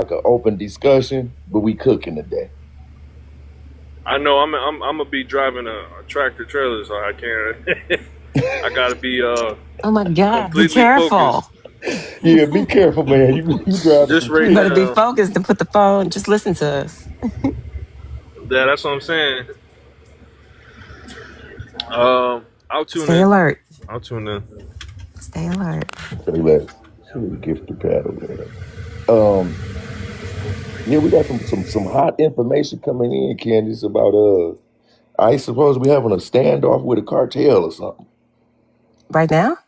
like an open discussion, but we cooking today. I know I'm gonna be driving a tractor trailer, so I can't. I gotta be Oh my God, be completely careful. focused. Yeah, be careful, man. You driving Just some right You better be serious. now. focused and put the phone, just listen to us. Yeah, that's what I'm saying. I'll tune Stay in. alert. I'll tune in. Stay alert. Say less. Should have gift the paddle there. Yeah, we got some hot information coming in, Candice, about I suppose we having a standoff with a cartel or something. Right now?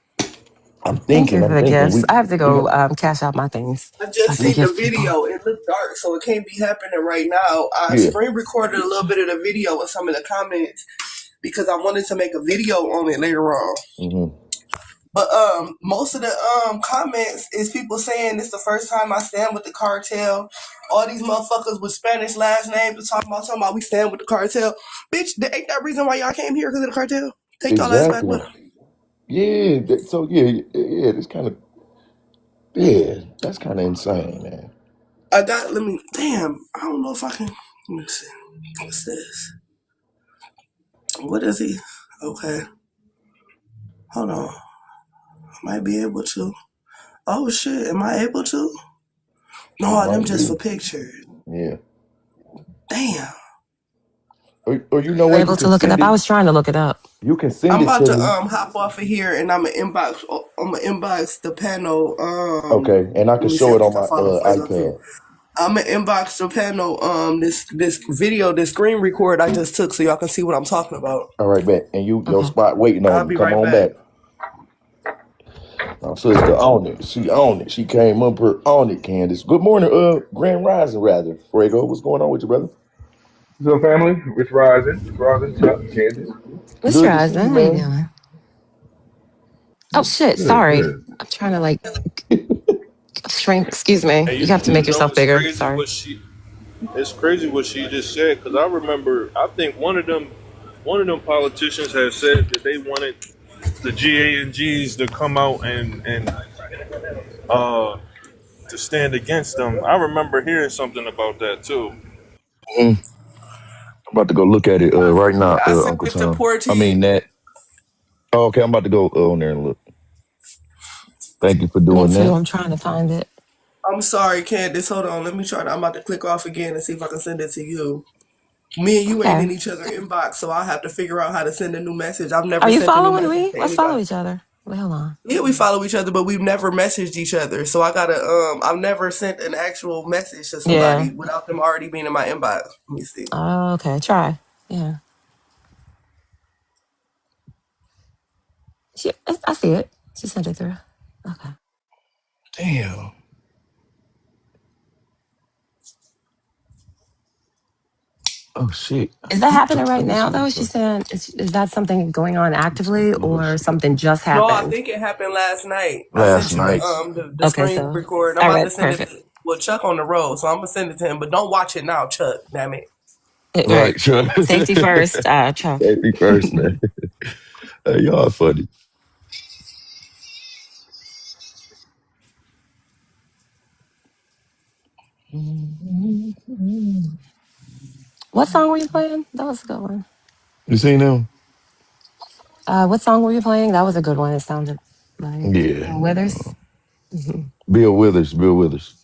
I'm Thank thinking, you I'm for the thinking. gifts. I have to We go got cash out my things I so I just can seen the gift people. video. It looked dark, so it can't be happening right now. I yeah. screen recorded a little bit of the video with some of the comments because I wanted to make a video on it later on. Mm-hmm. But most of the comments is people saying it's the first time I stand with the cartel. All these motherfuckers with Spanish last names are talking about we stand with the cartel. Bitch, ain't that reason why y'all came here because of the cartel? Take y'all ass back Exactly. with them. Yeah. So yeah, it's kind of that's kind of insane, man. Damn, I don't know if I can, let me see. What's this? What is he? Okay, hold on. I might be able to. Oh shit, am I able to? You No, them might just be. for pictures. Yeah. Damn. Or you know You're what? You able can to look it send up. I it. was trying to look it up. You can send I'm it about to to me. hop off of here and I'm gonna inbox the panel. Okay, and I Let can me see, show I it on think I my follow Fuego too. iPad. I'm gonna inbox the panel this video, this screen record I just took so y'all can see what I'm talking about. All right, bet. And your Okay. spot waiting on I'll you. be Come right on back. back. My sister on it. She on it. She came up her on it, Candace. Good morning, Grand Rising rather. Fuego, what's going on with you, brother? So, family, Rich Rising, Chuck, Candace. What's Good to see you, rising? How you man. doing? Oh shit, Good, sorry. good. I'm trying to like shrink. Excuse me. And You have to you make know yourself it's bigger. crazy Sorry. what she. It's crazy what she just said because I remember. I think one of them politicians had said that they wanted the GA and Gs to come out and uh to stand against them. I remember hearing something about that too. Mm, I'm about to go look at it right now, I sent Uncle it to Tom. I Porties. mean, Nat. Oh, okay, I'm about to go on there and look. Thank you for Me doing too. that. I'm trying to find it. I'm sorry, Candace. Hold on. Let me try to. I'm about to click off again and see if I can send it to you. Me and you ain't Okay. in each other inbox, so I'll have to figure out how to send a new message. I've Are never you sent a new following message me? to Let's follow anybody. each other. Wait, hold on. Yeah, we follow each other, but we've never messaged each other. So I gotta I've never sent an actual message to Yeah. somebody without them already being in my inbox. Let me see. Oh, okay. Try. Yeah. I see it. She sent it through. Okay. Damn. Oh shit. Is that Who happening right told this now though? Is she motherfucker? saying is that something going on Some actively or bullshit. something just No, I happened? think it happened last night. I Last sent you the night. the Okay, screen so record. I'm all about to right, send it perfect. to Chuck on the road, so I'm gonna send it to him. But don't watch it now, Chuck. Damn it. Right. Right, sure. Safety first, Chuck. Safety first, man. Y'all funny. What song were you playing? That was a good one. You seen them? What song were you playing? That was a good one. It sounded like Yeah. Bill Withers. Mhm. Bill Withers. Bill Withers.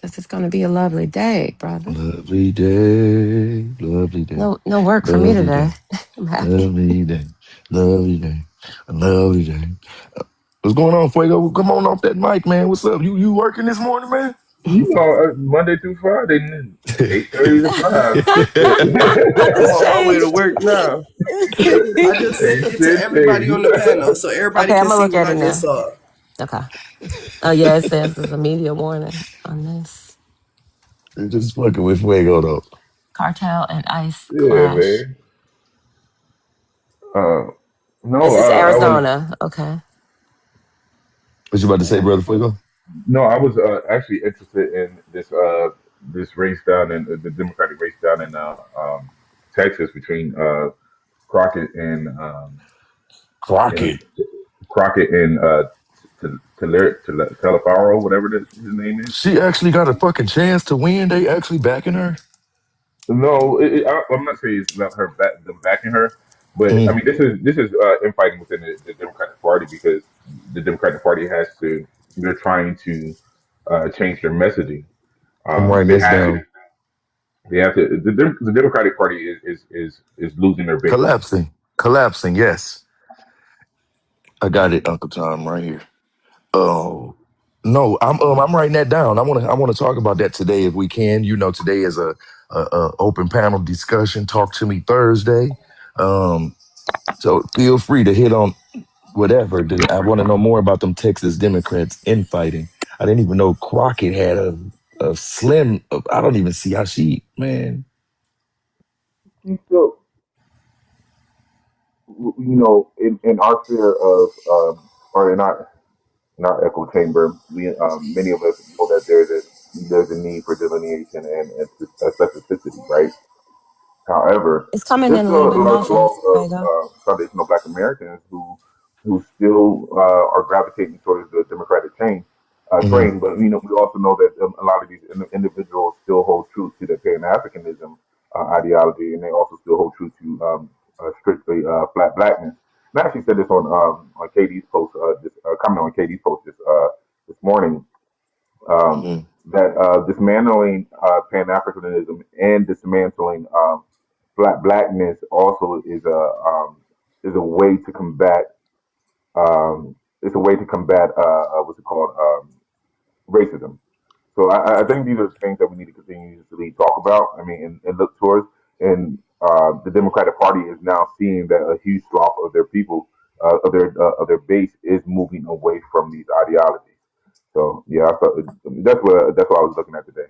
This is going to be a lovely day, brother. Lovely day, lovely day, No work for me lovely day, today. I'm happy. lovely day, lovely day, lovely day. What's going on, Fuego? Come on off that mic, man. What's up? You working this morning, man? You know, Monday through Friday, 8:30 to 5. I'm Nothing's on my way to changed. work now. I just sent Ain't it to shit everybody on changed. the panel so everybody Okay, I'm can gonna see look what at I it just now. saw. Okay. Oh yeah, it says there's a media warning on this. Just fucking with Fuego though. Cartel and ICE Yeah, clash. man. Uh, no, This is I was Arizona. Okay. What you about to say, brother Fuego? no, I was actually interested in this race down in the Democratic race down in Texas between Crockett and Clock it. Crockett and Telefaro, whatever his name is. She actually got a fucking chance to win. They actually backing her. No, I'm not saying it's not them backing her, but I Mm, mean this is infighting within the Democratic Party because the Democratic Party they're trying to change their messaging. I'm writing They this have to down. the Democratic Party is losing their base. Collapsing. Collapsing. Yes, I got it, Uncle Tom, right here. Oh no, I'm writing that down. I wanna talk about that today if we can. You know, today is a open panel discussion. Talk to me Thursday. Um, so feel free to hit on whatever. I want to know more about them Texas Democrats infighting. I didn't even know Crockett had a slim. I don't even see how she man. You still, in our sphere of or in our echo chamber, we many of us know that there's a need for delineation and specificity, right? However, It's coming there's in a still little a bit large muffled. swath There of you go. foundational Black Americans who still are gravitating towards the Democratic Hmm. train. But we also know that a lot of these individuals still hold true to their Pan Africanism ideology, and they also still hold true to strictly flat blackness. And I actually said this on KD's post, comment on KD's post this morning um, Hmm. that dismantling Pan Africanism and dismantling blackness also is a way to combat what's it called racism. So I think these are things that we need to continuously talk about. I mean, and look towards. And the Democratic Party is now seeing that a huge swath of their people, of their base, is moving away from these ideologies. So yeah, I thought that's what I was looking at today.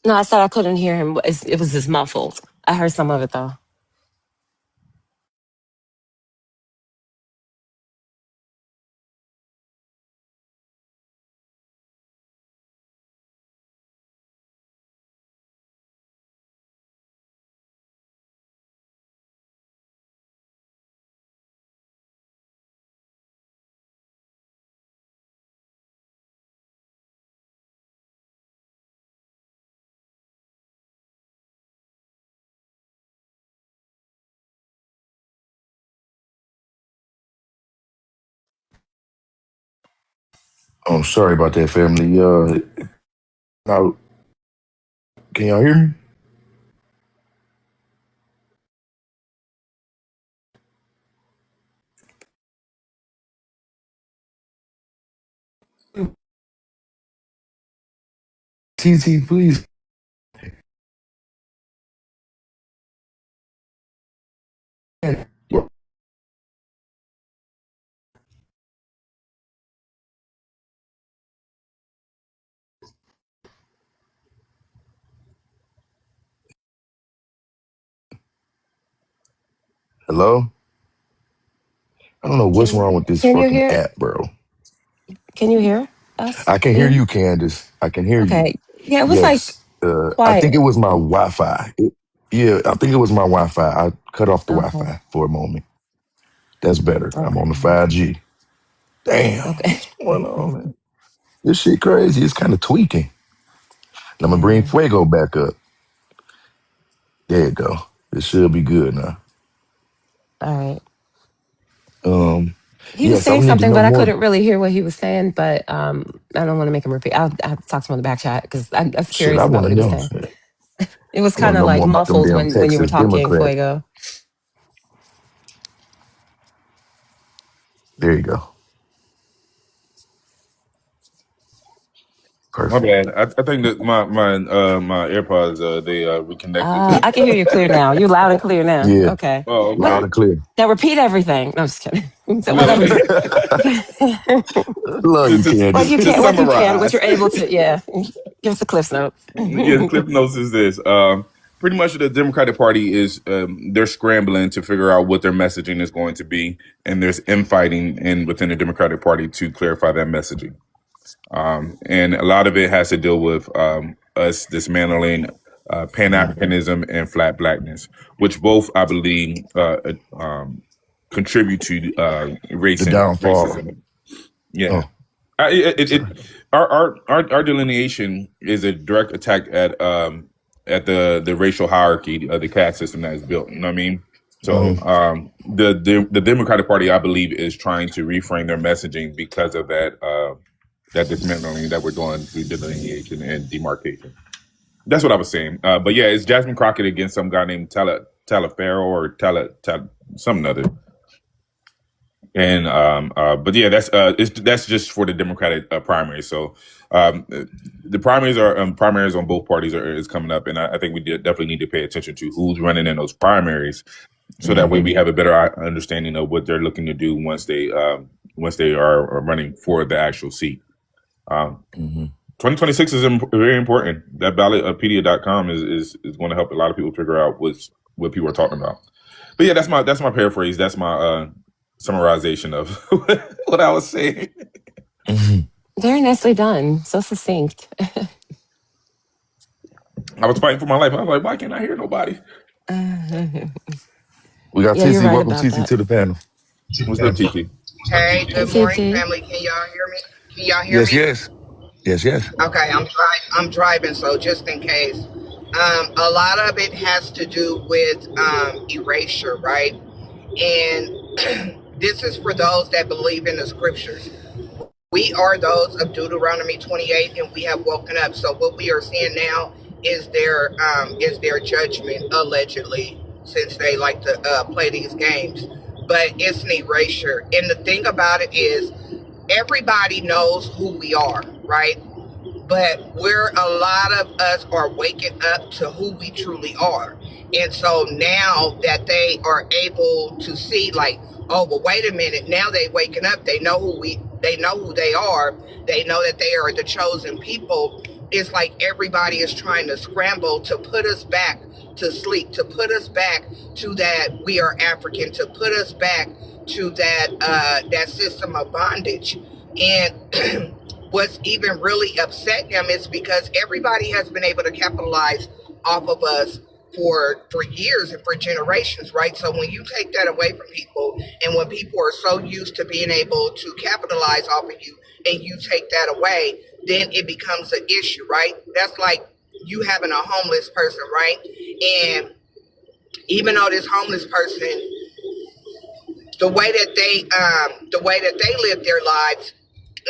No, I said I couldn't hear him. It was just muffled. I heard some of it though. Oh, sorry about that, family. Now can y'all hear me? TT, please. Hello. I don't know what's Can wrong with this can you fucking hear? app, bro. Can you hear us, I can hear Ian? you, Candace. I can hear you. Okay. Yeah, it was like Yes. I think it quiet. was my Wi-Fi. Yeah, I think it was my Wi-Fi. I cut off the Okay. Wi-Fi for a moment. That's better. I'm on the Okay. 5G. Damn. Okay. What's going on, man? This shit crazy. It's kind of tweaking. And I'm gonna bring Yeah. Fuego back up. There you go. It should be good now. All right. Um, He was yes, I saying need to something, know but I more. couldn't really hear what he was saying. But I don't want to make him repeat. I have to talk to him on the back chat because I was Shit, I curious about want what to he was know. saying. Shit. It was I want kind to of know like more about them muffled damn when you were Texas talking, Democrats. Fuego. There you go. My Perfect. bad. I think that my AirPods they reconnected. I can hear you clear now. You're loud and clear now. Yeah, Okay. Oh, What? loud okay. and clear. Now repeat everything. No, I'm just kidding. So Yeah. whatever. Love to, you, to What Candace. you to can, what summarize, you're able to. Yeah. Give us the cliff notes. yeah, the Cliff Notes is this. Pretty much the Democratic Party is they're scrambling to figure out what their messaging is going to be, and there's infighting within the Democratic Party to clarify that messaging. And a lot of it has to deal with us dismantling Pan Africanism and flat blackness, which both I believe contribute to race The and downfall. racism. Yeah. Oh, sorry. Our delineation is a direct attack at the racial hierarchy of the caste system that is built. You know what I mean? So Mm-hmm. the Democratic Party, I believe, is trying to reframe their messaging because of that dismantling that we're doing through delineation and demarcation. That's what I was saying. But yeah, it's Jasmine Crockett against some guy named Talaferro or something other. And but yeah, that's just for the Democratic primary. So the primaries on both parties is coming up, and I think we definitely need to pay attention to who's running in those primaries, so that way we have a better understanding of what they're looking to do once they are running for the actual seat. 2026 is very important. That ballotpedia.com is going to help a lot of people figure out what people are talking about. But yeah, that's my paraphrase. That's my summarization of what I was saying. Very nicely done. So succinct. I was fighting for my life. I was like, why can't I hear nobody? We got Yeah, you're TC. right Welcome, about TC, that. to the panel. What's up, TT? Hey, Hey, good morning, TT. family. Can y'all hear me? Can y'all hear Yes, me? yes. Yes, yes. Okay, I'm driving, so just in case. A lot of it has to do with erasure, right? And this is for those that believe in the scriptures. We are those of Deuteronomy 28, and we have woken up. So what we are seeing now is their judgment, allegedly, since they like to play these games. But it's an erasure. And the thing about it is, everybody knows who we are, right? But a lot of us are waking up to who we truly are. And so now that they are able to see, like, oh, well, wait a minute, now they waking up, they know who they are, they know that they are the chosen people. It's like everybody is trying to scramble to put us back to sleep, to put us back to that we are African, to put us back to that system of bondage. And what's even really upset them is because everybody has been able to capitalize off of us for years and for generations, right? So when you take that away from people, and when people are so used to being able to capitalize off of you, and you take that away, then it becomes an issue, right? That's like you having a homeless person, right? And even though this homeless person, the way that they lived their lives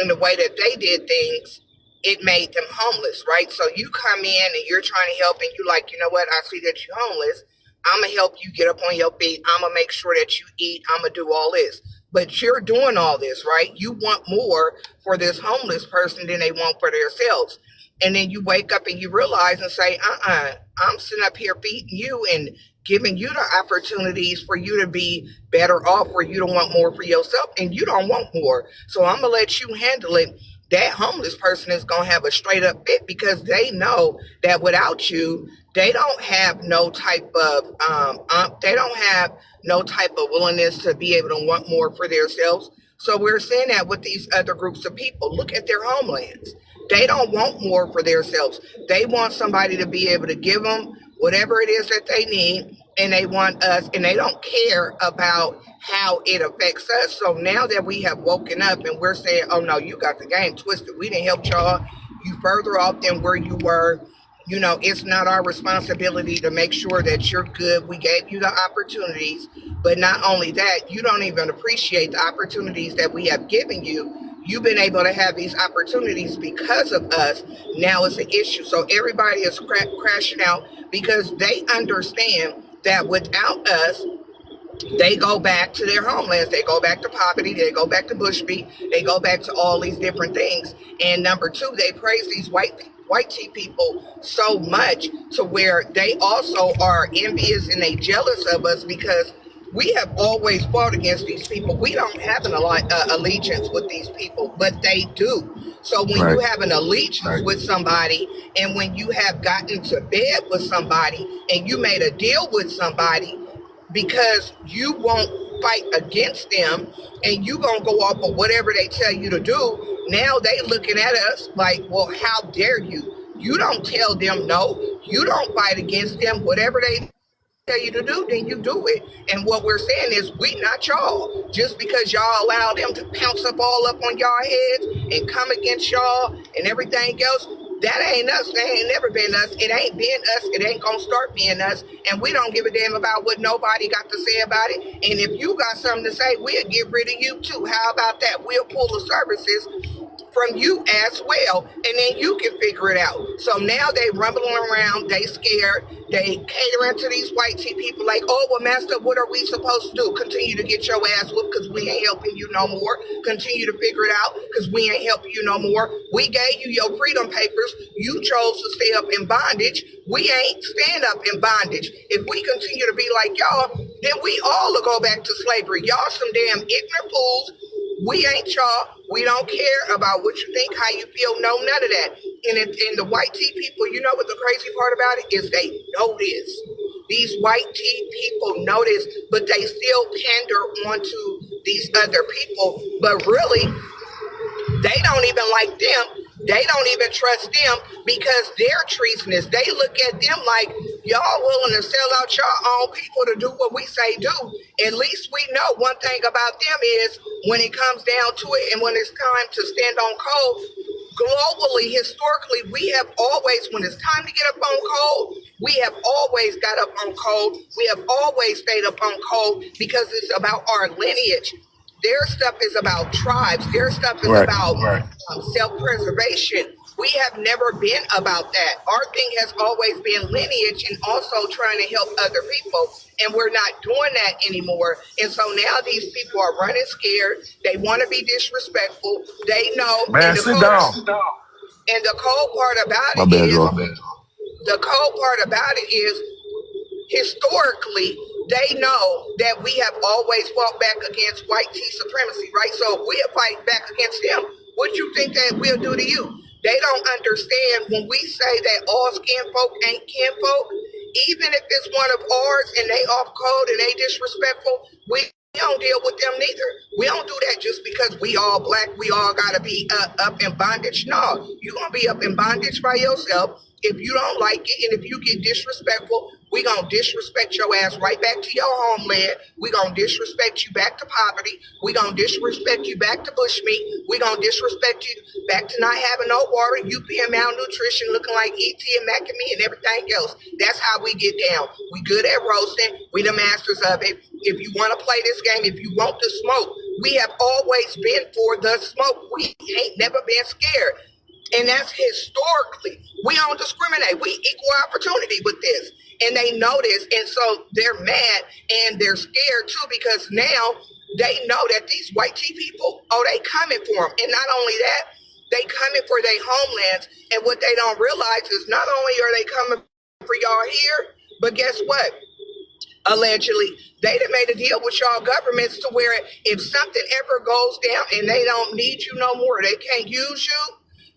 and the way that they did things, it made them homeless, right? So you come in and you're trying to help, and you like, you know what? I see that you're homeless. I'm gonna help you get up on your feet. I'm gonna make sure that you eat. I'm gonna do all this. But you're doing all this, right? You want more for this homeless person than they want for themselves. And then you wake up and you realize and say, I'm sitting up here feeding you and giving you the opportunities for you to be better off, where you don't want more for yourself and you don't want more. So I'm gonna let you handle it. That homeless person is gonna have a straight up fit, because they know that without you, they don't have no type of willingness to be able to want more for themselves. So we're seeing that with these other groups of people. Look at their homelands. They don't want more for themselves. They want somebody to be able to give them whatever it is that they need, and they want us, and they don't care about how it affects us. So now that we have woken up and we're saying, oh no, you got the game twisted. We didn't help y'all. You further off than where you were. You know, it's not our responsibility to make sure that you're good. We gave you the opportunities, but not only that, you don't even appreciate the opportunities that we have given you. You've been able to have these opportunities because of us. Now it's an issue. So everybody is crashing out because they understand that without us, they go back to their homelands. They go back to poverty. They go back to bushmeat. They go back to all these different things. And number two, they praise these white tea people so much to where they also are envious and they jealous of us, because we have always fought against these people. We don't have an allegiance with these people, but they do. So when you have an allegiance with somebody, and when you have gotten to bed with somebody, and you made a deal with somebody, because you won't fight against them, and you gonna go off of whatever they tell you to do, now they looking at us like, well, how dare you? You don't tell them no. You don't fight against them. Whatever they tell you to do, then you do it. And what we're saying is, we not y'all. Just because y'all allow them to pounce up all up on y'all heads and come against y'all and everything else, that ain't us. That ain't never been us. It ain't been us. It ain't gonna start being us. And we don't give a damn about what nobody got to say about it. And if you got something to say, we'll get rid of you too. How about that? We'll pull the services from you as well, and then you can figure it out. So now they rumbling around, they scared, they catering to these white tea people like, oh, well, master, what are we supposed to do? Continue to get your ass whooped because we ain't helping you no more. Continue to figure it out because we ain't helping you no more. We gave you your freedom papers. You chose to stay up in bondage. We ain't stand up in bondage. If we continue to be like y'all, then we all will go back to slavery. Y'all some damn ignorant fools. We ain't y'all. We don't care about what you think, how you feel. No, none of that. And the white tea people, you know what the crazy part about it is? They know this. These white tea people know this, but they still pander onto these other people. But really, they don't even like them. They don't even trust them because they're treasonous. They look at them like, y'all willing to sell out your own people to do what we say do. At least we know one thing about them is when it comes down to it and when it's time to stand on code, globally, historically, we have always, when it's time to get up on code, we have always got up on code. We have always stayed up on code because it's about our lineage. Their stuff is about tribes. Their stuff is Right. about self-preservation. We have never been about that. Our thing has always been lineage and also trying to help other people. And we're not doing that anymore. And so now these people are running scared. They want to be disrespectful. They know. Man, And sit down. the cold part about My it bad, is, y'all. the cold part about it is, historically, they know that we have always fought back against white tea supremacy, right? So if we fight back against them, what you think that we'll do to you? They don't understand when we say that all skin folk ain't kin folk, even if it's one of ours and they off code and they disrespectful, we don't deal with them neither. We don't do that just because we all black, we all gotta be up in bondage. No, you gonna be up in bondage by yourself. If you don't like it and if you get disrespectful, we gonna disrespect your ass right back to your homeland. We gonna disrespect you back to poverty. We gonna disrespect you back to bushmeat. We gonna disrespect you back to not having no water. You being malnutrition, looking like E.T. and Mac and me and everything else. That's how we get down. We good at roasting. We the masters of it. If you want to play this game, if you want the smoke, we have always been for the smoke. We ain't never been scared. And that's historically. We don't discriminate. We equal opportunity with this. And they know this. And so they're mad and they're scared too because now they know that these white tea people, oh, they coming for them. And not only that, they coming for their homelands. And what they don't realize is not only are they coming for y'all here, but guess what? Allegedly, they done made a deal with y'all governments to where if something ever goes down and they don't need you no more, they can't use you,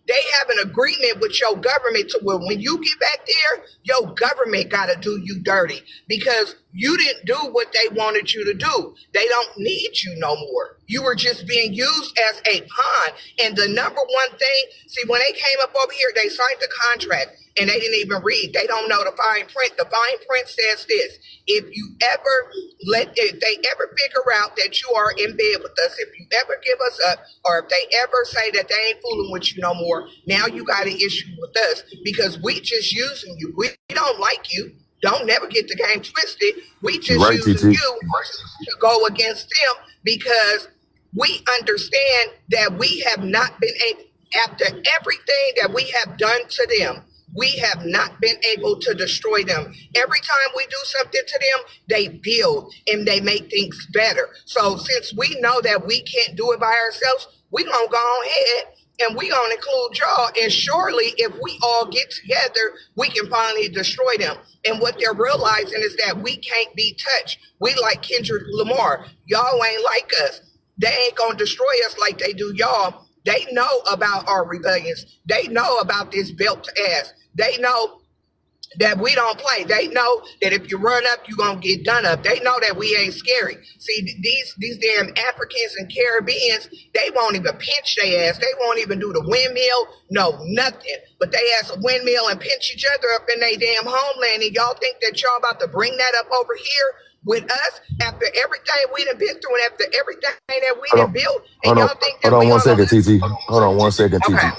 they have an agreement with your government to where when you get back there, your government got to do you dirty because you didn't do what they wanted you to do. They don't need you no more. You were just being used as a pawn. And the number one thing, see, when they came up over here, they signed the contract and they didn't even read. They don't know the fine print. The fine print says this: if they ever figure out that you are in bed with us, if you ever give us up, or if they ever say that they ain't fooling with you no more, now you got an issue with us because we just using you. We don't like you. Don't never get the game twisted. We You just right, using TT. you to go against them because we understand that we have not been able, after everything that we have done to them, we have not been able to destroy them. Every time we do something to them, they build and they make things better. So since we know that we can't do it by ourselves, we're going to go ahead and we're going to include y'all. And surely if we all get together, we can finally destroy them. And what they're realizing is that we can't be touched. We like Kendrick Lamar. Y'all ain't like us. They ain't going to destroy us like they do y'all. They know about our rebellions. They know about this belt to ass. They know that we don't play. They know that if you run up, you're gonna get done up. They know that we ain't scary. See, these damn Africans and Caribbeans, they won't even pinch their ass. They won't even do the windmill, no nothing. But they ask a windmill and pinch each other up in their damn homeland. And y'all think that y'all about to bring that up over here with us after everything we done been through and after everything that we Hold done on, built, and hold on, y'all think hold that on we one gonna go? second, TT. Hold on one second, Okay.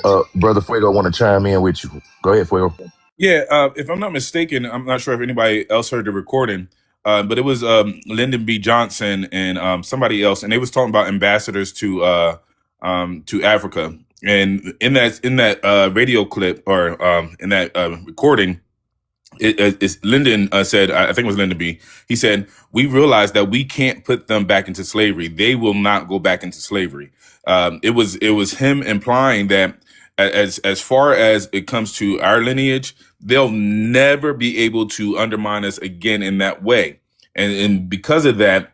TT. Brother Fuego, want to chime in with you. Go ahead, Fuego. Yeah, if I'm not mistaken, I'm not sure if anybody else heard the recording, but it was Lyndon B. Johnson and somebody else, and they was talking about ambassadors to Africa. And in that radio clip or in that recording, it's Lyndon said, I think it was Lyndon B. He said, "We realize that we can't put them back into slavery. They will not go back into slavery." It was him implying that as far as it comes to our lineage, they'll never be able to undermine us again in that way. And because of that,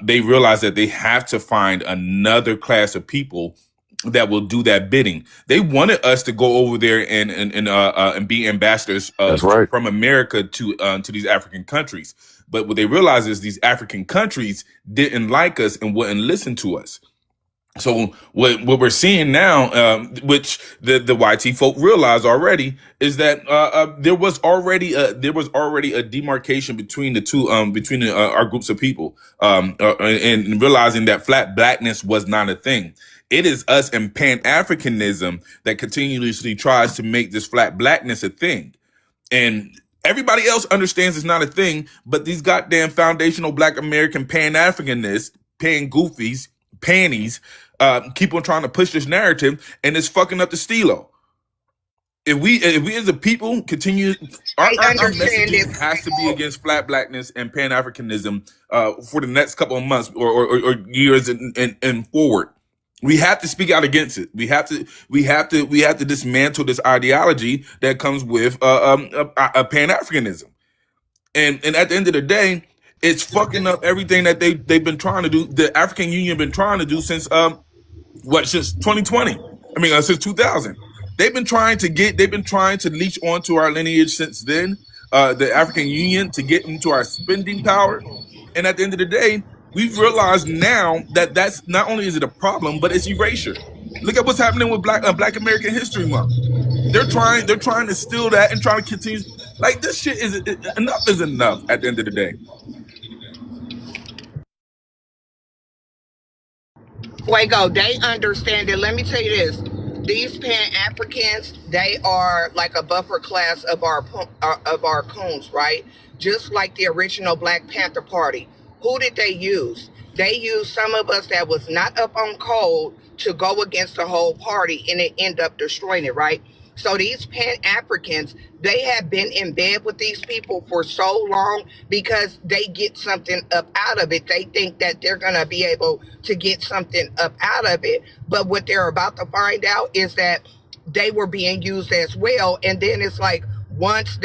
they realize that they have to find another class of people that will do that bidding. They wanted us to go over there and be ambassadors That's right. from America to these African countries. But what they realized is these African countries didn't like us and wouldn't listen to us. So what we're seeing now, which the YT folk realize already, is that there was already a demarcation between the two our groups of people, and realizing that flat blackness was not a thing. It is us and Pan Africanism that continuously tries to make this flat blackness a thing. And everybody else understands it's not a thing, but these goddamn foundational Black American Pan-Africanists, pan goofies, panties, keep on trying to push this narrative, and it's fucking up the stilo. If we as a people continue, our They understand messaging this. has to be against flat blackness and Pan Africanism for the next couple of months or years and forward. We have to speak out against it. We have to dismantle this ideology that comes with a Pan Africanism. And at the end of the day, it's fucking up everything that they've been trying to do. The African Union been trying to do since since 2020. I mean, since 2000. They've been trying to leech onto our lineage since then. The African Union to get into our spending power. And at the end of the day, we've realized now that that's not only is it a problem, but it's erasure. Look at what's happening with Black American History Month. They're trying to steal that and trying to continue. Like, this shit is enough is enough at the end of the day. Fuego, they understand it. Let me tell you this. These Pan-Africans, they are like a buffer class of our coons, right? Just like the original Black Panther Party. Who did they use? They used some of us that was not up on code to go against the whole party, and it ended up destroying it, right? So these Pan-Africans, they have been in bed with these people for so long because they get something up out of it. They think that they're going to be able to get something up out of it. But what they're about to find out is that they were being used as well. And then it's like once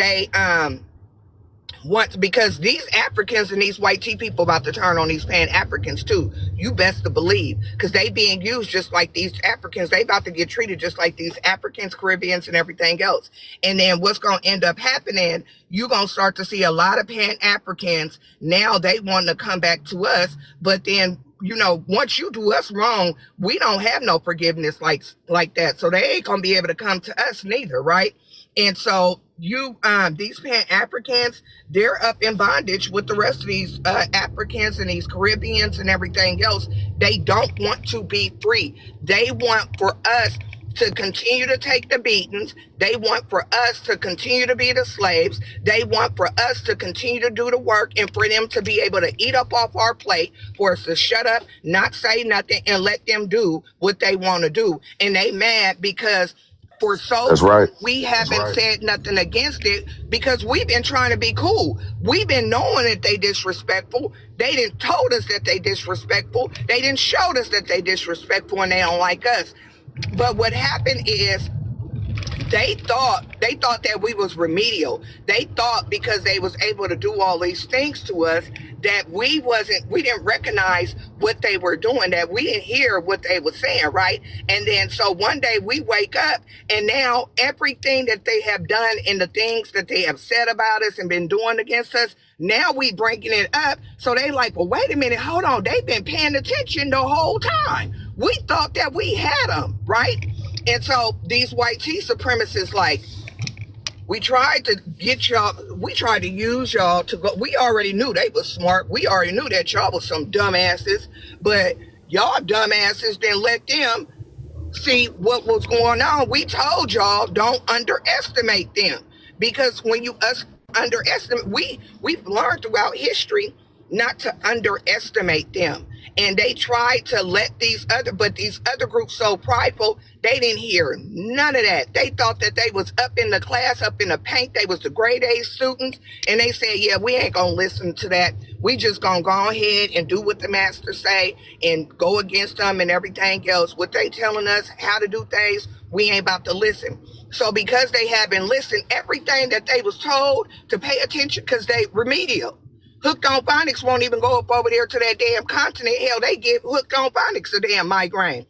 because these Africans and these white tea people about to turn on these Pan-Africans too. You best to believe, because they being used just like these Africans. They about to get treated just like these Africans, Caribbeans, and everything else. And then what's going to end up happening, you're going to start to see a lot of Pan-Africans. Now they want to come back to us, but then, you know, once you do us wrong, we don't have no forgiveness like that. So they ain't going to be able to come to us neither, right? And so these Pan-Africans, they're up in bondage with the rest of these Africans and these Caribbeans and everything else. They don't want to be free. They want for us to continue to take the beatings. They want for us to continue to be the slaves. They want for us to continue to do the work and for them to be able to eat up off our plate, for us to shut up, not say nothing, and let them do what they want to do. And they mad because for so That's right. we haven't said nothing against it because we've been trying to be cool. We've been knowing that they disrespectful. They didn't told us that they disrespectful. They didn't showed us that they disrespectful and they don't like us. But what happened is they thought that we was remedial. They thought because they was able to do all these things to us that we didn't recognize what they were doing, that we didn't hear what they were saying, right? And then so one day we wake up and now everything that they have done and the things that they have said about us and been doing against us, now we bringing it up. So they like, well, wait a minute, hold on, they've been paying attention the whole time. We thought that we had them, right? And so these white tea supremacists, like, we tried to use y'all to go. We already knew they was smart. We already knew that y'all was some dumbasses, but y'all dumbasses didn't let them see what was going on. We told y'all don't underestimate them, because when you underestimate, we've learned throughout history not to underestimate them. And they tried to let these other groups so prideful, they didn't hear none of that. They thought that they was up in the class, up in the paint. They was the grade A students. And they said, yeah, we ain't going to listen to that. We just going to go ahead and do what the master say and go against them and everything else. What they telling us how to do things, we ain't about to listen. So because they haven't listened, everything that they was told to pay attention, because they remedial. Hooked on Phonics won't even go up over there to that damn continent. Hell, they give Hooked on Phonics a damn migraine.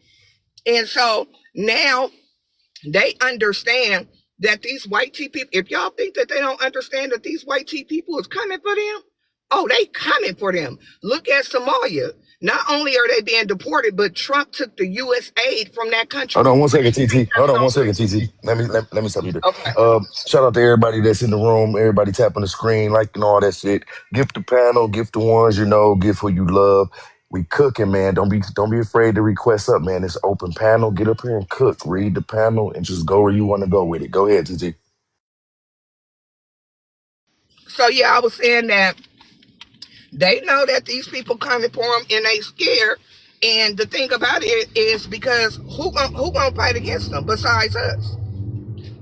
And so now they understand that these white tea people, if y'all think that they don't understand that these white tea people is coming for them, oh, they coming for them. Look at Somalia. Not only are they being deported, but Trump took the U.S. aid from that country. Hold on one second, TT. Hold on one second, TT. Let me stop you there. Okay. Shout out to everybody that's in the room, everybody tapping the screen, liking all that shit. Gift the panel, gift the ones you know, gift who you love. We cooking, man. Don't be afraid to request up, man. It's open panel. Get up here and cook. Read the panel and just go where you want to go with it. Go ahead, TT. So yeah, I was saying that they know that these people coming for them and they scared. And the thing about it is, because who gonna fight against them besides us?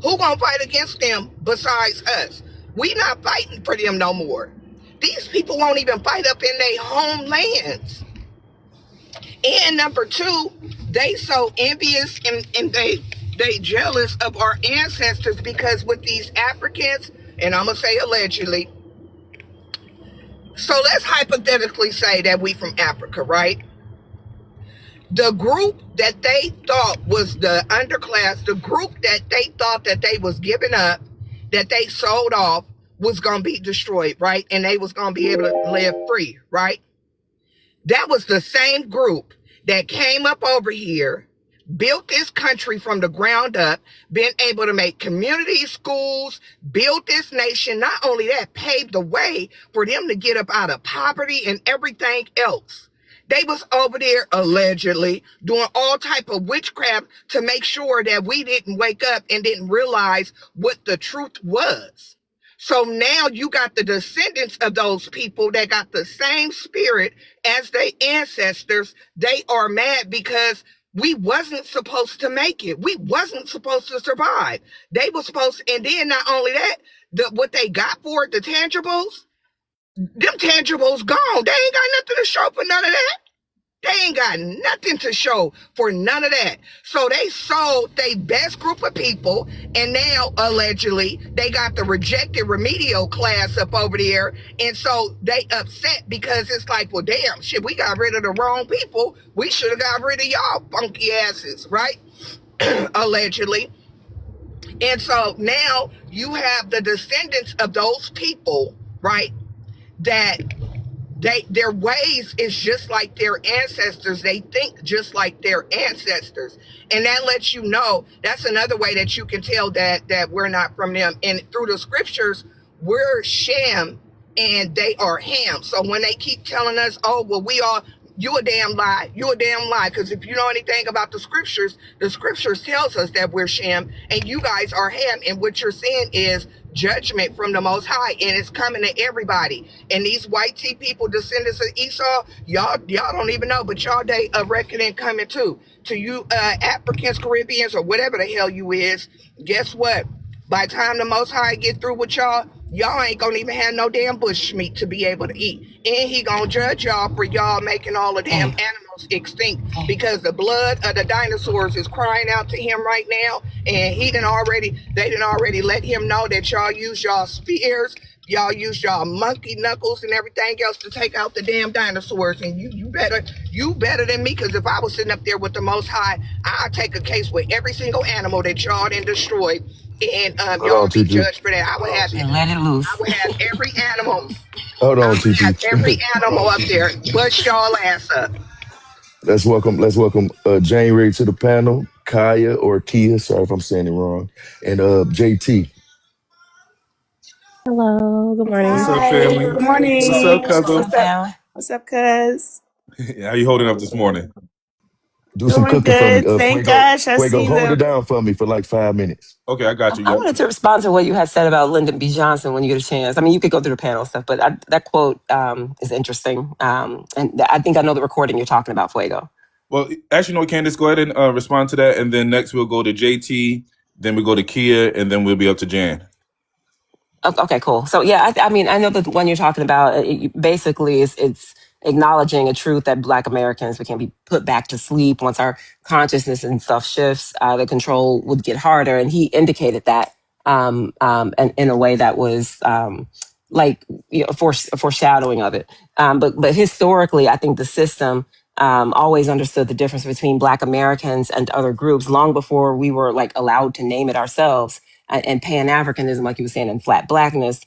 Who gonna fight against them besides us? We not fighting for them no more. These people won't even fight up in their homelands. And number two, they so envious and they jealous of our ancestors, because with these Africans, and I'm gonna say allegedly, so let's hypothetically say that we from Africa, right? The group that they thought was the underclass, the group that they thought that they was giving up, that they sold off, was going to be destroyed, right? And they was going to be able to live free, right? That was the same group that came up over here, built this country from the ground up, been able to make community schools, build this nation. Not only that, paved the way for them to get up out of poverty and everything else. They was over there allegedly doing all type of witchcraft to make sure that we didn't wake up and didn't realize what the truth was. So now you got the descendants of those people that got the same spirit as their ancestors. They are mad because we wasn't supposed to make it. We wasn't supposed to survive. They were supposed to, and then not only that, what they got for it, the tangibles, them tangibles gone. They ain't got nothing to show for none of that. They ain't got nothing to show for none of that. So they sold their best group of people, and now allegedly they got the rejected remedial class up over there. And so they upset because it's like, well, damn, shit, we got rid of the wrong people. We should have got rid of y'all funky asses, right? Allegedly. And so now you have the descendants of those people, right, that their ways is just like their ancestors. They think just like their ancestors. And that lets you know, that's another way that you can tell that we're not from them. And through the scriptures, we're Shem and they are Ham. So when they keep telling us, oh, well, you a damn lie. You a damn lie. Because if you know anything about the scriptures tells us that we're Shem and you guys are Ham. And what you're saying is judgment from the Most High, and it's coming to everybody. And these white tea people, descendants of Esau, y'all don't even know, but y'all day of reckoning coming too. To you Africans, Caribbeans, or whatever the hell you is, guess what? By the time the Most High get through with y'all, y'all ain't gonna even have no damn bush meat to be able to eat. And he gonna judge y'all for y'all making all the damn Hey, animals extinct because the blood of the dinosaurs is crying out to him right now. And they didn't already let him know that y'all use y'all spears, y'all use y'all monkey knuckles and everything else to take out the damn dinosaurs. And you better than me, because if I was sitting up there with the Most High, I'd take a case with every single animal that y'all done destroyed, and Hold y'all on, be TP. judged for that. and let it I loose. would have every animal. Hold I on, would have every TP. animal up there. Bust y'all ass up. Let's welcome Jane Ray to the panel. Kaya or Kia, sorry if I'm saying it wrong. And JT. Hello, good What's morning. up, Hi. family? Good What's morning. up, What's cousin? up, What's up? family? What's up, cuz? How you holding up this morning? Do some Doing cooking for me. good. Thank Fuego. gosh. I Fuego, see hold it the down for me for like 5 minutes. Okay, I got you. I Yep. wanted to respond to what you had said about Lyndon B. Johnson when you get a chance. I mean, you could go through the panel stuff, but that quote is interesting. And I think I know the recording you're talking about, Fuego. Well, actually, no, Candace, go ahead and respond to that, and then next we'll go to JT, then we go to Kia, and then we'll be up to Jan. Okay, cool. So yeah, I mean, I know that the one you're talking about, basically it's acknowledging a truth that Black Americans, we can be put back to sleep once our consciousness and stuff shifts. The control would get harder, and he indicated that and in a way that was like, you know, a foreshadowing of it. But historically, I think the system always understood the difference between Black Americans and other groups long before we were like allowed to name it ourselves. And Pan-Africanism, like you were saying, and flat blackness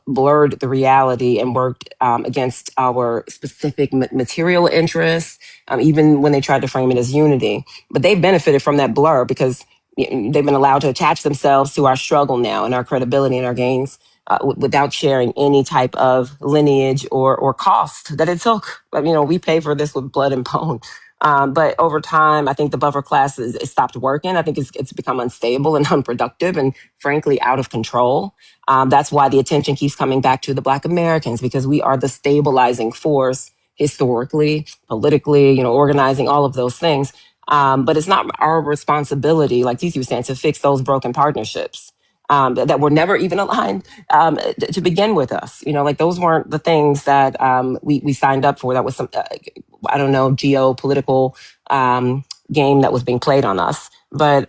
blurred the reality and worked against our specific material interests, even when they tried to frame it as unity. But they benefited from that blur because they've been allowed to attach themselves to our struggle now and our credibility and our gains without sharing any type of lineage or cost that it took. But, you know, we pay for this with blood and bone. But over time, I think the buffer class it stopped working. I think it's become unstable and unproductive and frankly out of control. That's why the attention keeps coming back to the Black Americans, because we are the stabilizing force historically, politically, you know, organizing, all of those things. But it's not our responsibility, like Titi was saying, to fix those broken partnerships. That were never even aligned to begin with us. You know, like those weren't the things that we signed up for. That was some, I don't know, geopolitical game that was being played on us. But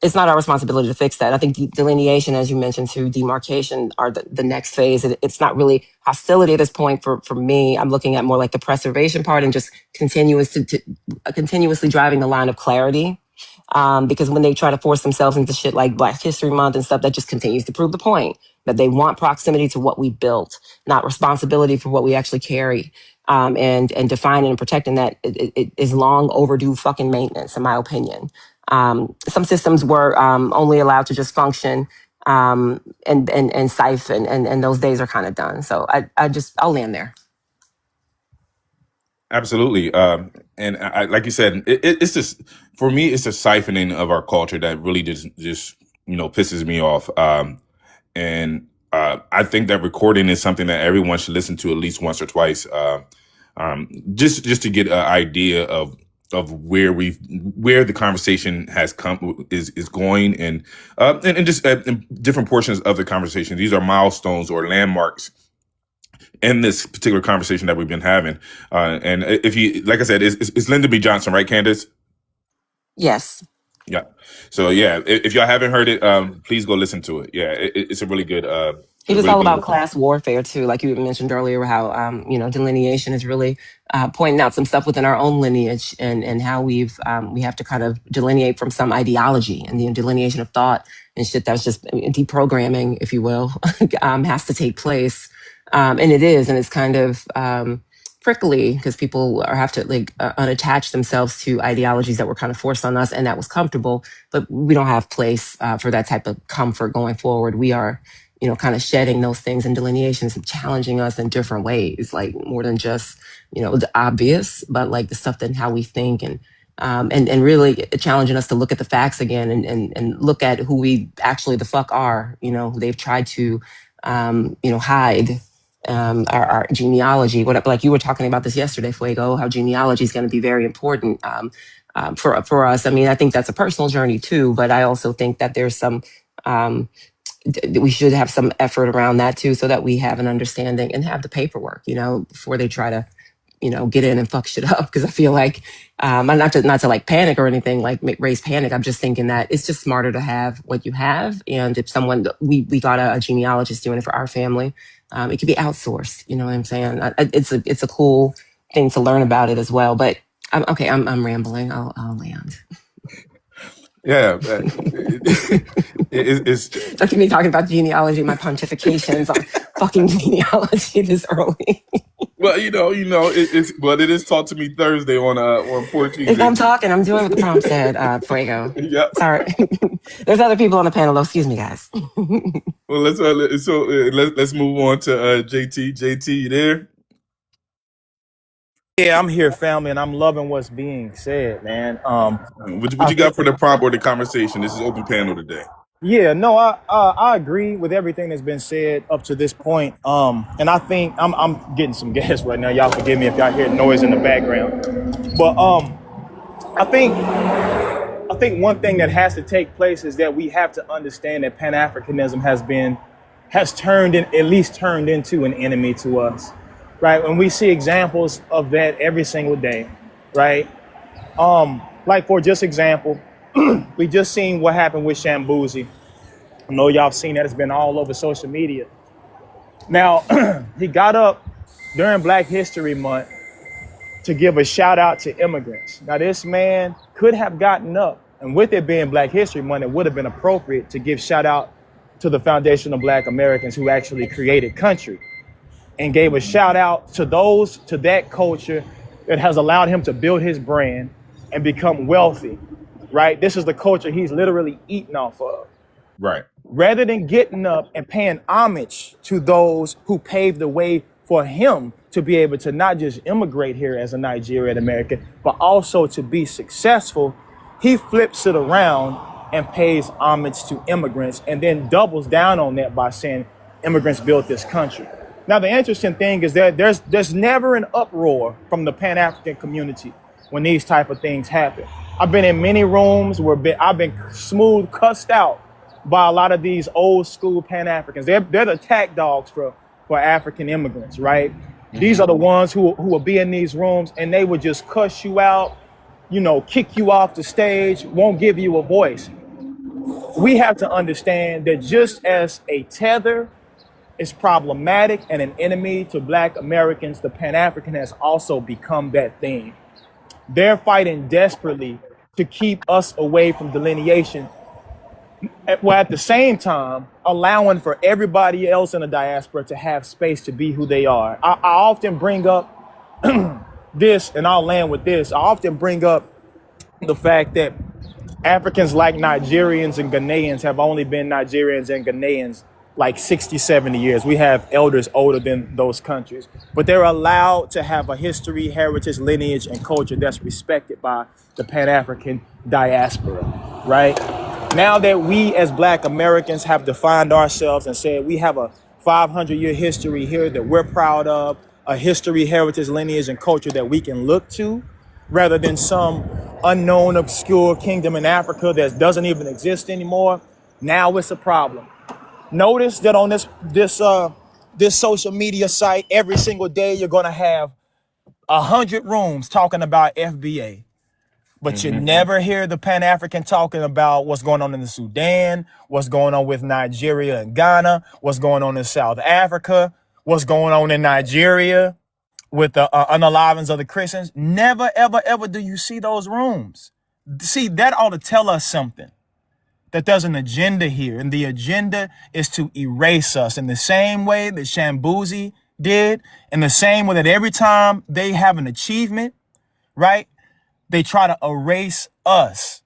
it's not our responsibility to fix that. I think delineation, as you mentioned, to demarcation are the next phase. It's not really hostility at this point for me. I'm looking at more like the preservation part and just continuously driving the line of clarity. Because when they try to force themselves into shit like Black History Month and stuff, that just continues to prove the point that they want proximity to what we built, not responsibility for what we actually carry. And defining and protecting that it is long overdue fucking maintenance, in my opinion. Some systems were only allowed to just function and siphon, and those days are kind of done. So I'll land there. Absolutely. And like you said, it's just, for me, it's a siphoning of our culture that really just pisses me off. And I think that recording is something that everyone should listen to at least once or twice, just to get an idea of where the conversation has come is going, and just in different portions of the conversation. These are milestones or landmarks in this particular conversation that we've been having. And if you, like I said, it's Lyndon B. Johnson, right, Candace? Yes. Yeah. So yeah, if y'all haven't heard it, please go listen to it. Yeah, it's a really good, It a was really all good about listen. class warfare too, like you mentioned earlier, how delineation is really pointing out some stuff within our own lineage and how we have to kind of delineate from some ideology, and the delineation of thought and shit that's just deprogramming, if you will, has to take place, and it is, and it's kind of prickly because people have to unattach themselves to ideologies that were kind of forced on us and that was comfortable, but we don't have place for that type of comfort going forward. We are kind of shedding those things and delineations and challenging us in different ways, like more than just, the obvious, but like the stuff that how we think and really challenging us to look at the facts again and look at who we actually the fuck are, who they've tried to, hide our genealogy. Like you were talking about this yesterday, Fuego, how genealogy is going to be very important for us. I mean, I think that's a personal journey too, but I also think that there's some we should have some effort around that too, so that we have an understanding and have the paperwork, before they try to, get in and fuck shit up. Because I feel like, not to like panic or anything, like raise panic. I'm just thinking that it's just smarter to have what you have. And if we got a genealogist doing it for our family, it could be outsourced. You know what I'm saying? It's a cool thing to learn about it as well. But I'm rambling. I'll land. Yeah, it's Don't get me talking about genealogy, my pontifications on fucking genealogy this early. well, it is taught to me Thursday on Porties. If I'm talking, I'm doing what the prompt said, Fuego. Yeah. Sorry. There's other people on the panel, though. Excuse me, guys. Well, let's move on to JT. JT, you there? Yeah, I'm here, family, and I'm loving what's being said, man. What you got for the prompt or the conversation? This is open panel today. Yeah, no, I agree with everything that's been said up to this point. And I think I'm getting some gas right now. Y'all forgive me if y'all hear noise in the background. But I think one thing that has to take place is that we have to understand that Pan-Africanism has turned into an enemy to us, right? When we see examples of that every single day, right? Like for just example, we just seen what happened with Shambuzi. I know y'all have seen that. It's been all over social media. Now, he got up during Black History Month to give a shout out to immigrants. Now, this man could have gotten up, and with it being Black History Month, it would have been appropriate to give shout out to the Foundation of Black Americans who actually created country, and gave a shout out to that culture that has allowed him to build his brand and become wealthy, right? This is the culture he's literally eating off of. Right. Rather than getting up and paying homage to those who paved the way for him to be able to not just immigrate here as a Nigerian American, but also to be successful, he flips it around and pays homage to immigrants and then doubles down on that by saying immigrants built this country. Now, the interesting thing is that there's never an uproar from the Pan-African community when these type of things happen. I've been in many rooms where I've been smooth cussed out by a lot of these old school Pan-Africans. They're the attack dogs for African immigrants, right? Mm-hmm. These are the ones who will be in these rooms and they would just cuss you out, kick you off the stage, won't give you a voice. We have to understand that just as a tether is problematic and an enemy to Black Americans, the Pan-African has also become that thing. They're fighting desperately to keep us away from delineation, while at the same time allowing for everybody else in the diaspora to have space to be who they are. I often bring up this, and I'll land with this. I often bring up the fact that Africans like Nigerians and Ghanaians have only been Nigerians and Ghanaians like 60, 70 years. We have elders older than those countries, but they're allowed to have a history, heritage, lineage, and culture that's respected by the Pan-African diaspora, right? Now that we as Black Americans have defined ourselves and said we have a 500-year history here that we're proud of, a history, heritage, lineage, and culture that we can look to, rather than some unknown, obscure kingdom in Africa that doesn't even exist anymore, now it's a problem. Notice that on this social media site, every single day you're gonna have 100 rooms talking about FBA, but you never hear the Pan-African talking about what's going on in the Sudan, what's going on with Nigeria and Ghana, what's going on in South Africa, what's going on in Nigeria with the unalivings of the Christians. Never, ever, ever do you see those rooms. See, that ought to tell us something. That there's an agenda here, and the agenda is to erase us in the same way that Shambuzi did, in the same way that every time they have an achievement, right, they try to erase us.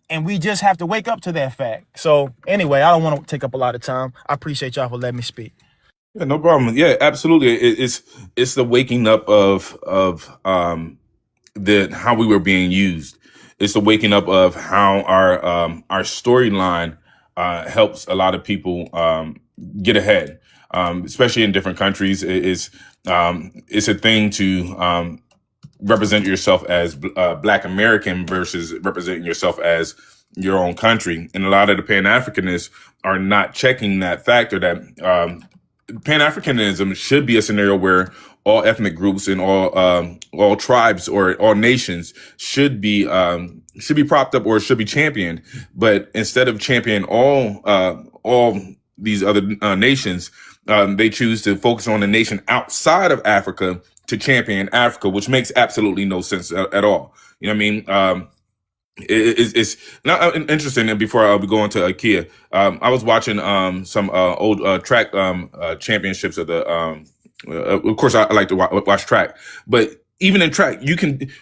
And we just have to wake up to that fact. So anyway, I don't want to take up a lot of time. I appreciate y'all for letting me speak. Yeah, no problem. Yeah, absolutely. It's the waking up of how we were being used. It's the waking up of how our storyline helps a lot of people get ahead, especially in different countries. It's a thing to represent yourself as Black American versus representing yourself as your own country. And a lot of the Pan-Africanists are not checking that factor that Pan-Africanism should be a scenario where all ethnic groups and all tribes or all nations should be propped up or should be championed. But instead of championing all these other nations, they choose to focus on the nation outside of Africa to champion Africa, which makes absolutely no sense at all. You know what I mean? It's not interesting. And before we go into IKEA, I was watching some old track championships of the. Of course, I like to watch track, but even in track,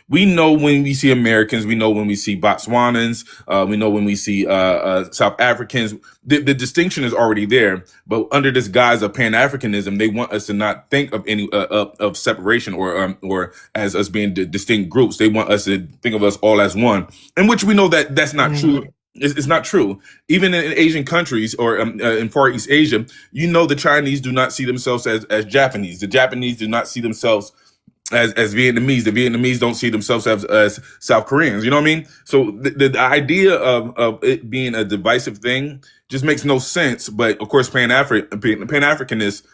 we know when we see Americans, we know when we see Botswanans, we know when we see South Africans. The distinction is already there, but under this guise of Pan-Africanism, they want us to not think of any of separation or as us being distinct groups. They want us to think of us all as one, in which we know that that's not true. It's not true. Even in Asian countries or in Far East Asia, you know, the Chinese do not see themselves as Japanese. The Japanese do not see themselves as Vietnamese. The Vietnamese don't see themselves as South Koreans. You know what I mean? So the idea of it being a divisive thing just makes no sense. But of course, Pan-Africanists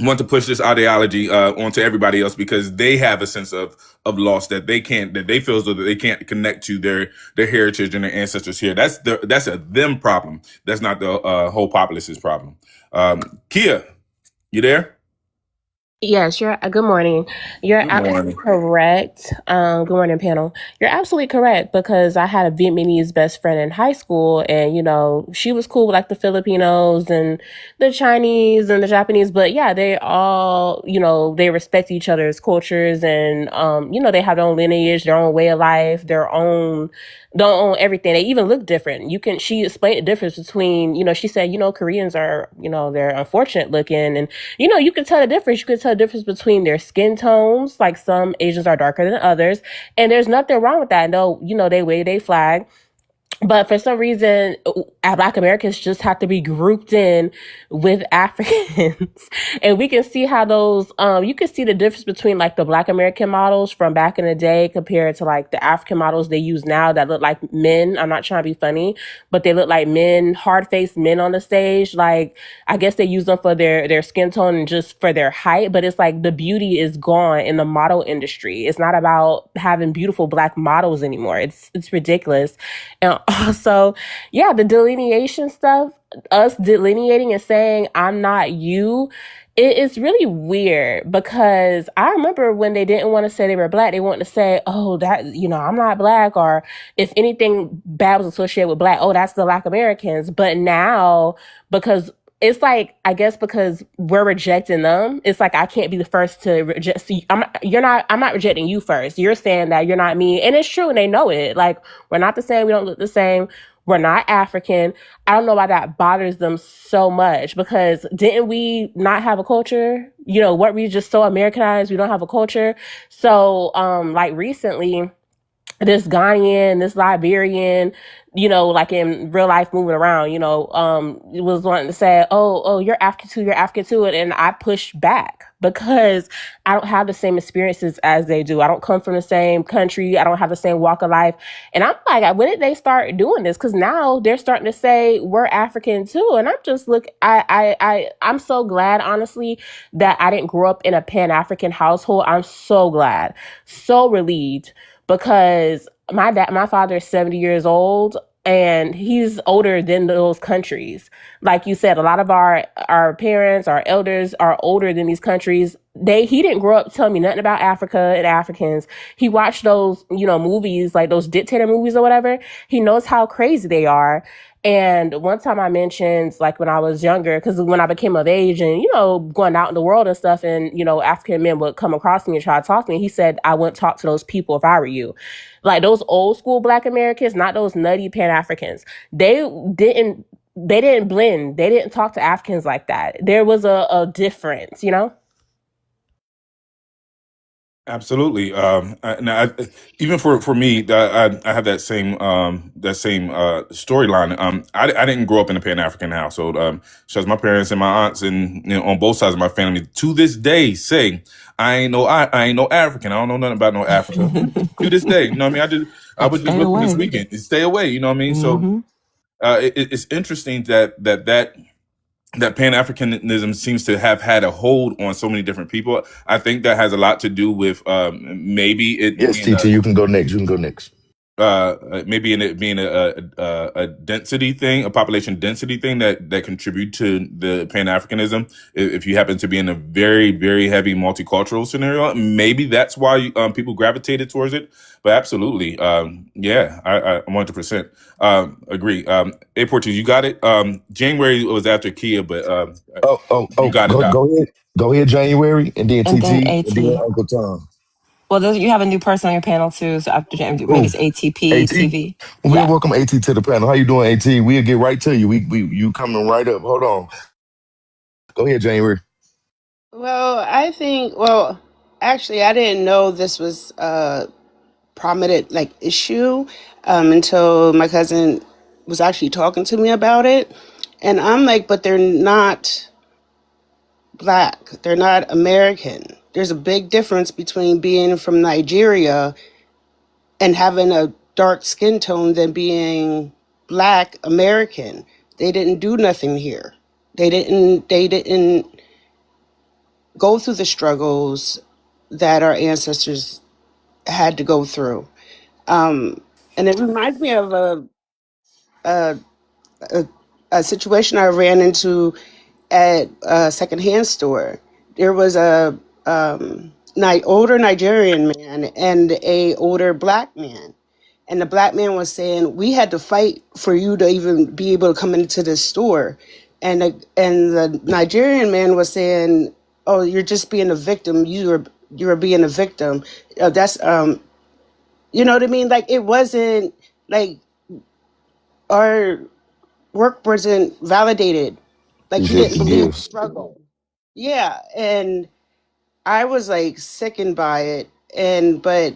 want to push this ideology onto everybody else because they have a sense of loss that they feel as though that they can't connect to their heritage and their ancestors here. That's a them problem. That's not the whole populist's problem. Kia, you there? Yes, you're. Good morning. You're Good absolutely morning. correct. Good morning, panel. You're absolutely correct because I had a Vietnamese best friend in high school, and she was cool with like the Filipinos and the Chinese and the Japanese. But yeah, they all, they respect each other's cultures, and they have their own lineage, their own way of life, don't own everything. They even look different. She explained the difference between, she said, Koreans are, they're unfortunate looking. And, you can tell the difference. You can tell the difference between their skin tones. Like some Asians are darker than others. And there's nothing wrong with that. No, they wave their flag. But for some reason, Black Americans just have to be grouped in with Africans. And we can see how you can see the difference between like the Black American models from back in the day compared to like the African models they use now that look like men. I'm not trying to be funny, but they look like men, hard-faced men on the stage. Like, I guess they use them for their skin tone and just for their height. But it's like the beauty is gone in the model industry. It's not about having beautiful Black models anymore. It's ridiculous. And also, yeah, the delineation stuff, us delineating and saying, I'm not you, it is really weird because I remember when they didn't want to say they were Black, they wanted to say, oh, that, I'm not Black, or if anything bad was associated with Black, oh, that's the Black Americans. But now, because it's like, I guess because we're rejecting them, it's like I can't be the first to reject. So I'm not rejecting you first. You're saying that you're not me. And it's true, and they know it. Like, we're not the same, we don't look the same, we're not African. I don't know why that bothers them so much, because didn't we not have a culture? Weren't we just so Americanized? We don't have a culture. So, like recently, this Ghanaian, this Liberian, like in real life moving around, it was wanting to say, oh, you're African too. And I pushed back because I don't have the same experiences as they do. I don't come from the same country. I don't have the same walk of life. And I'm like, when did they start doing this? Because now they're starting to say we're African too. And I'm just I'm so glad, honestly, that I didn't grow up in a Pan-African household. I'm so glad, so relieved, because my father is 70 years old and he's older than those countries. Like you said, a lot of our parents, our elders are older than these countries. He didn't grow up telling me nothing about Africa and Africans. He watched those, movies, like those dictator movies or whatever. He knows how crazy they are. And one time I mentioned, like, when I was younger, because when I became of age and, going out in the world and stuff, and, African men would come across me and try to talk to me, he said, I wouldn't talk to those people if I were you. Like, those old school Black Americans, not those nutty Pan-Africans. They didn't blend. They didn't talk to Africans like that. There was a difference, Absolutely. Even for me, I have that same storyline. I didn't grow up in a Pan African household. So my parents and my aunts and on both sides of my family to this day say I ain't no African. I don't know nothing about no Africa. To this day, you know what I mean? I Like was just stay looking this away. weekend. Stay away. You know what I mean? So Hmm. it's interesting that Pan Africanism seems to have had a hold on so many different people. I think that has a lot to do with maybe it Yes, being TT, you can go next. You can go next. maybe in it being a density thing, a population density thing that contribute to the Pan Africanism. If you happen to be in a very very heavy multicultural scenario, maybe that's why people gravitated towards it. But absolutely, yeah, I 100% agree. A Portuguese, you got it. January was after Kia, but you got it, Doc. Go ahead. Go ahead, January, and then And then TT, and then AT. Uncle Tom. Well, you have a new person on your panel too. So after I think Who? it's ATP AT? TV. We'll Yeah. welcome AT to the panel. How you doing, AT? We'll get right to you. We you coming right up. Hold on. Go ahead, January. Well, actually, I didn't know this was a prominent issue until my cousin was actually talking to me about it, and I'm like, but they're not black. They're not American. There's a big difference between being from Nigeria and having a dark skin tone than being black American. They didn't do nothing here. They didn't go through the struggles that our ancestors had to go through. And it reminds me of a, a, a situation I ran into at a secondhand store. There was a older Nigerian man and a older black man. And the black man was saying, we had to fight for you to even be able to come into this store. And the Nigerian man was saying, oh, you're just being a victim. You're being a victim. That's you know what I mean? Like it wasn't like our work wasn't validated. Like he Appreciate didn't the believe the gifts. struggle. Yeah, and I was like sickened by it. And but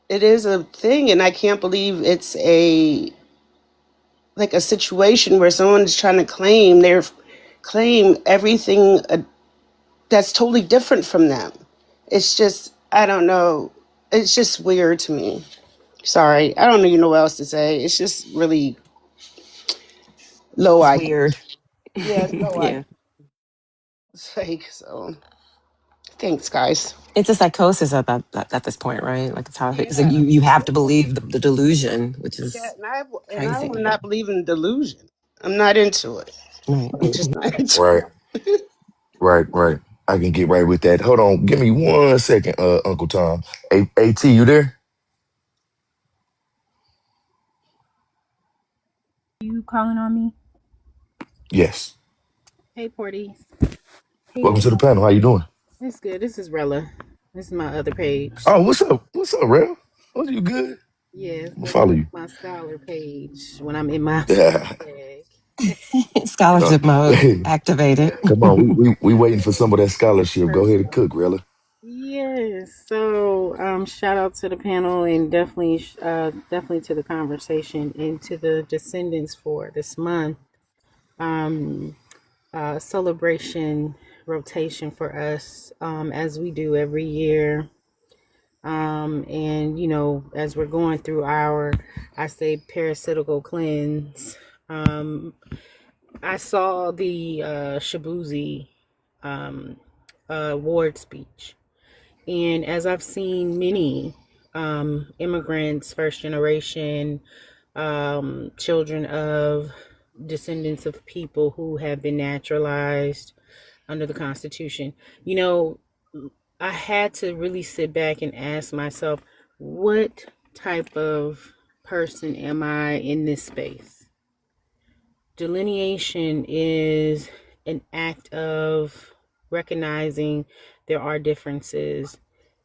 it is a thing, and I can't believe it's a situation where someone's trying to claim everything that's totally different from them. It's just I don't know. It's just weird to me. Sorry, I don't even know what else to say. It's just really low It's IQ. weird. Yeah, it's low IQ. Yeah. It's like so. Thanks, guys. It's a psychosis at this point, right? Like it's how it's like Yeah, you have to believe the delusion, which yeah, is and I will crazy. not believe in delusion. I'm not into it. Right. I'm just not into Right, it. right. I can get right with that. Hold on. Give me 1 second, Uncle Tom. AT, you there? You calling on me? Yes. Hey, Porties. Hey, Welcome to the everybody. panel. How you doing? It's good. This is Rella. This is my other page. Oh, what's up? What's up, Real? What you good? Yes, I'm gonna that's follow you. my scholar page when I'm in my scholar Yeah. bag. Uh, Scholarship mode activated. come on, we waiting for some of that scholarship. Go ahead and Personal. cook, Rilla. Yes. So, shout out to the panel and definitely to the conversation and to the descendants for this month. Um, celebration rotation for us, as we do every year. And as we're going through our, I say, parasitical cleanse, I saw the Shabuzi award speech, and as I've seen many immigrants, first generation, children of descendants of people who have been naturalized under the Constitution, you know, I had to really sit back and ask myself, what type of person am I in this space? Delineation is an act of recognizing there are differences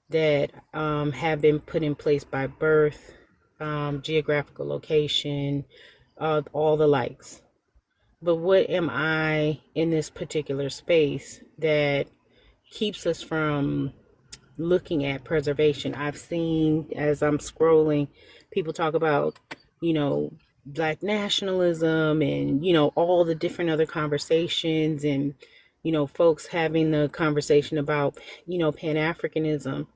that have been put in place by birth, geographical location, all the likes. But what am I in this particular space that keeps us from looking at preservation? I've seen, as I'm scrolling, people talk about, Black nationalism and, all the different other conversations and, folks having the conversation about, Pan Africanism.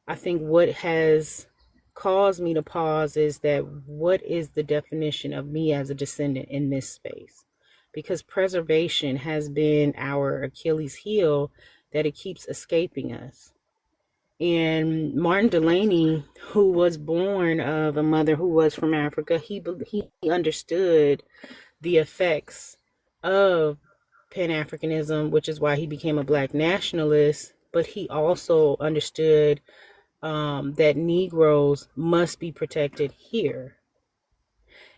I think what has caused me to pause is that what is the definition of me as a descendant in this space? Because preservation has been our Achilles heel, that it keeps escaping us. And Martin Delaney, who was born of a mother who was from Africa, he understood the effects of Pan-Africanism, which is why he became a Black nationalist. But he also understood that Negroes must be protected here.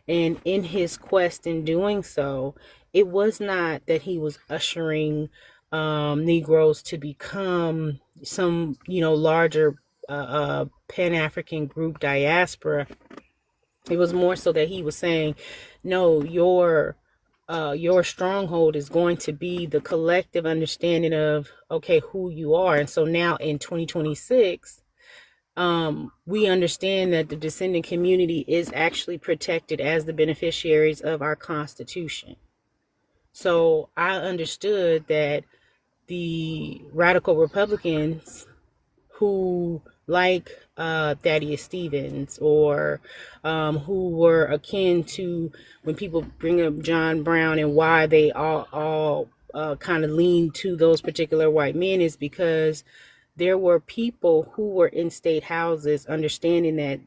And in his quest in doing so, it was not that he was ushering Negroes to become some, larger Pan-African group diaspora. It was more so that he was saying, no, your stronghold is going to be the collective understanding of, okay, who you are. And so now in 2026, we understand that the descendant community is actually protected as the beneficiaries of our Constitution. So I understood that the radical Republicans who, like Thaddeus Stevens, or who were akin to, when people bring up John Brown and why they all kind of lean to those particular white men, is because there were people who were in state houses understanding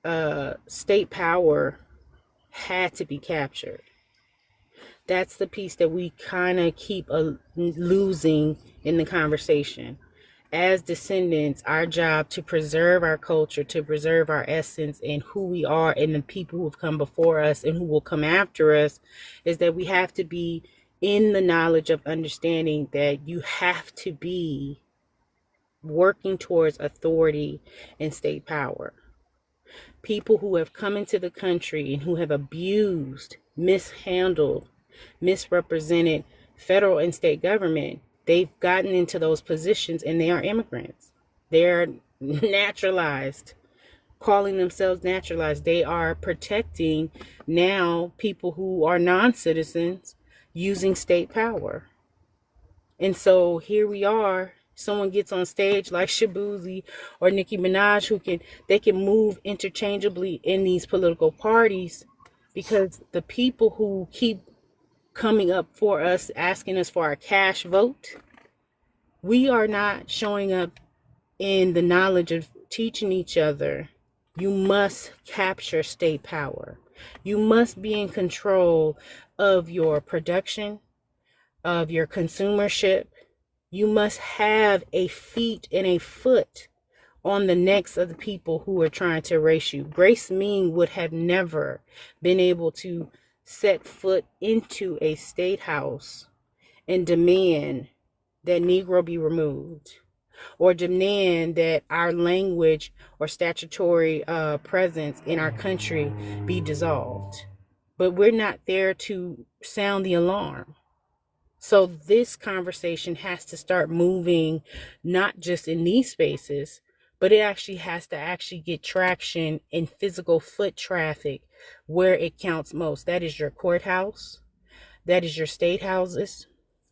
that state power had to be captured. That's the piece that we kind of keep losing in the conversation. As descendants, our job to preserve our culture, to preserve our essence and who we are and the people who have come before us and who will come after us, is that we have to be in the knowledge of understanding that you have to be working towards authority and state power. People who have come into the country and who have abused, mishandled, misrepresented federal and state government, they've gotten into those positions and they are immigrants. They're naturalized, calling themselves naturalized. They are protecting now people who are non-citizens using state power. And so here we are. Someone gets on stage like Shabuzi or Nicki Minaj, they can move interchangeably in these political parties, because the people who keep coming up for us, asking us for our cash vote, we are not showing up in the knowledge of teaching each other. You must capture state power. You must be in control of your production, of your consumership. You must have a feet and a foot on the necks of the people who are trying to erase you. Grace Mean would have never been able to set foot into a state house and demand that Negro be removed, or demand that our language or statutory presence in our country be dissolved. But we're not there to sound the alarm. So this conversation has to start moving, not just in these spaces, but it actually has to actually get traction in physical foot traffic where it counts most. That is your courthouse. That is your state houses.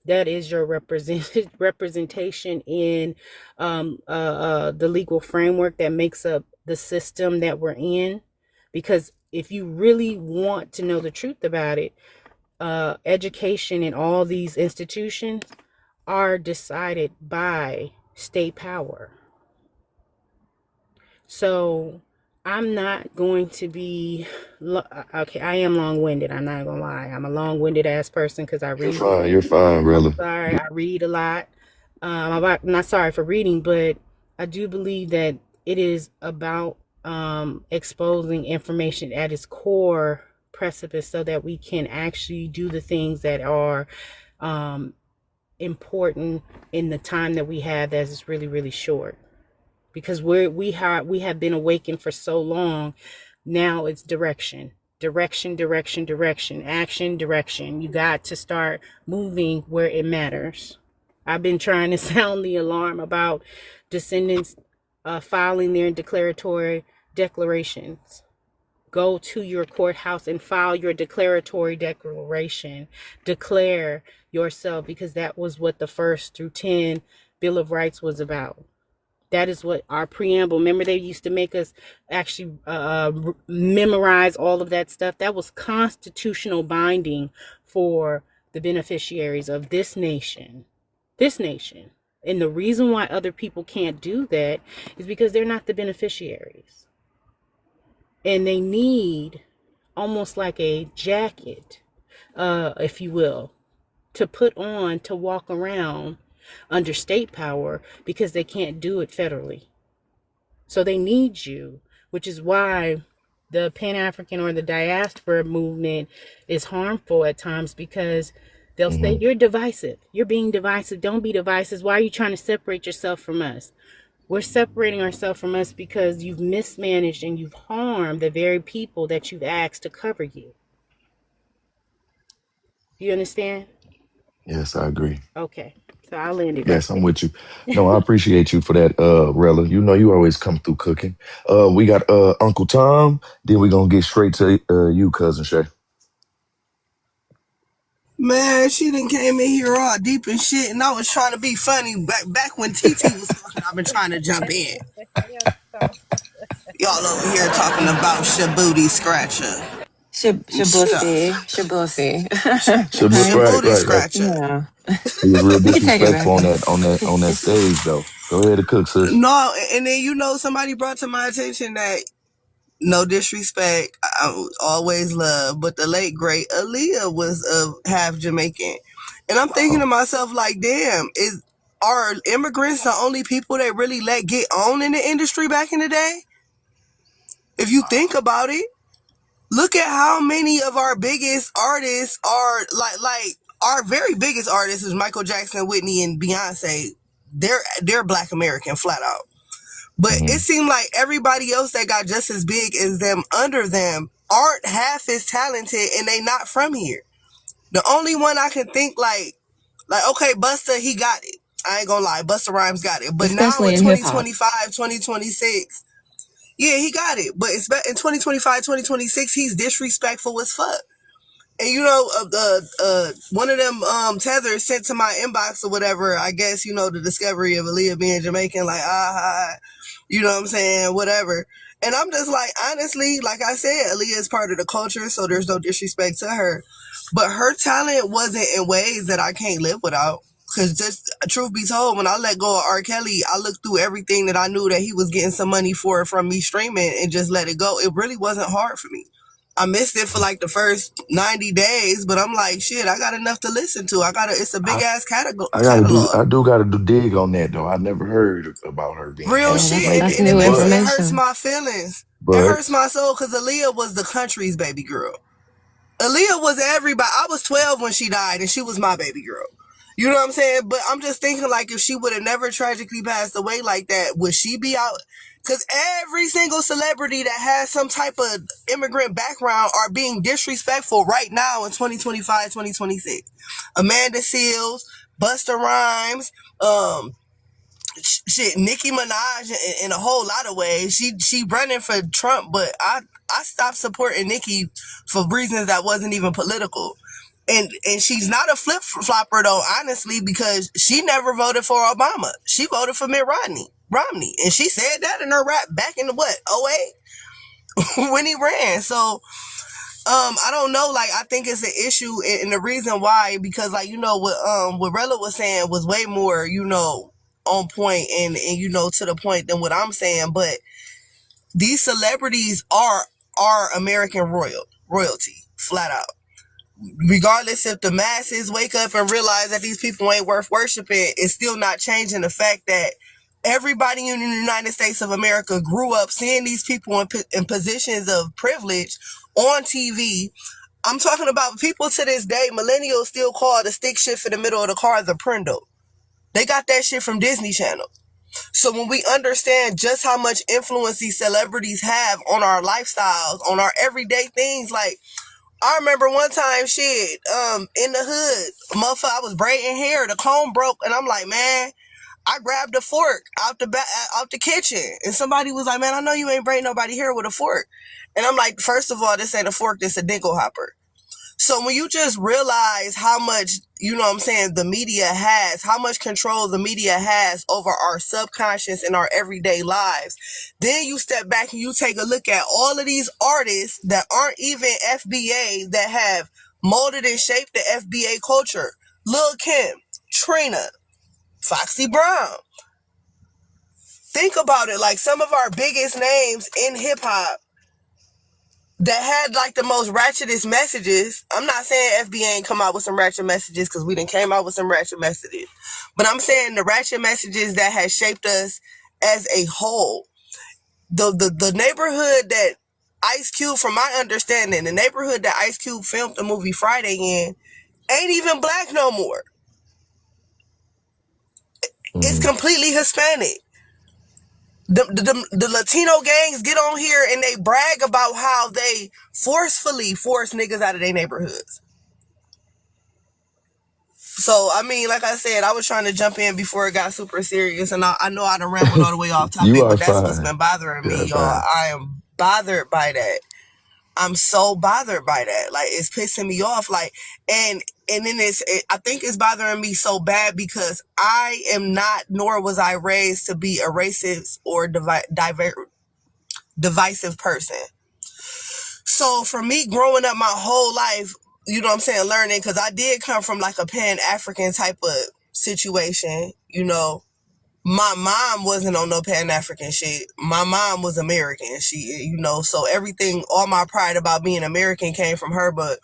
That is your representation in the legal framework that makes up the system that we're in. Because if you really want to know the truth about it, education in all these institutions are decided by state power. So I'm not going to be, okay, I am long-winded. I'm not gonna lie. I'm a long-winded ass person because I You're read. fine. You're fine, brother. Sorry, I read a lot. I'm not sorry for reading, but I do believe that it is about exposing information at its core precipice so that we can actually do the things that are important in the time that we have, that is really, really short. Because we have been awakened for so long. Now it's direction, action, direction. You got to start moving where it matters. I've been trying to sound the alarm about descendants filing their declaratory declarations. Go to your courthouse and file your declaratory declaration. Declare yourself, because that was what the 1st through 10 Bill of Rights was about. That is what our preamble. Remember, they used to make us actually memorize all of that stuff. That was constitutional binding for the beneficiaries of this nation. This nation. And the reason why other people can't do that is because they're not the beneficiaries. And they need almost like a jacket, if you will, to put on to walk around under state power because they can't do it federally. So they need you, which is why the Pan-African or the diaspora movement is harmful at times, because they'll say, you're divisive. You're being divisive. Don't be divisive. Why are you trying to separate yourself from us? We're separating ourselves from us because you've mismanaged and you've harmed the very people that you've asked to cover you. You understand? Yes, I agree. Okay. So I'll end it right Yes, I'm with you. No, I appreciate you for that, Rella. You know you always come through cooking. We got Uncle Tom, then we're gonna get straight to you, cousin Shay. Man, she done came in here all deep and shit, and I was trying to be funny back when TT was talking. I've been trying to jump in. Y'all over here talking about Shabooty Scratcher and stuff. Shabusi. Shabooty Right, right. Scratcher. Yeah. He was real You can take it disrespectful back. on that stage though. Go ahead and cook, sis. No, and then somebody brought to my attention that, no disrespect, I always love, but the late great Aaliyah was half Jamaican, and I'm thinking to myself like, damn, are immigrants the only people that really let get on in the industry back in the day? If you think about it, look at how many of our biggest artists are like our very biggest artists is Michael Jackson, Whitney, and Beyonce. They're Black American flat out. But it seemed like everybody else that got just as big as them under them aren't half as talented, and they not from here. The only one I can think like okay, Busta, he got it. I ain't gonna lie, Busta Rhymes got it. But now Especially in in hip hop. 2025, 2026, yeah, he got it. But it's in 2025, 2026, he's disrespectful as fuck. And one of them tethers sent to my inbox or whatever, I guess, the discovery of Aaliyah being Jamaican, like, you know what I'm saying, whatever. And I'm just like, honestly, like I said, Aaliyah is part of the culture, so there's no disrespect to her. But her talent wasn't in ways that I can't live without. Because just truth be told, when I let go of R. Kelly, I looked through everything that I knew that he was getting some money for from me streaming and just let it go. It really wasn't hard for me. I missed it for like the first 90 days, but I'm like, shit, I got enough to listen to. It's a big ass catalog. I do gotta do dig on that though. I never heard about her being Real half Yeah, shit. that's Jamaican, And new but it hurts information. my feelings. It but hurts my soul because Aaliyah was the country's baby girl. Aaliyah was everybody. I was 12 when she died, and she was my baby girl. You know what I'm saying? But I'm just thinking, like, if she would have never tragically passed away like that, would she be out? Because every single celebrity that has some type of immigrant background are being disrespectful right now in 2025, 2026. Amanda Seals, Busta Rhymes, shit, Nicki Minaj in a whole lot of ways. She running for Trump, but I stopped supporting Nicki for reasons that wasn't even political. And she's not a flip flopper though, honestly, because she never voted for Obama. She voted for Mitt Romney, and she said that in her rap back in the what, '08 when he ran. So I don't know. Like, I think it's an issue, and the reason why, because like, what Rella was saying was way more, on point and to the point than what I'm saying. But these celebrities are American royalty, flat out. Regardless if the masses wake up and realize that these people ain't worth worshiping, it's still not changing the fact that everybody in the United States of America grew up seeing these people in positions of privilege on TV. I'm talking about people to this day, millennials still call the stick shift in the middle of the car the Prindle. They got that shit from Disney Channel. So when we understand just how much influence these celebrities have on our lifestyles, on our everyday things, like, I remember one time, shit, in the hood, motherfucker, I was braiding hair, the comb broke, and I'm like, man, I grabbed a fork out the kitchen, and somebody was like, man, I know you ain't braiding nobody hair with a fork. And I'm like, first of all, this ain't a fork, this a dingle hopper. So when you just realize how much, you know what I'm saying, the media has, how much control the media has over our subconscious and our everyday lives, then you step back and you take a look at all of these artists that aren't even FBA that have molded and shaped the FBA culture. Lil' Kim, Trina, Foxy Brown. Think about it, like some of our biggest names in hip hop that had like the most ratchetest messages. I'm not saying FBA ain't come out with some ratchet messages, because we done came out with some ratchet messages. But I'm saying the ratchet messages that has shaped us as a whole. The neighborhood that Ice Cube, from my understanding, the neighborhood that Ice Cube filmed the movie Friday in ain't even black no more. It's Mm-hmm. completely Hispanic. The Latino gangs get on here and they brag about how they forcefully force niggas out of their neighborhoods. So, I mean, like I said, I was trying to jump in before it got super serious, and I know I done rambled all the way off You topic, are but that's what's fine. been bothering me, y'all. Goodbye. I am bothered by that. I'm so bothered by that. Like, it's pissing me off. Like, and then I think it's bothering me so bad because I am not, nor was I raised to be a racist or divisive person. So for me, growing up my whole life, you know what I'm saying, learning, because I did come from like a Pan-African type of situation, you know. My mom wasn't on no Pan-African shit. My mom was American. She, you know, so everything, all my pride about being American came from her. But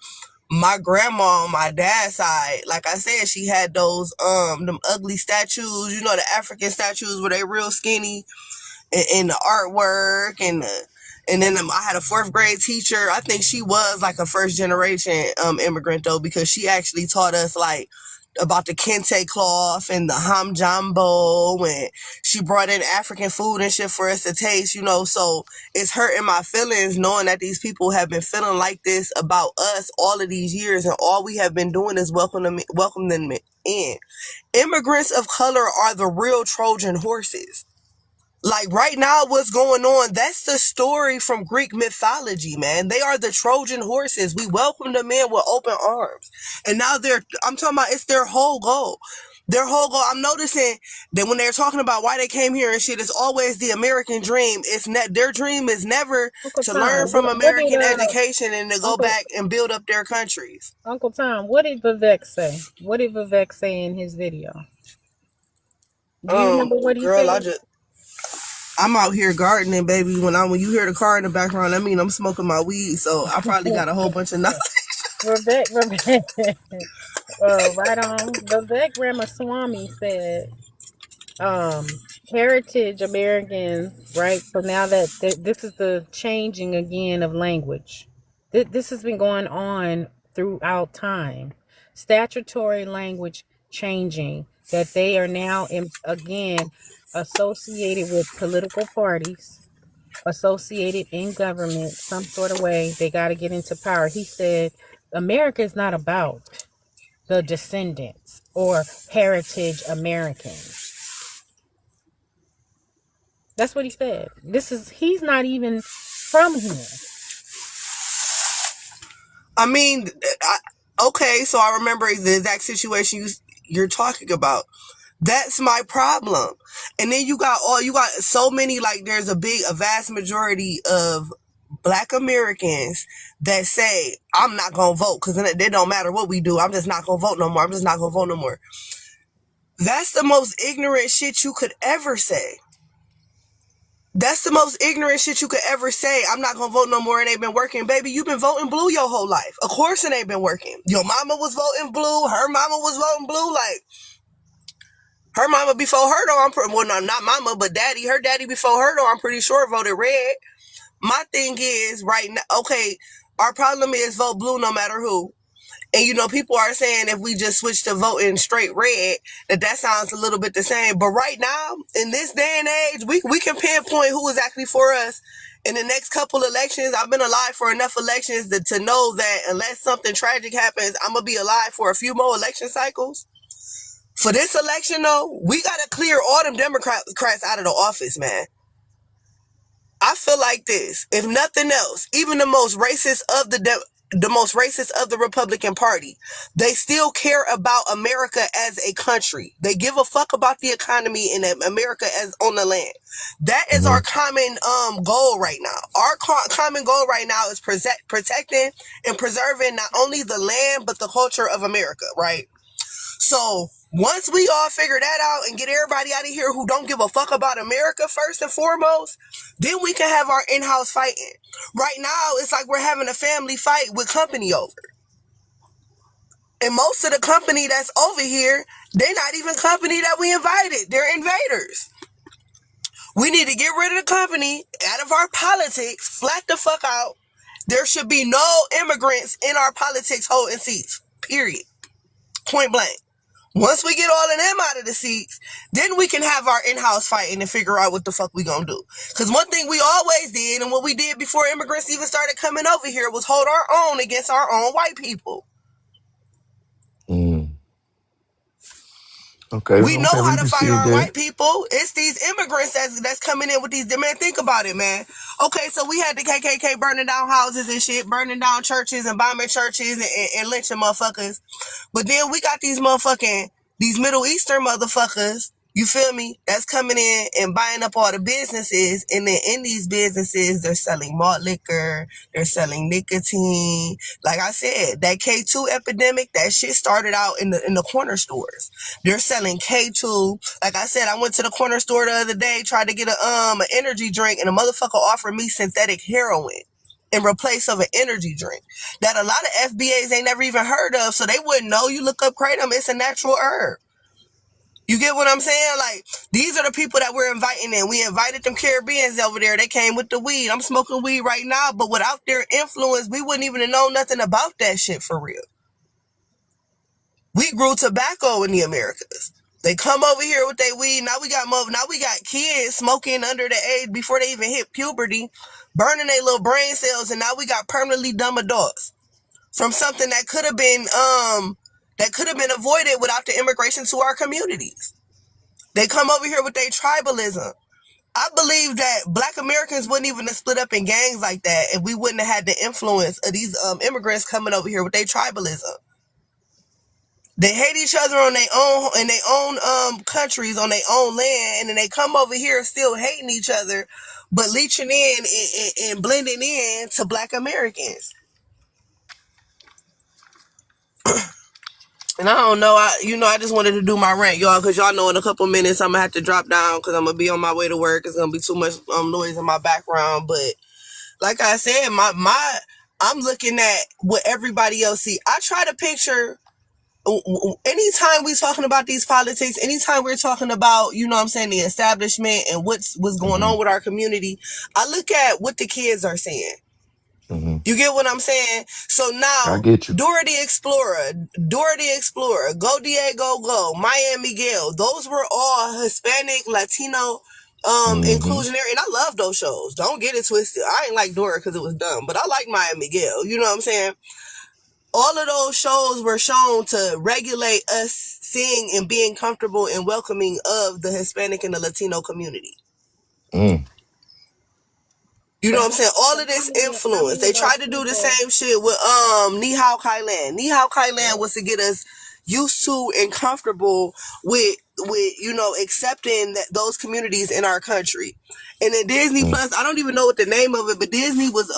my grandma on my dad's side, like I said, she had those them ugly statues, you know, the African statues where they real skinny, and the artwork, and then I had a fourth grade teacher. I think she was like a first generation immigrant though, because she actually taught us like about the kente cloth and the ham jambo, and she brought in African food and shit for us to taste, you know. So it's hurting my feelings knowing that these people have been feeling like this about us all of these years, and all we have been doing is welcome them in. Immigrants of color are the real Trojan horses. Like right now, what's going on, that's the story from Greek mythology, man. They are the Trojan horses. We welcomed them in with open arms. And now I'm talking about, it's their whole goal. Their whole goal, I'm noticing that when they're talking about why they came here and shit, it's always the American dream. Their dream is never Uncle to learn Tom, from what did American education and to go Uncle back and build up their countries. Uncle Tom, what did Vivek say? What did Vivek say in his video? Do you remember what he Girl, said? I'm out here gardening, baby. When you hear the car in the background, I mean I'm smoking my weed, so I probably got a whole bunch of knowledge. Vivek, right on. Vivek Ramaswamy said, heritage Americans, right? So now that this is the changing again of language. This has been going on throughout time. Statutory language changing, that they are now again associated with political parties, associated in government, some sort of way. They got to get into power. He said, America is not about the descendants or heritage Americans. That's what he said. He's not even from here. I mean, okay, so I remember the exact situation you're talking about. That's my problem. And then you got so many, like there's a vast majority of Black Americans that say, I'm not going to vote because it don't matter what we do. I'm just not going to vote no more. I'm just not going to vote no more. That's the most ignorant shit you could ever say. That's the most ignorant shit you could ever say. I'm not gonna vote no more. It ain't been working. Baby, you've been voting blue your whole life. Of course it ain't been working. Your mama was voting blue. Her mama was voting blue. Like, her mama before her though, well, no, not mama, but daddy. Her daddy before her though, I'm pretty sure voted red. My thing is, right now, okay, our problem is vote blue no matter who. And, you know, people are saying if we just switch to voting straight red, that sounds a little bit the same. But right now, in this day and age, we can pinpoint who is actually for us. In the next couple elections, I've been alive for enough elections to know that unless something tragic happens, I'm going to be alive for a few more election cycles. For this election, though, we got to clear all them Democrats out of the office, man. I feel like this. If nothing else, even the most racist of the the most racist of the Republican Party. They still care about America as a country. They give a fuck about the economy and America as on the land. That is Mm-hmm. our common goal right now. Our common goal right now is protecting and preserving not only the land but the culture of America, right? So once we all figure that out and get everybody out of here who don't give a fuck about America first and foremost, then we can have our in-house fighting. Right now, it's like we're having a family fight with company over. And most of the company that's over here, they're not even company that we invited. They're invaders. We need to get rid of the company, out of our politics, flat the fuck out. There should be no immigrants in our politics holding seats. Period. Point blank. Once we get all of them out of the seats, then we can have our in-house fighting and figure out what the fuck we gonna do. Because one thing we always did, and what we did before immigrants even started coming over here, was hold our own against our own white people. Mm. Okay, We know okay, how we to can fight see it our there. white people. It's these immigrants that's coming in with these. Man, think about it, man. Okay, so we had the KKK burning down houses and shit, burning down churches and bombing churches and lynching motherfuckers. But then we got these Middle Eastern motherfuckers, you feel me, that's coming in and buying up all the businesses. And then in these businesses, they're selling malt liquor, they're selling nicotine. Like I said, that K2 epidemic, that shit started out in the corner stores. They're selling K2. Like I said, I went to the corner store the other day, tried to get an energy drink, and a motherfucker offered me synthetic heroin in replace of an energy drink that a lot of FBAs ain't never even heard of, so they wouldn't know. You look up kratom, it's a natural herb. You get what I'm saying? Like, these are the people that we're inviting in. We invited them Caribbeans over there. They came with the weed. I'm smoking weed right now, but without their influence, we wouldn't even know nothing about that shit for real. We grew tobacco in the Americas. They come over here with their weed. Now we got kids smoking under the age before they even hit puberty, burning their little brain cells, and now we got permanently dumb adults from something that could have been avoided without the immigration to our communities. They come over here with their tribalism. I believe that Black Americans wouldn't even have split up in gangs like that if we wouldn't have had the influence of these immigrants coming over here with their tribalism. They hate each other on their own, in their own countries, on their own land, and then they come over here still hating each other, but leeching in and blending in to Black Americans. And I don't know, I just wanted to do my rant, y'all, because y'all know in a couple minutes I'm gonna have to drop down because I'm gonna be on my way to work. It's gonna be too much noise in my background, but like I said, I'm looking at what everybody else see. I try to picture. Anytime we're talking about these politics, anytime we're talking about, the establishment and what's going Mm-hmm. on with our community, I look at what the kids are saying. Mm-hmm. You get what I'm saying? So I now, get you. Dora the Explorer, Go Diego Go, Miami Gale, those were all Hispanic, Latino, Mm-hmm. inclusionary, and I love those shows. Don't get it twisted. I ain't like Dora because it was dumb, but I like Miami Gale. You know what I'm saying? All of those shows were shown to regulate us seeing and being comfortable and welcoming of the Hispanic and the Latino community. Mm. You know what I'm saying? All of this influence. They tried to do the same shit with Ni Hao Kai Lan. Ni Hao Kai Lan was to get us used to and comfortable with accepting those communities in our country. And then Disney Mm. Plus, I don't even know what the name of it, but Disney was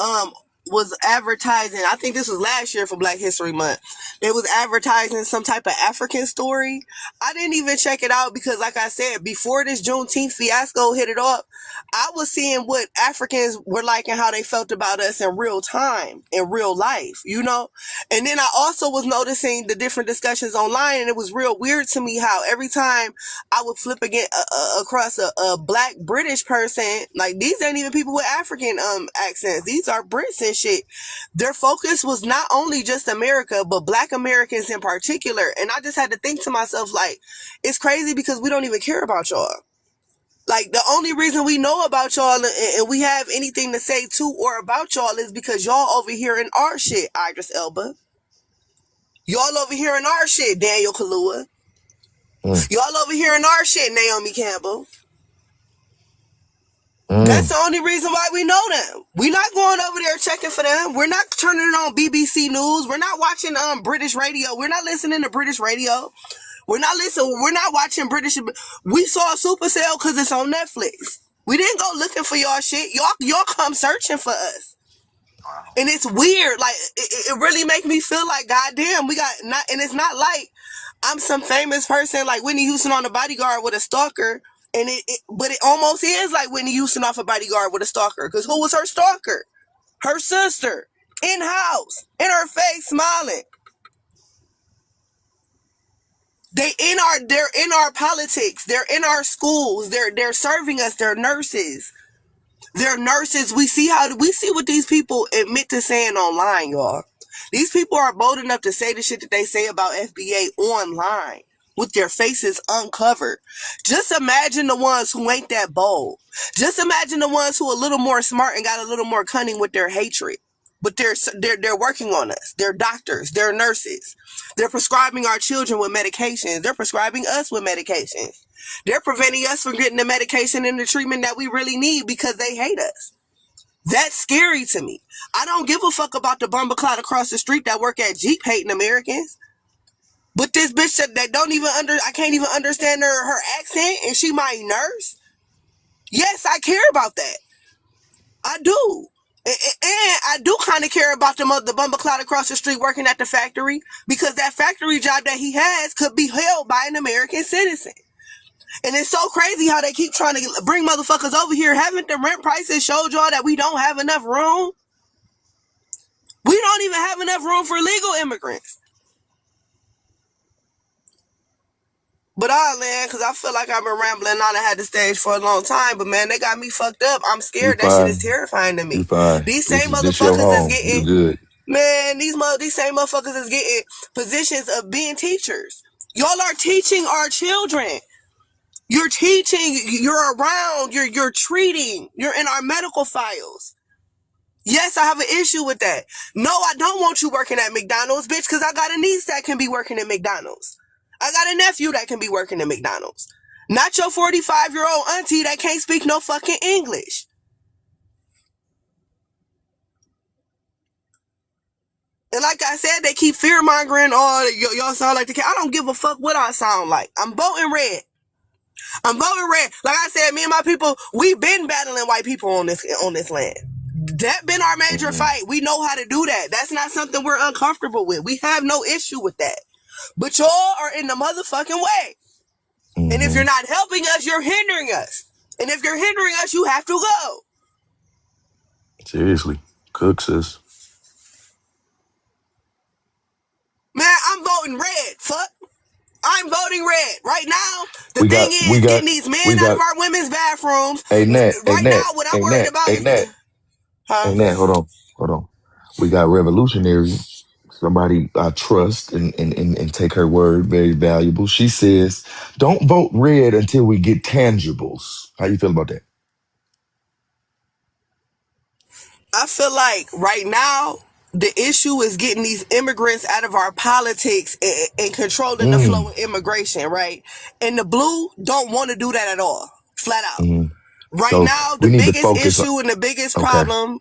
advertising, I think this was last year for Black History Month. They was advertising some type of African story. I didn't even check it out because, like I said, before this Juneteenth fiasco hit it off, I was seeing what Africans were like and how they felt about us in real time, in real life, And then I also was noticing the different discussions online, and it was real weird to me how every time I would flip again across a Black British person, like these ain't even people with African accents. These are Brits and shit. Their focus was not only just America, but Black Americans in particular. And I just had to think to myself, like, it's crazy because we don't even care about y'all. Like, the only reason we know about y'all and we have anything to say to or about y'all is because y'all over here in our shit, Idris Elba. Y'all over here in our shit, Daniel Kaluuya. Mm. Y'all over here in our shit, Naomi Campbell. That's Mm. the only reason why we know them. We're not going over there checking for them. We're not turning it on BBC News. We're not watching British radio. We're not listening to British radio. We're not listening. We're not watching British. We saw Supercell because it's on Netflix. We didn't go looking for y'all shit. Y'all come searching for us. And it's weird. Like, it really makes me feel like, goddamn, we got not, and it's not like I'm some famous person like Whitney Houston on The Bodyguard with a stalker. And but it almost is like Whitney Houston off a Bodyguard with a stalker. Because who was her stalker? Her sister. In house. In her face, smiling. They're in our politics. They're in our schools. They're serving us. They're nurses. They're nurses. We see what these people admit to saying online, y'all. These people are bold enough to say the shit that they say about FBA online with their faces uncovered. Just imagine the ones who ain't that bold. Just imagine the ones who are a little more smart and got a little more cunning with their hatred. But they're working on us. They're doctors. They're nurses. They're prescribing our children with medications. They're prescribing us with medications. They're preventing us from getting the medication and the treatment that we really need because they hate us. That's scary to me. I don't give a fuck about the bumbleclot across the street that work at Jeep hating Americans. But this bitch that don't even I can't even understand her accent, and she my nurse. Yes, I care about that. I do. And I do kind of care about the bumbleclot across the street working at the factory, because that factory job that he has could be held by an American citizen. And it's so crazy how they keep trying to bring motherfuckers over here. Haven't the rent prices showed y'all that we don't have enough room? We don't even have enough room for legal immigrants. But man, because I feel like I've been rambling on and had the stage for a long time. But man, they got me fucked up. I'm You scared. That shit is fine. terrifying to You me. fine. These same This your motherfuckers is home. You getting, good. man, these same motherfuckers is getting positions of being teachers. Y'all are teaching our children. You're teaching, you're around, you're treating, you're in our medical files. Yes, I have an issue with that. No, I don't want you working at McDonald's, bitch, because I got a niece that can be working at McDonald's. I got a nephew that can be working at McDonald's. Not your 45-year-old auntie that can't speak no fucking English. And like I said, they keep fear-mongering, y'all sound like the cat. I don't give a fuck what I sound like. I'm voting red. I'm voting red. Like I said, me and my people, we've been battling white people on this land. That been our major fight. We know how to do that. That's not something we're uncomfortable with. We have no issue with that. But y'all are in the motherfucking way. And if you're not helping us, you're hindering us. And if you're hindering us, you have to go. Seriously. Cook, sis. Man, I'm voting red. Fuck. I'm voting red. Right now, the We thing got is getting these men out of our women's bathrooms. Hey Nat, Right now, what I'm worried about is... Hey Nat, hold on. We got revolutionary, somebody I trust and take her word, very valuable. She says, don't vote red until we get tangibles. How you feel about that? I feel like right now, the issue is getting these immigrants out of our politics and controlling the flow of immigration, right? And the blue don't want to do that at all, flat out. Right So now, we the need to biggest focus on, issue and the biggest okay. problem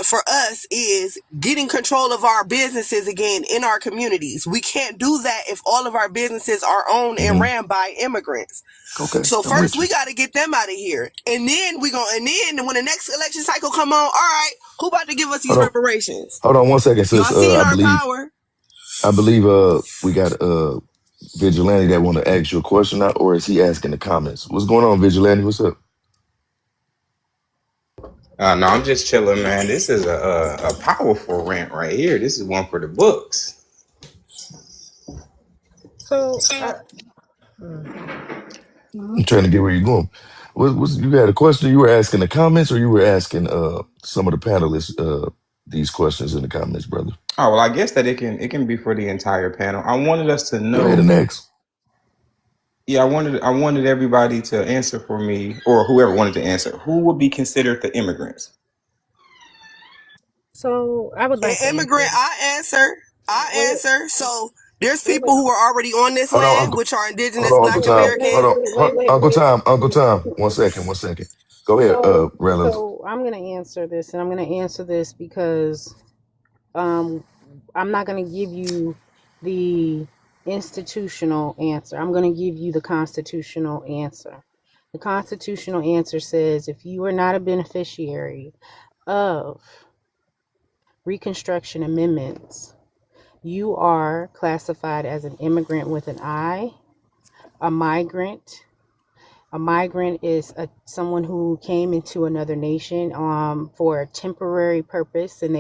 for us is getting control of our businesses again in our communities. We can't do that if all of our businesses are owned and ran by immigrants. Okay. So first we got to get them out of here, and then when the next election cycle come on, all right, who about to give us these reparations? Hold on 1 second, Y'all sis. seen our power. I believe we got Vigilante that want to ask you a question now, or is he asking the comments? What's going on, Vigilante? What's up? No, I'm just chilling, man. This is a powerful rant right here. This is one for the books. So, I'm trying to get where you're going. You had a question? You were asking the comments, or you were asking some of the panelists these questions in the comments, brother? Oh well, I guess that it can be for the entire panel. I wanted us to know. Go ahead and ask. Yeah, I wanted everybody to answer for me, or whoever wanted to answer. Who would be considered the immigrants? so I would like to Immigrant, answer. I answer. So there's people who are already on this land, which are indigenous Hold on, Black Uncle Tom. Americans. Hold on, Uncle Tom. 1 second. Go ahead, So, Raylan. I'm going to answer this, and I'm going to answer this because um, I'm not going to give you the institutional answer. I'm going to give you the constitutional answer. The constitutional answer says if you are not a beneficiary of Reconstruction amendments, you are classified as an immigrant with an I, a migrant. A migrant is someone who came into another nation for a temporary purpose, and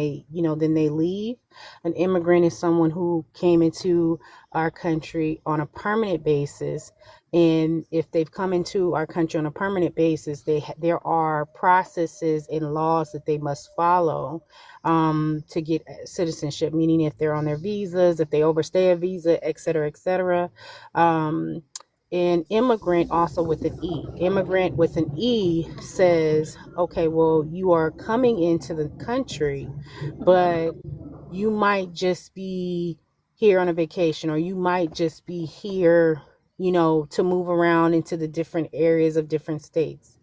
then they leave. An immigrant is someone who came into our country on a permanent basis, and if they've come into our country on a permanent basis, there are processes and laws that they must follow to get citizenship. Meaning, if they're on their visas, if they overstay a visa, et cetera, et cetera. And immigrant also with an E. Immigrant with an E says, okay, well, you are coming into the country, but you might just be here on a vacation, or you might just be here, to move around into the different areas of different states.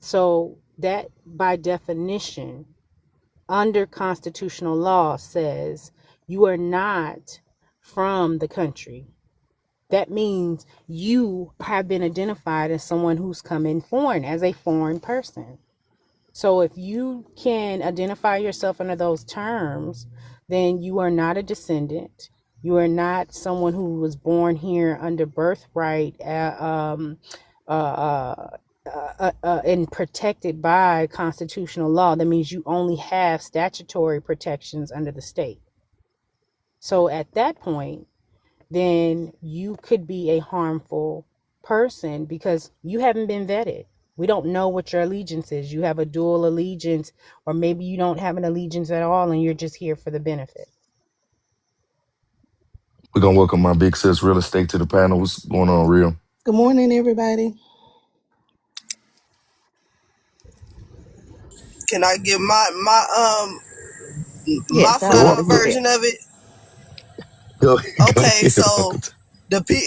So that, by definition, under constitutional law, says you are not from the country. That means you have been identified as someone who's come in foreign, as a foreign person. So if you can identify yourself under those terms, then you are not a descendant. You are not someone who was born here under birthright and protected by constitutional law. That means you only have statutory protections under the state. So at that point, then you could be a harmful person because you haven't been vetted. We don't know what your allegiance is. You have a dual allegiance, or maybe you don't have an allegiance at all and you're just here for the benefit. We're gonna welcome my big sis real estate to the panel. What's going on, real? Good morning, everybody. Can I give my Yes, I would Go love on. to flat hear Go, that. version of it? go, go Okay, ahead, so Uncle.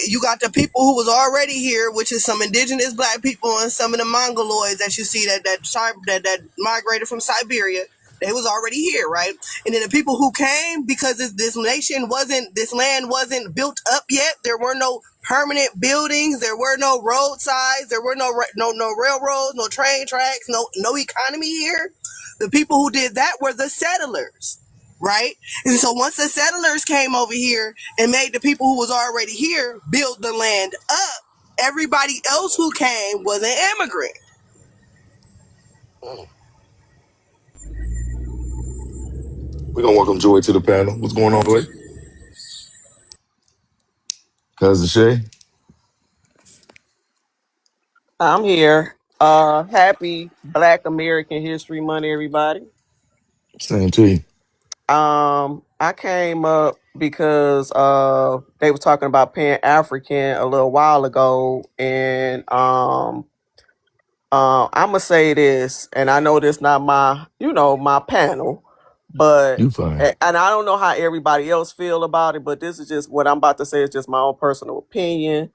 you got the people who was already here, which is some indigenous black people and some of the mongoloids that you see that migrated from Siberia. They was already here, right? And then the people who came because this land wasn't built up yet. There were no permanent buildings. There were no roadsides. There were no railroads, no train tracks, no economy here. The people who did that were the settlers, right? And so once the settlers came over here and made the people who was already here build the land up, everybody else who came was an immigrant. We're gonna welcome Joy to the panel. What's going on, Joy? Cousin Shay. I'm here. Happy Black American History Month, everybody. Same to you. I came up because they were talking about Pan African a little while ago, and I'm gonna say this, and I know this not my panel, but You fine. and I don't know how everybody else feel about it, but this is just what I'm about to say is just my own personal opinion.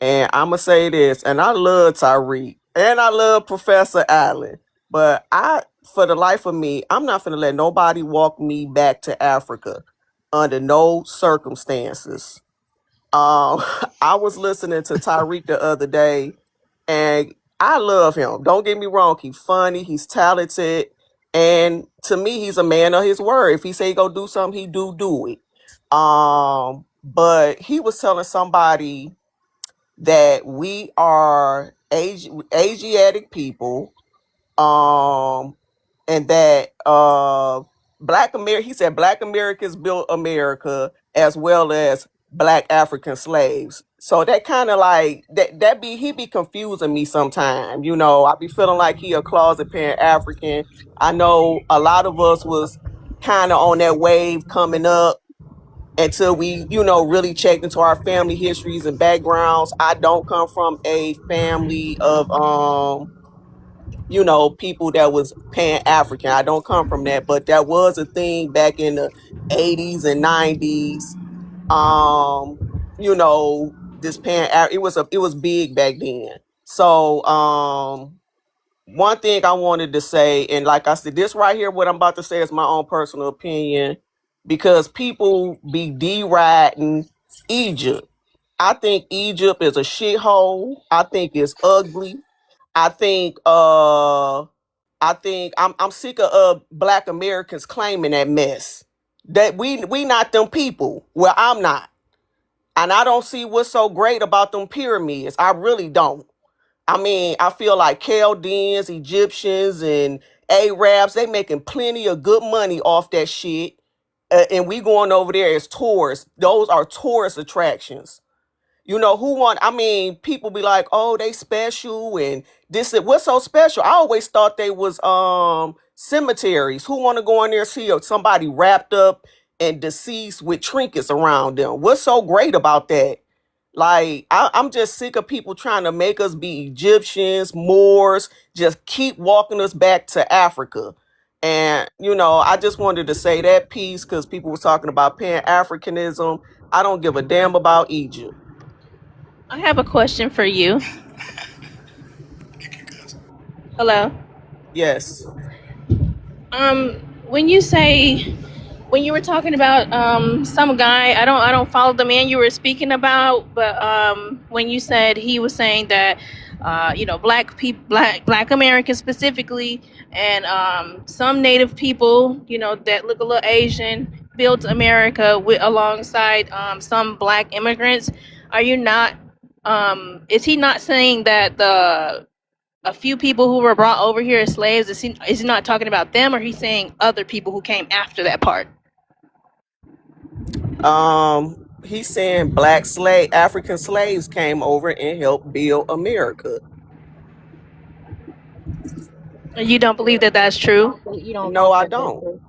And I'm gonna say this, and I love Tyreek, and I love Professor Allen, but for the life of me, I'm not gonna let nobody walk me back to Africa under no circumstances. I was listening to Tyreek the other day, and I love him. Don't get me wrong; he's funny, he's talented, and to me, he's a man of his word. If he say he go do something, he do it. But he was telling somebody that we are Asiatic people, um, and that he said Black Americans built America as well as Black African slaves. So that kind of like he be confusing me sometime. I be feeling like he a closet Pan African. I know a lot of us was kind of on that wave coming up until we, really checked into our family histories and backgrounds. I don't come from a family of, people that was Pan African. I don't come from that, but that was a thing back in the 80s and 90s. This it was big back then. So, one thing I wanted to say, and like I said, this right here, what I'm about to say is my own personal opinion, because people be deriding Egypt. I think Egypt is a shithole. I think it's ugly. I think I'm sick of black Americans claiming that mess. That we not them people. Well, I'm not. And I don't see what's so great about them pyramids. I really don't. I mean, I feel like Chaldeans, Egyptians, and Arabs, they making plenty of good money off that shit. And we going over there as tourists. Those are tourist attractions. You know, who want, I mean, people be like, oh, they special and this is what's so special. I always thought they was cemeteries. Who want to go in there and see somebody wrapped up and deceased with trinkets around them? What's so great about that? Like, I'm just sick of people trying to make us be Egyptians, Moors, just keep walking us back to Africa. And, you know, I just wanted to say that piece because people were talking about Pan-Africanism. I don't give a damn about Egypt. I have a question for you. Hello. Yes. When you say, when you were talking about some guy, I don't follow the man you were speaking about, but when you said he was saying that black people, black Americans specifically, and some native people, that look a little Asian, built America alongside some black immigrants. Are you not? Is he not saying that a few people who were brought over here as slaves, is he not talking about them, or he's saying other people who came after that part? He's saying African slaves came over and helped build America. You don't believe that that's true? You don't No, think I that that's don't. true?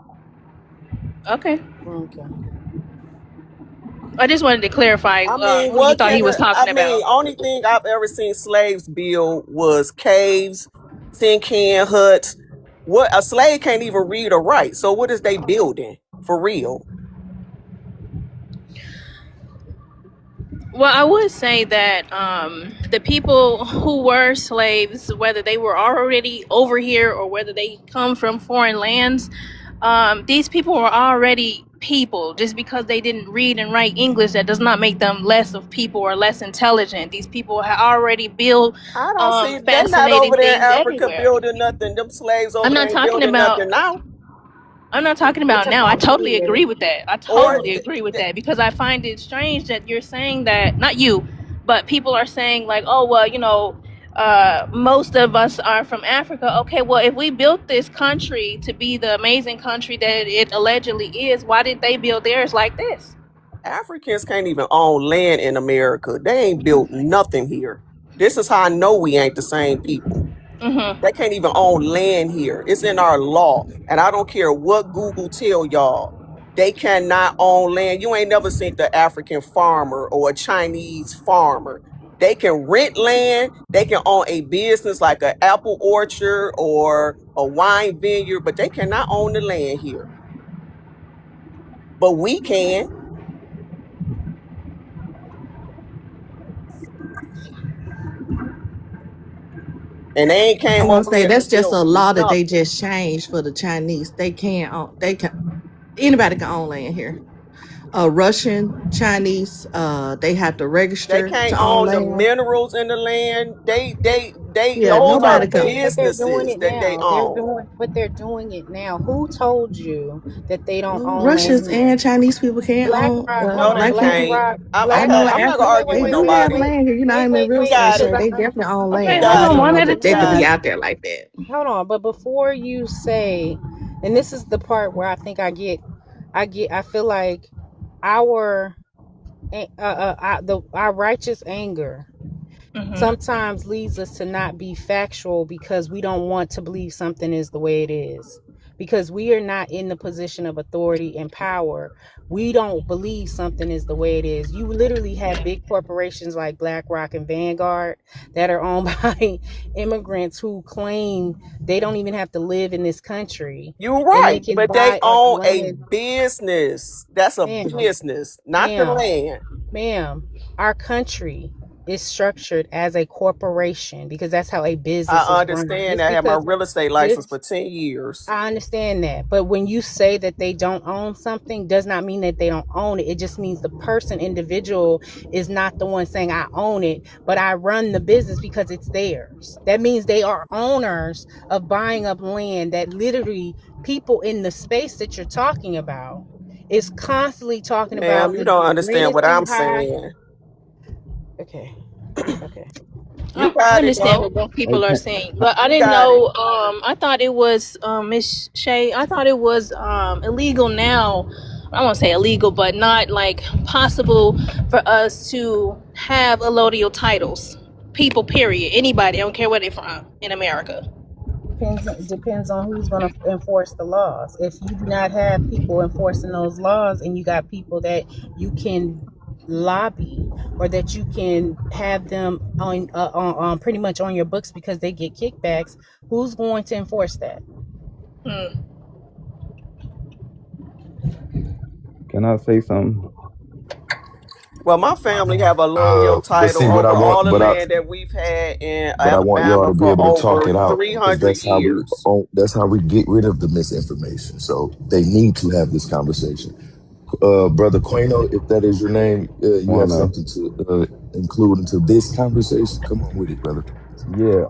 Okay. Okay. I just wanted to clarify I mean, who you what thought he can was I talking mean? about. Only thing I've ever seen slaves build was caves, tin can huts. What a slave can't even read or write. So what is they building for real? Well, I would say that the people who were slaves, whether they were already over here or whether they come from foreign lands, these people were already people. Just because they didn't read and write English, that does not make them less of people or less intelligent. These people had already built I don't see they not fascinating over there in things Africa everywhere. building nothing. Them slaves I'm over there not ain't talking building about nothing now. I'm not talking We're about talking now. I about totally earlier. agree with that. I Or totally agree with that because I find it strange that you're saying that, not you, but people are saying, like, oh, well, most of us are from Africa. Okay, well, if we built this country to be the amazing country that it allegedly is, why did they build theirs like this? Africans can't even own land in America. They ain't built nothing here. This is how I know we ain't the same people. Mm-hmm. They can't even own land here. It's in our law. And I don't care what Google tell y'all. They cannot own land. You ain't never seen the African farmer or a Chinese farmer. They can rent land. They can own a business like an apple orchard or a wine vineyard, but they cannot own the land here. But we can. And they ain't I came want to over say here that's and just built a law that they nothing. just changed for the Chinese. They can't own, they can anybody can own land here. Russian, Chinese, they have to They register can't to own own the land. minerals in the land. They Yeah, those are nobody But can. they're doing businesses it that they now. own. They're doing it now. Who told you that they don't own land Russians here? and Chinese people can't own. No, Well, they black people. can't. I know Okay, in I'm not gonna Africa argue Wait, they with do have nobody. land here. You know, I'm in real You estate, got it. so they definitely own Okay, You land. I hold got just on, it. don't one know at a that You they could got be time. it. out there like that. hold on. But before you say, and this is the part where I think I feel like our our righteous anger Mm-hmm. sometimes leads us to not be factual because we don't want to believe something is the way it is. Because we are not in the position of authority and power. We don't believe something is the way it is. You literally have big corporations like BlackRock and Vanguard that are owned by immigrants who claim they don't even have to live in this country You're and they right, can but they buy up own a land. business. That's a Ma'am, business, not the ma'am, land. ma'am, our country. is structured as a corporation because that's how a business I is run. understand Just that. I had my because real estate license just for 10 years. I understand that. But when you say that they don't own something, does not mean that they don't own it. It just means the person, individual, is not the one saying I own it, but I run the business because it's theirs. That means they are owners of buying up land that literally people in the space that you're talking about is constantly talking Ma'am, about you the don't rent understand is what too I'm high. saying. Okay. Okay. You I got it, understand bro. what both Hey, people are saying, but I You didn't got it. know. I thought it was Miss Shay. I thought it was illegal now. I won't say illegal, but not like possible for us to have allodial titles. People, period. Anybody, I don't care where they're from in America. Depends on who's going to enforce the laws. If you do not have people enforcing those laws, and you got people that you can lobby or that you can have them on pretty much on your books because they get kickbacks, who's going to enforce that? Hmm. can I say something? Well, my family have a allodial But title see, what I over want, all the land that we've had in but I want y'all Alabama to be for able to talk over it out because 300 years. that's how we get rid of the misinformation. So they need to have this conversation. Brother Quano, if that is your name, you have Wanna, something to include into this conversation. Come on with it, brother. yeah.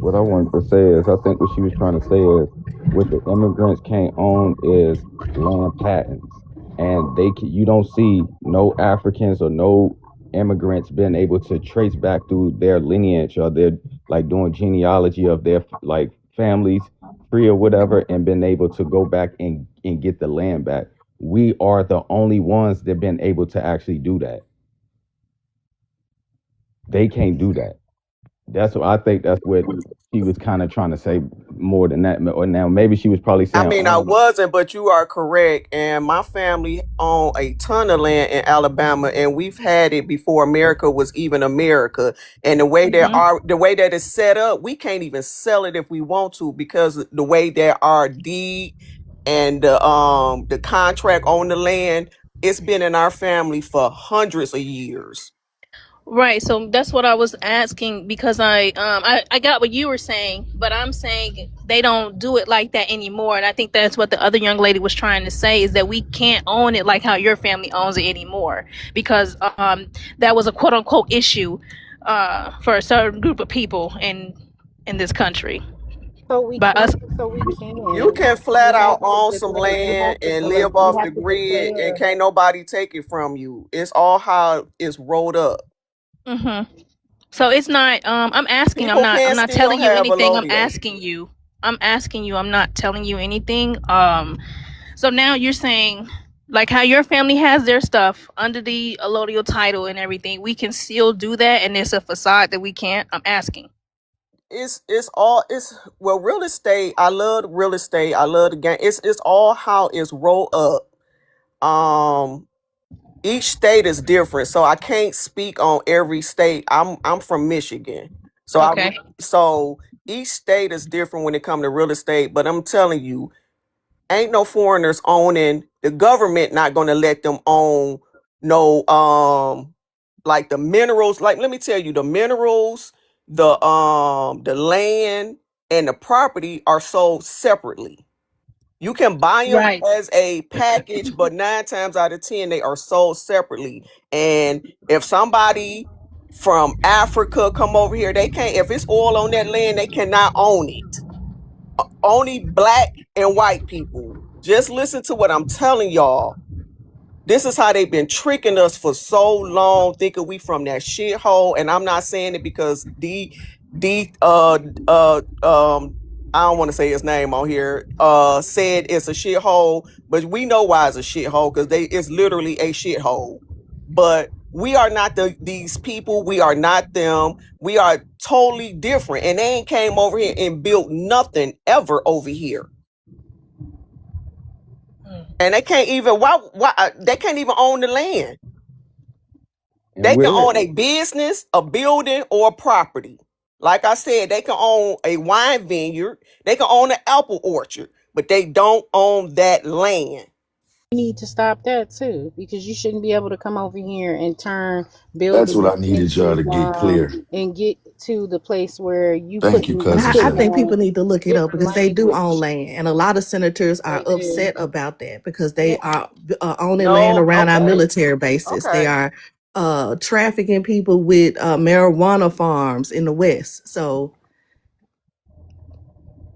What I wanted to say is, I think what she was trying to say is, what the immigrants can't own is land patents, and you don't see no Africans or no immigrants being able to trace back through their lineage or their, like, doing genealogy of their, like, families tree or whatever, and been able to go back and get the land back. We are the only ones that been able to actually do that. They can't do that. That's what I think. That's what she was kind of trying to say more than that. Or now maybe she was probably I saying mean, I own. wasn't, but you are correct. And my family own a ton of land in Alabama, and we've had it before America was even America. And the way that it's set up, we can't even sell it if we want to because the way that our deed and the contract on the land, it's been in our family for hundreds of years. Right, so that's what I was asking because I got what you were saying, but I'm saying they don't do it like that anymore, and I think that's what the other young lady was trying to say is that we can't own it like how your family owns it anymore because that was a quote unquote issue for a certain group of people in this country So we by us. can. So we You can. can We flat have out to own some declare. We land have to. and live We off the have to grid and declare. can't nobody take it from you. It's all how it's rolled up. Hmm. So it's not. I'm asking. I'm People not. I'm can not still telling you have a anything. I'm Lodio. asking you. I'm asking you. I'm not telling you anything. So now you're saying, like how your family has their stuff under the allodial title and everything, we can still do that, and it's a facade that we can't. I'm asking. It's well, real estate. I love real estate. I love the game. It's all how it's rolled up. Um, each state is different, so I can't speak on every state. I'm from Michigan, so Okay. so each state is different when it comes to real estate. But I'm telling you, ain't no foreigners owning. The government not gonna let them own no like the minerals. Like, let me tell you, the minerals, the land and the property are sold separately. You can buy them Right. as a package, but 9 times out of 10 they are sold separately. And if somebody from Africa come over here, they can't. If it's oil on that land, they cannot own it. Only black and white people. Just listen to what I'm telling y'all. This is how they've been tricking us for so long, thinking we from that shithole. And I'm not saying it because D I don't want to say his name on here, said it's a shithole, but we know why it's a shithole, because it's literally a shithole. But we are not these people, we are not them. We are totally different. And they ain't came over here and built nothing ever over here. And they can't even why they can't even own the land. And They can where own a business, a building, or a property. Like I said, they can own a wine vineyard, they can own an apple orchard, but they don't own that land. You need to stop that too, because you shouldn't be able to come over here and turn That's what buildings I needed y'all into to get clear. and get to the place where you Thank you, putting cousin I putting Shannon. think people on need to look it up different because they do own language. land, and a lot of senators are They do. upset about that because Yeah. they are owning land No, around our okay, military bases. They okay. are trafficking people with marijuana farms in the West. So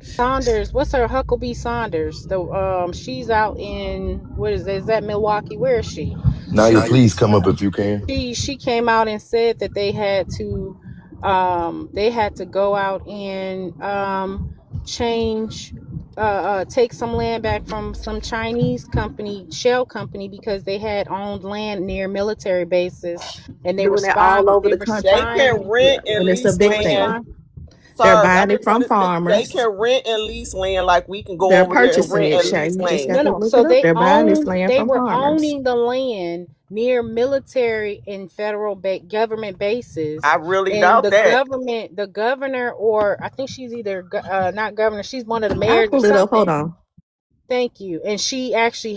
Saunders, what's her Huckabee Saunders? The she's out in what is that? Is that Milwaukee? Where is she? Naya, She please come up if you can. she came out and said that they had to go out and change take some land back from some Chinese company, shell company, because they had owned land near military bases and they were doing it all spying over the They country, can rent and and it's a lease big land. thing. spying. They're Sorry, I buying mean, it from they farmers. can rent and lease land like we can go They're over there and purchasing rent it, and Shay. lease You just No, got land. to no. look So it up. They're buying this land they from were farmers. owning the land near military and federal government bases, I really and doubt that. the governor, or I think she's either not governor, she's one of the I'll mayors or pull it up. Hold something. on. Thank you. And she actually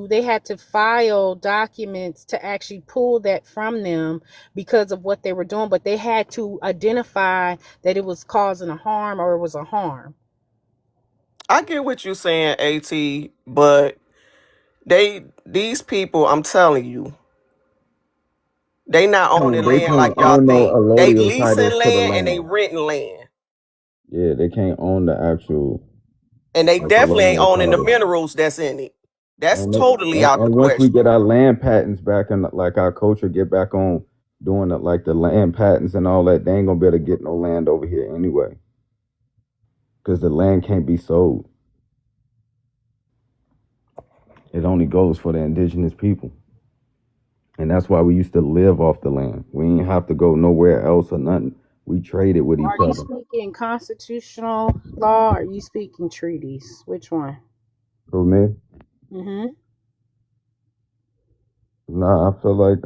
they had to file documents to actually pull that from them because of what they were doing, but they had to identify that it was causing a harm or it was a harm. I get what you're saying, At, but these people, I'm telling you, they not owning They land can't like y'all own no think. They allodial leasing titles to the land and they land. renting land, Yeah, they can't own the actual and they like definitely ain't allodial owning the title. minerals that's in it. That's And, totally out the and once we get question. our land patents back and like our culture get back on doing it, like the land patents and all that, they ain't gonna be able to get no land over here anyway, because the land can't be sold. It only goes for the indigenous people, and that's why we used to live off the land. We ain't have to go nowhere else or nothing. We traded with each Are you other. speaking constitutional law or are you speaking treaties? Which one? For me, Mm-hmm. nah, I feel like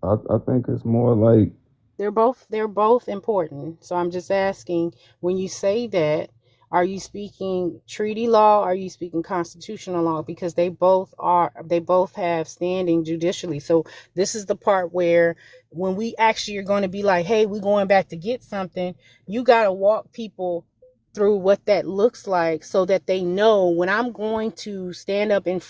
I think it's more like They're both important. So I'm just asking, when you say that, are you speaking treaty law? Or are you speaking constitutional law? Because they both have standing judicially. So this is the part where when we actually are going to be like, hey, we're going back to get something, you got to walk people through what that looks like so that they know when I'm going to stand up in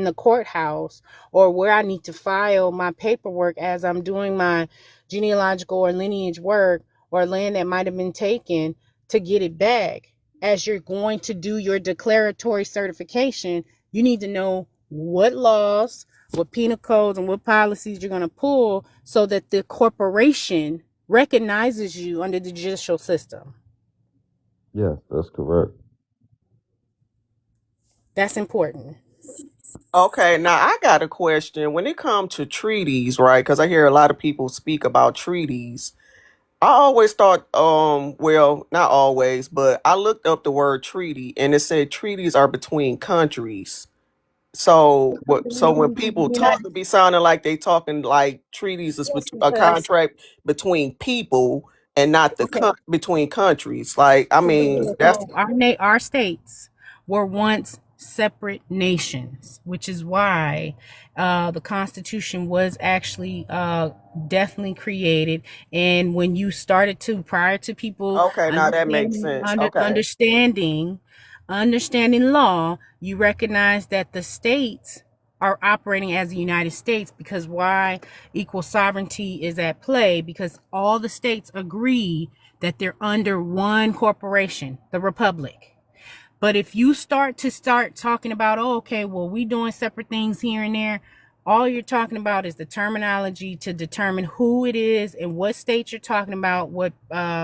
the courthouse or where I need to file my paperwork as I'm doing my genealogical or lineage work or land that might have been taken to get it back. As you're going to do your declaratory certification, you need to know what laws, what penal codes, and what policies you're going to pull so that the corporation recognizes you under the judicial system. yes, that's correct. That's important. Okay, now I got a question. When it comes to treaties, right? Because I hear a lot of people speak about treaties. I always thought, well, not always, but I looked up the word treaty and it said treaties are between countries. So what? So when people talk, United to be sounding like they talking like treaties is States a because contract between people and not the okay, between countries. Like, I mean, that's so our states were once separate nations, which is why the Constitution was actually definitely created. And when you started to, prior to people okay. Now that makes sense. Okay. understanding law, you recognize that the states are operating as the United States, because why equal sovereignty is at play, because all the states agree that they're under one corporation, the republic. But if you start talking about, oh, okay, well, we doing separate things here and there, all you're talking about is the terminology to determine who it is and what state you're talking about, what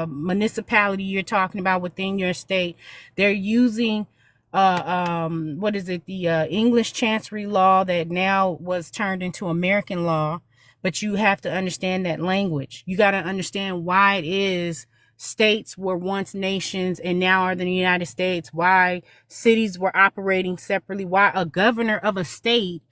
municipality you're talking about within your state. They're using what is it, the English Chancery law that now was turned into American law. But you have to understand that language. You got to understand why it is states were once nations and now are the United States, why cities were operating separately, why a governor of a state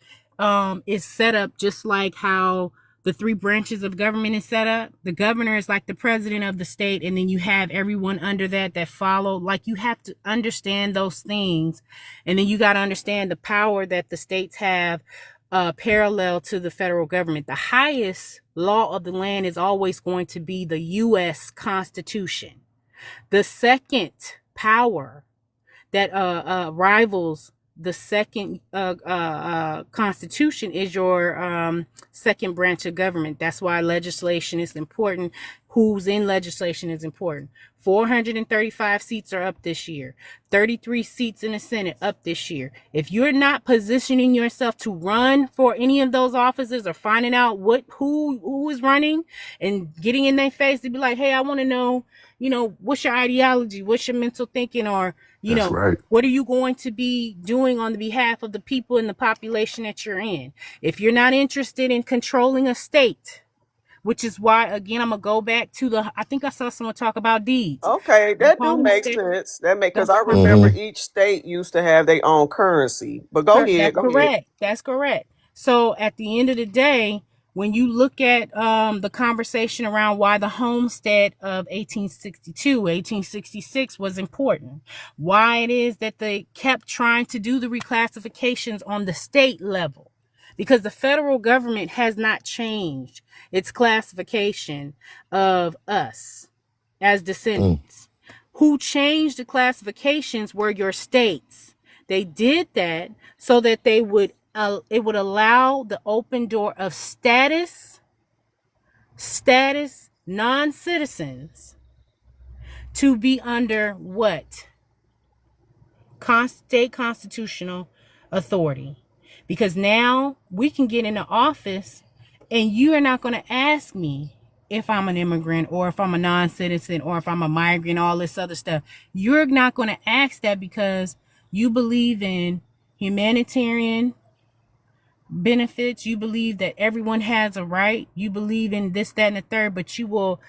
is set up just like how the three branches of government is set up. The governor is like the president of the state, and then you have everyone under that follow. Like, you have to understand those things, and then you got to understand the power that the states have parallel to the federal government. The highest law of the land is always going to be the U.S. Constitution. The second power that rivals the second constitution is your second branch of government. That's why legislation is important. Who's in legislation is important. 435 seats are up this year. 33 seats in the Senate up this year. If you're not positioning yourself to run for any of those offices, or finding out who is running and getting in their face to be like, hey, I want to know, what's your ideology? What's your mental thinking? Or, That's right. what are you going to be doing on the behalf of the people and the population that you're in? If you're not interested in controlling a state, which is why, again, I'm going to go back to I think I saw someone talk about deeds. Okay, The that do make homestead, sense. Because the I home, remember Mm-hmm. each state used to have their own currency. But go ahead, That's go ahead. correct. That's correct. So at the end of the day, when you look at the conversation around why the homestead of 1862, 1866 was important, why it is that they kept trying to do the reclassifications on the state level, because the federal government has not changed its classification of us as Mm. descendants. Who changed the classifications were your states. They did that so that it would allow the open door of status non-citizens to be under what? State constitutional authority. Because now we can get into office and you are not going to ask me if I'm an immigrant or if I'm a non-citizen or if I'm a migrant, all this other stuff. You're not going to ask that because you believe in humanitarian benefits. You believe that everyone has a right. You believe in this, that, and the third, but you will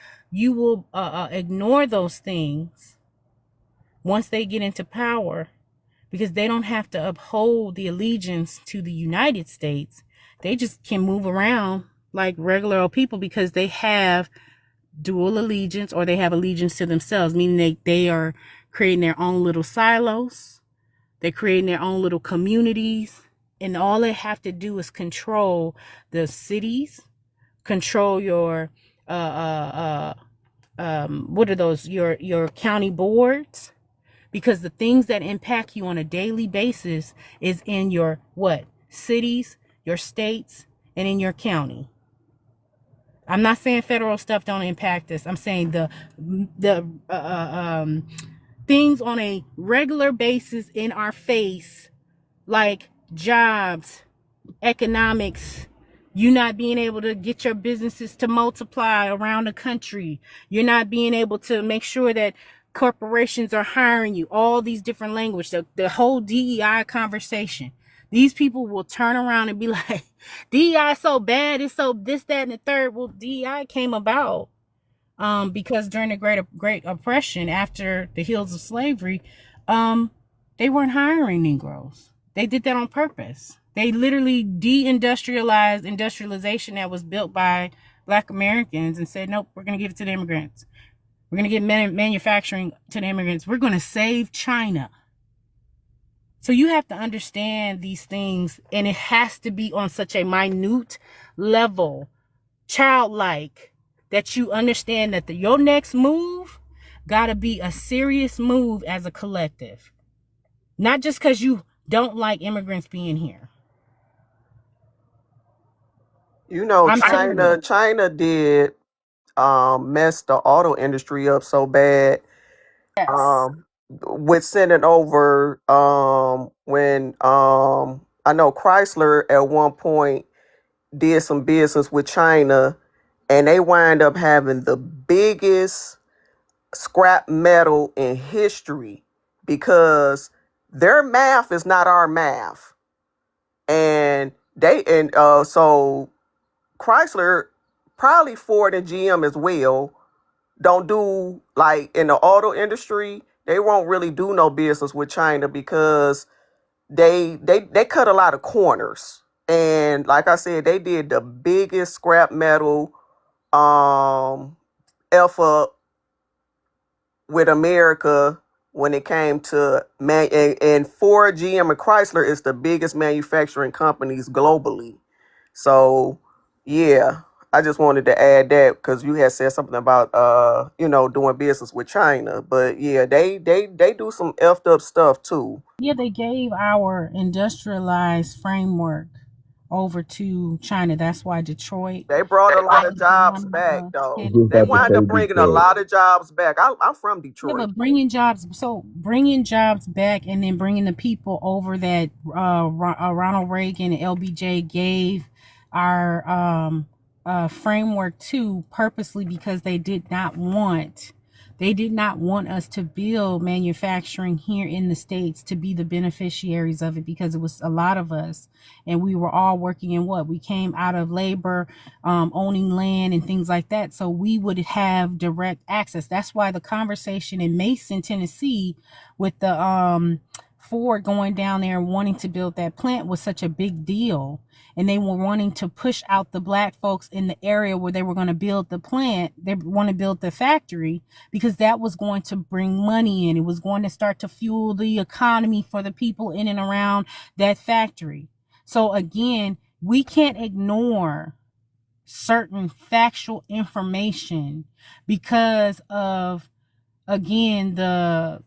ignore those things once they get into power, because they don't have to uphold the allegiance to the United States. They just can move around like regular old people because they have dual allegiance, or they have allegiance to themselves, meaning they are creating their own little silos. They're creating their own little communities. And all they have to do is control the cities, control your, what are those? Your county boards. Because the things that impact you on a daily basis is in your what? Cities, your states, and in your county. I'm not saying federal stuff don't impact us. I'm saying the things on a regular basis in our face, like jobs, economics, you not being able to get your businesses to multiply around the country. You're not being able to make sure that corporations are hiring you. All these different language, the whole DEI conversation. These people will turn around and be like, DEI is so bad, it's so this, that, and the third. Well, DEI came about because during the great oppression, after the heels of slavery, they weren't hiring Negroes. They did that on purpose. They literally de-industrialized industrialization that was built by Black Americans and said, nope, we're going to give it to the immigrants. We're going to give manufacturing to the immigrants. We're going to save China. So you have to understand these things, and it has to be on such a minute level, childlike, that you understand that your next move got to be a serious move as a collective. Not just because you don't like immigrants being here. I'm telling you. China did mess the auto industry up so bad, Yes. um, with sending over, when I know Chrysler at one point did some business with China, and they wind up having the biggest scrap metal in history because their math is not our math. And so Chrysler, probably Ford and GM as well, don't do, like, in the auto industry, they won't really do no business with China because they cut a lot of corners. And like I said, they did the biggest scrap metal effort with America when it came to and Ford, GM, and Chrysler is the biggest manufacturing companies globally. So yeah, I just wanted to add that because you had said something about doing business with China, but yeah, they do some effed up stuff too. Yeah, they gave our industrialized framework over to China. That's why Detroit They brought a lot of is jobs one of back the I though. was just headed They about to there. wound say up bringing a Detroit. lot of jobs back. I'm from Yeah, Detroit. but bringing jobs back, and then bringing the people over that Ronald Reagan and LBJ gave our framework to purposely because they did not want us to build manufacturing here in the States to be the beneficiaries of it, because it was a lot of us and we were all working in what we came out of labor, owning land and things like that. So we would have direct access. That's why the conversation in Mason, Tennessee, with the Ford going down there and wanting to build that plant was such a big deal. And they were wanting to push out the black folks in the area where they were going to build the plant. They want to build the factory because that was going to bring money in. It was going to start to fuel the economy for the people in and around that factory. So again, we can't ignore certain factual information because of, again, the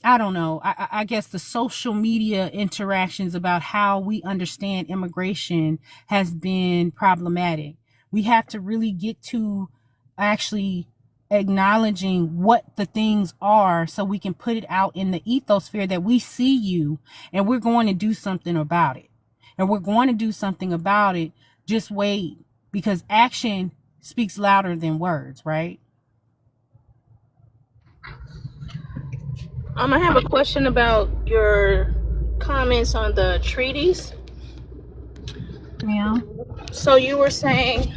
I don't know. I guess the social media interactions about how we understand immigration has been problematic. We have to really get to actually acknowledging what the things are so we can put it out in the ethosphere that we see you and we're going to do something about it. And we're going to do something about it. Just wait, because action speaks louder than words, right? I have a question about your comments on the treaties. Yeah. So you were saying,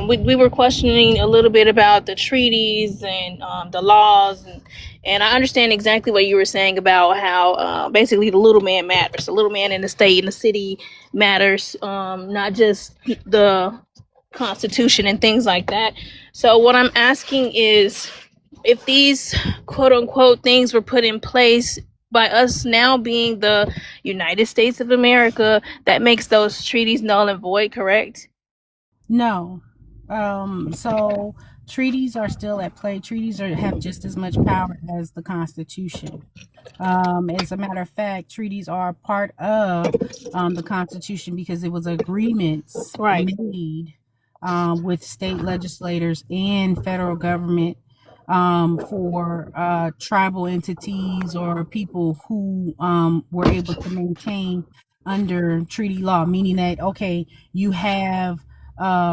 we were questioning a little bit about the treaties and the laws, and I understand exactly what you were saying about how basically the little man matters. The little man in the state, in the city matters, not just the Constitution and things like that. So what I'm asking is, if these quote unquote things were put in place by us now being the United States of America, that makes those treaties null and void, correct? No. So treaties are still at play. Have just as much power as the Constitution. As a matter of fact, treaties are part of the Constitution because it was agreements Right. made with state legislators and federal government for tribal entities or people who were able to maintain under treaty law, meaning that, okay, you have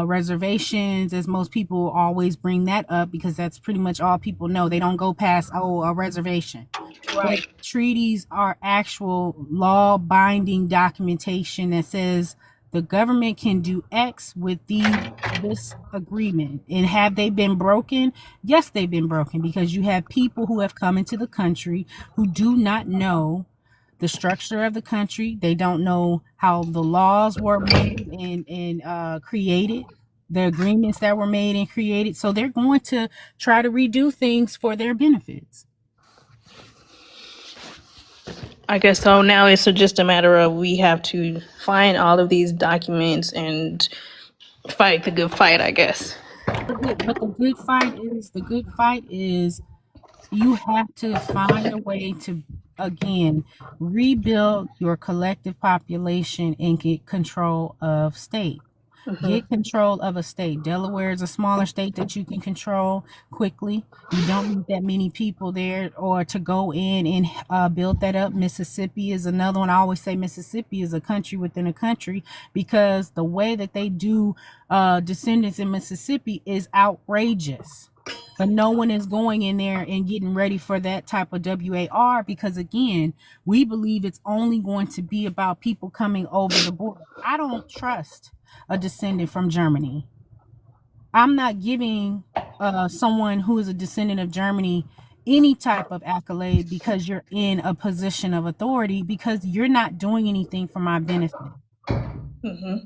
reservations, as most people always bring that up because that's pretty much all people know. They don't go past, oh, a reservation. But Right. treaties are actual law binding documentation that says the government can do X with this agreement. And have they been broken? Yes, they've been broken, because you have people who have come into the country who do not know the structure of the country. They don't know how the laws were made and created, the agreements that were made and created. So they're going to try to redo things for their benefits. I guess so. Now it's just a matter of we have to find all of these documents and fight the good fight, I guess. But the good fight is you have to find a way to, again, rebuild your collective population and get control of state. Get control of a state. Delaware is a smaller state that you can control quickly. You don't need that many people there or to go in and build that up. Mississippi is another one. I always say Mississippi is a country within a country because the way that they do descendants in Mississippi is outrageous. But no one is going in there and getting ready for that type of WAR because, again, we believe it's only going to be about people coming over the border. I don't trust a descendant from Germany. I'm not giving someone who is a descendant of Germany any type of accolade because you're in a position of authority, because you're not doing anything for my benefit. Hmm.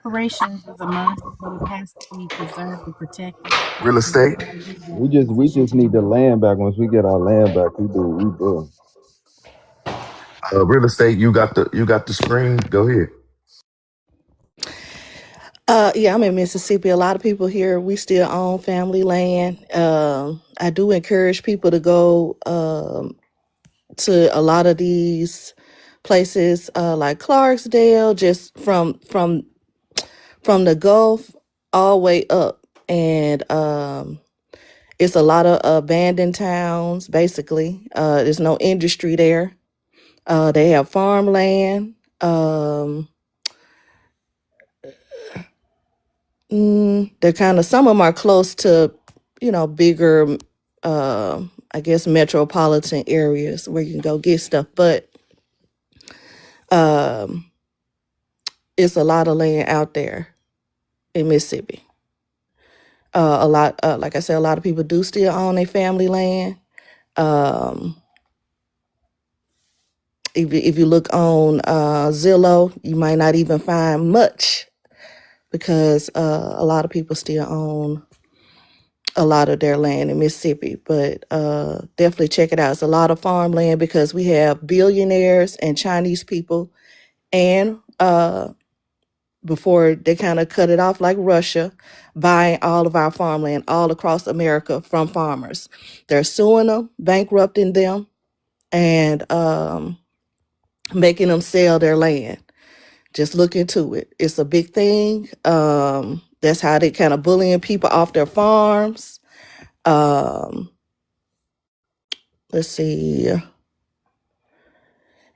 Reparations is a must, but it has to be preserved and protected. Real And we estate. got to be We the just we position just to do need the that. land back. Once we get our land back, we do. Real estate. You got the screen. Go ahead. Yeah, I'm in Mississippi. A lot of people here, we still own family land. I do encourage people to go to a lot of these places, like Clarksdale, just from the Gulf all the way up, and it's a lot of abandoned towns. Basically, there's no industry there. They have farmland. They're kind of, some of them are close to, bigger, I guess, metropolitan areas where you can go get stuff. But um, it's a lot of land out there in Mississippi. A lot, like I said, a lot of people do still own their family land. Um, if you look on Zillow, you might not even find much because a lot of people still own a lot of their land in Mississippi. But definitely check it out. It's a lot of farmland because we have billionaires and Chinese people, and before they kind of cut it off like Russia, buying all of our farmland all across America from farmers. They're suing them, bankrupting them, and making them sell their land. Just look into it. It's a big thing. That's how they kind of bullying people off their farms. Um, let's see.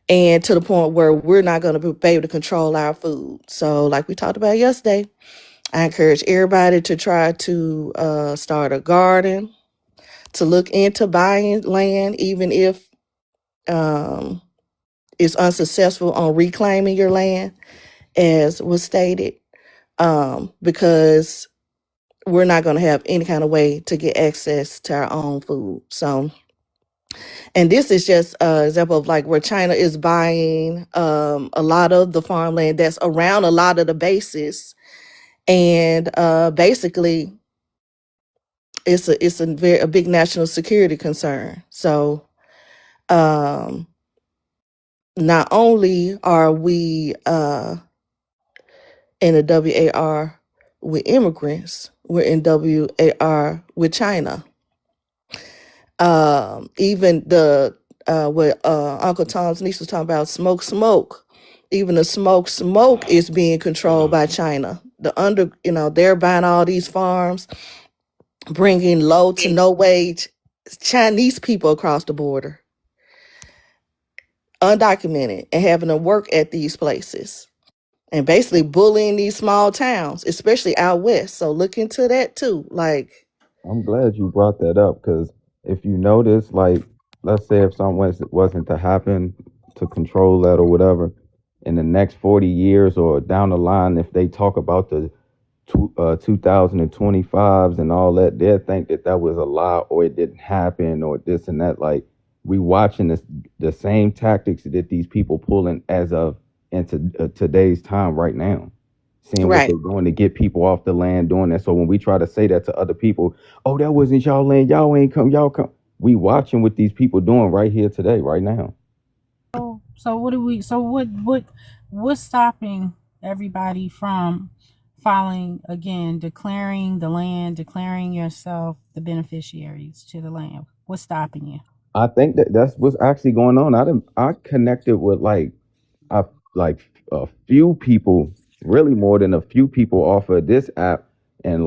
And to the point where we're not going to be able to control our food. So, like we talked about yesterday, I encourage everybody to try to start a garden, to look into buying land, even if um, it's unsuccessful on reclaiming your land, as was stated, because we're not going to have any kind of way to get access to our own food. So, and this is just an example of like where China is buying a lot of the farmland that's around a lot of the bases, and basically it's a big national security concern. So um, not only are we in a WAR with immigrants, we're in WAR with China. Even the what Uncle Tom's niece was talking about, smoke. Even the smoke is being controlled by China. They're buying all these farms, bringing low to no wage Chinese people across the border, undocumented, and having them work at these places, and basically bullying these small towns, especially out west. So look into that too. Like, I'm glad you brought that up because if you notice, like, let's say if something wasn't to happen to control that or whatever, in the next 40 years or down the line, if they talk about the 2025s and all that, they'll think that that was a lie or it didn't happen or this and that. Like, we watching the same tactics that these people pulling as of into today's time right now, seeing what right. they're doing to get people off the land, doing that. So when we try to say that to other people, oh, that wasn't y'all land, y'all ain't come, y'all come. We watching what these people doing right here today, right now. So what do we? So what's stopping everybody from filing again, declaring the land, declaring yourself the beneficiaries to the land? What's stopping you? I think that that's what's actually going on. I connected with I like a few people, really more than a few people off of this app, and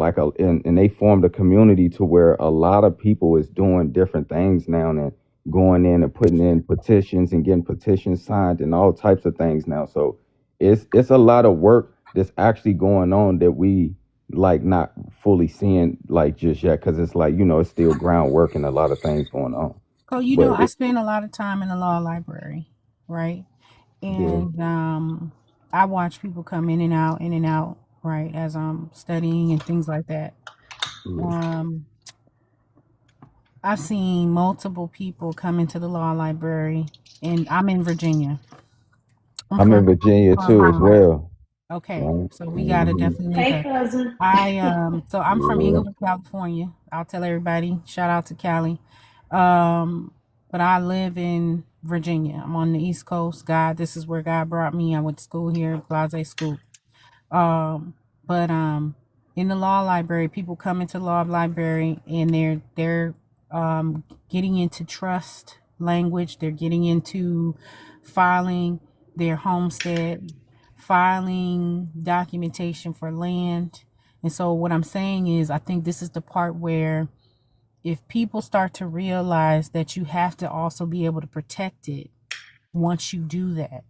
and they formed a community to where a lot of people is doing different things now and going in and putting in petitions and getting petitions signed and all types of things now. So it's a lot of work that's actually going on that we like not fully seeing like just yet because it's like it's still groundwork and a lot of things going on. So But I spend a lot of time in the law library, right? yeah, And I watch people come in and out, right, as I'm studying and things like that. yeah. Um, I've seen multiple people come into the law library, and I'm in Virginia. I'm I'm in from Virginia too as well. okay, Right? so we gotta Hmm. definitely link Hey, up. cousin. So I'm from Yeah. Inglewood, California. I'll tell everybody. Shout out to Cali. But I live in Virginia. I'm on the East Coast. God, this is where God brought me. I went to school here, Blase School. Um, but in the law library, people come into the law library and they're getting into trust language. They're getting into filing their homestead, filing documentation for land. And so what I'm saying is I think this is the part where if people start to realize that you have to also be able to protect it once you do that,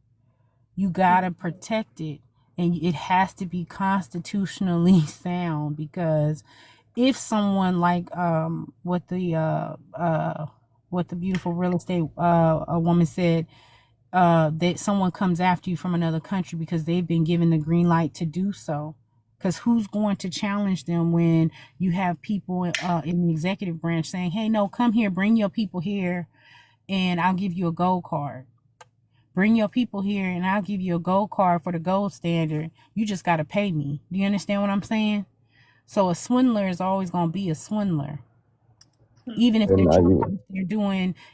you gotta protect it, and it has to be constitutionally sound, because if someone like what the beautiful real estate a woman said, that someone comes after you from another country because they've been given the green light to do so, because who's going to challenge them when you have people in the executive branch saying, hey, no, come here, bring your people here, and I'll give you a gold card. Bring your people here and I'll give you a gold card for the gold standard. You just got to pay me. Do you understand what I'm saying? So a swindler is always going to be a swindler. Even if they're And trying,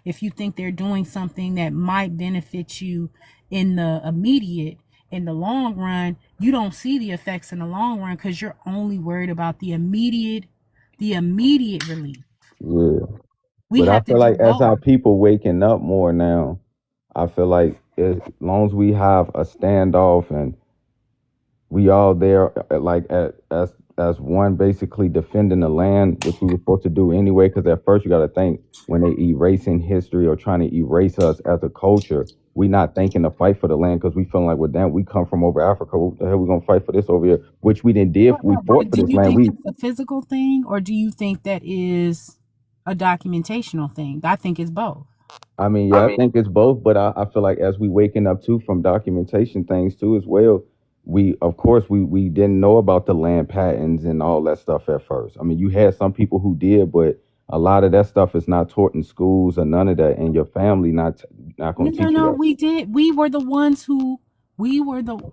if you think they're doing something that might benefit you in the immediate, in the long run, you don't see the effects in the long run because you're only worried about the immediate relief. yeah. We But I have to feel do like as both. our people waking up more now, I feel like as long as we have a standoff and we all there like as one basically defending the land, which we were supposed to do anyway. Because at first you got to think when they erasing history or trying to erase us as a culture, we not thinking to fight for the land because we feeling like, well, damn, we come from over Africa. What the hell we gonna fight for this over here? Which we didn't did. We fought But for do this you land. think We, that's a physical thing, or do you think that is a documentational thing? I think it's both. I mean, yeah, I think it's both, but I feel like as we waking up too from documentation things too as well, we of course we didn't know about the land patents and all that stuff at first. I mean, you had some people who did, but a lot of that stuff is not taught in schools or none of that, and your family not No, gonna no, teach you no. that. We did. We were the ones who.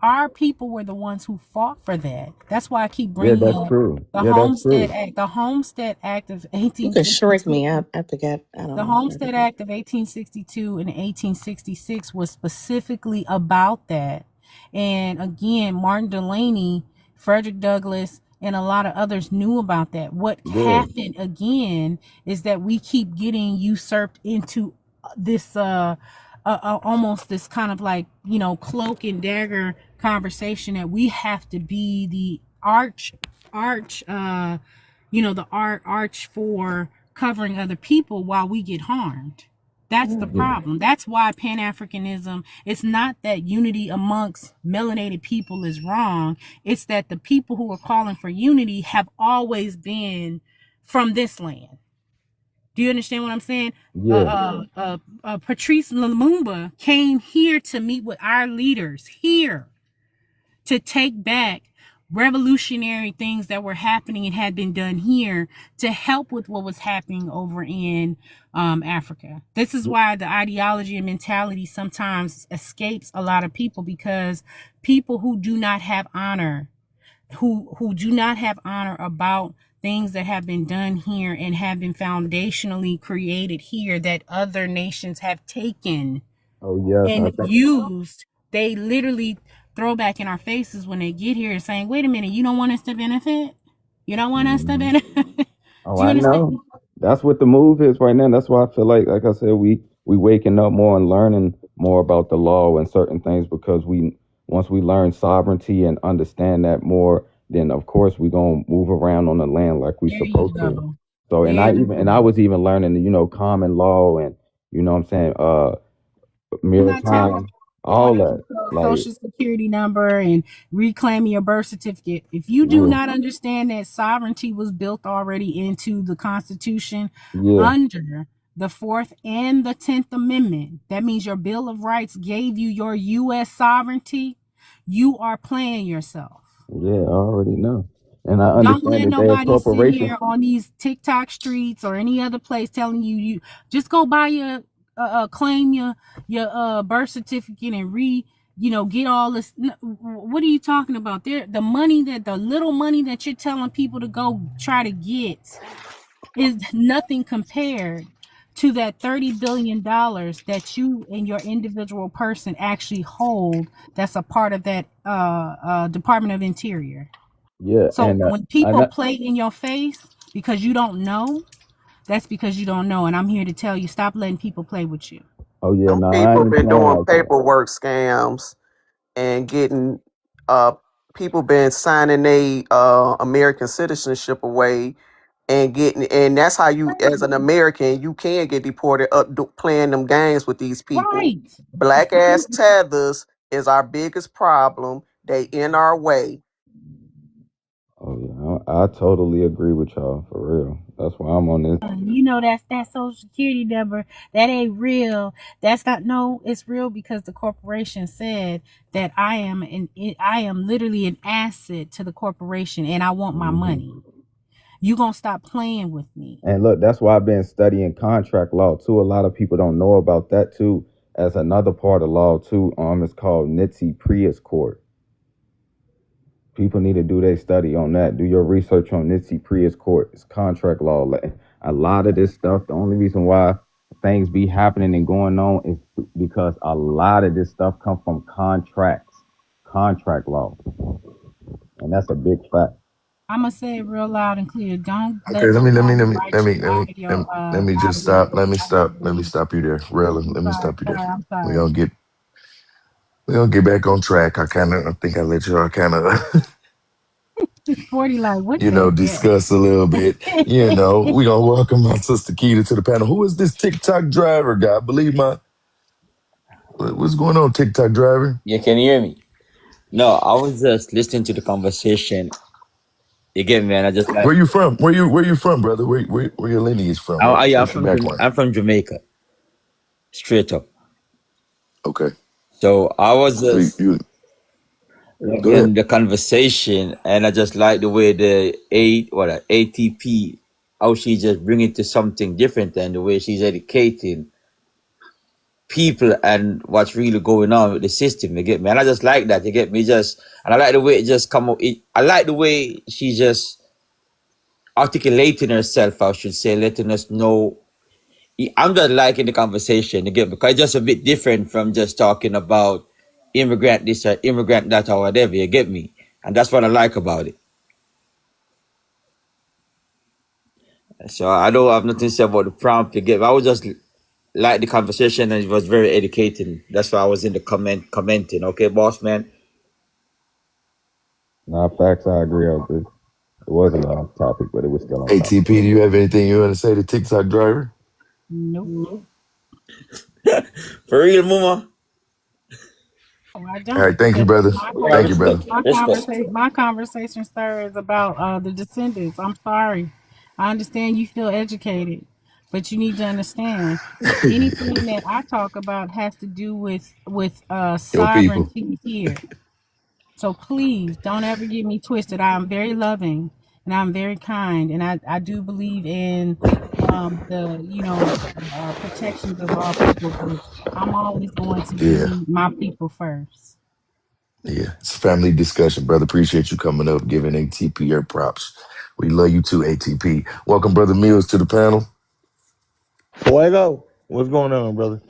Our people were the ones who fought for that. That's why I keep Yeah, bringing that's up true. the Yeah, that's Homestead true. Act. The Homestead Act of You can shrink 1862. me. I forgot. I don't The know. Homestead Act of 1862 and 1866 was specifically about that. And again, Martin Delany, Frederick Douglass, and a lot of others knew about that. What Yeah. happened again is that we keep getting usurped into this almost this kind of like, cloak and dagger conversation that we have to be the arch the arch for covering other people while we get harmed. That's the Yeah. problem. That's why Pan-Africanism, it's not that unity amongst melanated people is wrong. It's that the people who are calling for unity have always been from this land. Do you understand what I'm saying? Yeah. Patrice Lumumba came here to meet with our leaders here to take back revolutionary things that were happening and had been done here to help with what was happening over in Africa. This is why the ideology and mentality sometimes escapes a lot of people, because people who do not have honor, who do not have honor about things that have been done here and have been foundationally created here that other nations have taken Oh yes, I and think. used, they literally throw back in our faces when they get here saying, wait a minute, you don't want us to benefit? You don't want us to Mhm. benefit? Oh, Do you I understand? know. That's what the move is right now. That's why I feel like I said, we waking up more and learning more about the law and certain things because we once we learn sovereignty and understand that more, then of course we gonna move around on the land like we There you supposed to. go. So and There I you even and I go. was even learning common law and what I'm saying, I'm not talking maritime, about going all to get that. your Like, social security number and reclaiming your birth certificate. If you do yeah, not understand that sovereignty was built already into the Constitution yeah, under the Fourth and the 10th Amendment, that means your Bill of Rights gave you your U.S. sovereignty, you are playing yourself. yeah, I already know. And I Don't understand let that they're a nobody sit corporation. here on these TikTok streets or any other place telling you just go buy your claim your birth certificate and get all this. What are you talking about? There, the little money that you're telling people to go try to get is nothing compared to that $30 billion that you and your individual person actually hold. That's a part of that Department of Interior. Yeah, So when I people know. play in your face because you don't know, that's because you don't know. And I'm here to tell you, stop letting people play with you. Oh yeah, Them no, I people been understand doing like that. paperwork scams and getting uh people been signing a American citizenship away and getting, and that's how you as an American you can get deported up playing them games with these people. Right. Black ass tethers is our biggest problem. They in our way. Oh yeah, I totally agree with y'all for real. That's why I'm on this. You know that's that social security number. That ain't real. That's not no, it's real because the corporation said that I am literally an asset to the corporation and I want my money. Hmm. You gonna stop playing with me. And look, that's why I've been studying contract law too. A lot of people don't know about that too. As another part of law too, it's called Nitsi Prius Court. People need to do their study on that. Do your research on Nitsi Prius Court. It's contract law. Like, a lot of this stuff, the only reason why things be happening and going on is because a lot of this stuff come from contract law, and that's a big fact. I'm gonna say it real loud and clear. Don't Okay, let nobody write you out of your let me out just of your stop. out of your Let me lease. stop you there, Raylan. Let me Sorry, stop you there. sorry, I'm We sorry. gonna get we gonna get back on track. I think I let y'all kind of 40 like what the discuss a little bit. hell? We gonna welcome my sister Keita to the panel. Who is this TikTok driver guy? I believe what's going on, TikTok driver? Yeah, can you hear me? No, I was just listening to the conversation. You get me, man. I just like. Where you from? Where you from, brother? Where your lineage from? Yeah, What's your background? I'm from Jamaica, straight up. Okay, So I was so just you go ahead. in the conversation, and I just like the way ATP, how she just bring it to something different, and the way she's educating people and what's really going on with the system. You get me, and I just like that. You get me, just and I like the way it just come up. I like the way she just articulating herself, I should say, letting us know. I'm just liking the conversation again because it's just a bit different from just talking about immigrant this or immigrant that or whatever. You get me, and that's what I like about it. So I don't have nothing to say about the prompt. You get me? I was just like the conversation and it was very educating. That's why I was in the commenting. Okay, boss man. Now, facts, I agree. It wasn't on topic, but it was still on topic. ATP, do you have anything you want to say to TikTok driver? Nope. For real, Mama. Oh, I All don't right, thank you, because brother. Yeah, Thank you, brother. my conversation, sir, is about the descendants. I'm sorry. I understand you feel educated, but you need to understand anything that I talk about has to do with Your people. sovereignty here. So please don't ever get me twisted. I am very loving and I'm very kind, and I do believe in the protections of all people, but I'm always going to Yeah. be my people first. Yeah, it's a family discussion, brother. Appreciate you coming up, giving ATP your props. We love you too, ATP. Welcome, brother Mills, to the panel. Fuego, what's going on, brother?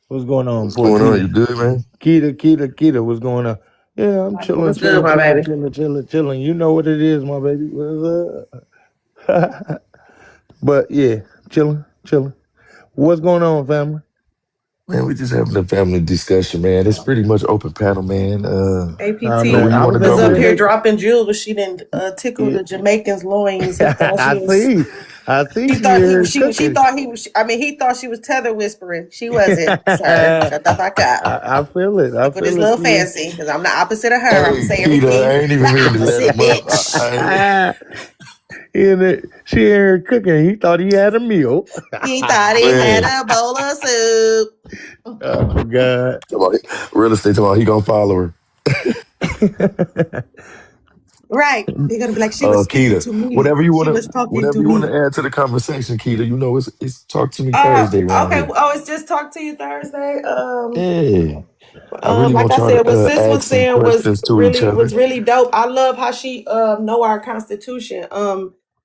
What's going on, What's going on? Porties? You good, man? Kita, what's going on? Yeah, I'm chilling, What's good, chilling, my chilling, baby? chilling, chilling, chilling. You know what it is, my baby. What's up? But yeah, chilling, chilling. What's going on, family? Man, we just having a family discussion, man. It's pretty much open panel, man. I Know mean, where APT you I want was to was go just up with saying it. here they. dropping jewels, but she didn't tickle Yeah. the Jamaicans' loins. He thought she was. I see She she thought he was. here She cooking. thought he was. I mean, he thought she was tether whispering. She wasn't, sir. I, Shut the fuck up. I feel it. I Stick with this feel it. little She fancy, because I'm the opposite of her. I'm gonna Hey, say Keita, everything I ain't the even mean to let opposite, him up. bitch. she here cooking. He thought he had a meal. He thought he had Man, a bowl of soup. Oh God. real estate tomorrow. He gonna follow her. Right. They're gonna be like, she was speaking Keita, to me. She was talking whatever to you want me. to add to the conversation, Keita. You know, it's Talk to Me Thursday around Okay. here. Oh, it's just talk to you Thursday. Yeah, I really Like want I y'all said, to what sis ask was some saying questions to each was other. really dope. I love how she know our constitution.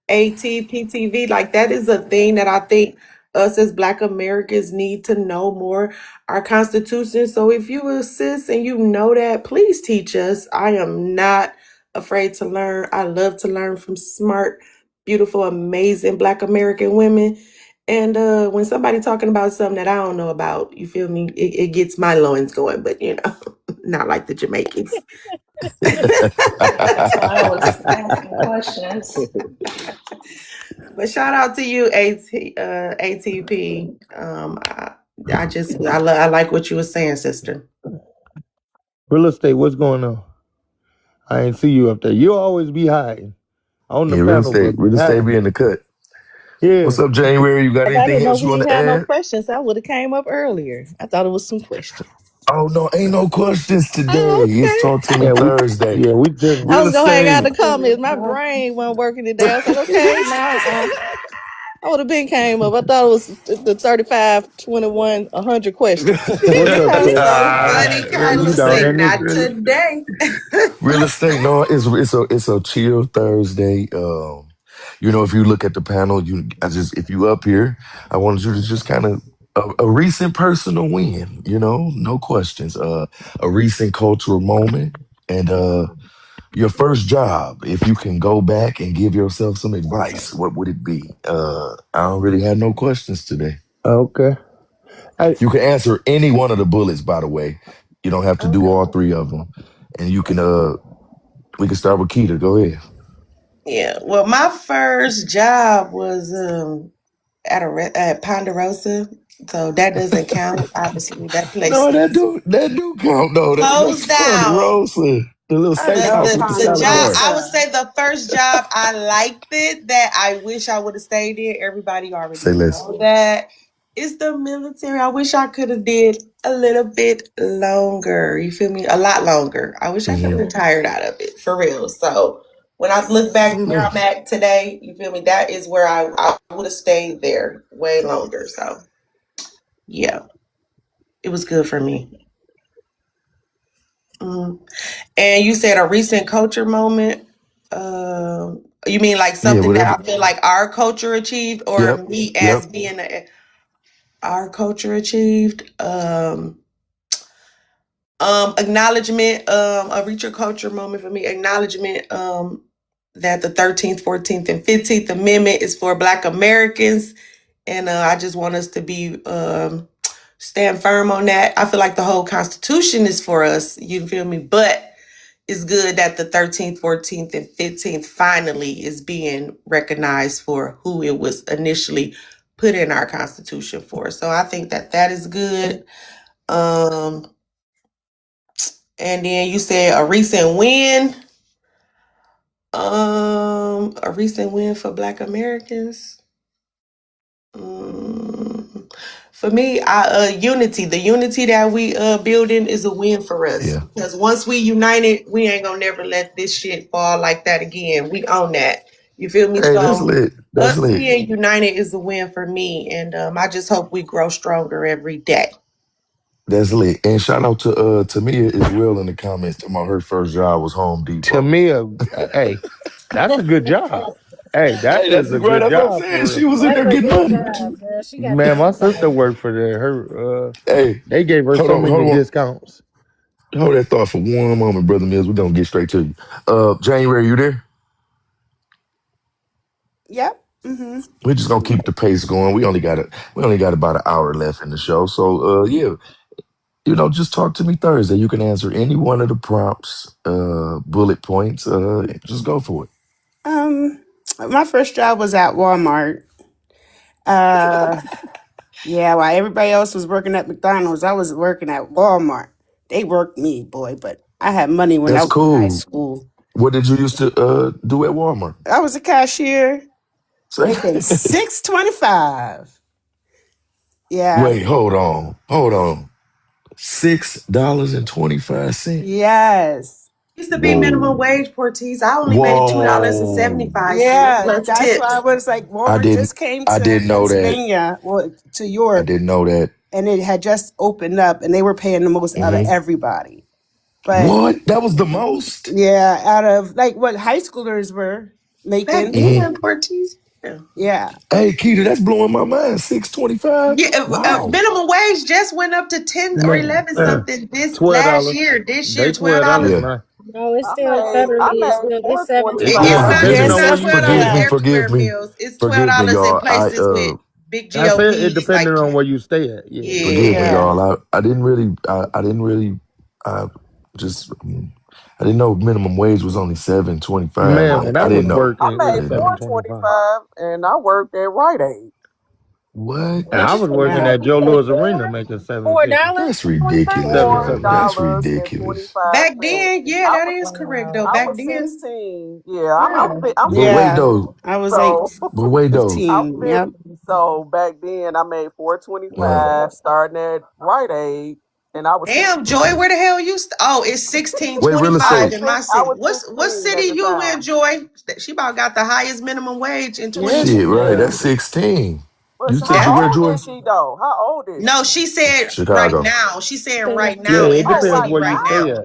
ATPTV, like that is a thing that I think us as Black Americans need to know more. Our constitution. So if you a sis and you know that, please teach us. I am not afraid to learn. I love to learn from smart, beautiful, amazing Black American women. And when somebody talking about something that I don't know about, you feel me? It gets my loins going, but you know, not like the Jamaicans. That's why I was asking questions. But shout out to you, ATP. I like what you were saying, sister. Real estate, what's going on? I ain't see you up there. You always be hiding on the Yeah, panel, but be real estate be hiding. in the cut. What's Yeah. up, January? You got If I anything didn't know else you we want ain't to had no add? questions, I would have came up earlier. I thought it was some questions. Oh no, ain't no questions today. Oh, It's okay. Talk to Me Thursday. We just I Real was gonna hang out in estate. the comments. My brain wasn't working today. I was like, okay, What's now I would have been came up. I thought it was the 35, 21, 100 questions. what's up, That's Okay. Chris? so funny, You Kyla. down Say there, not Nick? today. real estate? No, it's a chill Thursday. You know, if you look at the panel, if you up here, I wanted you to just kind of a recent personal win. You know, no questions. A recent cultural moment, and your first job. If you can go back and give yourself some advice, what would it be? I don't really have no questions today. Okay. Hey, You can answer any one of the bullets, by the way. You don't have to do Okay. all three of them, and you can we can start with Keita. Go ahead. Yeah. Well, my first job was at Ponderosa, so that doesn't count. Obviously, that place No, is that do count. No, that's closed down. Ponderosa, the little I've The, been steakhouse to with the the salad job, bar. I would Ponderosa. say the first job I liked it that I wish I would have stayed in. Everybody already Say less. know that. It's the military. I wish I could have did a little bit longer. You feel me? A lot longer. I wish I could have Hmm. retired out of it for real. So when I look back Say where I'm less. at today, you feel me? That is where I would have stayed there way longer. So yeah, it was good for me. Mhm. And you said a recent culture moment. You mean like Yeah, something that whatever. I feel like our culture achieved, or Yep, me as yep. being our culture achieved? Acknowledgement. A recent culture moment for me. Acknowledgement. That the 13th, 14th, and 15th Amendment is for Black Americans, and I just want us to be stand firm on that. I feel like the whole Constitution is for us. You feel me? But it's good that the 13th, 14th, and 15th finally is being recognized for who it was initially put in our Constitution for. So I think that that is good. Um, and then you said a recent win. A recent win for Black Americans. Mm, for me, unity. The unity that we building is a win for us, Yeah. because once we united, we ain't gonna never let this shit fall like that again. We own that. You feel me? Hey, that's So lit. That's us lit. being united is a win for me, and I just hope we grow stronger every day. That's lit. And shout out to Tamia as well in the comments. Talking about her first job was Home to Depot. me, hey, that's a good job. Hey, that Hey, that's is a great. good That's what I'm job saying. for She real. was in That's there a getting good money. job, girl. She got Man, that my money. sister worked for there. Hey, They gave her so many hold on. discounts. Hold that thought for one moment, Brother Mills. We're gonna get straight to you. January, you there? Yep. Mm-hmm. We're just gonna keep the pace going. We only got about an hour left in the show. So yeah, just talk to me Thursday. You can answer any one of the prompts, bullet points. Just go for it. Um, my first job was at Walmart. Uh, yeah, while everybody else was working at McDonald's, I was working at Walmart. They worked me, boy, but I had money when I That's was in high cool. school. What did you used to do at Walmart? I was a cashier Say, making $6.25. Yeah. wait, hold on. $6.25. Yes. Used to be minimum Whoa, wage, Porties. I only made whoa! $2.75 Yeah, plus that's why I tips. was like, I Walmart didn't, just came I to didn't know that. Pennsylvania, well, to I York, didn't know that. and it had just opened up, and they were paying the most out of Hmm. everybody. But What? That was the most? yeah, out of like what high schoolers were Back making. Hmm. then, Porties. Yeah. Yeah. Hey, Keita, that's blowing my mind. 625. Yeah, Wow. minimum wage just went up to 10 or Man, 11 something this last $12. year. This year, They $12 $12. Yeah. now. No, it's I still made I federally. made It's four twenty $17. Yeah, It's five. not Depending depending. it's on not where you $12 Forgive stay me, at. forgive everywhere, me, Mills. It's forgive me, $12 in y'all. places with big I said it GOPs depending like on where you stay at. Yeah. forgive me, yeah. Yeah. y'all. I didn't really, I just, I didn't know minimum wage was only 7.25. Man, Like, when I I was didn't know. I working, it I made was didn't know. 7.25. 425, and I worked at Rite Aid. What? And I Which was working now at Joe For Louis Arena making $7.50, That's $4.25? ridiculous, four bro. That's dollars and ridiculous. 25 Back cents. then, yeah, I that was is correct though. Wow. I Back was then, 16. Yeah, yeah. I'm But 50. wait Yeah. though. I was like So But wait though. I'm 15. Yep. 50. So back then I made Uh, 425 starting at Rite Aid, and I was Damn, 16. Joy, okay. where the hell you? Oh, it's sixteen Wait, twenty real five estate. in my I city. was What 16 city at the you in, time. Joy? She about got the highest minimum wage in Yeah. 2020. Shit, right. Yeah. That's 16. But You said how you That were old Joy? is she though? How old is no, she? she said right Chicago. now. She's saying Say right Yeah, now it in her Oh, depends right city where you right stay now. now? at.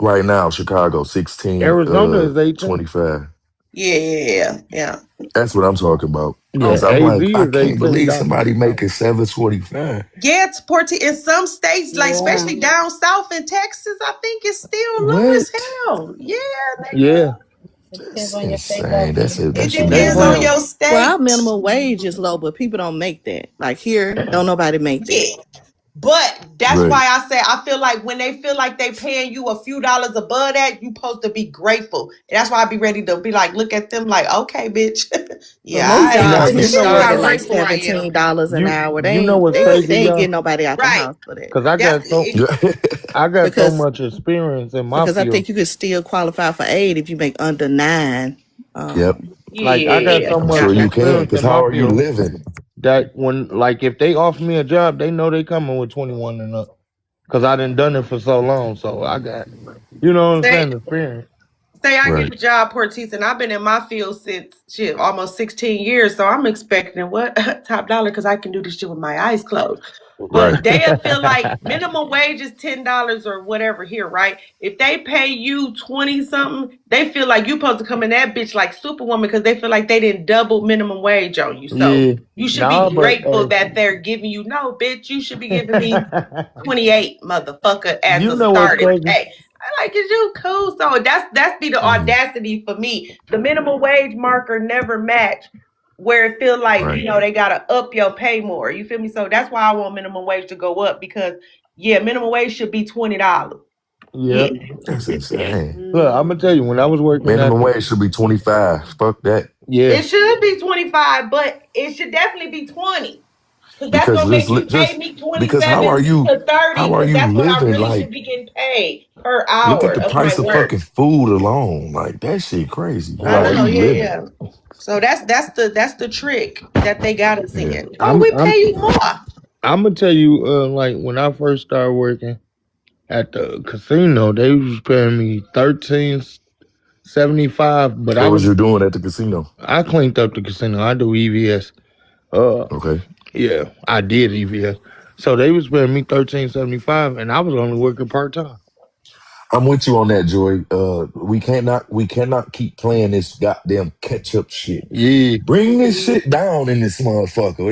Right now, Chicago, 16, Arizona is 18. 25. Yeah. That's what I'm talking about. Yeah, Cause Okay. I'm AZ like, I is can't believe $18. somebody making 725. Yeah, it's Porty in some states, like Yeah. especially down south in Texas, I think it's still low as What? hell. Yeah, nigga. Yeah. it depends That's on your state insane. That's government. it. That It should be depends on Well, your illegal. well, our state. minimum wage is low, but people don't make that. Like here, don't nobody make that. Yeah. But that's Right. why I say I feel like when they feel like they paying you a few dollars above that, you supposed to be grateful. And that's why I be ready to be like, look at them like, okay, bitch. But Yeah, most Now jobs this can you is know start what? how at like grateful I am. $17 an hour. You know what's Yeah. crazy, They ain't getting y'all? nobody out the Right. house for that. Cause That's it, I got so Because much experience in my because I field. think you could still qualify for aid if you make under nine. Yep. Like I got yeah. so I'm much sure you can. experience Cause in how my are you field living? that when like if they offer me a job, they know they coming with 21 and up. Cause I done it for so long. So I got, you know what I'm Say saying, experience. say I get Right. a job, Portis, and I've been in my field since shit almost 16 years. So I'm expecting what top dollar because I can do this shit with my eyes closed. Right. But they'll feel like minimum wage is $10 or whatever here, right? If they pay you 20 something, they feel like you supposed to come in that bitch like Superwoman because they feel like they didn't double minimum wage on you. So Yeah. you should be Nah, but grateful that they're giving you no, bitch. You should be giving me 28, motherfucker, as you a know what's starting crazy? pay. I like, is you cool? So that's be the Hmm. audacity for me. The minimum wage marker never match where it feel like, Right. they gotta up your pay more. You feel me? So that's why I want minimum wage to go up because yeah, minimum wage should be $20. Yeah. Yeah. That's insane. Look, I'm gonna tell you, when I was working at Minimum the wage should be 25. Fuck that. yeah, It should be 25, but it should definitely be 20. Because that's Because gonna make you pay just me because 27 to 30, how are because you that's what I living? really should Like, be getting paid per look at hour the of my price of work. fucking food alone. Like that shit crazy. How I are right. know, you yeah, living? yeah. So that's the trick that they got us Yeah. in. Oh, I'm we I'm pay you more. I'm gonna tell you, like when I first started working at the casino, they was paying me 13.75, but What was you doing at the casino? I cleaned up the casino. I do EVS. Uh, Okay. yeah, I did EVS. So they was paying me 13.75, and I was only working part time. I'm with you on that, Joy. We cannot keep playing this goddamn catch up shit. Yeah, Bring this shit down in this motherfucker.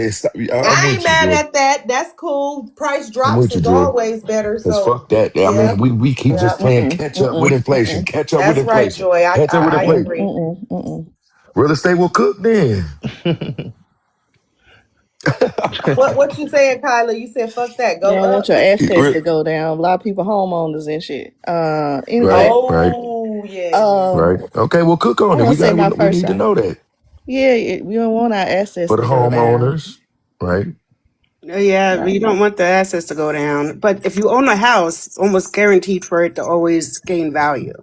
I'm I ain't with you, mad Joy. at that. That's cool. Price I'm drops with you, is Joy. always better. Cause So fuck that. I yeah, mean, we keep yeah. just playing Mm-mm, catch up with mm-mm, inflation. mm-mm, Catch up with That's right, inflation. Joy. I, Catch up with I, I mm-mm, inflation. agree. mm-mm, mm-mm. Real estate will cook then. What you saying, Kyla? You said fuck that. You Go don't want up. your assets Re- to go down. A lot of people homeowners and shit. right, Anyway, right, Oh yeah. right. Okay, well, cook I on it. want We to say got. my We first need to shot. know that Yeah, we don't want our assets for the to go down. homeowners, right? Yeah, Right. you don't want the assets to go down. But if you own a house, it's almost guaranteed for it to always gain value.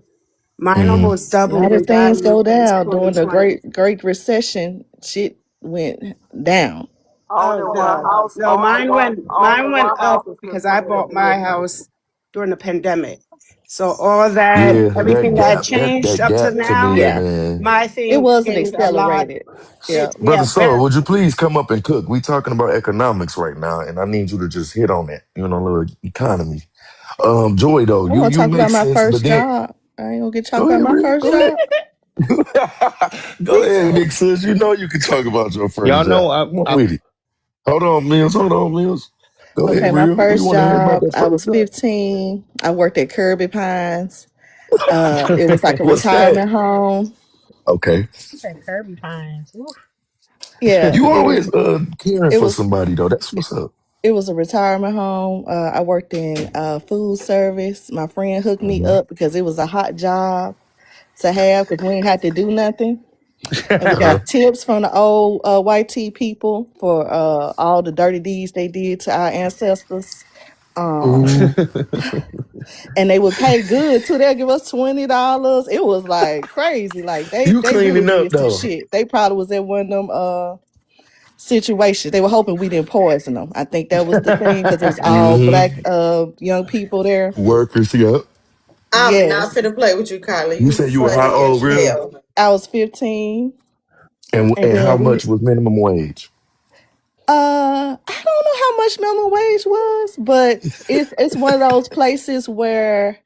Mine Hmm. almost A lot doubled in of things value go since down during the 2020. Great Recession. Shit went down. Oh no. No, Owning one mine went house up is because I bought my considered a business. house during the pandemic. So all that, Yeah, that everything that gap, changed that up to gap to now, me, Yeah, man. my it thing wasn't in a lot, accelerated. Yeah. Brother yeah, Soul, very. would you please come up and cook? We talking about economics right now, and I need you to just hit on that, you know, little economy. Joy though, I you want to you talk make about my sense, but first then job. I ain't gonna get to talk go about ahead, my Riri, first go ahead. job. Go ahead, big sis. You know you can talk about your first Y'all job. know Come on with it. Hold on, Mills. Hold on, Mills. Go ahead, Okay, my real. We first want to hear about job, that I first was job. 15. I worked at Kirby Pines. It was like a What's that? retirement home. Okay. He said Kirby Pines. Oof. Yeah, You always caring it for was somebody though. That's what's up. it was a retirement home. I worked in food service. My friend hooked me Hmm. up because it was a hot job to have because we ain't had to do nothing. And we Uh-huh. got tips from the old white tea people for all the dirty deeds they did to our ancestors. Um, Ooh, and they would pay good too. They'll give us $20. It was like crazy. Like you they really cleaning up did some though. shit. They probably was in one of them situations. They were hoping we didn't poison them. I think that was the thing because it was all Hmm. black young people there. Workers, yep. I'm not Yes, finna play with you, Kylie. You You said you were how funny as old, real? hell. I was 15, and And how then much was minimum wage? I don't know how much minimum wage was, but it's one of those places where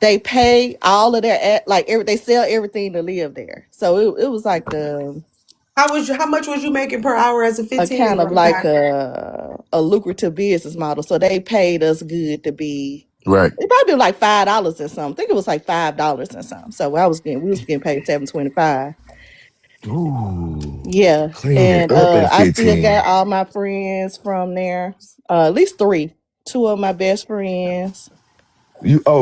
they pay all of their they sell everything to live there. So it was like How much was you making per hour as a a 15 kind year of old? like a lucrative business model. So they paid us good to be. Right. It probably was like $5 or something. I think it was like $5 or something. So we was getting paid $7.25. Ooh, Yeah, cleaning and up at I still got 15. all my friends from there. At least three, two of my best friends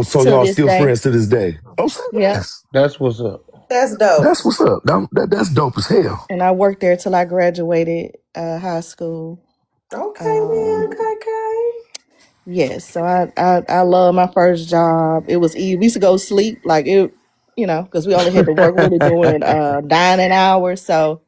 So to y'all this still day. friends to this day? Oh, say Yep. less. That's what's up. That's dope. That's what's up. That's dope as hell. And I worked there till I graduated high school. Okay, man. Um, Okay, okay. yes, so I love my first job. It was easy. We used to go sleep like it, because we only had to work really doing dining hours. So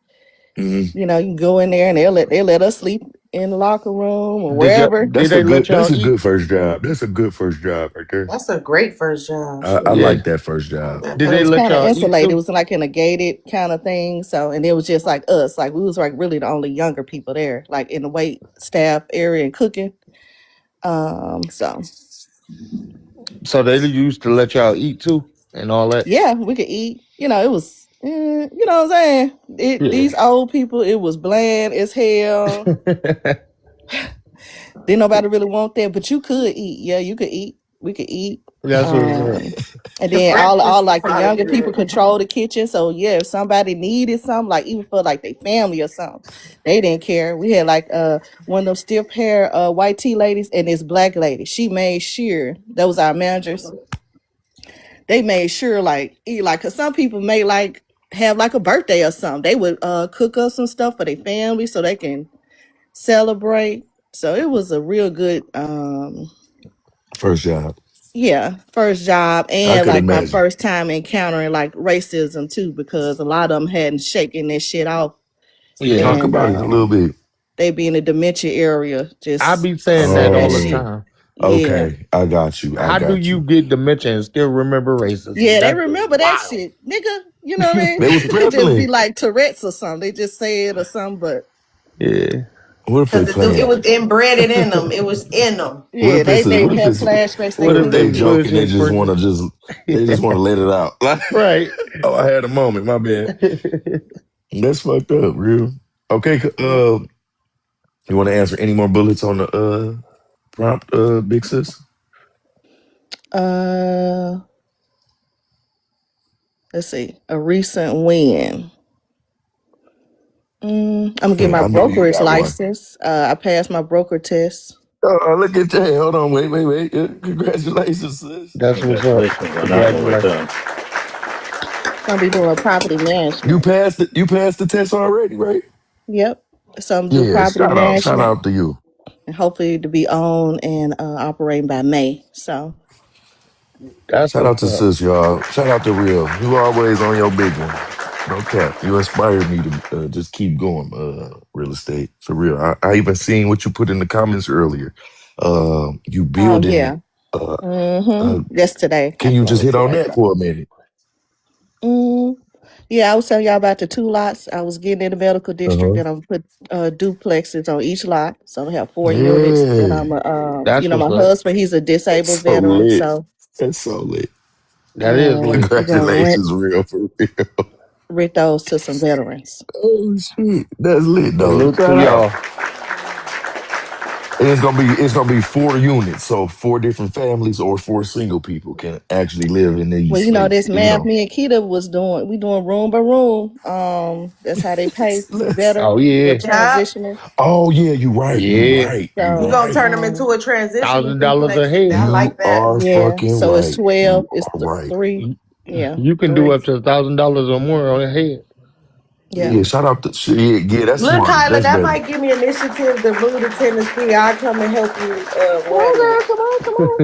Hmm. you can go in there and they let us sleep in the locker room or Did wherever. did they let That's y'all a eat? good first job. That's a good first job right there. That's a great first job. I Shit. Yeah. like that first Love job. that Did And it they was first let kind of y'all eat insulated. It too? was like in a gated kind of thing. So, and it was just like us. Like we was like really the only younger people there, like in the wait staff area and cooking. So So they used to let y'all eat too and all that. yeah, we could eat. It was, you know what I'm saying? Yeah. These old people, it was bland as hell. Didn't nobody really want that, but you could eat. Yeah, you could eat. We could eat. That's what's up. Um, and The then all breakfast was like the probably younger people good. control the kitchen. So yeah, if somebody needed something, like even for like their family or something, they didn't care. We had like one of them stiff hair white tea ladies and this black lady. She made sure those our managers. They made sure like eat like cause some people may like have like a birthday or something. They would cook up some stuff for their family so they can celebrate. So it was a real good First job. yeah, first job I and could like my imagine. first time encountering like racism too, because a lot of them hadn't shaken that shit off, Yeah. Talk and about it a little bit. they be in the dementia area I just be saying that saying all that the Oh, shit. time. Yeah, okay. I got you. I How do got you you. get dementia and still remember racism? yeah, they That's just remember that wild. shit, nigga. You know what I mean? They was It just be prevalent. like Tourette's or something. They just say it or something, but Yeah. What if they Because it playing? was embedded in them. It was in them. What yeah, if it's they have flashbacks. They What if they they couldn't. joking? They pushing just want for to they just want to let it out. Like, right? oh, I had a moment. My bad. That's fucked up, real. Okay. You want to answer any more bullets on the prompt, big sis? Uh, let's see, a recent win. I'm gonna get my I know you brokerage got one. license. I passed my broker test. Look at that. Hold on. Wait. Congratulations, sis. That's what's up. Congratulations on that one. Well Congratulations. done. Gonna be doing property You management. passed it. You passed the test already, right? Yep. So I'm do Yeah. property Shout management out to you. and hopefully to be on and operating by May. So That's Shout out what's to up. sis, y'all. Shout out to Real. You always on your big one. No cap. You inspired me to just keep going. Real estate for real. I even seen what you put in the comments earlier. You oh building yeah. it. Uh, uh, Yesterday, can you actually, I just was hit on there. that for a minute? Mm, yeah, I was telling y'all about the two lots. I was getting in the medical Uh district, huh. and I'm put duplexes on each lot, so I have 4 units. And Yeah, you That's know, what's my up. husband, he's a that's disabled so veteran, lit. so That's so lit. That is lit. we're gonna Congratulations, real for real. rent those to some veterans. Oh shit, that's lit though. Salute to Shout out. y'all. And it's gonna be 4 units, so 4 different families or 4 single people can actually live in Well, these you know, spaces. this math me and Keita was doing. We doing room by room. That's how they pay Let's. Oh veterans for yeah, Yeah, transitioning. Oh yeah, you right. You yeah. right. You we So, gonna right. turn them into a transitioning $1,000 a duplex. head. I You like that. are yeah. fucking So it's right. 12. You It's are right. three. You Yeah, you can do three. up to $1,000 or more on a head. Yeah. Yeah. Shout out to shit. Yeah, that's Look, smart. Kyla, That's that better. might give me initiative to move to Tennessee. I'll come and help you Come on, wedding. girl. Come on. Come on.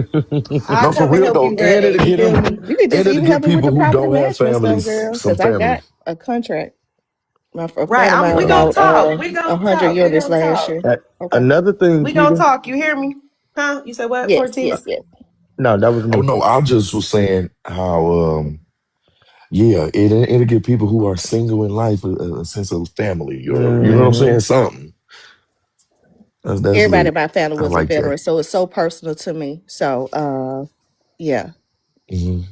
I'll No, for come and real help though. you And wedding. it'll You get feel them. me? You could And just it'll even help get me with the people who property don't have management stuff, families girl, some because I family. got a contract. A Right. friend of mine We Uh, gonna bought talk. We gonna 100 talk. We units gonna last talk. year. Okay. Another thing, We gonna Keita. talk. You hear me? Huh? You said what, Yes, Portis? yes, yes. No, that was oh me. no, I just was saying how yeah, it'll give people who are single in life a sense of family, or you know what I'm Hmm. saying? Something. That's Everybody in lit. my family I was a like that. veteran, so it's so personal to me. So, yeah. Hmm.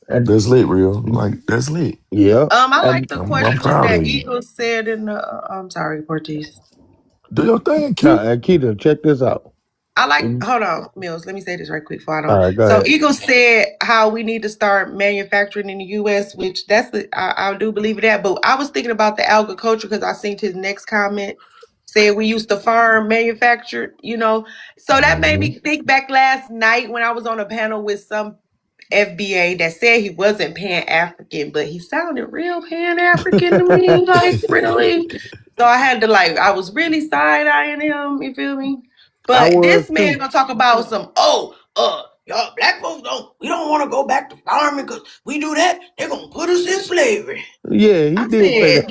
And That's lit, real. Like that's lit. yeah, I like and the I'm question proud that of you. Eagle said in the. I'm sorry, Portis. Do your thing, no, kid. and Keita, check this out. I like, All hold on, Mills. Let me say this right quick before I don't. right, go So ahead. Eagle said how we need to start manufacturing in the U.S., which I do believe in that. But I was thinking about the agriculture because I seen his next comment said we used to farm, manufacture, So that made Hmm. me think back last night when I was on a panel with some FBA that said he wasn't Pan African, but he sounded real Pan African to me, like really. So I had to I was really side eyeing him. You feel me? I But was this man too. gonna talk about y'all black folks we don't want to go back to farming because we do that, they're gonna put us in slavery. Yeah, he I did say said,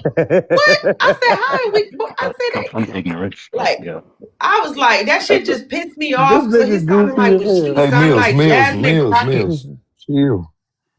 what? I that. said, how are we? I said, I'm ignorant. like, Yeah. I was like, that shit just pissed me This off. So he nigga sounded goofy like, as hell. he Hey, sounded like Jasmine Crockett. Mills. Chill,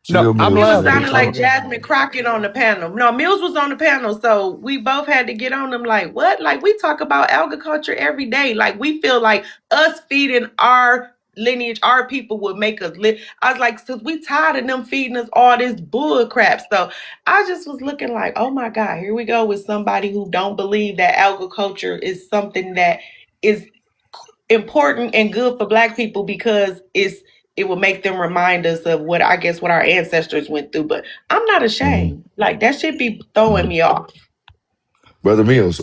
No, chill, I'm He Mills. was Let laughing. it sounding like calm down. Jasmine Crockett on the panel. No, Mills was on the panel, so we both had to get on them. Like, what? Like, we talk about agriculture every day. Like, we feel like us feeding our lineage, our people would make us live. I was like, since we tired of them feeding us all this bull crap. So I just was looking like, oh my God, here we go with somebody who don't believe that agriculture is something that is important and good for black people because it will make them remind us of what our ancestors went through. But I'm not Hmm. ashamed. Like that should be throwing Hmm. me off. Brother Mills,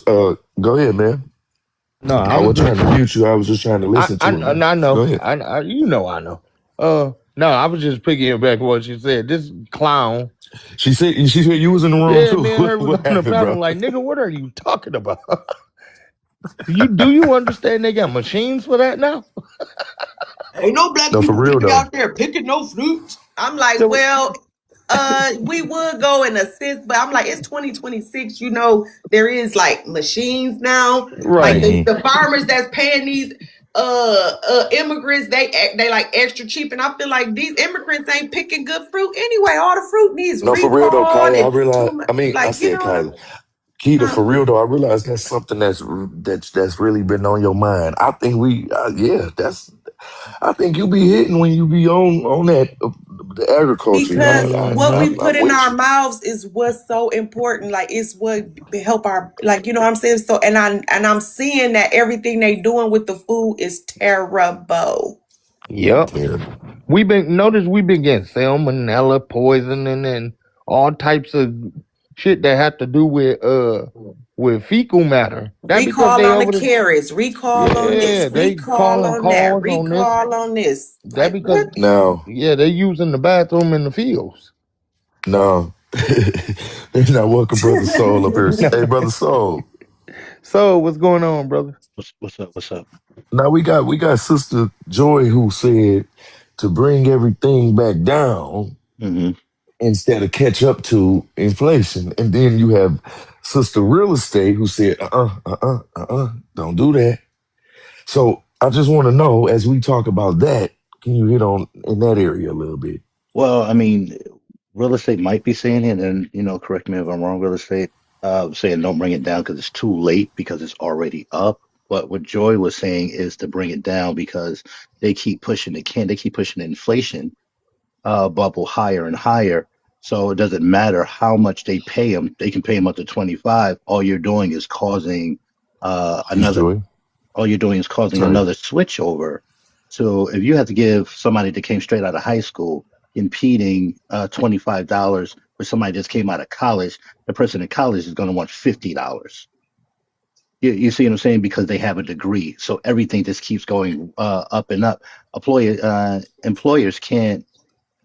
go ahead, man. No, I I was wasn't just, trying to mute you. I was just trying to I, listen I, to you. I Go know, ahead. you know, I know. No, I was just picking back what she said. This clown, She said you was in the room yeah, too. me and her was What on the happened, panel. bro? Like, nigga, what are you talking about? Do you understand? They got machines for that now. Ain't no black No, for people real really though. out there picking no fruits. I'm like, So, well, we would go in a sense, but I'm like, it's 2026. There is like machines now. Like right. Hmm. the farmers that's paying these immigrants, they like extra cheap. And I feel like these immigrants ain't picking good fruit anyway. All the fruit needs No, for real though, recall Kyla. I and realize. too much. I mean, I Like, said Kyla. Keita, huh? for real though, I realize that's something that's really been on your mind. I think yeah, that's. I think you be hitting when you be on that the agriculture. Because what Hmm. we put I'm in with our you. mouths is what's so important. Like it's what help our, like, you know what I'm saying. So I'm seeing that everything they doing with the food is terrible. Yep. Terrible. We've been getting salmonella poisoning and all types of shit that have to do with fecal matter. That because Recall they on the over the carrots, recall on this, yeah, they recall calling on that, calls on this. recall on this. That Like because what? Now, yeah, they using the bathroom in the fields. no. Now, welcome, brother Soul up here. Hey, brother Soul. So what's going on, brother? What's up? What's up? Now we got Sister Joy who said to bring everything back down Hmm. instead of catch up to inflation. And then you have Sister Real Estate who said, don't do that. So I just want to know as we talk about that, Can you hit on in that area a little bit? Well, I mean, real estate might be saying it, and correct me if I'm wrong. Real estate saying don't bring it down because it's too late because it's already up. But what Joy was saying is to bring it down because they keep pushing the can, they keep pushing the inflation bubble higher and higher. So it doesn't matter how much they pay them; they can pay them up to 25. All you're doing is causing Peace, another Joy. all you're doing is causing Sorry. another switch over. So if you have to give somebody that came straight out of high school impeding $25 for somebody that just came out of college, the person in college is going to want $50. You see what I'm saying? Because they have a degree. So everything just keeps going up and up. Employers can't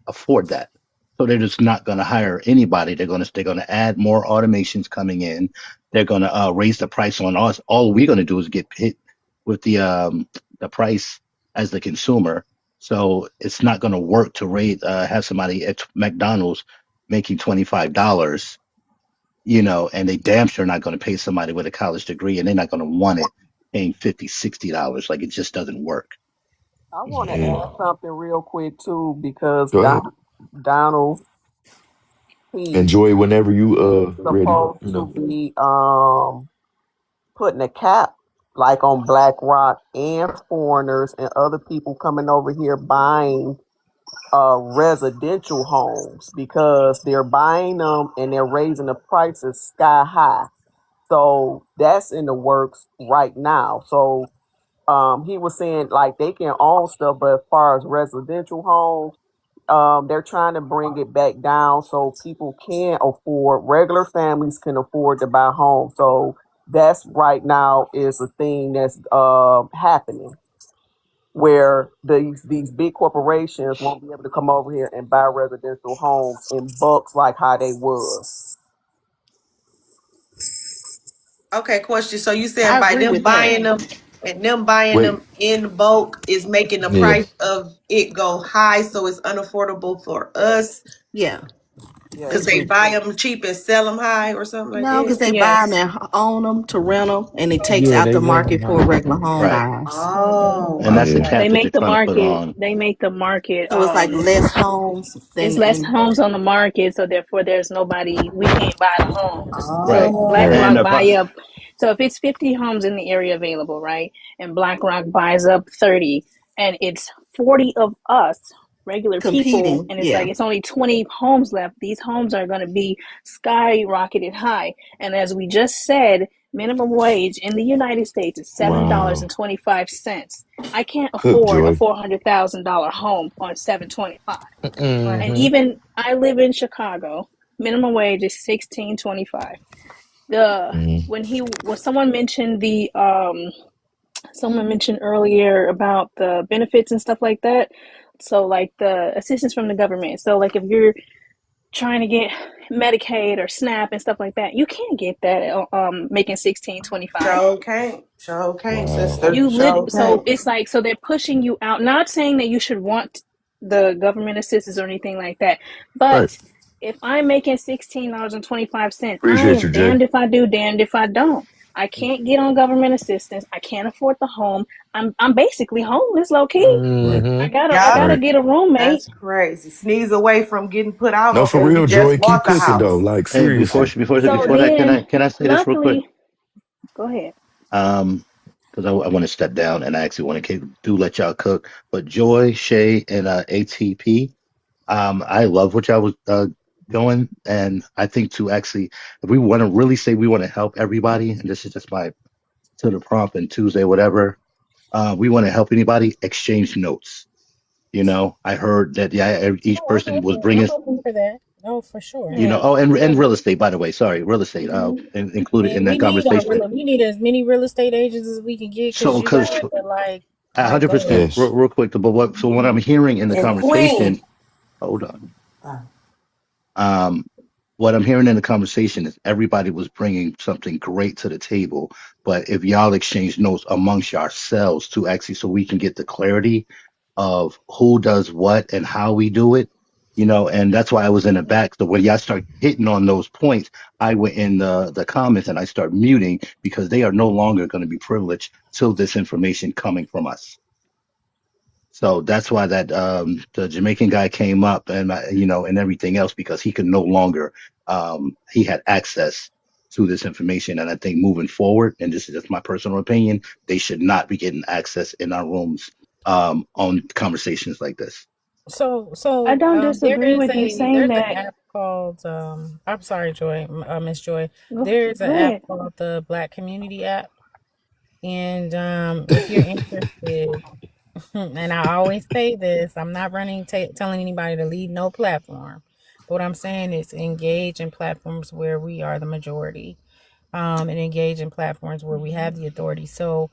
afford that. So they're just not going to hire anybody. They're going to add more automations coming in. They're going to raise the price on us. All we're going to do is get hit with the price as the consumer. So it's not going to work to rate have somebody at McDonald's making $25, and they damn sure not going to pay somebody with a college degree, and they're not going to want it paying $50, $60. Like it just doesn't work. I want to And add something real quick too because go ahead. Donald And P Joy, whenever you is ready, supposed to be putting a cap like on BlackRock and foreigners and other people coming over here buying residential homes because they're buying them and they're raising the prices sky high. So that's in the works right now. So he was saying like they can own stuff, but as far as residential homes, they're trying to bring it back down so people can afford, regular families can afford to buy homes. So that's right now is a thing that's happening where these big corporations won't be able to come over here and buy residential homes in bulks like how they was. Okay, question. So you saying I by agree them with that. buying them and them buying wait. them in bulk is making the Yeah. price of it go high, so it's unaffordable for us Yeah. because Yes. they buy them cheap and sell them high or something like No, that. because they buy them Yes. and own them to rent them, and it takes Yeah, out they the rent them market for out. regular home Right. buyers. Oh, And that's the Yeah. cap They that okay. they're make the trying to put market. on. They make the market. So it's like less homes It's than less and homes on the market, so therefore there's nobody. We can't buy the homes. Right. So Right. And BlackRock Oh, buy up. So if it's 50 homes in the area available, right, and BlackRock buys up 30, and it's 40 of us regular people, competing. and it's Yeah. like it's only 20 homes left. These homes are going to be skyrocketed high, and as we just said, minimum wage in the United States is Wow. $7.25. I can't Cook, afford a Joy. $400,000 home on 725. Right. And Mm-hmm. even I live in Chicago. Minimum wage is 16.25. The Mm. when someone mentioned the someone mentioned earlier about the benefits and stuff like that. So like the assistance from the government. So like if you're trying to get Medicaid or SNAP and stuff like that, you can't get that making 16.25. show can't, Wow. sister, You show so can't. it's like so they're pushing you out, not saying that you should want the government assistance or anything like that, Right. but if I'm making $16.25, I Appreciate am you, Jay. damned if I do, damned if I don't. I can't get on government assistance. I can't afford the home. I'm basically homeless, low key. Right. I Mm-hmm. gotta I Yup, gotta Right. get a roommate. that's crazy. Sneeze away from getting put out No, on, for and you real, just Joy. Keep bought the cooking though. house. Like hey, before seriously. So before that, can then, I say this real quick? luckily, go ahead. Um, because I want to step down and I actually want to do let y'all cook. But Joy, Shay, and ATP, I love what y'all was doing, and I think to actually, if we want to really say we want to help everybody, and this is just my to the prompt and Tuesday, whatever, we want to help anybody exchange notes. I heard that yeah, each Oh, I'm person was open. I'm bringing, open for that. Oh, for sure. Yeah. oh, and Yeah. real estate, by the way, sorry, real estate, included Man, in that conversation. we need as many real estate agents as we can get because So, you because guys are like, all right, go ahead. 100%, Yes. real quick, but what I'm hearing in the And conversation, Queen. hold on. Um, what I'm hearing in the conversation is everybody was bringing something great to the table, but if y'all exchange notes amongst yourselves to actually, so we can get the clarity of who does what and how we do it, and that's why I was in the back. So when y'all start hitting on those points, I went in the comments and I start muting because they are no longer going to be privileged till this information coming from us. So that's why that the Jamaican guy came up and and everything else because he could no longer he had access to this information. And I think moving forward, and this is just my personal opinion, they should not be getting access in our rooms on conversations like this. I don't There disagree is with you a saying there's an that. app called I'm sorry, Joy, Miss Joy. Go, There's an go app ahead. called the Black Community app, and if you're interested, and I always say this, I'm not telling anybody to leave no platform, but what I'm saying is engage in platforms where we are the majority, and engage in platforms where we have the authority. So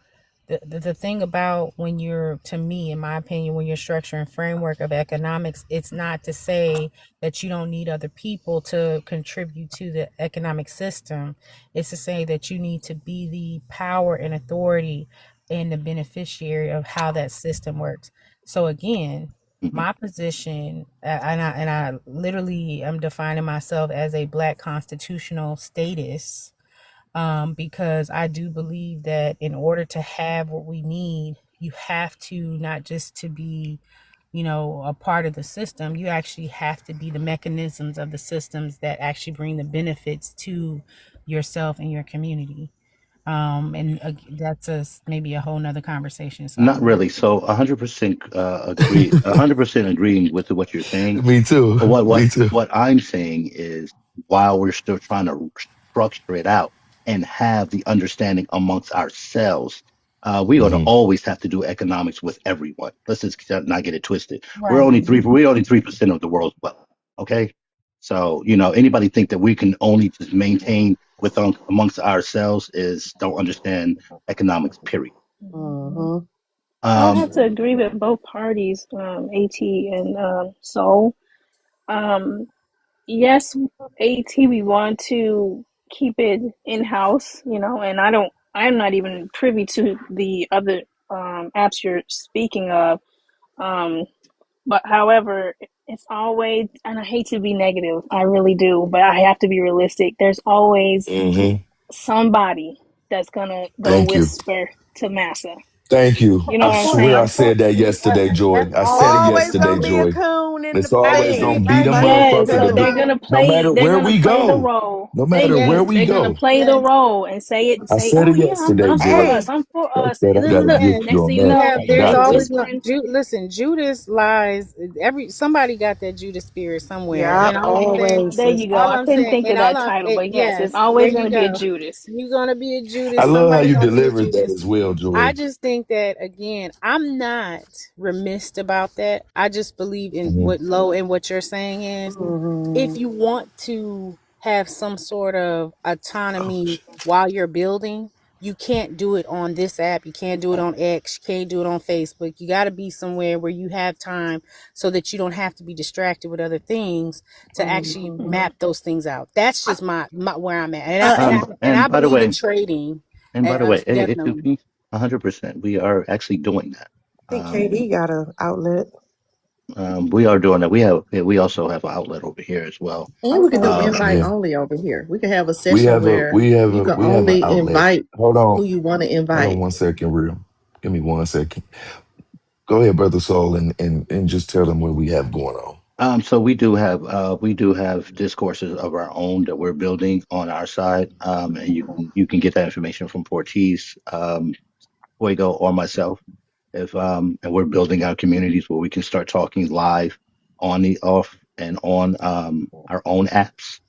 the thing about when you're, to me, in my opinion, when you're structuring framework of economics, it's not to say that you don't need other people to contribute to the economic system. It's to say that you need to be the power and authority and the beneficiary of how that system works. So again, Hmm. my position, and I literally am defining myself as a Black constitutional status, because I do believe that in order to have what we need, you have to not just to be, a part of the system. You actually have to be the mechanisms of the systems that actually bring the benefits to yourself and your community. And that's maybe a whole nother conversation. So I'll Not leave. really. So 100% agree, 100% agreeing with what you're saying. Me too. But what Me what too. what I'm saying is, while we're still trying to structure it out and have the understanding amongst ourselves, we're going to Hmm. always have to do economics with everyone. Let's just not get it twisted. We're Right. only 3% of the world's wealth. Okay, so anybody think that we can only just maintain with amongst ourselves is don't understand economics. Period. Mm-hmm. I would Um, have to agree with both parties, AT and Soul. Um, yes, AT, we want to keep it in house, and I'm not even privy to the other apps you're speaking of. Um, but however, it's always, and I hate to be negative, I really do, but I have to be realistic. There's always Hmm. somebody that's gonna go Thank you. whisper to massa. Thank you. You know I what I'm swear I saying? said that yesterday, Joy. That's I said it always Always yesterday, gonna be a Joy. coon in the It's always pit. gonna hey, be the Ain't hey, that Yes, motherfucker to so do. something? No matter they're where gonna we play the go. role. No matter Thank where you. yes, we They're gonna go. play the yes. role and I say, said "Oh it yeah, yesterday, I'm for Joy. us. Hey, I'm for Fuck us." that. I gotta get Man, you Next thing on you that. know, I there's there's gotta they get always you. whispering. listen, Judas lies. Somebody got that Judas spirit somewhere, yeah, and all I'm saying, always, There you sister. go. all I I'm couldn't saying, think of and that title, but yes, it's yes, there always you gonna be a go. Judas. You're gonna be a I Judas. love how Somebody you gonna be a delivered that Judas. as well, I Joy. just think that, again, I'm not remiss about that. I just believe in Hmm. what you're saying is, if Mhm. you want to have some sort of Oh, autonomy shit. while you're building, you can't do it on this app. You can't do it on X. You can't do it on Facebook. You got to be somewhere where you have time so that you don't have to be distracted with other things to actually Mhm. map those things out. That's just my where I'm at. And Uh, I and by the believe in way, trading. and by the way, if Definitely. we 100%, we are actually doing that. I think Um, KD got an outlet. we are doing that. We also have an outlet over here as well. And we could do Okay. Um, invite Yeah. only over here. We could have a session where you can We have an only outlet. invite Hold on. who you want to Hold on invite. 1 second, real. Give me 1 second. Go ahead, Brother Soul, and just tell them what we have going on. so we do have discourses of our own that we're building on our side. And you can get that information from Porties, Fuego, or myself. If and we're building our communities where we can start talking live on the off and on our own apps.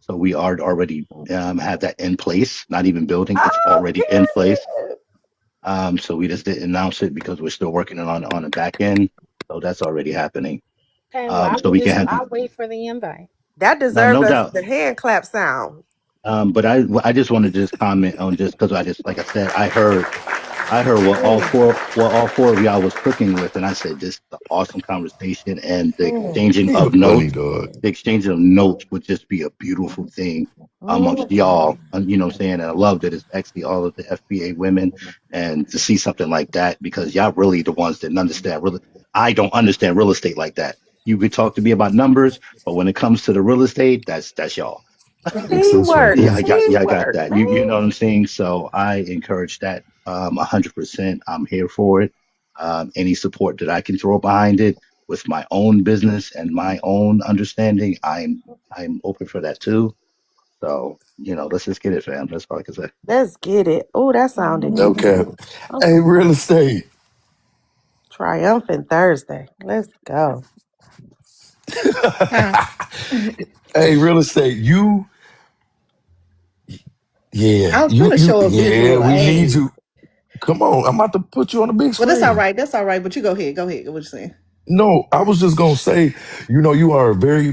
So we are already have that in place, not even building, it's Oh, already in place. period. So we just didn't announce it because we're still working on the back end. So that's already happening. Okay, well, So we can have these. I'll wait for the invite. That No, deserved no doubt. the hand clap sound. But I just wanted to just comment on just because I just like I said I heard what all four of y'all was cooking with, and I said this is an awesome conversation, and You're funny, dog. the exchange of notes would just be a beautiful thing amongst Mm. y'all. You know what I'm saying? And I love that it's actually all of the FBA women, and to see something like that because y'all really the ones that understand really. I don't understand real estate like that. You could talk to me about numbers, but when it comes to the real estate, that's y'all. Success right Teamwork, Yeah, there. I got teamwork, that. You man. know what I'm saying? So I encourage that 100%. I'm here for it. Any support that I can throw behind it with my own business and my own understanding, I'm open for that too. So, let's just get it, fam. That's all I can say. Let's get it. Oh, that sounded No good. cap. I'm Hey, real estate. triumphant Thursday. Let's go. Huh. Hey, real estate. I was gonna show a visual We need aid. you. Come on, I'm about to put you on the big Well, that's all screen. right. That's all right. But you go ahead. Go ahead. What you saying? No, I was just gonna say, you are a very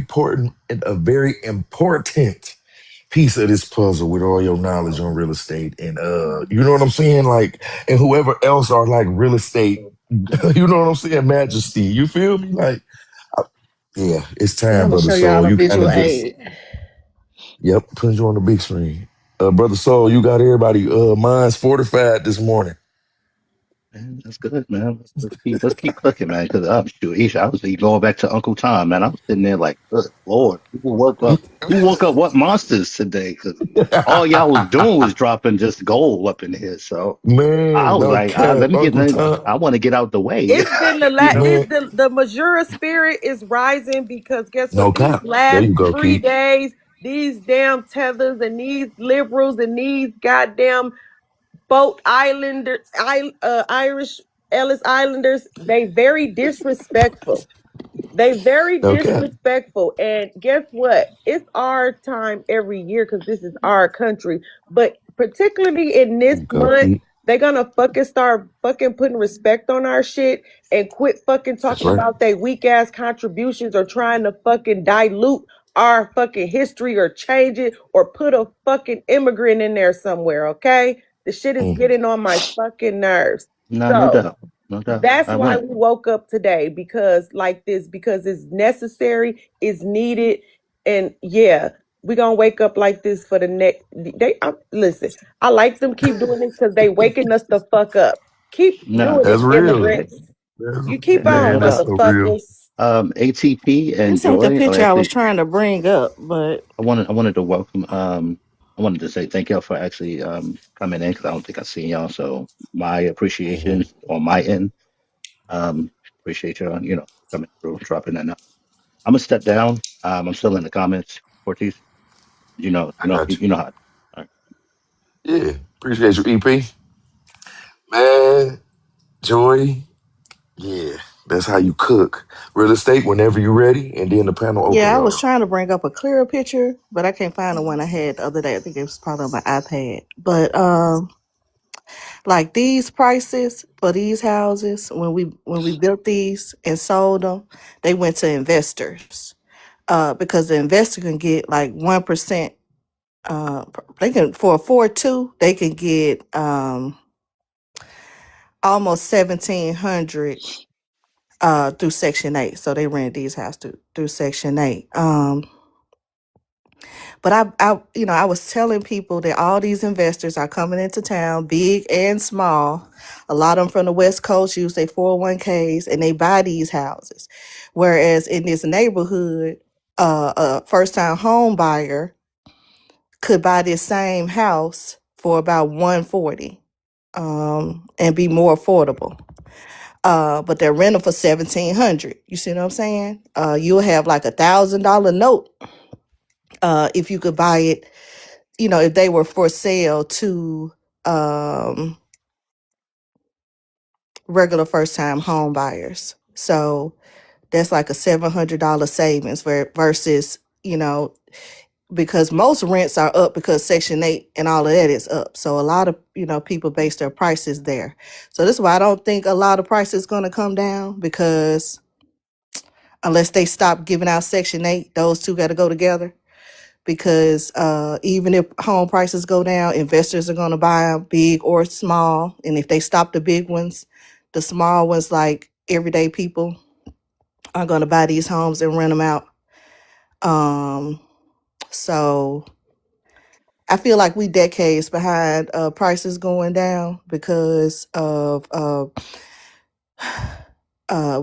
important piece of this puzzle with all your knowledge on real estate, and you know what I'm saying, like, and whoever else are like real estate, you know what I'm saying, majesty. You feel me? Like, I- yeah, it's Yeah, time, I'm gonna brother show Soul. y'all a You kind visual of just, aid. yep, put you on the big screen. Brother Soul, you got everybody minds fortified this morning. Man, that's good, man. Let's keep cooking, man. Because I'm sure, Isha, I was going back to Uncle Tom, man. I was sitting there like, good Lord, people woke up. Who woke up? What monsters today? Because all y'all was doing was dropping just gold up in here. So I Man, was no like, cap, let me get. Uncle Tom. I want to get out the way. It's been the you know. Man, the Majura spirit is rising because guess no what? These cap. There last you go, 3 Key. days, these damn tethers and these liberals and these goddamn boat islanders, Irish Ellis Islanders, they very disrespectful. They very No cap. disrespectful. And guess what? It's our time every year because this is our country. But particularly in There this you go, month, Key. they're gonna fucking start fucking putting respect on our shit and quit fucking That's talking right. about their weak ass contributions or trying to fucking dilute our fucking history or change it or put a fucking immigrant in there somewhere, okay? The shit is Mm, getting on my fucking nerves. No So doubt, no doubt. that's I why went. we woke up today because like this, because it's necessary, it's needed, and yeah, we're gonna wake up like this for the next. Listen, I like them keep doing this because they waking us the fuck up. Keep No, doing that's it, real. immigrants. That's, You keep Let me man, on, that's go. so real. motherfuckers. ATP and This ain't the Joy. Oh, picture I was actually, trying to bring up, but I wanted to welcome. I wanted to say thank y'all for actually coming in because I don't think I've seen y'all. So my Mhm. appreciation on my end. Um, Appreciate y'all, coming through, dropping that. I'm gonna step down. I'm still in the comments, Ortiz. I got you. You know how. All right. Yeah, appreciate you, EP. Man, Joy. Yeah, that's how you cook. Real estate whenever you're ready, and then the panel yeah, open, I was y'all. trying to bring up a clearer picture, but I can't find the one I had the other day. I think it was probably on my iPad. But like these prices for these houses when we built these and sold them, they went to investors. Because the investor can get like 1%. They can for a 4.2, they can get almost 1,700 through Section 8. So they rent these houses through Section 8. But I was telling people that all these investors are coming into town, big and small. A lot of them from the West Coast use their 401ks and they buy these houses. Whereas in this neighborhood, a first time home buyer could buy this same house for about 140 and be more affordable. But they're renting for 1,700. You see what I'm saying? You'll have like $1,000 note if you could buy it, if they were for sale to um, regular first time home buyers. So that's like a $700 savings versus, because most rents are up because Section 8 and all of that is up. So a lot of, people base their prices there. So this is why I don't think a lot of prices going to come down, because unless they stop giving out Section 8, those two got to go together. Because even if home prices go down, investors are going to buy them big or small. And if they stop the big ones, the small ones, like everyday people, are going to buy these homes and rent them out. So I feel like we decades behind prices going down because of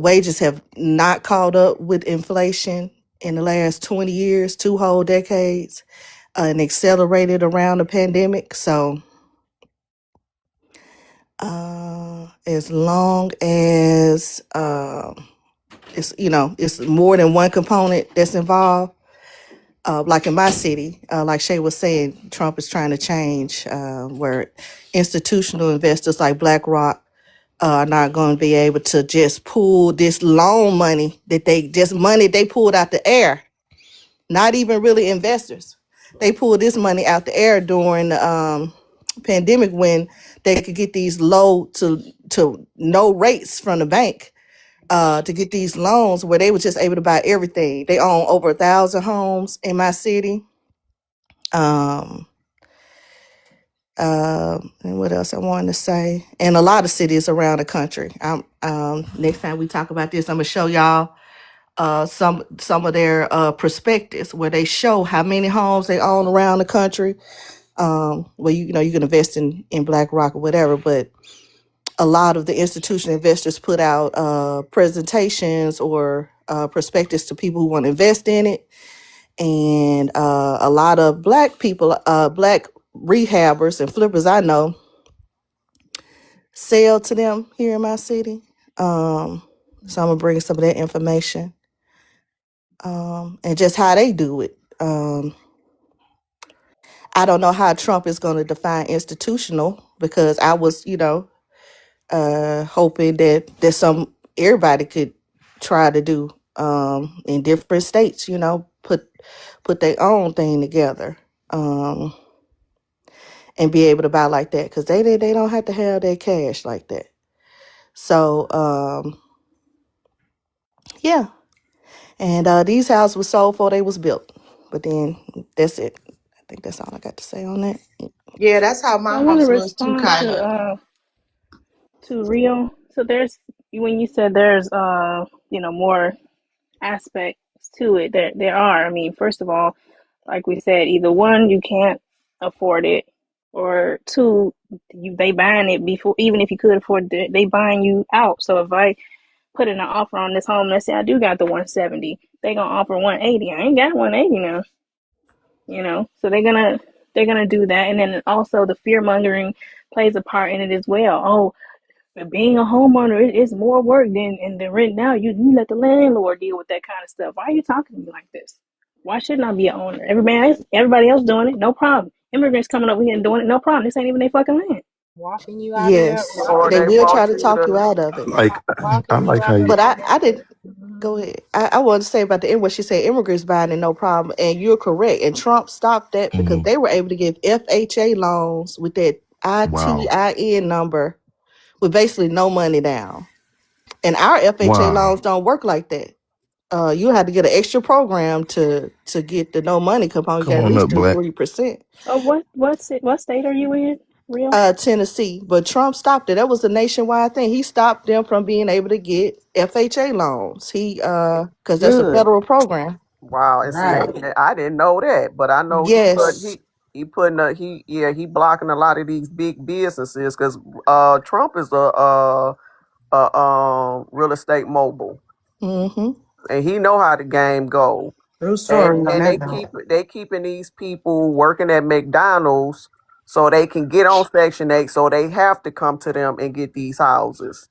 wages have not caught up with inflation in the last 20 years, 2 whole decades, and accelerated around the pandemic. So As long as it's it's more than one component that's involved. Like in my city, like Shay was saying, Trump is trying to change where institutional investors like BlackRock are not going to be able to just pull this loan money money they pulled out the air. Not even really investors. They pulled this money out the air during the pandemic when they could get these low to no rates from the bank to get these loans where they were just able to buy everything. They own over 1,000 homes in my city. Um, and what else I wanted to say? And a lot of cities around the country. Next time we talk about this, I'm gonna show y'all some of their perspectives where they show how many homes they own around the country. Well, you know you can invest in BlackRock or whatever, but a lot of the institutional investors put out presentations or prospectus to people who want to invest in it, and a lot of black people, black rehabbers and flippers I know, sell to them here in my city. So I'm gonna bring some of that information and just how they do it. I don't know how Trump is going to define institutional because I was, hoping that some everybody could try to do in different states, put their own thing together and be able to buy like that because they don't have to have their cash like that. So yeah, and these houses were sold before they was built, but then that's it. I think that's all I got to say on that. Yeah, that's how I my want to house was too, respond Kyla. to Rio. So there's when you said there's more aspects to it. There are. I mean, first of all, like we said, either one you can't afford it, or two they buying it before. Even if you could afford it, they buying you out. So if I put in an offer on this home, let's say I do got the 170, they gonna offer 180. I ain't got 180 now. So they're gonna do that, and then also the fear mongering plays a part in it as well. Oh, but being a homeowner is more work than the rent. Now you let the landlord deal with that kind of stuff. Why are you talking to me like this? Why shouldn't I be an owner? Everybody else doing it, no problem. Immigrants coming over here and doing it, no problem. This ain't even their fucking land. Walking you out of there, Yes, Or walking they they will try want to you talk you to. out of it. I walking you like how out of you. But I there. did go ahead. I wanted to say about the end what she said, immigrants buying it no problem. And you're correct. And Trump stopped that because Mhm. they were able to give FHA loans with that Wow, ITIN number with basically no money down. And our FHA wow. loans don't work like that. You had to get an extra program to get the no money component. You got Come to at on least up, do Black. 3%. Oh, what state are you in, real? Tennessee, but Trump stopped it. That was a nationwide thing. He stopped them from being able to get FHA loans. He because that's a Good. federal program. Wow. And see, Right. I didn't know that, but I know Yes. he putting he blocking a lot of these big businesses because Trump is a real estate mogul, Mm-hmm. and he know how the game go. True story on And that though. they keeping these people working at McDonald's so they can get on Section 8, so they have to come to them and get these houses.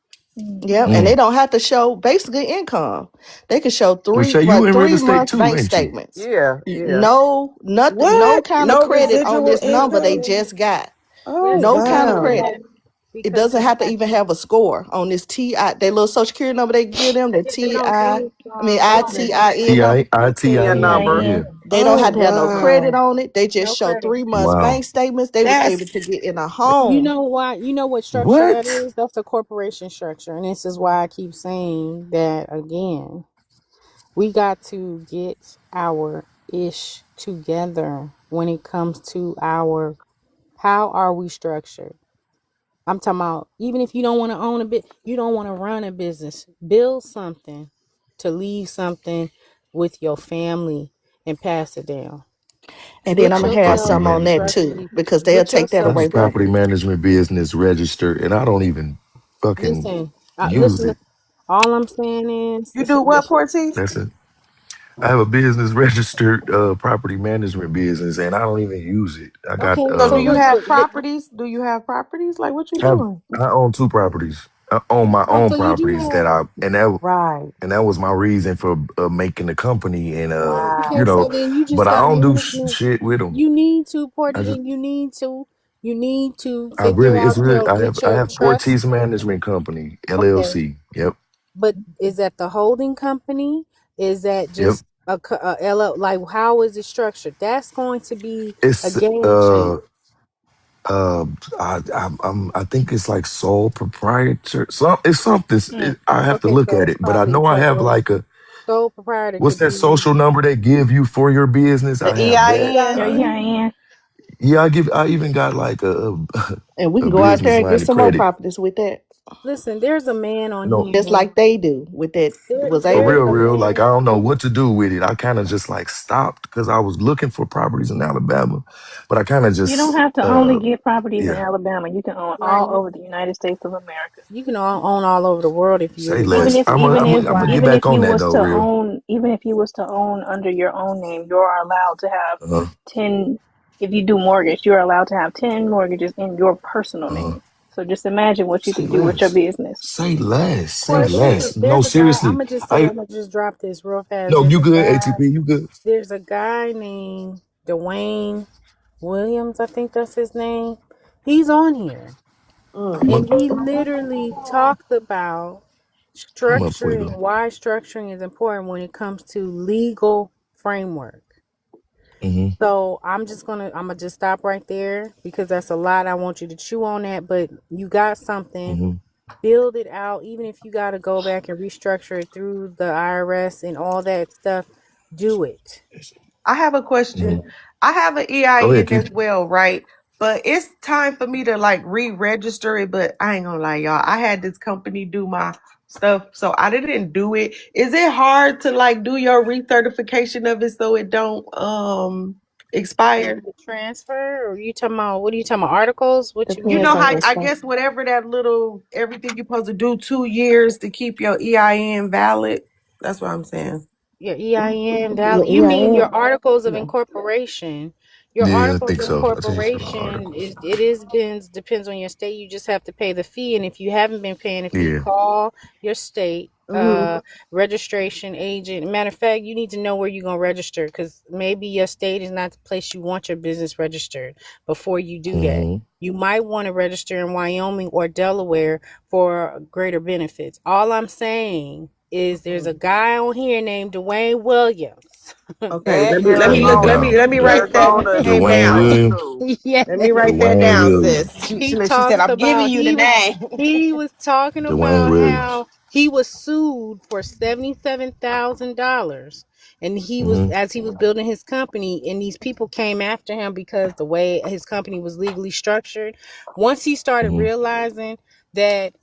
Yep. Mm-hmm. And they Mm. don't have to show basically income. They can show Well, three Shay, you what in real three estate month too, bank ain't you? statements. Yeah, yeah. No, nothing, no What? kind of No credit on residual this number they income? just got. Oh Yes, No they kind of wow. do. credit. It Because doesn't the have to tax even have a score on this TI. Their little social security number they give them, the they don't need they don't need ITIN number. TIN TIN. number. Yeah. They don't Oh have to have no credit wow. on it. They just no show credit. 3 months bank Wow. statements. They was able That's to get in a You home. know why? You know what structure that What? is? That's a corporation structure. And this is why I keep saying that again. We got to get our ish together when it comes to our how are we structured? I'm talking about even if you don't want to own a bit, you don't want to run a business, build something to leave something with your family and pass it down. And then Get I'm gonna That's have property yourself some on that management. too, structured. because they'll Get take that yourself That's away from property structured. management business registered, and I don't even fucking Listen, use listen. it. All I'm saying is, You do what, Porties? That's it. I have a business registered property management business, and I don't even use it. I got Okay, So do so you look, have properties? Do you have properties? Like what you I have doing? I own two properties. I own my oh, own so you do properties have Right. and that was my reason for making the company and okay. you Wow. So know, then you just but I got don't do management. shit with them. You need to, I Porty, just then you need to I figure really it's out really your get I your have trust. Porties Management Company Okay, LLC. Yep, but is that the holding company? Is that yep. just a LL? Like, how is it structured? That's going to be a It's game changer. uh I think it's like sole proprietor. It's something. I have to Okay, look so at it's it, but I probably know I have like a sole proprietor what's could that be social number they give you for your business? The I have that. EIN. Yeah, EIN. yeah, yeah. Yeah, I even got like And we a can go out business there and line get of some more credit. properties with that. Listen, there's a man on No, Just here. like they do with that. Was for they There's real, a real. Like I man. don't know what to do with it. I kind of just like stopped because I was looking for properties in Alabama, but I kind of You don't just have to only get properties in yeah. Alabama. You can own Right. all over the United States of America. You can own all over the world if you Say really Even want less. if to. even if I'm gonna get even if back you on that was though, to real. own even if you was to own under your own name, you're allowed to have Uh huh. 10. If you do mortgage, you're allowed to have 10 mortgages in your personal Uh huh. name. So just imagine what you Say could do with your less. business. Say less. Say Well, less. No, there's a guy. I'm seriously. gonna just say. I I'm gonna just drop this real fast. no. You good? ATP. You good? There's a guy named Dwayne Williams. I think that's his name. He's on here, Mm. Come and up. he literally talked about Come up, structuring, Fuego. why structuring is important when it comes to legal framework. Mm-hmm. So I'm gonna just stop right there because that's a lot. I want you to chew on that, but you got something. Mm-hmm. Build it out, even if you got to go back and restructure it through the IRS and all that stuff. Do it. I have a Mm-hmm. question. I have an Go ahead, EIN Keith. as well, right? But it's time for me to like re-register it. But I ain't gonna lie, y'all. I had this company do my stuff, so I didn't do it. Is it hard to like do your recertification of it so it don't expire? The transfer, or you talking about what are you talking about? Articles? What you You mean? know Depends on how your I state. guess whatever that little everything you're supposed to do 2 years to keep your EIN valid. That's what I'm saying. Your EIN Your valid. You mean EIN. your articles of Yeah. incorporation? Your Yeah, I articles think of so. I think it's for the incorporation articles. is it is been depends on your state. You just have to pay the fee, and if you haven't been paying a fee, Yeah. call your state Hmm. registration agent. Matter of fact, you need to know where you're gonna register because maybe your state is not the place you want your business registered. Before you do that, Mm-hmm. you might want to register in Wyoming or Delaware for greater benefits. All I'm saying is there's a guy on here named Dwayne Williams Okay, at let Writing me that look. Arizona. down. Let me write that Yes. name Dwayne down. Williams. Let me write that Dwayne down, Williams. sis. He She said, talks I'm giving about you the name. he was talking Dwayne about Williams. how he was sued for $77,000, and he was Mm-hmm. as he was building his company, and these people came after him because the way his company was legally structured. Once he started Mm-hmm. realizing that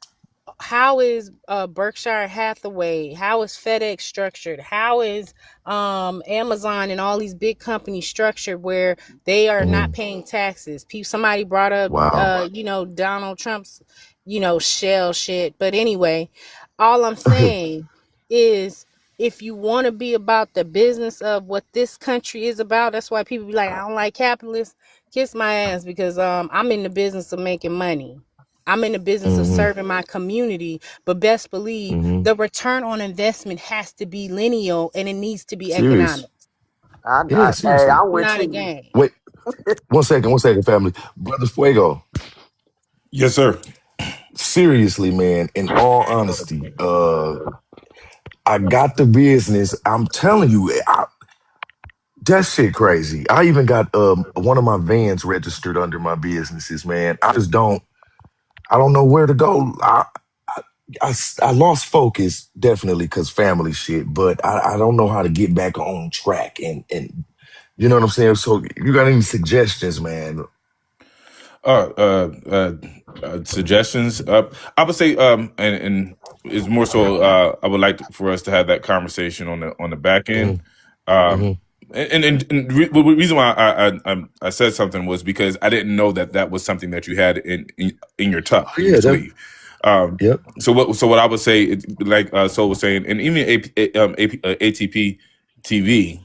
how is Berkshire Hathaway, how is FedEx structured, how is Amazon and all these big companies structured where they are Mm-hmm. not paying taxes. Somebody brought up Wow. Donald Trump's shell shit, but anyway, all I'm saying is if you want to be about the business of what this country is about, that's why people be like, I don't like capitalists. Kiss my ass, because I'm in the business of making money. I'm in the business of Mm-hmm. serving my community, but best believe Mm-hmm. the return on investment has to be lineal and it needs to be Serious. economic, Yeah, Hey, seriously. I'm with not a you. game. Wait, one second, family. Brother Fuego. Yes, sir. Seriously, man, in all honesty, I got the business. I'm telling you, that shit crazy. I even got one of my vans registered under my businesses, man. I don't know where to go. I lost focus definitely because family shit, but I don't know how to get back on track and you know what I'm saying. So you got any suggestions, man? Uh, uh, uh, Suggestions. I would say, and it's more so. I would like for us to have that conversation on the back end. Mm-hmm. Um, Mm-hmm. the reason why I said something was because I didn't know that was something that you had in your tuck Oh in your yeah, that. sleeve. Um, Yep. so what I would say, like Soul was saying, and even ATP. TV,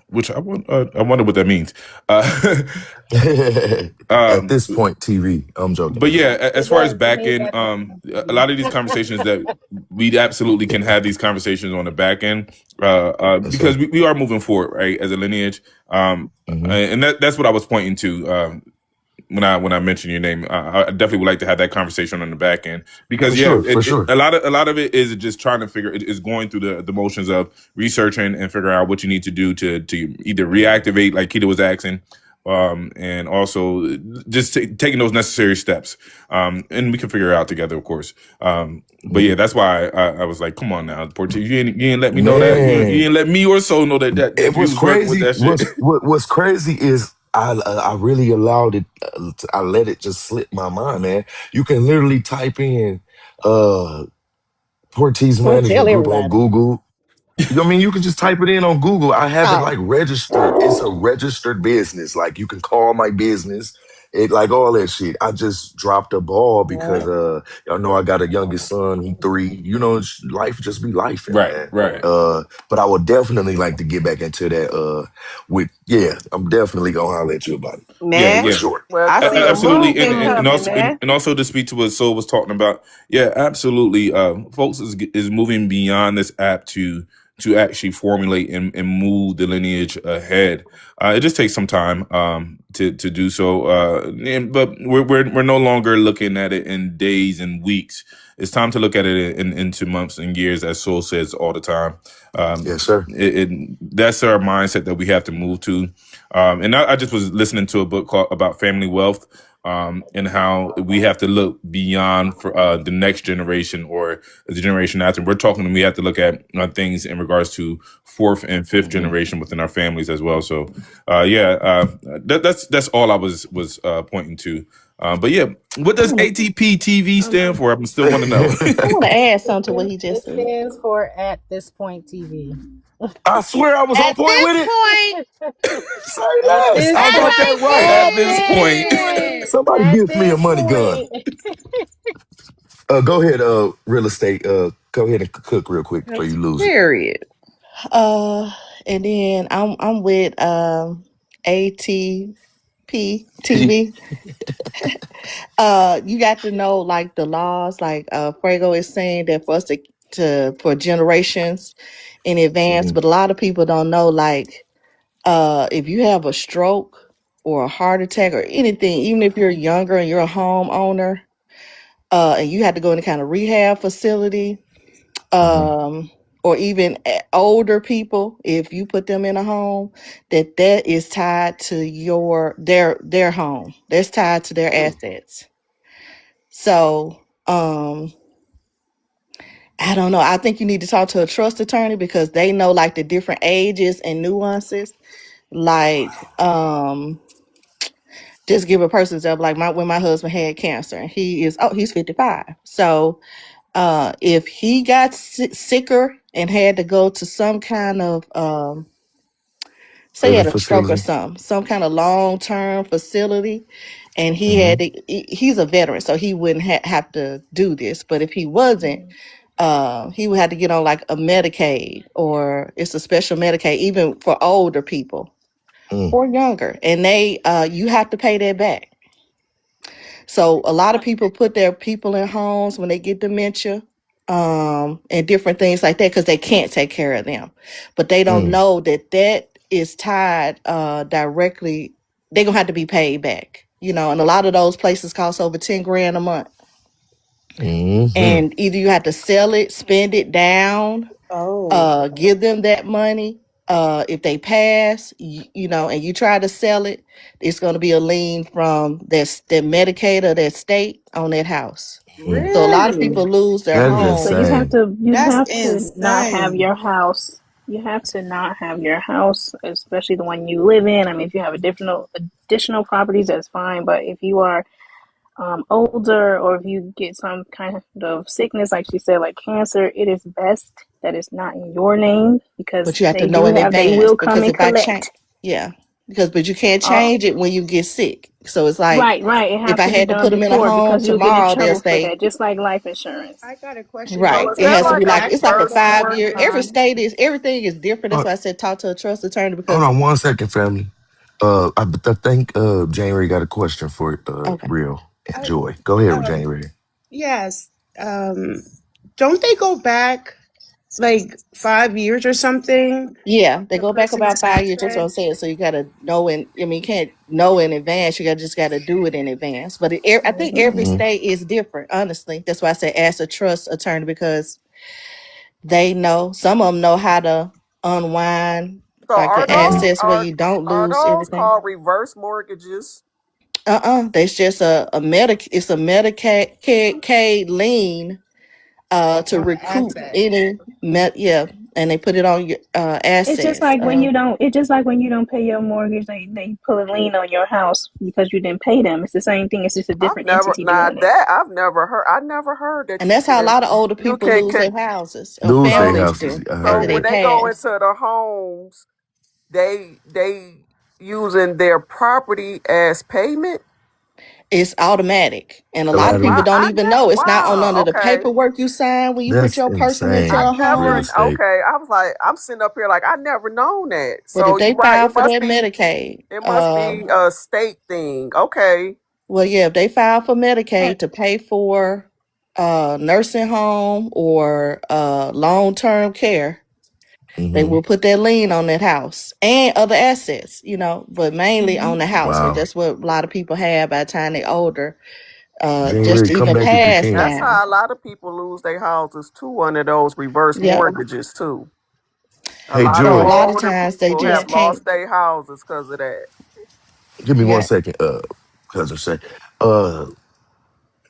which I wonder what that means. At Um, this point, TV. I'm joking. but yeah, as It far as does. It back means end, at this point. a lot of these conversations that we absolutely can have these conversations on the back end, Yes, sir. because we are moving forward, right, as a lineage. Hmm. And that's what I was pointing to. When I mention your name, I definitely would like to have that conversation on the back end because For yeah, sure. For sure. a lot of it is just trying to figure is going through the motions of researching and figuring out what you need to do to either reactivate, like Keita was asking, and also just taking those necessary steps, and we can figure it out together, of course. But Mhm. yeah, that's why I was like, come on now, Porties, you ain't let me know that you Man, ain't let me or so know that it you was was working with crazy. that shit. What's crazy is I really allowed it. I let it just slip my mind, man. You can literally type in uh Porties Don't tell Management Group on everybody. Google. I mean, you can just type it in on Google. I have it Oh, like registered. It's a registered business. Like you can call my business. It like all that shit. I just dropped a ball because What? y'all know I got a youngest son. He 3. You know, life just be life, Right, man. right. But I would definitely like to get back into that. With yeah, I'm definitely gonna holler at you about it Yeah, Man, for yeah. sure. well, I see keep the Absolutely, movement and coming, also man. and also to speak to what Soul was talking about, yeah, absolutely. Folks is moving beyond this app to actually formulate and move the lineage ahead. It just takes some time to do so, but we're no longer looking at it in days and weeks. It's time to look at it into months and years, as Soul says all the time. Yes, sir. That's our mindset that we have to move to. And I just was listening to a book called about family wealth, and how we have to look beyond for the next generation or the generation after. We're talking, we have to look at things in regards to fourth and fifth Hmm. generation within our families as well. So, that's all I was pointing to. But yeah, what I does want ATP TV stand for? I still want to know. to add something to what he just It said. stands for At This Point TV. I swear I was on at point this with it. point, Say At less. this I at got point, that this right. At at this point. point. this, Somebody at gives me a this money gun. point. Go ahead, real estate. Go ahead and cook real quick before you lose it. Period. Uh, and then I'm with ATP TV. You got to know like the laws. Like Frago is saying that for us to for generations in advance, Hmm. but a lot of people don't know like if you have a stroke or a heart attack or anything, even if you're younger and you're a homeowner, and you had to go in a kind of rehab facility, Hmm. or even older people, if you put them in a home, that is tied to their home. That's tied to their assets. So I don't know. I think you need to talk to a trust attorney because they know like the different ages and nuances. Like just give a person's example. Like when my husband had cancer, and he's 55. So if he got sicker and had to go to some kind of say he Living had a stroke or facility. something, some kind of long term facility, and Hmm. he's a veteran, so he wouldn't have to do this. But if he wasn't, he would have to get on like a Medicaid, or it's a special Medicaid, even for older people Mm. or younger, and they you have to pay that back. So a lot of people put their people in homes when they get dementia, and different things like that because they can't take care of them, but they don't Mm. know that is tied directly. They're gonna have to be paid back, and a lot of those places cost over 10 grand a month. Hmm. And either you have to sell it, spend it down, Oh, give them that money. If they pass, and you try to sell it, it's going to be a lien from that Medicaid or that state on that house. Mm. So a lot of Really? people lose their That is so home. you have insane. to That's not have insane. your house. You have to not have your house, especially the one you live in. I mean, if you have additional properties, that's fine. But if you are older, or if you get some kind of sickness, like she said, like cancer, it is best that it's not in your name because But you have to know in they advance will come because and if I change, collect. yeah. but you can't Oh, change it when you get sick. So it's like right, right. It if have I to be had to done put them in a before home because you'll get in tomorrow, they'll trouble for say that, just like life insurance. I got a question. So right. is It that has to like be like it's like a birth five-year. Every time? state is everything is different. That's Hold, why I said talk to a trust attorney hold because on one second, family. I think January got a question for okay. Real and I, Joy. Go ahead with um, January. yes. Don't they go back like 5 years or something? Yeah, they The go back person's about 5 years. That's what I'm tax. saying. So you gotta know you can't know in advance. You gotta just gotta do it in advance. But I think every Hmm. state is different. Honestly, that's why I say ask a trust attorney because they know. Some of them know how to unwind So like are an Hmm. those assets where you don't are lose those everything. called reverse mortgages? That's just it's a Medicaid lien to On the recoup asset. any yeah, and they put it on your It's just assets. like when you don't. It's just like when you don't pay your mortgage, they put a lien on your house because you didn't pay them. It's the same thing. It's just a I've different never entity now doing it. that I've never heard. I never heard that And you that's how a can lot of older you people can lose can. their houses or Lose their So families houses. do I so heard after they when that. they go pass. into the homes, they using their property as payment. It's automatic. And a lot of people Collateral. don't I even never. know. It's not on none Wow. of the Okay. paperwork you sign when you put That's your person into I insane. a Real never. home. estate. Okay. I was like, I'm sitting up here like I never known that. But So if you're they right. file It for must that be. Medicaid, It must be a state thing. Okay. well, yeah, if they file for And Medicaid to pay for nursing home or long term care, they Hmm. will put that lien on that house and other assets, but mainly mhm. on the house because Wow. that's what a lot of people have by the time they're older. Just January, come even back if you past can. That's now. how a lot of people lose their houses too under those reverse Yep. mortgages too. A Hey, lot of So a Joy, lot of older times they people have Yeah. just can't. lost their houses because of that. give me one Yeah. second, cousin Shay. Uh,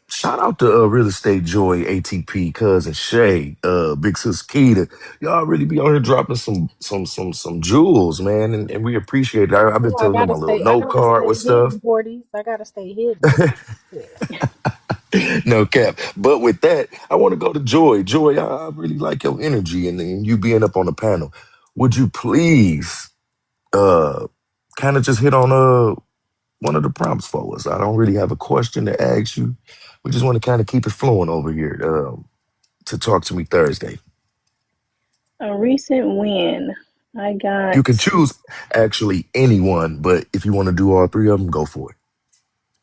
Shout out to Real Estate Joy, ATP, cousin Shay, Big Sis Keita. Y'all really be on here dropping some jewels, man, and we appreciate it. I've been Oh, I filling up my gotta little stay. I note gotta card stay with stuff. hidden, Porties. I gotta stay hidden. Yeah. No cap. But with that, I want to go to Joy. Joy, I really like your energy and you being up on the panel. Would you please kind of just hit on one of the prompts for us? I don't really have a question to ask you. We just want to kind of keep it flowing over here to talk to me Thursday. A recent win. I You can got. choose actually anyone, but if you want to do all three of them, go for it.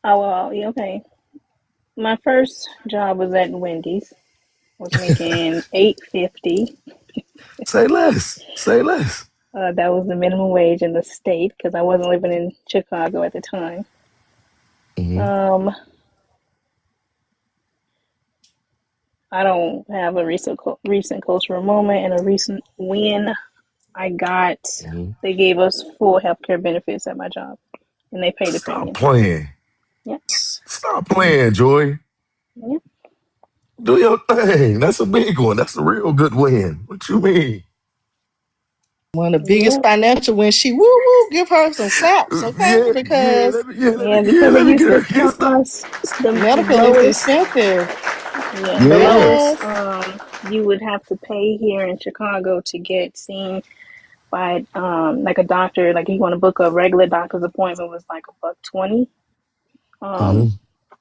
Oh well, yeah, okay. My first job was at Wendy's. Was making $8.50. Say less. Say less. That was the minimum wage in the state because I wasn't living in Chicago at the time. Hmm. Um, I don't have a recent cultural moment and a recent win. I got. Hmm. They gave us full healthcare benefits at my job, and they paid the Stop premium. playing. Yep. Stop playing, Joy. Yep. Do your thing. That's a big one. That's a real good win. What you mean? One of the biggest Yep. financial when she woo woo, give her some claps, okay? Yeah, yeah. Because Because they Let me used get to her. Get tell stop. us the medical is lowest. expensive. Yeah, the lowest Yes. you would have to pay here in Chicago to get seen by like a doctor, like you want to book a regular doctor's appointment was like a buck 20. Hmm. Um,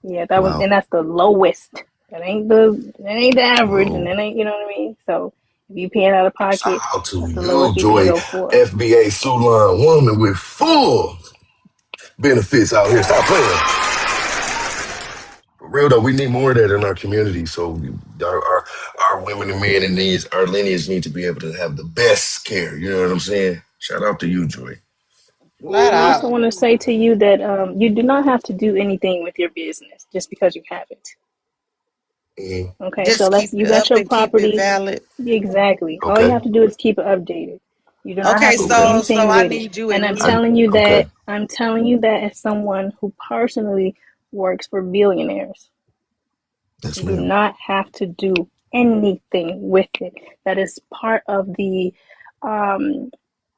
yeah, that was, Wow. and that's the lowest. That ain't the average, and Whoa. that ain't, you know what I mean. So if you paying out of Shout pocket, out to that's the you, lowest you can Joy, go for. FBA Sulan woman with full benefits out here. Stop playing. For real though, we need more of that in our community. So our women and men and these our lineage need to be able to have the best care. You know what I'm saying? Shout out to you, Joy. Not I also all. want to say to you that you do not have to do anything with your business just because you have it. Hmm. Okay, so Just let's keep you it got up your and keep it property. valid. Exactly. All you Okay. have to do is keep it updated. You do not have Okay, to do Okay. so anything I with it. need you And and I'm I me. telling you okay. that as someone who personally works for billionaires. Yes, You do ma'am. not have to do anything with it. That is part of the um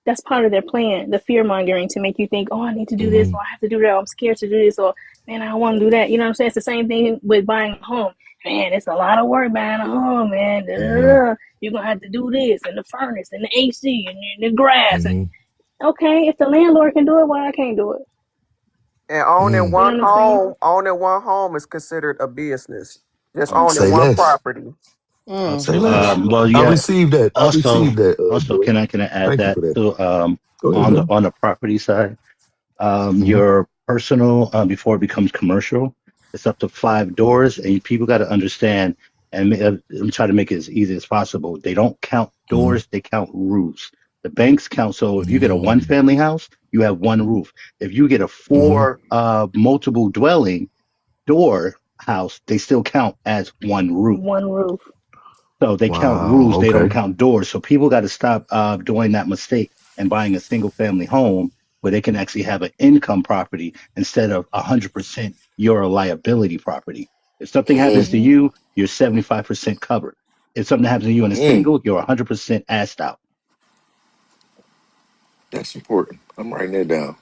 that's part of their plan, the fear mongering to make you think, oh, I need to do this, Hmm. or I have to do that, or I'm scared to do this, or man, I don't want to do that. You know what I'm saying? It's the same thing with buying a home. Man, it's a lot of work buying a home, man. Da, da, Hmm. da. You're gonna have to do this and the furnace and the AC and the grass. Hmm. Okay, if the landlord can do it, why I can't do it? And Mm. You know what I'm saying? owning one home is considered a business. Just owning Say one less. property. Mm. Say less. Well, I yeah. received that. I Also, received that, also, Joy. can I add Thank you that for that. to Go ahead, brother. on the property side? Hmm. Your personal before it becomes commercial, it's up to 5 doors, and people got to understand and try to make it as easy as possible. They don't count Hmm. doors; they count roofs. The banks count. So if you get a Hmm. one-family house, you have one roof. If you get a Hmm. four multiple dwelling door house, they still count as one roof. One roof. So they count Wow. roofs, they don't Okay. count doors. So people got to stop doing that mistake and buying a single family home where they can actually have an income property instead of 100% your liability property. If something happens Mm. to Hmm. you, you're 75% covered. If something happens to you in a Mm. single, you're 100% assed out. That's important. I'm writing that down.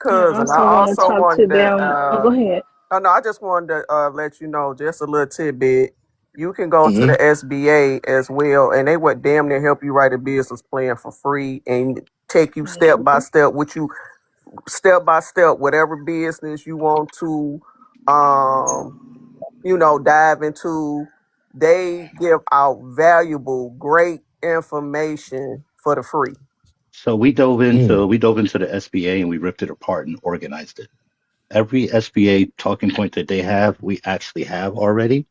And I Cousin, I also want to also talk to wanted to them. Oh, go ahead. oh no, I just wanted to let you know just a little tidbit. You can go to Hmm. the SBA as well, and they would damn near help you write a business plan for free and take you step by Hmm. step, step by step, whatever business you want to, um, dive into. They give out valuable, great information for the free. So Mm. we dove into the SBA and we ripped it apart and organized it. Every SBA talking point that they have, we actually have already.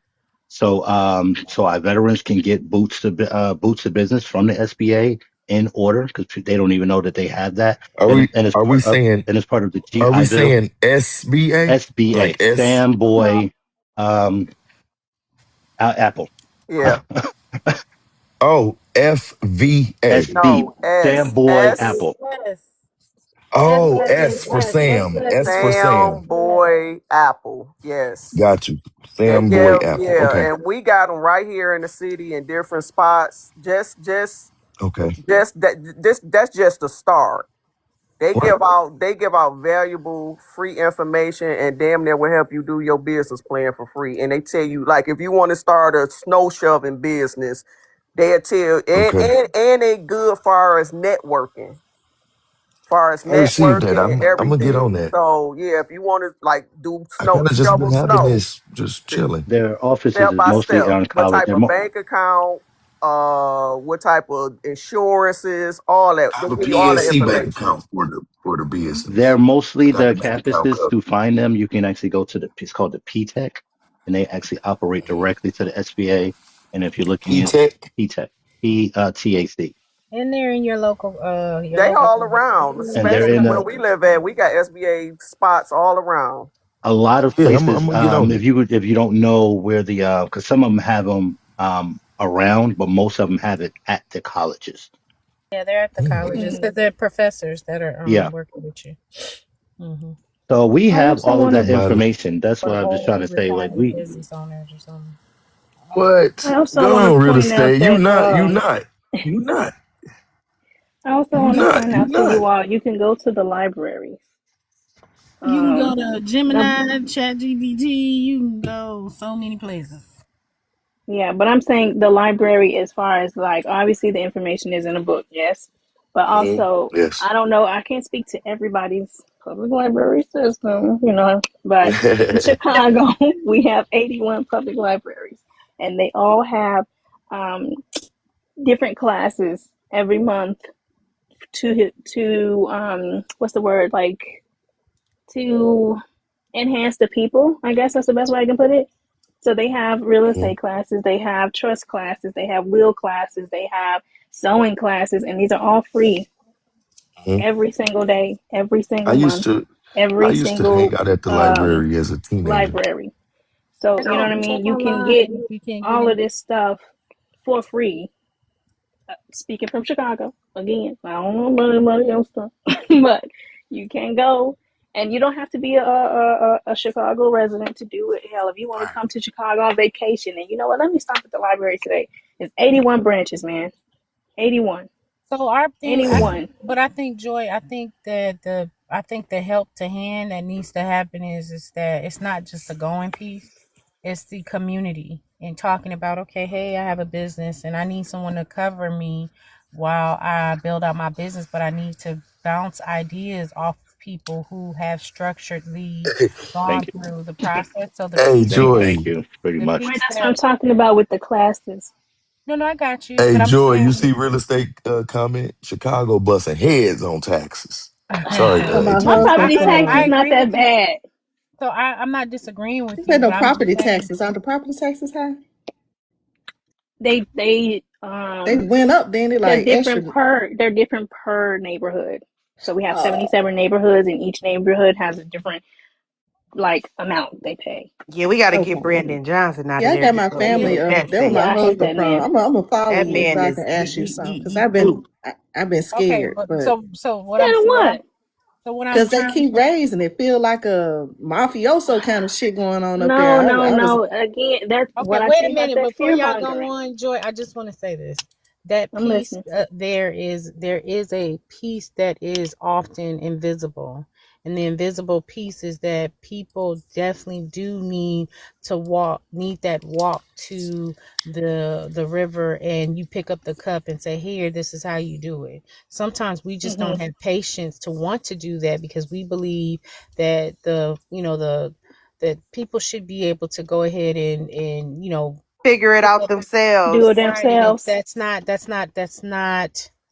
So our veterans can get boots to business from the SBA in order because they don't even know that they have that, Are we and it's are we part of saying the are we GI Bill. saying SBA? SBA, Like S? Sam So Boy, um, Apple, Yeah. Oh, FVA. SB, No, Sam S Boy S Apple. Yes. S Oh, as in S for S. S Sam. as S in for Sam Sam. yes. Boy Apple. Yes. Got you. They Sam Boy give, Apple. yeah, Okay. and we got them right here in the city in different spots. Okay. Just that. That's just the start. Right. They give out valuable free information and damn near will help you do your business plan for free. And they tell you like if you want to start a snow shoving business, they'll tell Okay. and they good far as networking. Far as I received that. networking and I'm gonna get on everything. that. So yeah, if you want to like do I kind of just been shovel having snow, this just chilling. Their offices step is by mostly step. on What college. type of bank account, what type of insurances, all that. I They have a give you all the PNC bank information. account for the They're business. I mostly got the the bank account campuses covered. to find them. You can actually go to it's called the P-Tech, and they actually operate directly to the SBA. And if you're looking P in Tech. P-Tech, TAC, And they're in your They local all government. around, and they're especially in where we live at. We got SBA spots all around. a lot of Yeah, I'm places. gonna get on it. If you don't know where the because some of them have them around, but most of them have it at the colleges. Yeah, they're at the Mm. colleges because they're professors that are Yeah. working with you. Hmm. So we I have also all of Think want to. that about it. information. That's Or what I'm just trying to old say. Like retired we business owners or something. What? I also Go want to on, real point out estate. You that. not. You not. You not. I also You want to not. point You out to not. you all. You can go to the libraries. You can go Um. to Now, Gemini, ChatGPT. You can go so many places. yeah, but I'm saying the library as far as like obviously the information is in a book, yes. But Mhm. also Yes. I don't know, I can't speak to everybody's public library system, you know, but in Chicago we have 81 public libraries and they all have um, different classes every month to what's the word, like to enhance the people, I guess that's the best way I can put it. So they have real Mhm. estate classes, they have trust classes, they have will classes, they have sewing classes, and these are all free Mhm. every single day, every I single used month, to I every used to hang single out at the um, library as a teenager. library. So, you know You what I can check mean? You can online get if you can't get all in. of this stuff for free. Speaking from Chicago, again, I don't know about anybody else stuff, but you can go. And you don't have to be a Chicago resident to do it. Hell, if you want to come to Chicago on vacation, and you know what, let me stop at the library today. It's 81 branches, man. 81. So our thing, Man. but I think Joy, I think the help to hand that needs to happen is that it's not just a going piece, it's the community and talking about okay, hey, I have a business and I need someone to cover me while I build out my business, but I need to bounce ideas off of people who have structuredly gone Thank you. through the process. So Hey, Thank Joy. you very the Right, much. piece that's what I'm that talking about with the classes. no, I got you, Hey, but I'm Joy, you saying see real estate comment? Chicago busting heads on taxes. Sorry, I, So my My husband property tax said, is I not agree that with you. bad. So I'm not disagreeing he with said you, no but I'm just property saying taxes. Are the property taxes high? They They went up, then they like extra. they're different per neighborhood. So we have Oh, 77 neighborhoods, and each neighborhood has a different like amount they pay. Yeah, we got to get okay. Brandon Johnson out of Yeah, I there got my before he family. make that That was state. my Yeah, I hate husband that man. problem. I'm gonna follow That you so man I is can ask you something because he through. I've been okay. scared, But but so Scared of what? what I'm because they trying to keep say. raising it, feel like a mafioso kind of shit going on up there. No, no, I was no. Again, that's Okay, what I wait say a about minute that before fear y'all go mongering. on, Joy. I just want to say this: that I'm piece listening. there is a piece that is often invisible, and the invisible piece is that people definitely do need that walk to the river, and you pick up the cup and say, "Here, this is how you do it." Sometimes we just Hmm. don't have patience to want to do that because we believe that that people should be able to go ahead and Figure it pick out up Do it themselves. right. And it's themselves.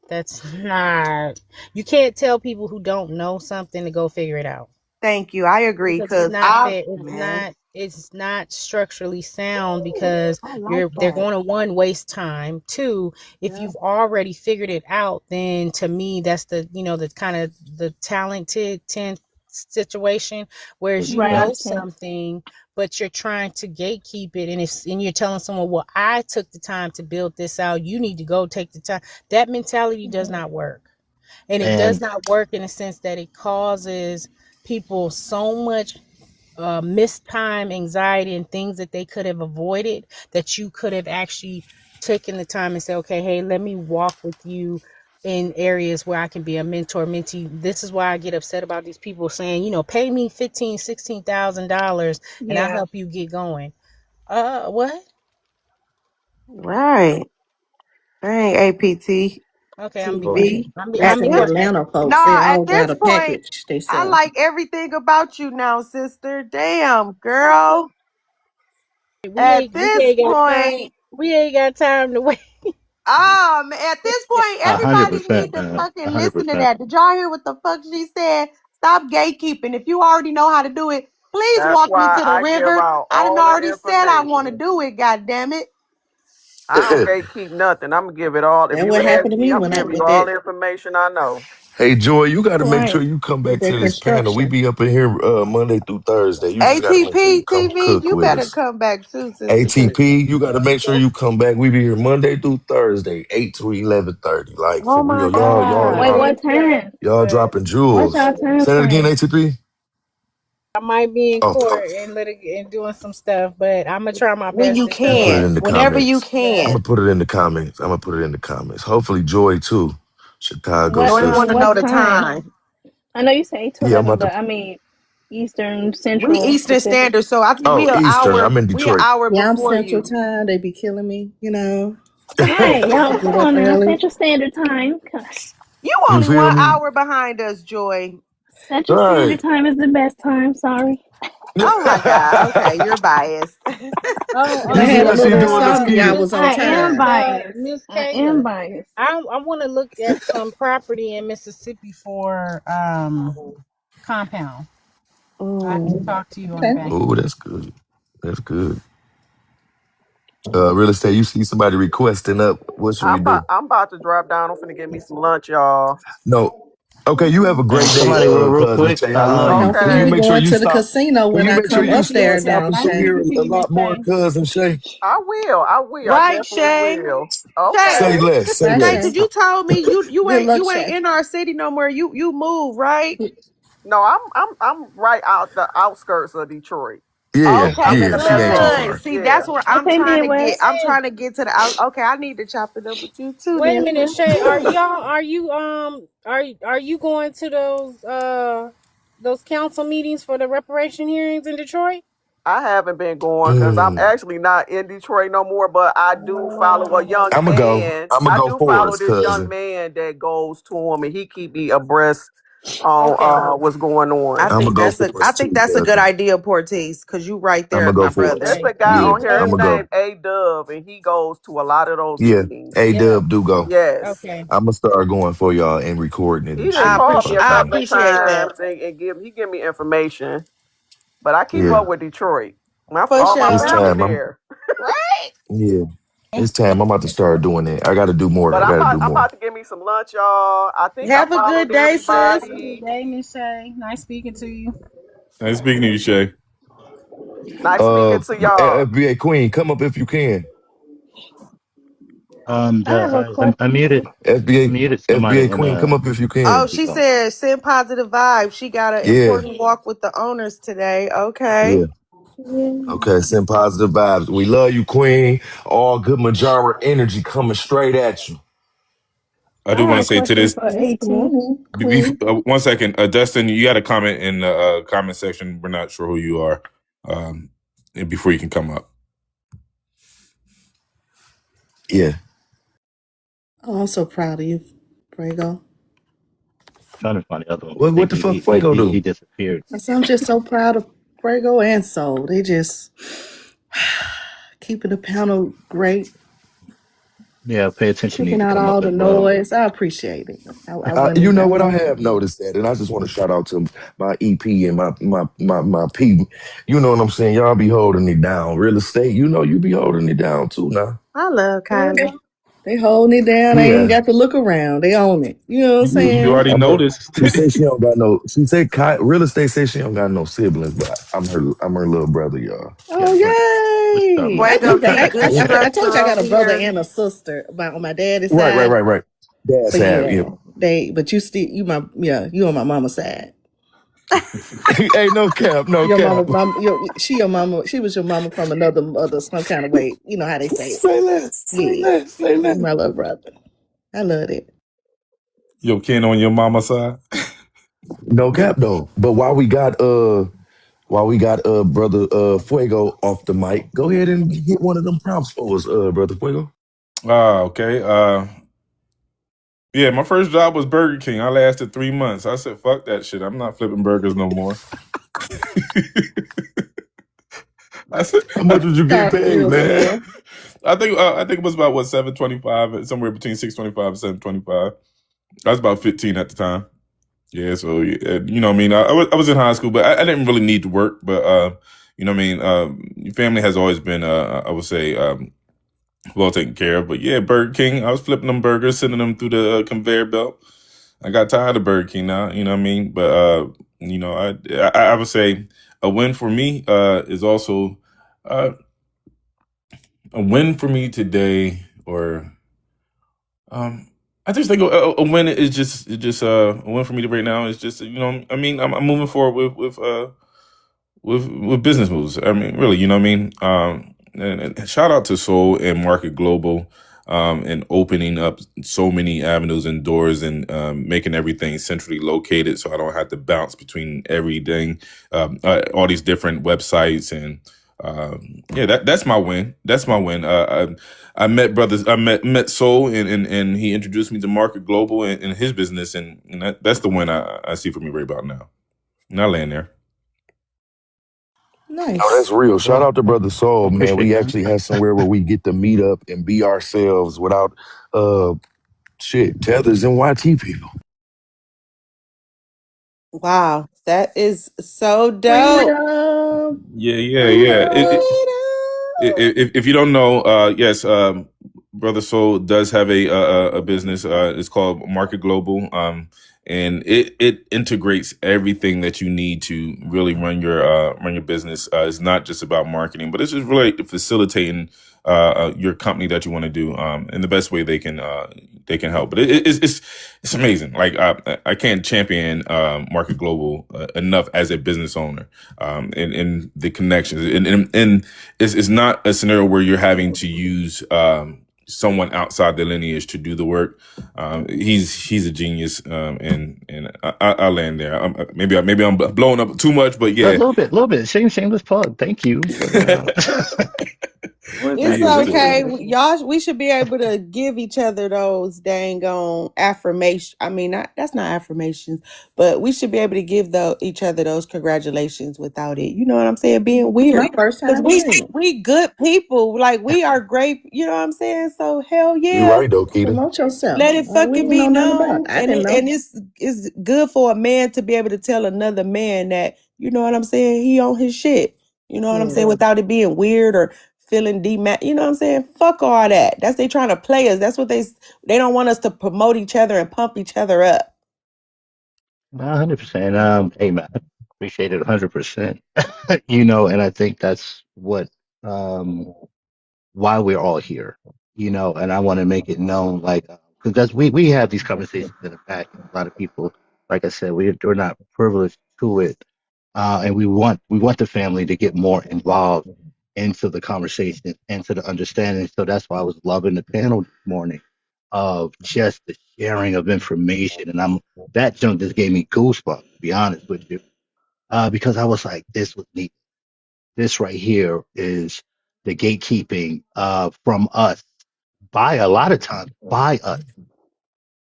that's not you can't tell people who don't know something to go figure it out Thank you. I agree because it's because not I fair. man, It's not structurally sound because I like they're that. going to one, waste time. Two, if Yeah. you've already figured it out, then to me that's the kind of the talented 10 situation, whereas you Right. know gotcha. something but you're trying to gatekeep it, and you're telling someone, well, I took the time to build this out, you need to go take the time. That mentality does Hmm. not work, and it does And not work in a sense that it causes people so much missed time, anxiety, and things that they could have avoided that you could have actually taken the time and say, okay, hey, let me walk with you in areas where I can be a mentor, mentee. This is why I get upset about these people saying, pay me $15,000, $16,000 and I'll Yeah. help you get going. What? Right. Dang, APT Okay, I'm be TV. quiet. TV. That's At I'm be them this quiet. Atlanta folks. They no, at all got this a point, package they I sell. like everything about you now, sister. Damn, girl. At We this ain't got time. point, We ain't got time to wait. at this point, everybody 100%, need to man. fucking listen to 100%. that. Did y'all hear what the fuck she said? Stop gatekeeping. If you already know how to do it, please That's walk me why to the I give river. out I done all the already said I want to information. do it, god damn it. I don't gatekeep nothing. I'm gonna give it all. If That's you what ask happened to me, me I'm when gonna I give you with all that the information I know. Hey, Joy, you got to make Right. sure you come back with to that this panel. We construction. be up in here Monday through Thursday. You just got to make sure you ATP come TV, cook you with better us. come back too, sister. 'Cause ATP, you got to make sure you come back. We be here Monday through Thursday, 8 to 11:30. Like oh for my real, Wait, God. what time? y'all dropping What's jewels. y'all time Say that again, frame? ATP. I might be in Oh, court and and doing some stuff, but I'm gonna try my When best you to I'm gonna put show it up. in can, the whenever you comments. I'm Yeah. can. gonna put it in the comments. I'm gonna put it in the comments. Hopefully, Joy too. Chicago What Joy sister. want to know what the time? time. I know you say 8 to Yeah, I'm 11, about but to. I mean Eastern, We Central, Eastern Pacific. Standard, so I think Oh, Eastern. I'm in we an Detroit. hour Yeah, I'm before Central you. Time. They be killing me, you know. Right, y'all, come Get up on now, early. Central Standard Time. Gosh. You You only feel one me? hour behind us, Joy. All Central Standard right. Time is the best time. Sorry. Oh my God. Okay, you're biased. Oh, And I You see had a how she little doing, Miss insomnia. I Keita? was on I am time. biased. Miss I am Kayla, biased. I want to look at some property in Mississippi for compound. I have to Oh, talk to you on the okay. back Oh, end. that's good. That's good. Real estate. You see somebody requesting up. What should we do? I'm about to drop down. I'm finna get me some lunch, y'all. No. Okay. You have a And great day, somebody real Miss quick, Shay. I love Don't you. Can you forget Okay. we make sure going you to the stop? casino Can when you I make sure come you up stop there, stopping down Nice through to Shay. here meet a you, Miss lot more, Kay. cousin Shay? I will. I Right, definitely Shay. will. Shay, Say Okay. less. Say Bye, Shay, Shay. cause less. you told me Good luck, you ain't Shay. in our city no more. You moved, right? No, I'm right out the outskirts of Detroit. Yeah. Okay, I'm in Yeah. the She ain't too Meadowlands. good. far. See, Yeah. that's where I'm Okay, trying to get. Midwest. I'm trying to get to the out. Okay, I need to chop it up with you too, Wait a then, minute, sister. Shay. Are you going to those council meetings for the reparation hearings in Detroit? I haven't been going because I'm Mm. actually not in Detroit no more, but I do follow a young I'ma go. man. I'ma I go do follow Forest, this young cousin. man that goes to him and he keep me abreast on Okay. what's going I on. I'ma think go that's I Forest think too, that's a good cousin. idea, Portis, because you right there, I'ma go my brother. Forest. It's a Okay. guy Yeah, on here, his I'ma So name go. A Dub, and he goes to a lot of those Yeah, meetings. A yeah. Dub do go. Yes. Okay. I'ma start going for y'all and recording it He and didn't shit call if me I a I can. couple of appreciate that times and give me information. But I keep Yeah, up with Detroit. for All my it's sure. family time. I'm there. Right? yeah, it's time. I'm about to start doing it. I got to do more. But I got to do I'm more. about to give me some lunch, y'all. I think I Have a followed good day, sis. Have a good everybody. day, Miss Shay. Nice speaking to you. Nice speaking to you, Shay. Nice speaking to y'all. FBA Queen, come up if you can. I have a question. I FBA muted somebody FBA and Queen, come up if you Oh, can. keep she going. said send positive vibes. She got an Yeah, important walk with the owners today. yeah. Okay. Okay, send positive vibes. We love you, Queen. All good Majara energy coming straight at you. I I do have want a to say to question this. for 18 Queen. 1 second, Dustin, you got a comment in the comment section. We're not sure who you are. Um, and before you can come up. Yeah. Oh, I'm so proud of you, Prego. Trying to find the other one. What the fuck Fuego He do? disappeared. I said, I'm just so proud of Prego and Soul. They just keeping the panel great, Yeah, pay attention. Need taking to out come up all the as well. noise. I appreciate it. I You wouldn't. know what? I have noticed that, and I just want to shout out to my EP and my P. You know what I'm saying? Y'all be holding it down. Real estate, you know, you be holding it down too now. I love Kylie. They holding it down. They ain't Yeah. got to look around. They own it. You know what I'm You saying? already I'm her. noticed. She said she don't got no. She said real estate says she don't got no siblings, but I'm her little brother, y'all. Yeah, Oh what you talking yay! about? Fuego, keep good Yeah. I told you I structure got a over brother here. and a sister on my daddy's Right, right, side. right, right. Dad's But have yeah. yeah, but you still you on my mama's side. Hey, no cap, no Your cap. your mama. She was your mama from another mother, some kind of way. You know how they say it. Say less, say Yeah, less, say you less. my little brother. I love it. Yo, Ken on your mama's side. No cap though. But while we got brother Fuego off the mic, go ahead and get one of them prompts for us, brother Fuego. Okay. Yeah, my first job was Burger King. I lasted 3 months. I said, "Fuck that shit. I'm not flipping burgers no more." I said, How much was you getting Sorry to paid, you, man? sister. I think it was about what 7.25, somewhere between 6.25 and 7.25. I was about 15 at the time. Yeah, so you know what I mean. I was in high school, but I didn't really need to work. But you know what I mean. Family has always been, I would say, well taken care of. But yeah, Burger King. I was flipping them burgers, sending them through the conveyor belt. I got tired of Burger King now. You know what I mean. But you know, I would say a win for me is also uh, a win for me today, or I just think a win is just a win for me right now is just, you know, I mean, I'm moving forward with business moves. I mean, really, you know what I mean? And shout out to Soul and Market Global, and opening up so many avenues and doors, and making everything centrally located, so I don't have to bounce between everything, all these different websites. And yeah, that's my win. That's my win. I met brothers. I met Soul, and he introduced me to Market Global and his business, and that's the win I see for me right about now. And I land there. No, that's Nice. real. Shout Well, out to Brother I Soul, man. appreciate We that. actually have somewhere where we get to meet up and be ourselves without uh tethers and YT people. Wow, that is so dope. Freedom. Yeah. Freedom. If you don't know, yes, Brother Soul does have a business. It's called Market Global, and it integrates everything that you need to really run your business. It's not just about marketing, but it's just really facilitating your company that you want to do, in the best way they can help. But it's amazing. Like I can't champion Market Global enough as a business owner, and the connections, and it's not a scenario where you're having to use someone outside the lineage to do the work. He's a genius, and I'll land there. Maybe I'm blowing up too much, but A yeah, little bit. Shameless plug. Thank you for but It's yeah, okay. Y'all, we should be able to give each other those dang on affirmation. I mean, that's not affirmations, but we should be able to give each other those congratulations without it. You know what I'm saying? Being It's weird. my first Because time hearing it. we good people. Like we are great. You know what I'm saying? So hell You yeah. right though, Keita. Promote yourself. Let it We fucking didn't be know nothing about known. it. I didn't know. And it's good for a man to be able to tell another man that, you know what I'm saying, he on his shit. You know what I'm saying? Yes. Without it being weird or feeling you know what I'm saying? Fuck all that. That's they trying to play us. That's what they don't want us to promote each other and pump each other up. 100%. Hey man, appreciate it 100%. And I think that's what um why we're all here. And I want to make it known, like, because that's we have these conversations in the back, and a lot of people, like I said, we're not privileged to it, and we want the family to get more involved into the conversation, into the understanding. So that's why I was loving the panel this morning of just the sharing of information, and that junk just gave me goosebumps, to be honest with you, because I was like, this was neat. This right here is the gatekeeping from us, by a lot of times by us.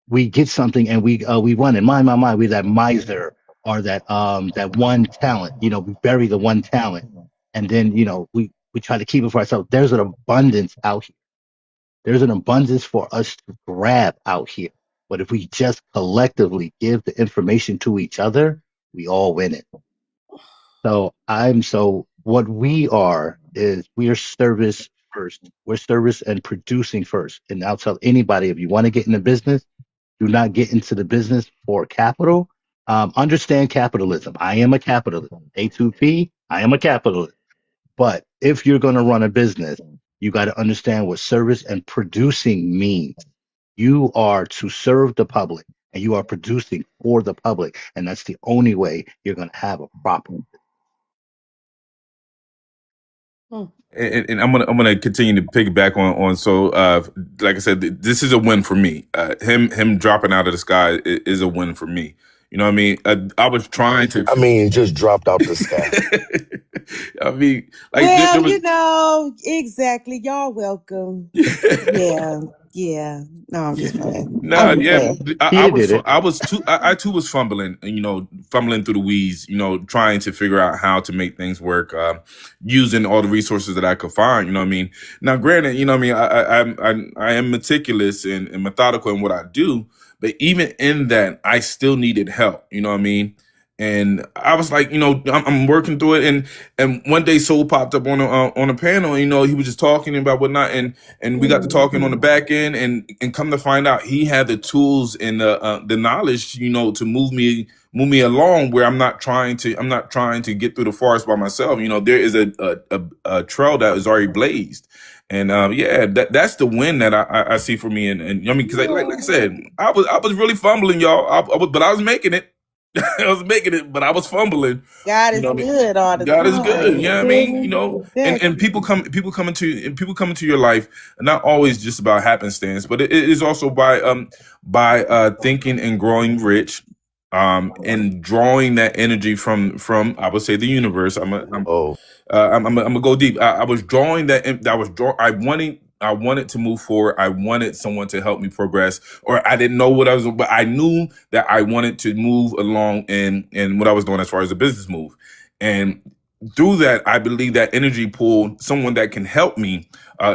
We get something and we run it. My, we're that miser, or that one talent. We bury the one talent, and then we try to keep it for ourselves. There's an abundance out here. There's an abundance for us to grab out here. But if we just collectively give the information to each other, we all win it. So what we are is we are service first. We're service and producing first. And I'll tell anybody, if you want to get in the business, do not get into the business for capital. Understand capitalism. I am a capitalist. A2P, I am a capitalist. But if you're going to run a business, you got to understand what service and producing means. You are to serve the public, and you are producing for the public. And that's the only way you're going to have a proper. and I'm gonna continue to piggyback on. So, like I said, this is a win for me. Him dropping out of the sky is a win for me. You know what I mean? I was trying to. I mean, it just dropped out the sky. I mean, like there Well, was. exactly. Y'all welcome. Yeah. Yeah. No, I'm just playing. I'm Nah, just yeah, playing. I He was did it. I was too I too was fumbling, fumbling through the weeds, trying to figure out how to make things work, using all the resources that I could find. You know what I mean? Now, granted, you know what I mean. I am meticulous and methodical in what I do, but even in that, I still needed help. You know what I mean? And I was like, I'm working through it, and one day Soul popped up on a panel. He was just talking about whatnot, and we got to talking on the back end, and come to find out, he had the tools and the knowledge, to move me along, where I'm not trying to get through the forest by myself. There is a trail that is already blazed. And yeah, that's the win that I see for me, and I mean, because like I said, I was really fumbling, y'all. But I was making it. I was making it, but I was fumbling. God You is know what I mean? good all the God is time. good. You You know what I feel mean? me? And Exactly. people come into your life, not always just about happenstance, but it is also by thinking and growing rich, and drawing that energy from I would say the universe. Oh, I'm gonna go deep. I was drawing that. I was draw. I wanted to move forward. I wanted someone to help me progress, or I didn't know what I was, but I knew that I wanted to move along in what I was doing as far as a business move. And through that, I believe that energy pool, someone that can help me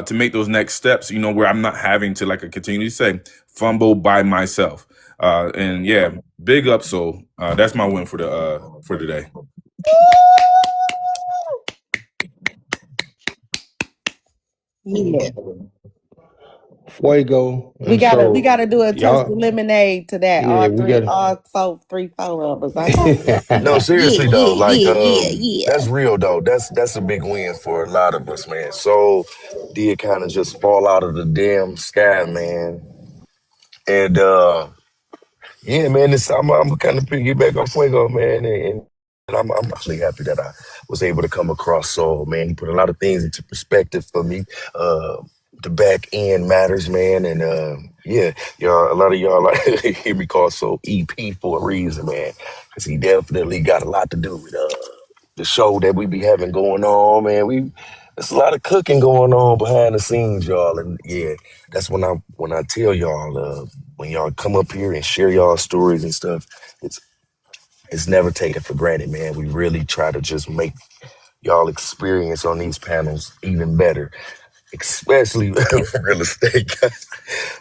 to make those next steps. Where I'm not having to, like I continue to say, fumble by myself. And yeah, big up. So that's my win for today. Yeah. Fuego. We And gotta we so gotta do a toast of y'all, lemonade to that. yeah, we gotta. Three, four of us. Okay. no, Yeah, seriously though, yeah, like yeah, yeah, yeah. that's real though. That's a big win for a lot of us, man. So did kind of just fall out of the damn sky, man. And yeah, man, I'm kind of piggyback on Fuego, man, and I'm really happy that I was able to come across Soul, man. He put a lot of things into perspective for me. Uh, the back end matters, man. And yeah, y'all, a lot of y'all like hear me call so EP for a reason, man, because he definitely got a lot to do with the show that we be having going on, man. There's a lot of cooking going on behind the scenes, y'all, and yeah, that's when I tell y'all when y'all come up here and share y'all stories and stuff, it's never taken for granted, man. We really try to just make y'all experience on these panels even better, especially real estate.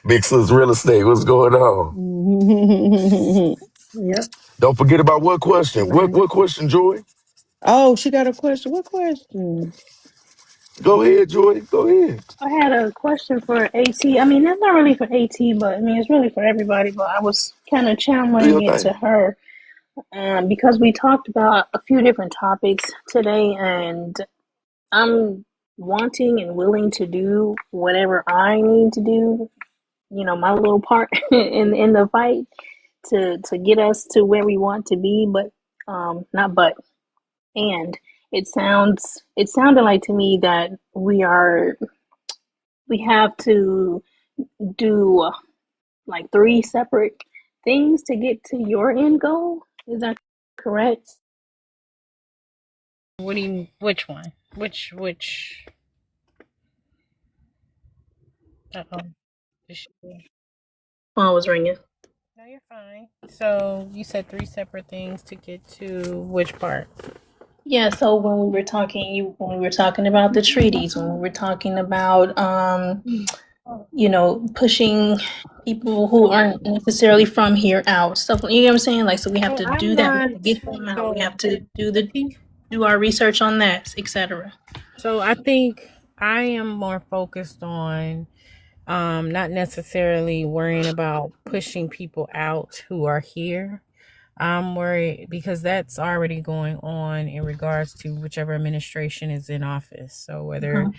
Big Sis Real Estate, what's going on? Yep. Don't forget about what question? Right. What question, Joy? Oh, she got a question. What question? Go ahead, Joy. Go ahead. I had a question for AT. I mean, that's not really for AT, but I mean, it's really for everybody. But I was kind of Do channeling your it to thing. her because we talked about a few different topics today, and I'm wanting and willing to do whatever I need to do. You know, my little part in the fight to get us to where we want to be. But not but and it sounded like to me that we have to do like three separate things to get to your end goal. Is that correct? What do you? Which one? Which? Uh oh. Phone was ringing. No, you're fine. So you said three separate things to get to which part? Yeah, so when we were talking about the treaties, when we were talking about pushing people who aren't necessarily from here out, stuff, you know what I'm saying? Like, so we have So to I'm do that. We have not. to get them out. We So have to I think. do our research on that, etc. So I think I am more focused on not necessarily worrying about pushing people out who are here. I'm worried because that's already going on in regards to whichever administration is in office. So whether,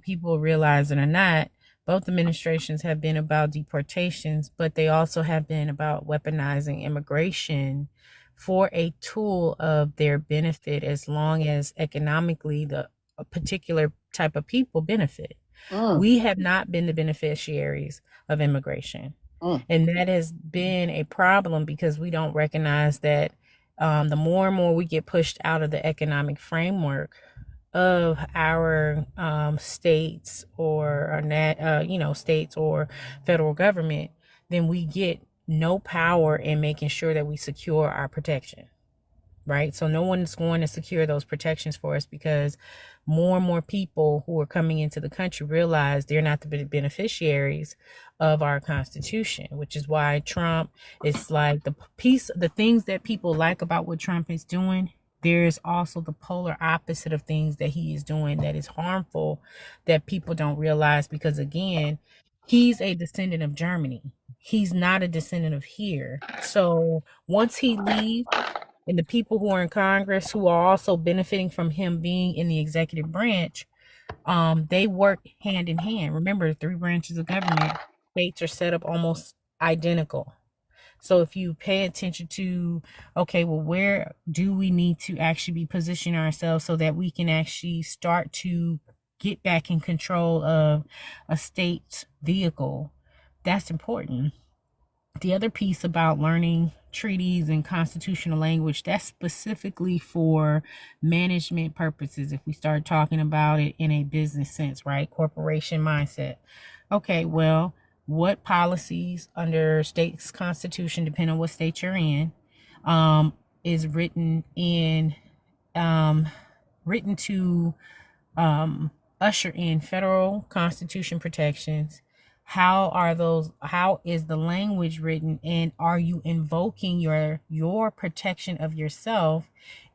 people realize it or not, both administrations have been about deportations, but they also have been about weaponizing immigration for a tool of their benefit as long as economically the a particular type of people benefit. We have not been the beneficiaries of immigration. And that has been a problem because we don't recognize that the more and more we get pushed out of the economic framework of our states or states or federal government, then we get no power in making sure that we secure our protection, right? So no one's going to secure those protections for us because more and more people who are coming into the country realize they're not the beneficiaries of our Constitution, which is why Trump is like the things that people like about what Trump is doing. There's also the polar opposite of things that he is doing that is harmful that people don't realize because, again, he's a descendant of Germany. He's not a descendant of here. So once he leaves, and the people who are in Congress who are also benefiting from him being in the executive branch, they work hand in hand. Remember, the three branches of government, states are set up almost identical. So if you pay attention to, okay, well, where do we need to actually be positioning ourselves so that we can actually start to get back in control of a state's vehicle? That's important. The other piece about learning treaties and constitutional language, that's specifically for management purposes. If we start talking about it in a business sense, right? Corporation mindset. Okay, well, what policies under state's constitution, depending on what state you're in, is written to usher in federal constitution protections. How is the language written, and are you invoking your protection of yourself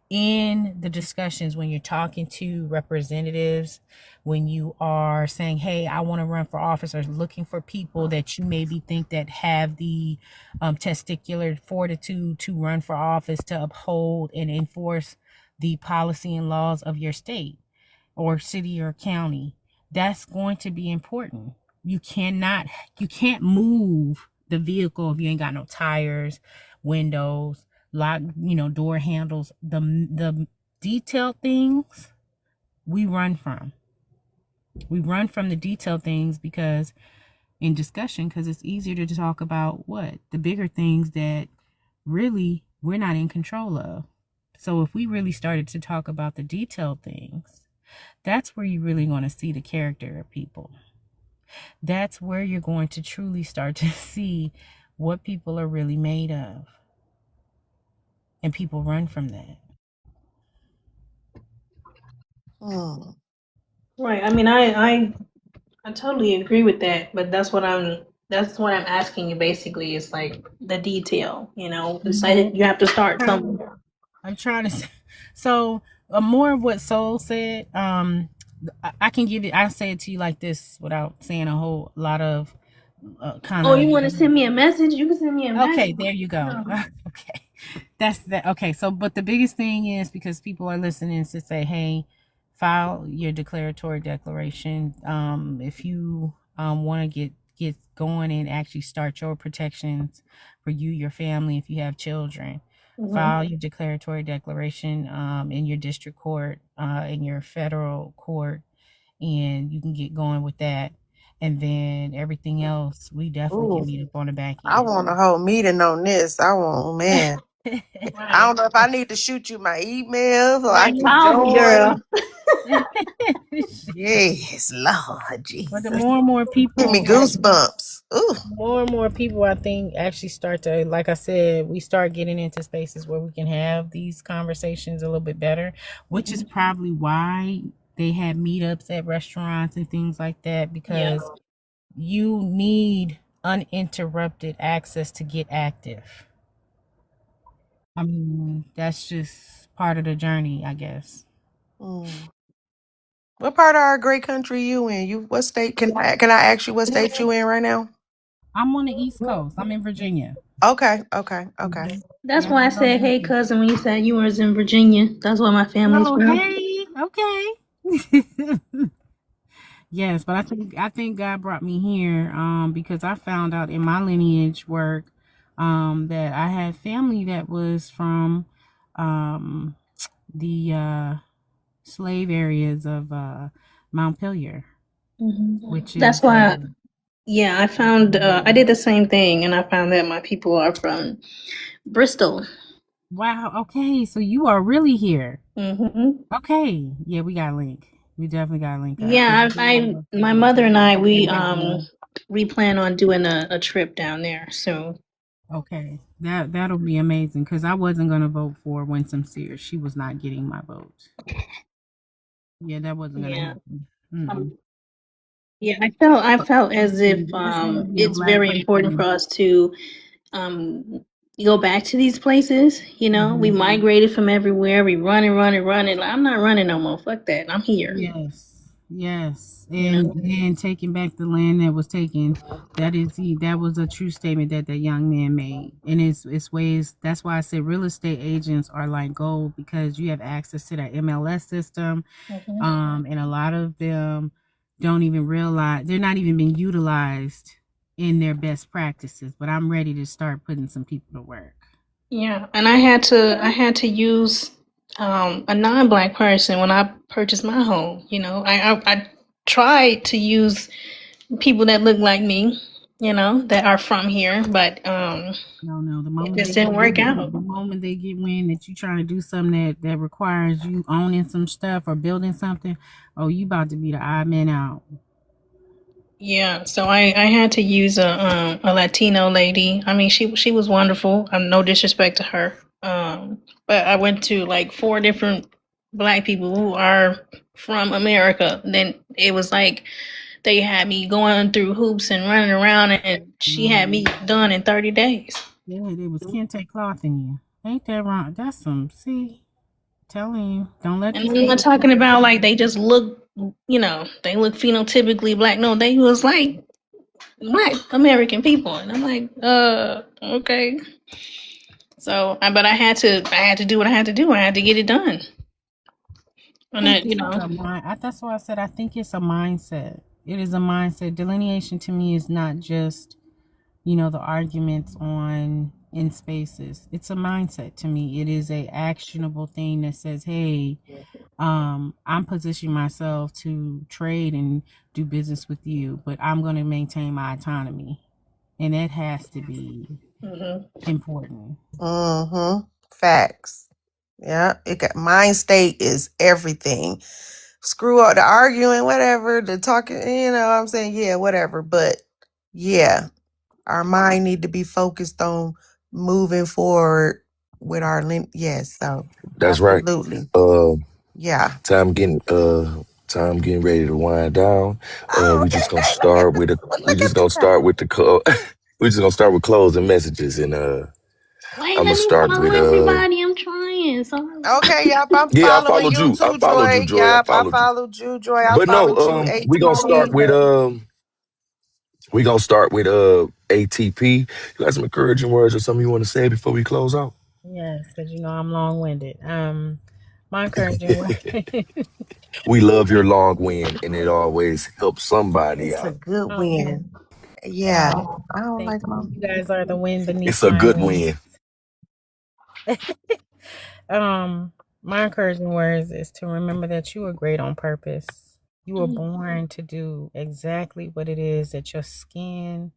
in the discussions when you're talking to representatives, when you are saying, hey, I want to run for office, or looking for people that you maybe think that have the testicular fortitude to run for office, to uphold and enforce the policy and laws of your state or city or county. That's going to be important. You can't move the vehicle if you ain't got no tires, windows, lock, door handles. The detailed things we run from. We run from the detailed things because in discussion, because it's easier to talk about what the bigger things that really we're not in control of. So if we really started to talk about the detailed things, that's where you're really going to see the character of people. That's where you're going to truly start to see what people are really made of. And people run from that. Hmm. Right. I mean, I totally agree with that, but that's what I'm asking you basically is like the detail, It's like you have to start somewhere. I'm trying to say, so more of what Soul said. I can give it. I say it to you like this without saying a whole lot of kind Oh, you of. want to send me a message? You can send me a Okay, message. there you go. No. Okay, that's that. Okay, so but the biggest thing is because people are listening to say, hey, file your declaratory declaration. If you want to get going and actually start your protections for you, your family, if you have children, file your declaratory declaration in your district court, in your federal court, and you can get going with that. And then everything else, we definitely can Ooh, meet up on the back I end. want a whole meeting on this. I want, man. I Right. don't know if I need to shoot you my email so I Well, can Call me, girl. join. Yes, Lord but the Jesus. more and more Give me people, goosebumps. Ooh. more and more people, I think, actually start to, like I said, we start getting into spaces where we can have these conversations a little bit better, which is probably why they had meetups at restaurants and things like that, Yeah. because you need uninterrupted access to get active. I mean, that's just part of the journey, I guess. Mm. What part of our great country you in? You what state? Can I ask you what state you in right now? I'm on the East Coast. I'm in Virginia. Okay, okay, okay. Mhm. That's Yeah, why I said, hey, cousin, when you said you was in Virginia. That's where my family's oh, from. hey, okay. Yes, but I think God brought me here because I found out in my lineage work that I had family that was from um the slave areas of Montpelier, which That's is why, yeah, I did the same thing, and I found that my people are from Bristol. wow, okay, so you are really here. hmm Okay, yeah, we got to link. We definitely got to link up Yeah, because my mother and I, we plan on doing a trip down there soon. okay, that'll be amazing because I wasn't gonna vote for Winsome Sears. She was not getting my vote. Yeah, that wasn't gonna Yeah. happen. Um, Mm-mm. yeah, I felt as if This has to be a it's black very important for person. us to um go back to these places. We Hmm. migrated from everywhere. We running, running, running. I'm not running no more. Fuck that. I'm here. Yes, yes, You know. and taking back the land that was taken. That was a true statement that that young man made. And it's ways. That's why I said real estate agents are like gold because you have access to that MLS system. And a lot of them don't even realize they're not even being utilized in their best practices. But I'm ready to start putting some people to work. Yeah, and I had to use a non-black person when I purchased my home. I tried to use people that look like me, that are from here, but No, no. it just didn't work out. The moment they get wind that you trying to do something that requires you owning some stuff or building something, oh, you about to be the odd man out. Yeah, so I had to use a Latino lady. I mean, she was wonderful. No disrespect to her. But I went to like four different black people who are from America. Then it was like they had me going through hoops and running around, and she had me done in 30 days. Yeah, there was kente cloth in you. Ain't that wrong? That's some. See, telling you, don't let And these I'm not people. talking about like they just look, they look phenotypically black. No, they was like black American people, and I'm like, okay. So, but I had to do what I had to do. I had to get it done. I And think that, it's just a mind. That's why I said I think it's a mindset. It is a mindset. Delineation to me is not just the arguments on in spaces. It's a mindset to me. It is a actionable thing that says, hey, I'm positioning myself to trade and do business with you, but I'm going to maintain my autonomy. And that has to be important. Mm-hmm. Facts. Yeah. It got mind state is everything. Screw up the arguing, whatever, the talking, I'm saying, yeah, whatever. But yeah, our mind need to be focused on moving forward with our yes, so That's right. absolutely. Uh, Yeah. time getting time getting ready to wind down. Oh, We just gonna start with a we look just at the gonna start with the we just gonna start with closing messages and Wait, I'm gonna let me start follow with everybody. I'm trying. So okay, yep, I'm yeah, I following followed you you. I too, followed you, Joy. Joy. I Yep, I followed you. followed you, Joy. I But no, followed you, ATP. we gonna start with ATP. You got some encouraging words or something you want to say before we close out? Yes, because I'm long winded. My encouraging word. We love your long win and it always helps somebody It's a out. good Oh, win. Yeah. oh, I don't thank like you. my You guys are the wind beneath It's a my good wings. win. Um, my encouraging words is to remember that you are great on purpose. You were born to do exactly what it is that your skin,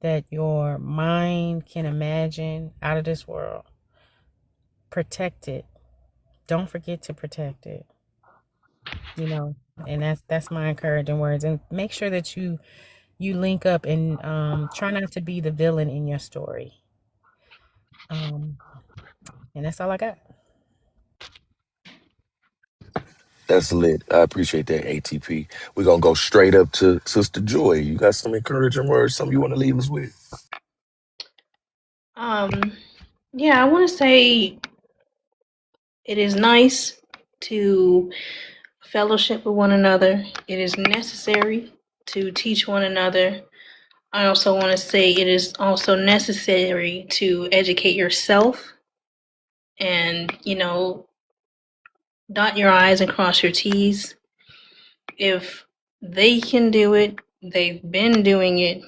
that your mind can imagine out of this world. Protect it. Don't forget to protect it. And that's my encouraging words. And make sure that you link up and try not to be the villain in your story. And that's all I got. That's lit. I appreciate that, ATP. We're gonna go straight up to Sister Joy. You got some encouraging words, something you want to leave us with? yeah, I want to say it is nice to fellowship with one another. It is necessary to teach one another. I also want to say it is also necessary to educate yourself and, dot your I's and cross your T's. If they can do it, they've been doing it,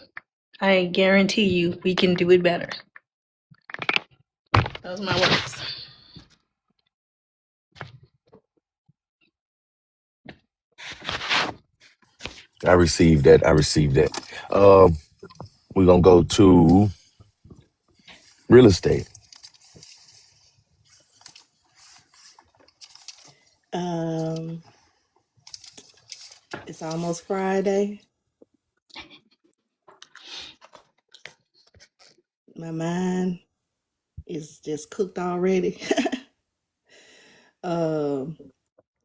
I guarantee you we can do it better. Those are my words. I received that. I received that. We're gonna go to real estate. Um, it's almost Friday. My mind is just cooked already. um,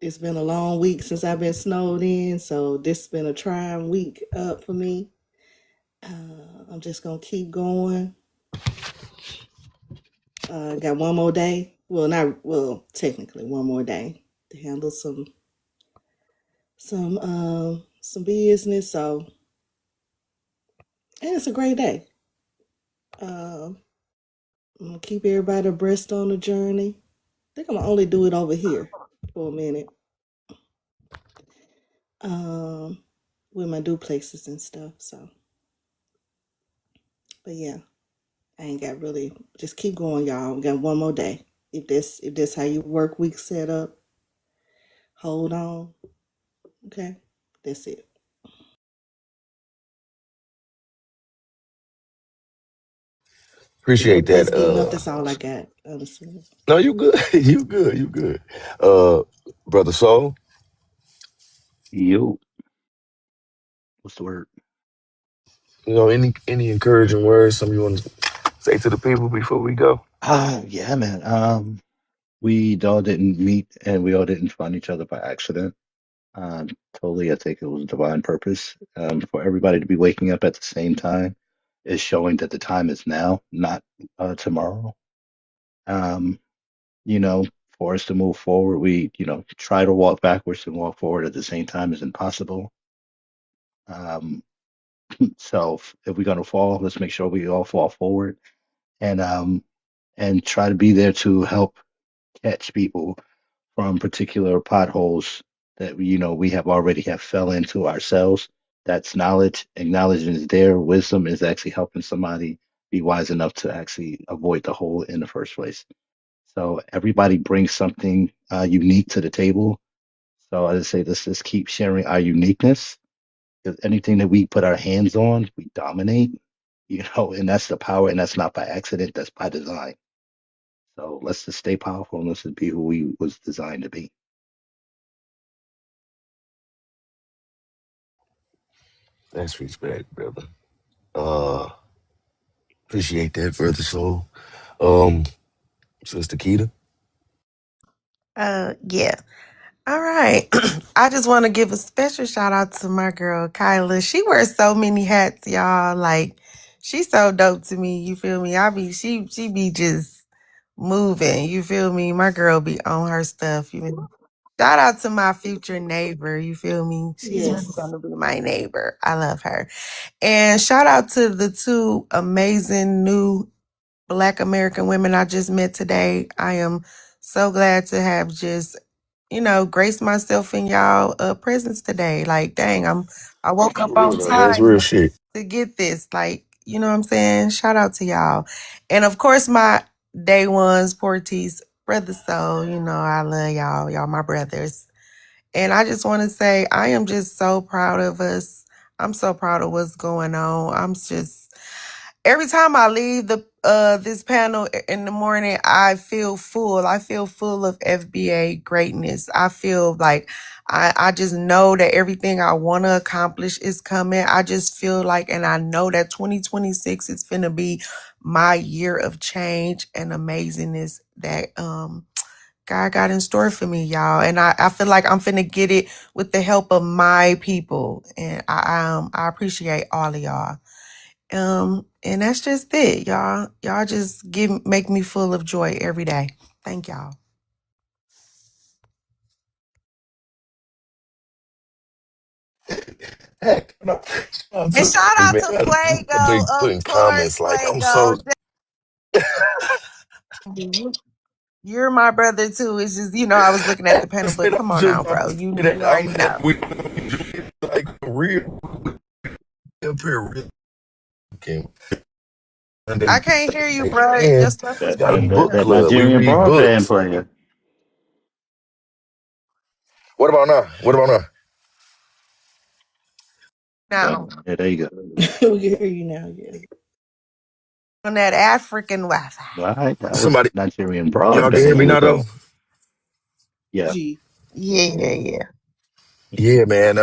it's been a long week since I've been snowed in, so this has been a trying week for me. I'm just gonna keep going. Got one more day. Well, not well, technically one more day to handle some business. So, and it's a great day. I'm gonna keep everybody abreast on the journey. I think I'm gonna only do it over here for a minute. Um, with my duplexes and stuff. So, but yeah, I ain't got really. Just keep going, y'all. We got one more day. If that's how your work week set up, hold on. Okay, that's it. Appreciate That's that. good enough. That's all I got, honestly. No, you good. You good. You good. Brother Soul, Yo, what's the word? any encouraging words, something you want to say to the people before we go? Yeah, man. We all didn't meet and we all didn't find each other by accident. Totally, I think it was divine purpose. For everybody to be waking up at the same time is showing that the time is now, not tomorrow. Um, you know, for us to move forward, we, try to walk backwards and walk forward at the same time is impossible. Um, so if we're gonna fall, let's make sure we all fall forward and try to be there to help catch people from particular potholes that we have already have fell into ourselves. That's knowledge. Acknowledgement is there. Wisdom is actually helping somebody be wise enough to actually avoid the hole in the first place. So everybody brings something unique to the table. So I just say, let's just keep sharing our uniqueness, because anything that we put our hands on, we dominate, and that's the power, and that's not by accident, that's by design. So let's just stay powerful and let's just be who we was designed to be. That's respect, brother. Uh, appreciate that, brother soul. Um, Sister Keita. Yeah. All right. I just want to give a special shout out to my girl Kyla. She wears so many hats, y'all. Like, she's so dope to me. You feel me? She be just moving. You feel me? My girl be on her stuff. You know. Shout out to my future neighbor. You feel me? She's really Yes. gonna be my neighbor. I love her. And shout out to the two amazing new Black American women I just met today. I am so glad to have just grace myself in y'all presence today. Like, dang, I woke For up real on though, that's time real shit. to get this. Like, you know what I'm saying? Shout out to y'all. And of course, my day ones, Porties, brother soul, I love y'all. Y'all my brothers. And I just want to say I am just so proud of us. I'm so proud of what's going on. I'm just every time I leave the this panel in the morning, I feel full. I feel full of FBA greatness. I feel like I just know that everything I want to accomplish is coming. I just feel like, and I know that 2026 is finna be my year of change and amazingness that God got in store for me, y'all. And I feel like I'm finna get it with the help of my people. And I appreciate all of y'all. And that's just it, y'all. Y'all just make me full of joy every day. Thank y'all. Heck, no. Shout out And to shout hey, out man. to I've been Fuego, of putting course, comments like I'm Fuego. so You're my brother too. It's just, I was looking at the I panel, but said come I'm on just now, about bro. to You say you that already know. we like real up here really came I Monday through can't hear you, Thursday. bro. Your And stuff is That got a that breaking that, book up. that club. We Nigerian read broadband books. player. What about now? What about now? Now Yeah, there you go. We can hear you now. Yeah. on that African Wi-Fi. All right, that was Somebody Nigerian y'all can broadband. hear me Here we now though? go. Yeah. G. Yeah, yeah. Yeah, man.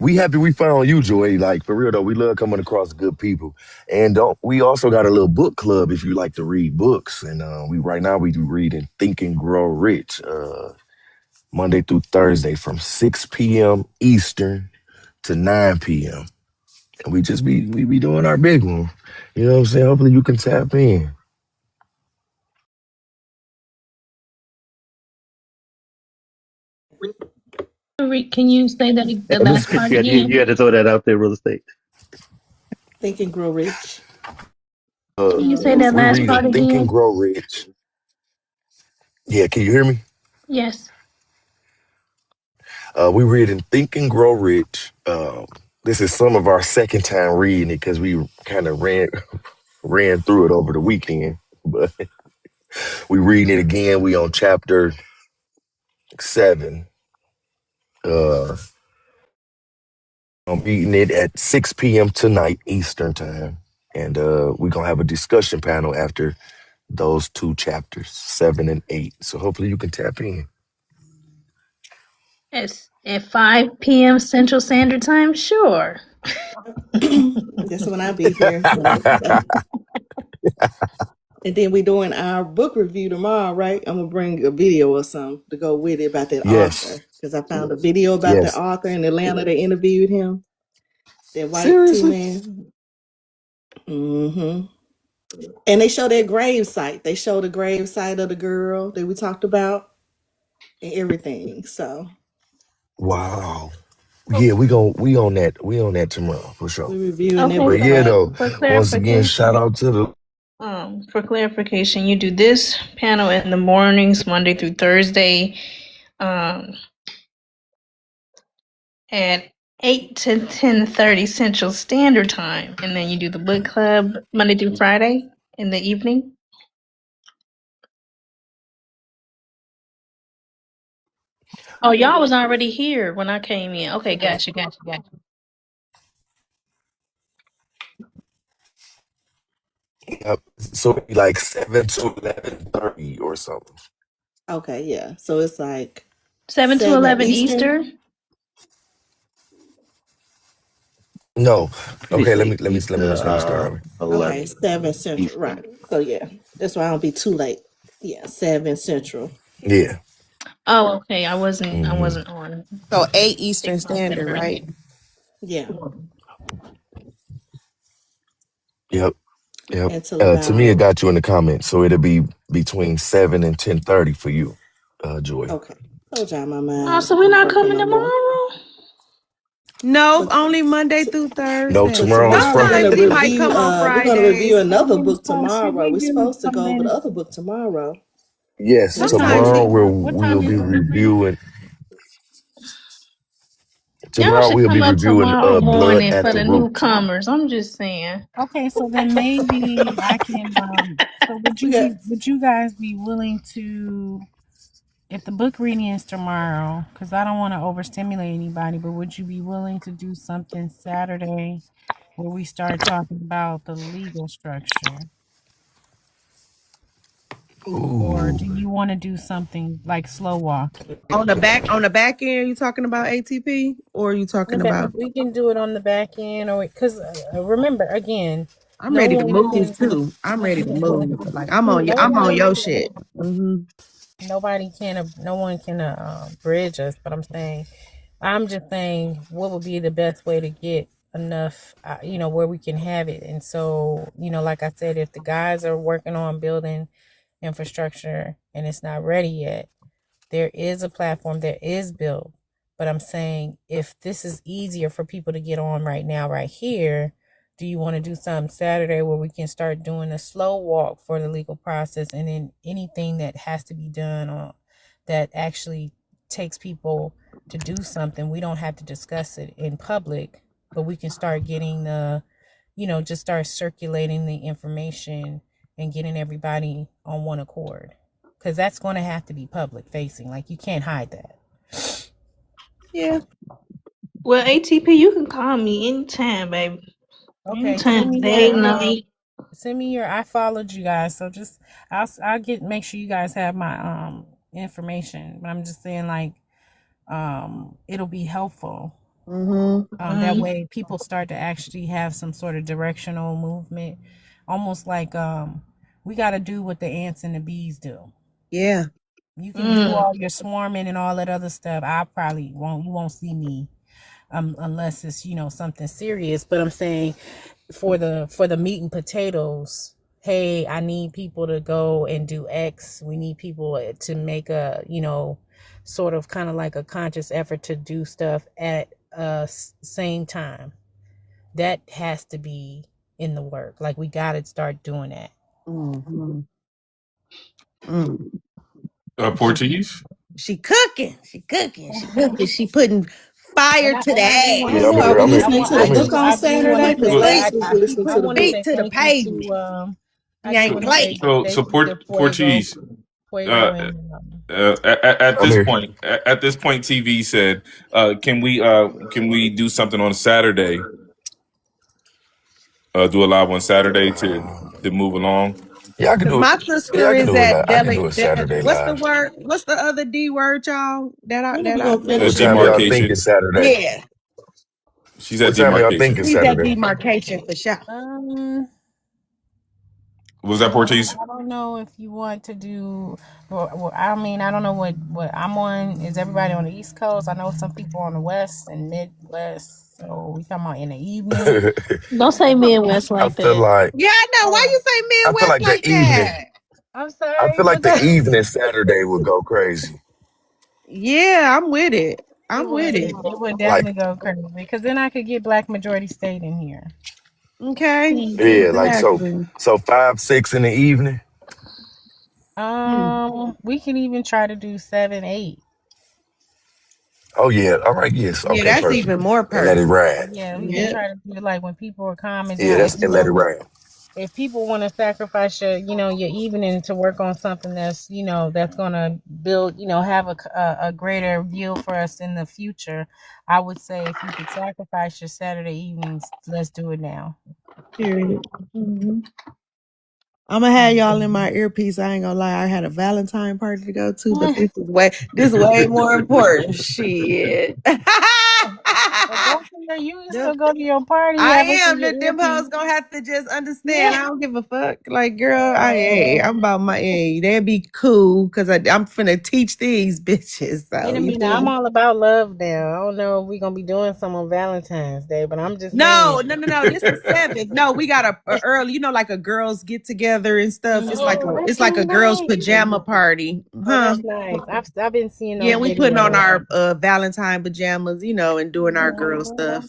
We happy we found you, Joy. Like for real though, we love coming across good people. And don't we also got a little book club if you like to read books. And we right now we do reading Think and Grow Rich. Monday through Thursday from 6 p.m. Eastern to 9 p.m. And we be doing our big one. You know what I'm saying? Hopefully you can tap in. Can you say that the And last part you again? had to throw that out there, real estate. Think and Grow Rich. Can you say that We last reading part Think and again? Grow Rich. Yeah, can you hear me? Yes. We reading Think and Grow Rich. This is some of our second time reading it because we kind of ran through it over the weekend. But we reading it again. We on chapter 7. Uh, I'm reading it at 6 p.m. tonight Eastern time, and we're gonna have a discussion panel after those two chapters, 7 and 8. So hopefully you can tap in. At 5 p.m. Central Standard Time? Sure. That's when I be here. And then we doing our book review tomorrow, right? I'm gonna bring a video or something to go with it about that Yes, author. Because I found a video about the yes. author in Atlanta. They interviewed him, that white tea Seriously? man. Mm-hmm. And they show their grave site. They show the grave site of the girl that we talked about and everything. So Wow. Yeah, we on that tomorrow for sure. we're reviewing that Okay, But book yeah, tomorrow. though, for once again, shout clarification. out to the For clarification, you do this panel in the mornings, Monday through Thursday, um, at 8 to 10:30 Central Standard Time, and then you do the book club Monday through Friday in the evening. Oh, y'all was already here when I came in. Okay, gotcha. Yep. So it'd be like 7 to 11:30 or something. Okay, yeah. So it's like 7 to 7 11 Eastern. Eastern. No. Okay, let me Basically let me 8 let me let me to start over. Okay, 11 7 Central. Eastern. Right. So yeah, that's why I don't be too late. Yeah, 7 Central. Yeah. Oh, okay. I wasn't. I Hmm. wasn't on. So 8 Eastern Thinking about Standard, Central. right? Yeah, Yep. Yep. until To me, it about got you in the comments, so it'll be between 7 and 10:30 for you, Joy. okay. Told y'all my Oh, mind so we're ain't not working coming no more. tomorrow. No, But only Monday t- through No, but Thursday. tomorrow is tomorrow Friday. Sometimes we might come on we're gonna review Fridays. another So, book so should tomorrow. we We're do supposed to go over the something? other book tomorrow. Yes, What This time Sometimes is tomorrow the week. what we time will is be the book reading? reviewing. Y'all Tomorrow should we'll come be up reviewing tomorrow Blood morning at for the the Root. newcomers. I'm just saying. Okay, so then maybe I can. So We got would you guys be willing to, if the book reading is tomorrow? Because I don't want to overstimulate anybody, but would you be willing to do something Saturday where we start talking about the legal structure? Or Ooh. do you want to do something like slow walk? On the back end, you talking about ATP or you talking about? We can do it on the back end, or because remember again, I'm no ready to one move can. too. I'm ready to move. Like I'm on. No I'm on one your can. shit. Hmm. Nobody can. No one can bridge us. But I'm just saying, what would be the best way to get enough, where we can have it. And so, like I said, if the guys are working on building infrastructure and it's not ready yet, there is a platform that is built. But I'm saying, if this is easier for people to get on right now, right here, do you want to do something Saturday where we can start doing a slow walk for the legal process, and then anything that has to be done on that actually takes people to do something, we don't have to discuss it in public, but we can start getting just start circulating the information and getting everybody on one accord, because that's going to have to be public facing. Like, you can't hide that. Yeah. Well, ATP, you can call me anytime, baby. Okay, Anytime, day, night. send me your. I followed you guys, so just I'll get make sure you guys have my information. But I'm just saying, like, it'll be helpful. Hmm. That way people start to actually have some sort of directional movement, almost like we got to do what the ants and the bees do. Yeah. You can do all your swarming and all that other stuff. I probably won't. You won't see me unless it's something serious. But I'm saying, for the meat and potatoes, hey, I need people to go and do X. We need people to make a sort of kind of like a conscious effort to do stuff at same time. That has to be in the work. Like, we got to start doing that. Hmm. Mm. Portuguese. She cooking. She cooking. She cooking. She putting fire to the And I do want Yeah, to I'm ass. So are here. we I'm here. I listening want to the I I'm here. book do on I do want Saturday? to Because say, Speak, last I week we listened I to the want to book. say speak to the thank you pavement. to I You just ain't want to say playing. So, thank you to Fuego, Portuguese. Uh, and at I'm this here. point, TV said, can we do something on Saturday? Do a live on Saturday Uh, to move along. yeah, I can Cause do it. my Yeah, sister I can is do it. at I can do it Saturday what's the live. word? What's the other D word, y'all? When are we gonna A What finish time it? y'all think demarcation. it's Saturday? Yeah. She's at What time y'all think demarcation. it's He's at Saturday? demarcation for sure. Was that Portuguese? I don't know if you want to do. Well, I mean, I don't know what I'm on. Is everybody on the East Coast? I know some people on the West and Midwest. So we come out in the evening. Don't say Midwest I like feel that. like Yeah, I know. Why Oh, you say I feel Midwest like the like evening. that? I'm I sorry, feel like but the evening Saturday would go crazy. Yeah, I'm with it. it I'm with would it. it would Like, definitely go crazy, because then I could get Black Majority State in here. Okay. yeah, like Exactly. so 5, 6 in the evening. Hmm. We can even try to do 7, 8. Oh yeah. All right. Yes. Yeah, Okay. that's Perfect. even more And let it perfect. ride. Yeah, we can Yep. try to do it like when people are calming Yeah. down. That's and let it ride. If people want to sacrifice your, your evening to work on something that's, that's gonna build, have a greater view for us in the future, I would say if you could sacrifice your Saturday evenings, let's do it now. Period. Hmm. I'm gonna have y'all in my earpiece. I ain't gonna lie. I had a Valentine party to go to, but this is way more important. Shit. Well, go to you can still go to your party, I have us in am. your Them earpiece. hoes gonna have to just understand. Yeah. I don't give a fuck. Like, girl, I'm about my That'd be cool because I'm finna teach these bitches. Wait So a you minute, feel I'm me? all about love now. I don't know if we're gonna be doing some on Valentine's Day, but I'm just saying. No. This the seventh. No, we got a early. Like a girls get together and stuff. It's like Oh, that's it's like a really girls nice. pajama party, Oh, huh? that's nice. I've been seeing Yeah, those we putting on videos. our Valentine pajamas, and doing our girl Mhm. stuff.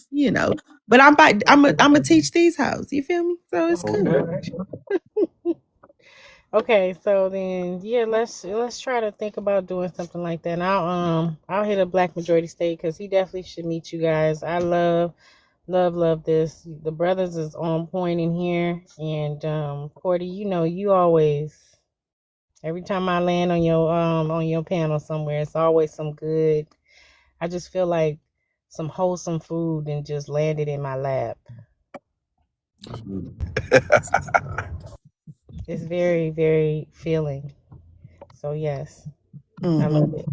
But I'm teach these hoes. You feel me? So it's Oh cool. Lord. Okay, so then yeah, let's try to think about doing something like that. And I'll hit a Black Majority State because he definitely should meet you guys. I love this. The brothers is on point in here, and Porty, you always every time I land on your panel somewhere, it's always some good. I just feel like some wholesome food and just landed in my lap. It's very, very feeling. So yes, I love Mm-hmm. it.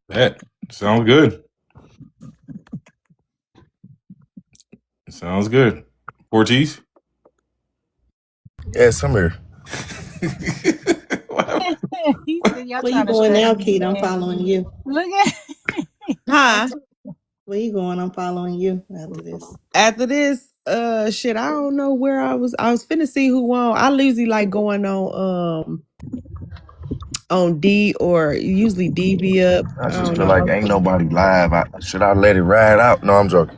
That sounds good. Sounds good. Porties. Yes, I'm here. What happened? He said, "Y'all Where you trying to going stress now, me, Keith? I'm man." following you. Look at Huh? Where you going? I'm following you after this. After this, shit, I don't know where I was. I was finna see who won. I usually like going on D or usually D be up. I I just don't feel know. like ain't nobody live. Should I let it ride out? No, I'm joking.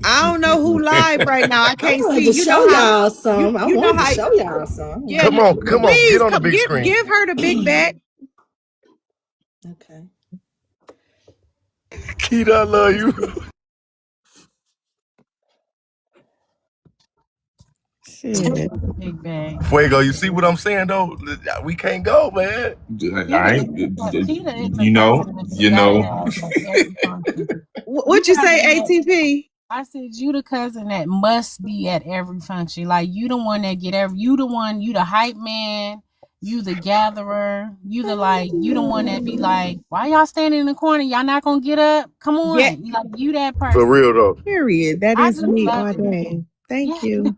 I don't know who live right now. I I can't wanted see. to You know show how y'all you some. I you know wanted to how show y'all some. I yeah. wanted Come to on, show come on, y'all. get Please on the come big give screen. give her the big back. Okay. Keita, I love you. Shit. big bag. Fuego, you see what I'm saying though? We can't go, man. Keita I is ain't, Keita is the you know, cousin that you you gotta know. have at every function. You What you gotta say, be at. ATP? I said you the cousin that must be at every function. Like you the one that get every. You the one. You the hype man. You the gatherer. You the one that be like, why y'all standing in the corner? Y'all not gonna get up? Come Yeah. on, like you that For person. real though. Period. That I is just me love all it. day. Thank Yeah. you.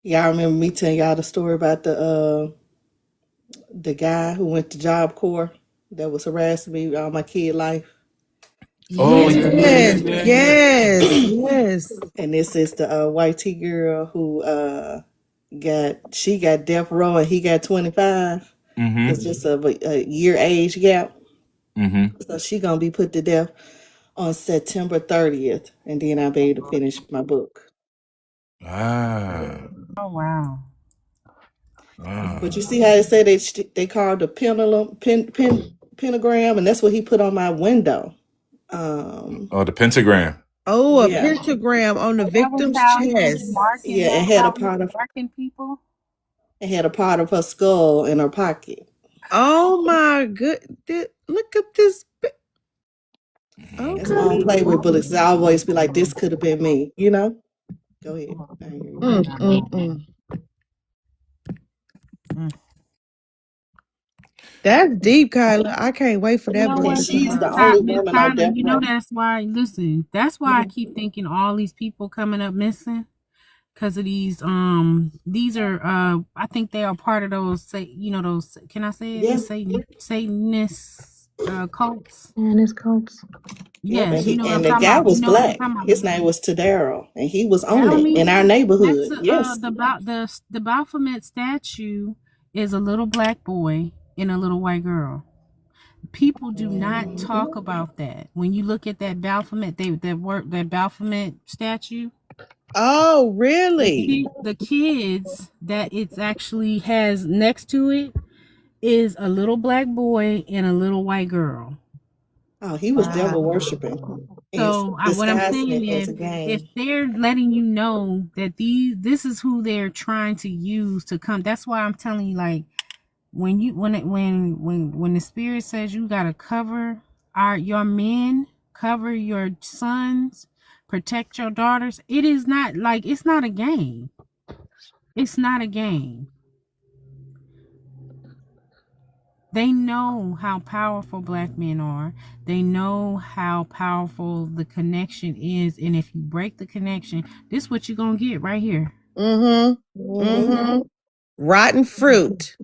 Y'all remember me telling y'all the story about the guy who went to Job Corps that was harassing me all my kid life? Oh Yes. yeah, yeah, yeah, yeah, yeah. Yes. And this is the white T girl who got death row and he got 25. It's Mm-hmm. just a year age gap. Mm-hmm. So she gonna be put to death on September 30th, and then I'll be able to finish my book. Ah. Oh wow. But you Ah. see how they say they called the pentagram, and that's what he put on my window. Oh, the pentagram. Oh, a Yeah, pentagram on the So that was victim's how he was chest. marking. yeah, That's how he was marking people. it had a part of her skull in her pocket. Oh my good. Look at this. That's why I don't Okay. play with bullets. I always be like, this could have been me. Go ahead. I hear you. Mm, mm, mm. Mm. That's deep, Kyla. I can't wait for You that know book And what, to come she's out. the only Miss woman on Tyler? death You know row. that's why. Listen, that's why I keep thinking all these people coming up missing because of these are I think they are part of those those, can I say it, the Yeah. Satanist cults. And it's cults. Yep. Yes, you know what I'm And the talking guy about. You was know what I'm black. talking about. His name was Tadaro, and he was That on don't it mean in our that's neighborhood. Yes. the Baphomet statue is a little black boy and a little white girl. People do not Mhm. talk about that. When you look at that Baphomet, that Baphomet statue, Oh, really? the kids that it's actually has next to it, is a little black boy and a little white girl. Oh, he was devil Wow. worshiping and So what I'm disguising saying it as is, a if game. they're letting you know that this is who they're trying to use to come, that's why I'm telling you, like, when the spirit says you gotta cover your men, cover your sons, protect your daughters, it is not like, it's not a game. It's not a game. They know how powerful black men are. They know how powerful the connection is. And if you break the connection, this is what you're gonna get right here. Mm-hmm. Mm-hmm. Mm-hmm. Rotten fruit.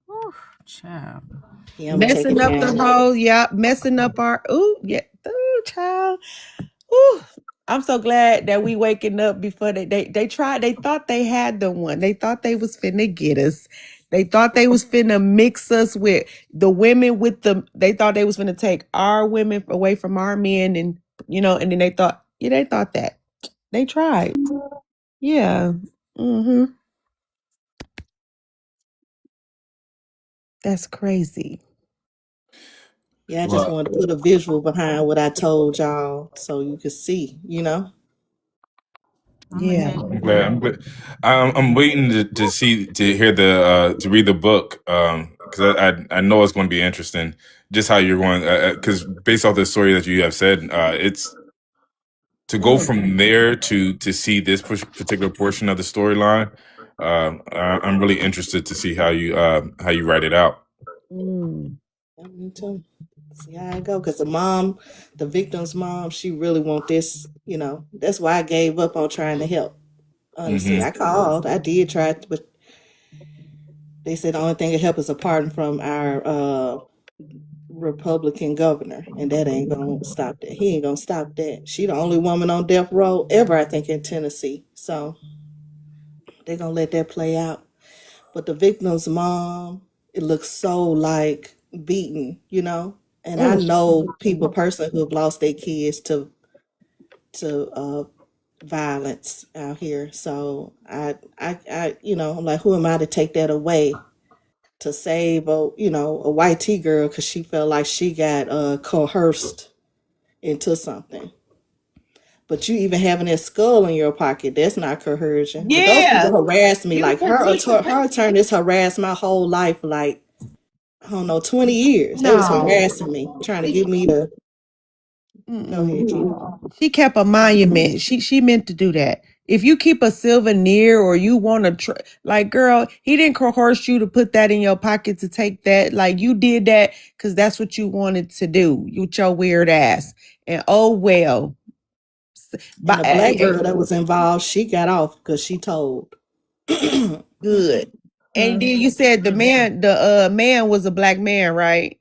Whew, child. Yeah, I'm gonna take Messing it up the down. whole, yeah, messing up our child. Ooh. I'm so glad that we waking up before they tried, they thought they had the one. They thought they was finna get us. They thought they was finna mix us with the women with they thought they was finna take our women away from our men, and and then they thought, yeah, they thought that. They tried. Yeah. Mm-hmm. That's crazy. Yeah, I just Well, wanted to put a visual behind what I told y'all so you could see. I'm gonna Yeah. tell I'm you glad. what. I'm waiting to hear to read the book because I know it's going to be interesting. Just how you're going because based off the story that you have said, it's to go Mm. from there to see this particular portion of the storyline. I'm really interested to see how you write it out. Mm. Yeah, me too. See how I go. Because the victim's mom, she really want this. That's why I gave up on trying to help. Honestly, Hmm. I called. I did try, but they said the only thing that help is a pardon from our Republican governor, and that ain't gonna stop that. He ain't gonna stop that. She the only woman on death row ever, I think, in Tennessee. So they're gonna let that play out. But the victim's mom, it looks so like beaten. And I Mm. know people personally who have lost their kids to violence out here. So I'm like, who am I to take that away to save a white T girl because she felt like she got coerced into something. But you even having that skull in your pocket, that's not coercion. But those people Yeah. harassed me. You Like her attorneys harassed my whole life. Like, I don't know, 20 years. They was no. harassing me, trying to get me to go ahead, Mm-mm. Keita. She kept a monument. She meant to do that. If you keep a souvenir or you want to like, girl, he didn't coerce you to put that in your pocket to take that. Like, you did that because that's what you wanted to do. You with your weird ass. And oh well. And But the black girl that was involved, she got off because she told. good. And then you said the man was a black man, right?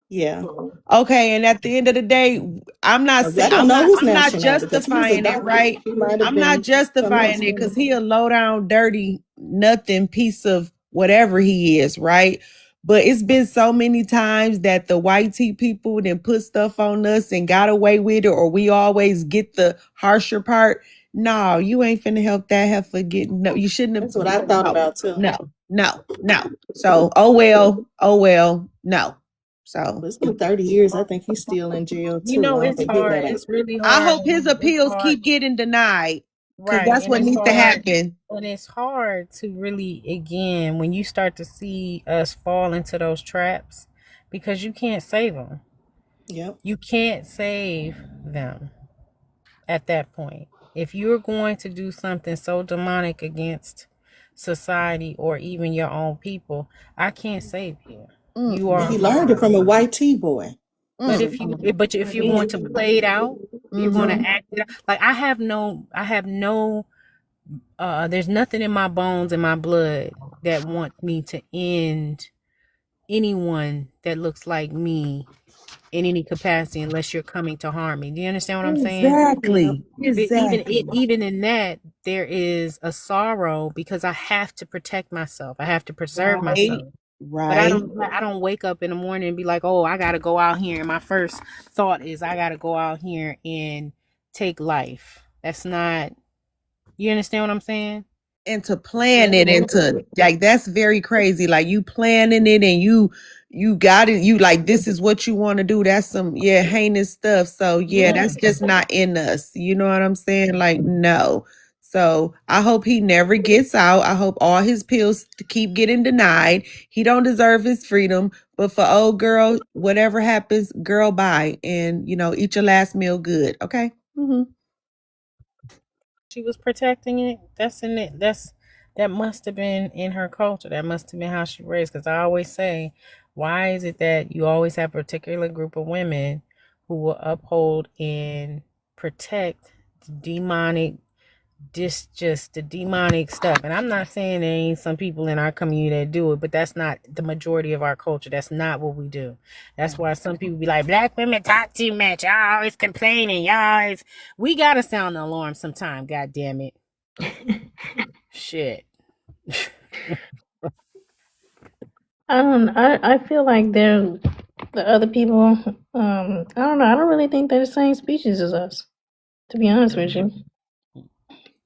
Yeah. Okay, and at the end of the day, I'm not I saying don't know his I'm not nationality because he was justifying it, adopted. right? He might have I'm not been something else. justifying it because he a low down, dirty, nothing piece of whatever he is, right? But it's been so many times that the white tea people then put stuff on us and got away with it, or we always get the harsher part. No, you ain't finna help that heifer get no. You shouldn't have. That's what I thought No, about too. no. So, oh well, no. So But it's been 30 years. I think he's still in jail too. I don't It's think he hard. got out. It's really I hard. hope his It's appeals hard. keep getting denied because Right. that's And what it's needs to hard. happen. And it's hard to really, again, when you start to see us fall into those traps, because you can't save them. Yep. You can't save them at that point. If you're going to do something so demonic against society or even your own people, I can't save you. You And are he learned it from a harmed. white T boy. But Mm, if you're going to play it out, if you're going to mm-hmm. act it out, like I have no there's nothing in my bones and my blood that wants me to end anyone that looks like me in any capacity unless you're coming to harm me. Do you understand what I'm saying? Yep. Exactly. But Exactly. even in that, there is a sorrow because I have to protect myself. I have to preserve Right. myself. But Right. I don't wake up in the morning and be like, oh, I gotta go out here. And my first thought is I gotta go out here and take life. That's not, you understand what I'm saying? and to plan it and to like that's very crazy. Like you planning it and you got it, you like this is what you want to do. That's some heinous stuff. So that's just not in us. You know what I'm saying? Like no. So I hope he never gets out. I hope all his pills keep getting denied. He don't deserve his freedom. But for old girl, whatever happens, girl, bye. And eat your last meal good. Okay. She was protecting it. That's in it. That must have been in her culture. That must have been how she raised. Because I always say, why is it that you always have a particular group of women who will uphold and protect the demonic, just the demonic stuff? And I'm not saying there ain't some people in our community that do it, but that's not the majority of our culture. That's not what we do. That's why some people be like, black women talk too much. Y'all always complaining. Y'all always... We gotta sound the alarm sometime. God damn it. Shit. I feel like they're the other people. I don't know. I don't really think they're the same species as us. To be honest with you,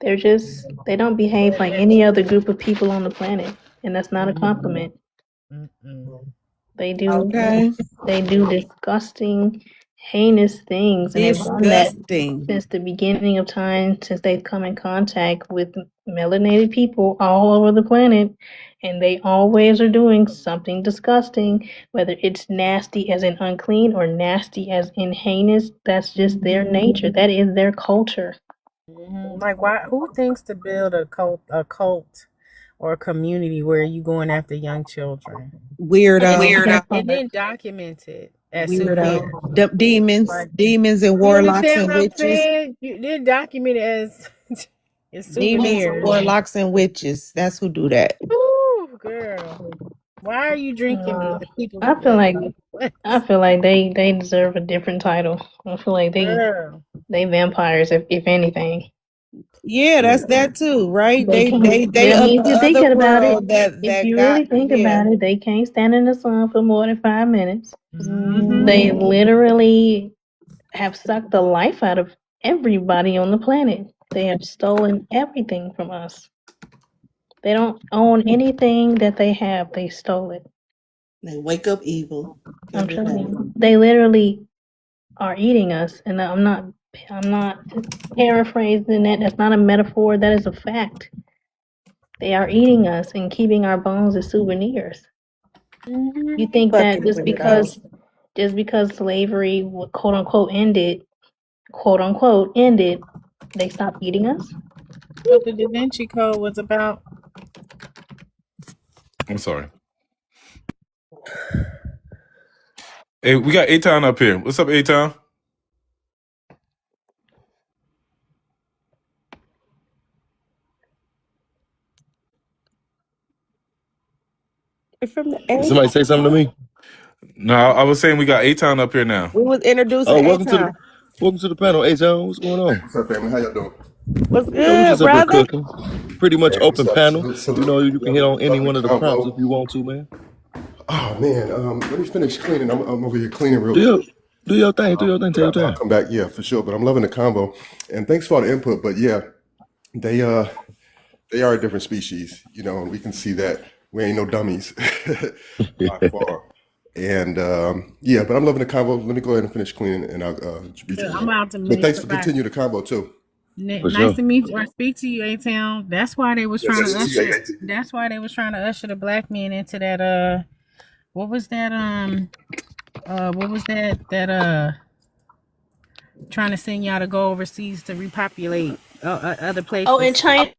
they don't behave like any other group of people on the planet, and that's not a compliment. They do Okay. they do disgusting, heinous things, and they've done that Disgusting. since the beginning of time, since they've come in contact with melanated people all over the planet, and they always are doing something disgusting, whether it's nasty as in unclean or nasty as in heinous. That's just their nature. That is their culture. Like, why? Who thinks to build a cult, or a community where you going after young children? Weirdo. And then document it as Weirdo. souvenirs. Demons, Like, demons and you warlocks understand and what I'm witches. saying? You then document it as Demons, souvenirs. warlocks, and witches. That's who do that. Ooh, girl. Why are you drinking people's I feel blood? like What? they deserve a different title. I feel like Girl. they vampires if anything. Yeah, that's that too, right? They can't. They I of mean, the if you think other about it, world that if you got really think about it, they can't stand in the sun for more than 5 minutes. They literally have sucked the life out of everybody on the planet. They have stolen everything from us. They don't own anything that they have. They stole it. They wake up evil I'm every telling day. you, they literally are eating us, and I'm not paraphrasing it. That's not a metaphor. That is a fact. They are eating us and keeping our bones as souvenirs. You think that fucking weirdos. just because slavery quote unquote ended, they stopped eating us? What the Da Vinci Code was about. I'm sorry. Hey, we got A-Town up here. What's up, A-Town? From the Did A. somebody say something to me? No, I was saying we got A-Town up here now. We was introducing Oh, A welcome Town. to the panel. Hey, John, what's going on? What's up, family? How y'all doing? What's Yeah, we good, just up here brother? cooking. Pretty much Hey, what's open up? panel. You know, you can hit Lovely, on any lovely one of the prompts if combo. you want to, man. Oh man, let me finish cleaning. I'm over here cleaning real Do your quick. do your thing. Do your thing. Take your I'll time. come back, yeah, for sure. But I'm loving the combo, and thanks for all the input. But yeah, they are a different species, and we can see that we ain't no dummies by far. And yeah, but I'm loving the combo. Let me go ahead and finish cleaning, and I'll reach I'm you. about to But miss thanks the for fact. continuing the combo too. For Nice sure. to meet you or speak to you, A-Town. That's why they was trying to Yes, usher. That's why they was trying to usher the black men into that. What was that? What was that? Trying to send y'all to go overseas to repopulate other places. Oh, in China,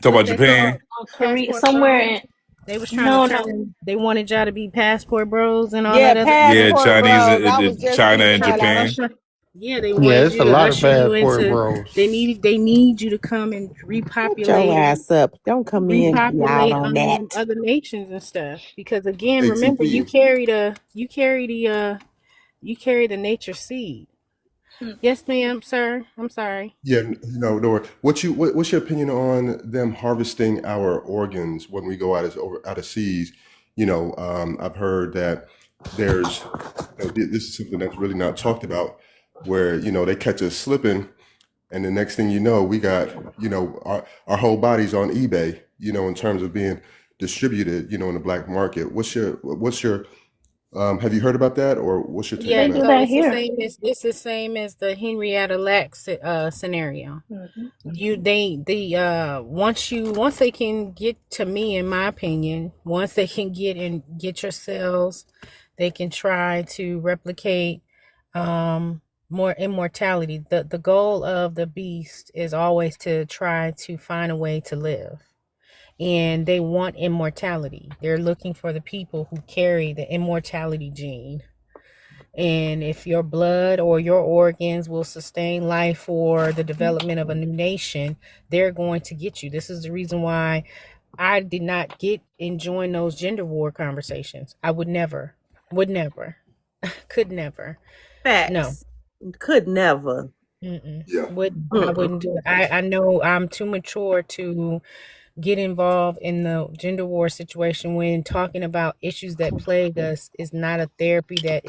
Talk What's about that Japan. called? Korea, Passport somewhere bros. in They was trying no, to no. turn. They wanted y'all to be passport bros and all Yeah, that other. Yeah, passport Chinese, bros. I was just China and speaking Trying of to that. Japan. usher. Yeah, they Yeah, wanted it's you a to lot of usher you passport into. bros. They need you to come and Shut your repopulate ass up. Don't come in, y'all, on that. other nations and stuff. Because again, remember ATP. you carry the nature seed. Yes, ma'am, sir. I'm sorry. Yeah, no, no. What's your opinion on them harvesting our organs when we go out of seas? I've heard that this is something that's really not talked about, where they catch us slipping And the next thing you know, we got, our whole bodies on eBay, in terms of being distributed, in the black market. What's your have you heard about that, or what's your take Yeah, on they that? do that here. It's the same as the Henrietta Lacks scenario. Mhm. Once they can get to me, in my opinion, once they can get your cells, they can try to replicate more immortality. The goal of the beast is always to try to find a way to live, and they want immortality. They're looking for the people who carry the immortality gene. And if your blood or your organs will sustain life for the development of a new nation, they're going to get you. This is the reason why I did not get and join those gender war conversations. I would never, could never. No. Facts. Could never. Yeah. I wouldn't do it. I know I'm too mature to get involved in the gender war situation when talking about issues that plague us is not a therapy that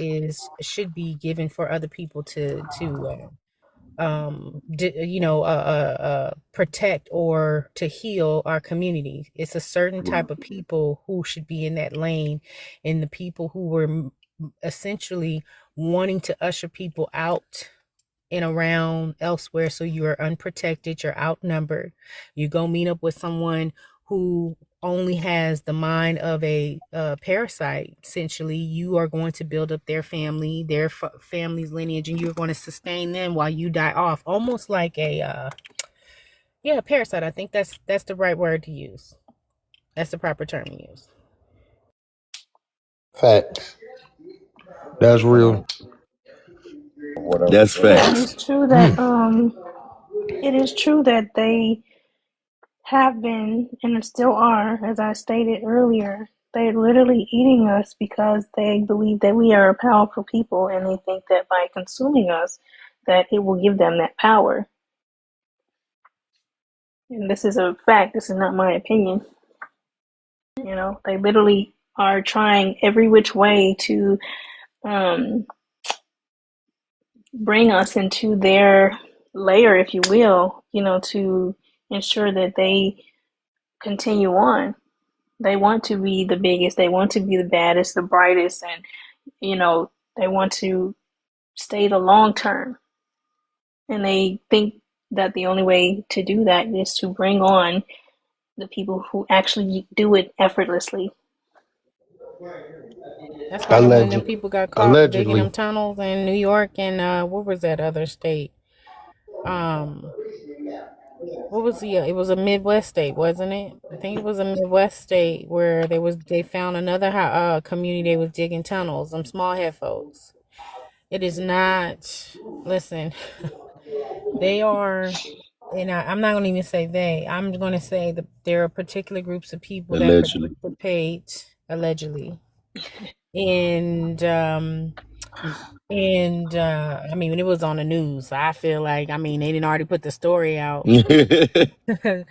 should be given for other people to protect or to heal our community. It's a certain type of people who should be in that lane, and the people who were essentially wanting to usher people out and around elsewhere, so you're unprotected, you're outnumbered. You go meet up with someone who only has the mind of a parasite. Essentially, you are going to build up their family, their family's lineage, and you're going to sustain them while you die off, almost like a parasite. I think that's the right word to use. That's the proper term to use. Facts. That's real. Whatever. That's And facts. it's true that it is true that they have been and still are, as I stated earlier, they're literally eating us because they believe that we are a powerful people, and they think that by consuming us, that it will give them that power. And this is a fact. This is not my opinion. They literally are trying every which way to um, bring us into their layer, if you will, to ensure that they continue on. They want to be the biggest, they want to be the baddest, the brightest, and they want to stay the long term. And they think that the only way to do that is to bring on the people who actually do it effortlessly. That's why when them Alleged. people got caught digging them Allegedly. tunnels in New York and what was that other state? Um, what was it was a Midwest state, wasn't it? I think it was a Midwest state where they found another community. They was digging tunnels. Them small head folks. It is not. Listen, they are, and I'm not going to even say they. I'm going to say that there are particular groups of people that Allegedly. participate allegedly, and I mean, when it was on the news, I feel like, I mean, they didn't already put the story out.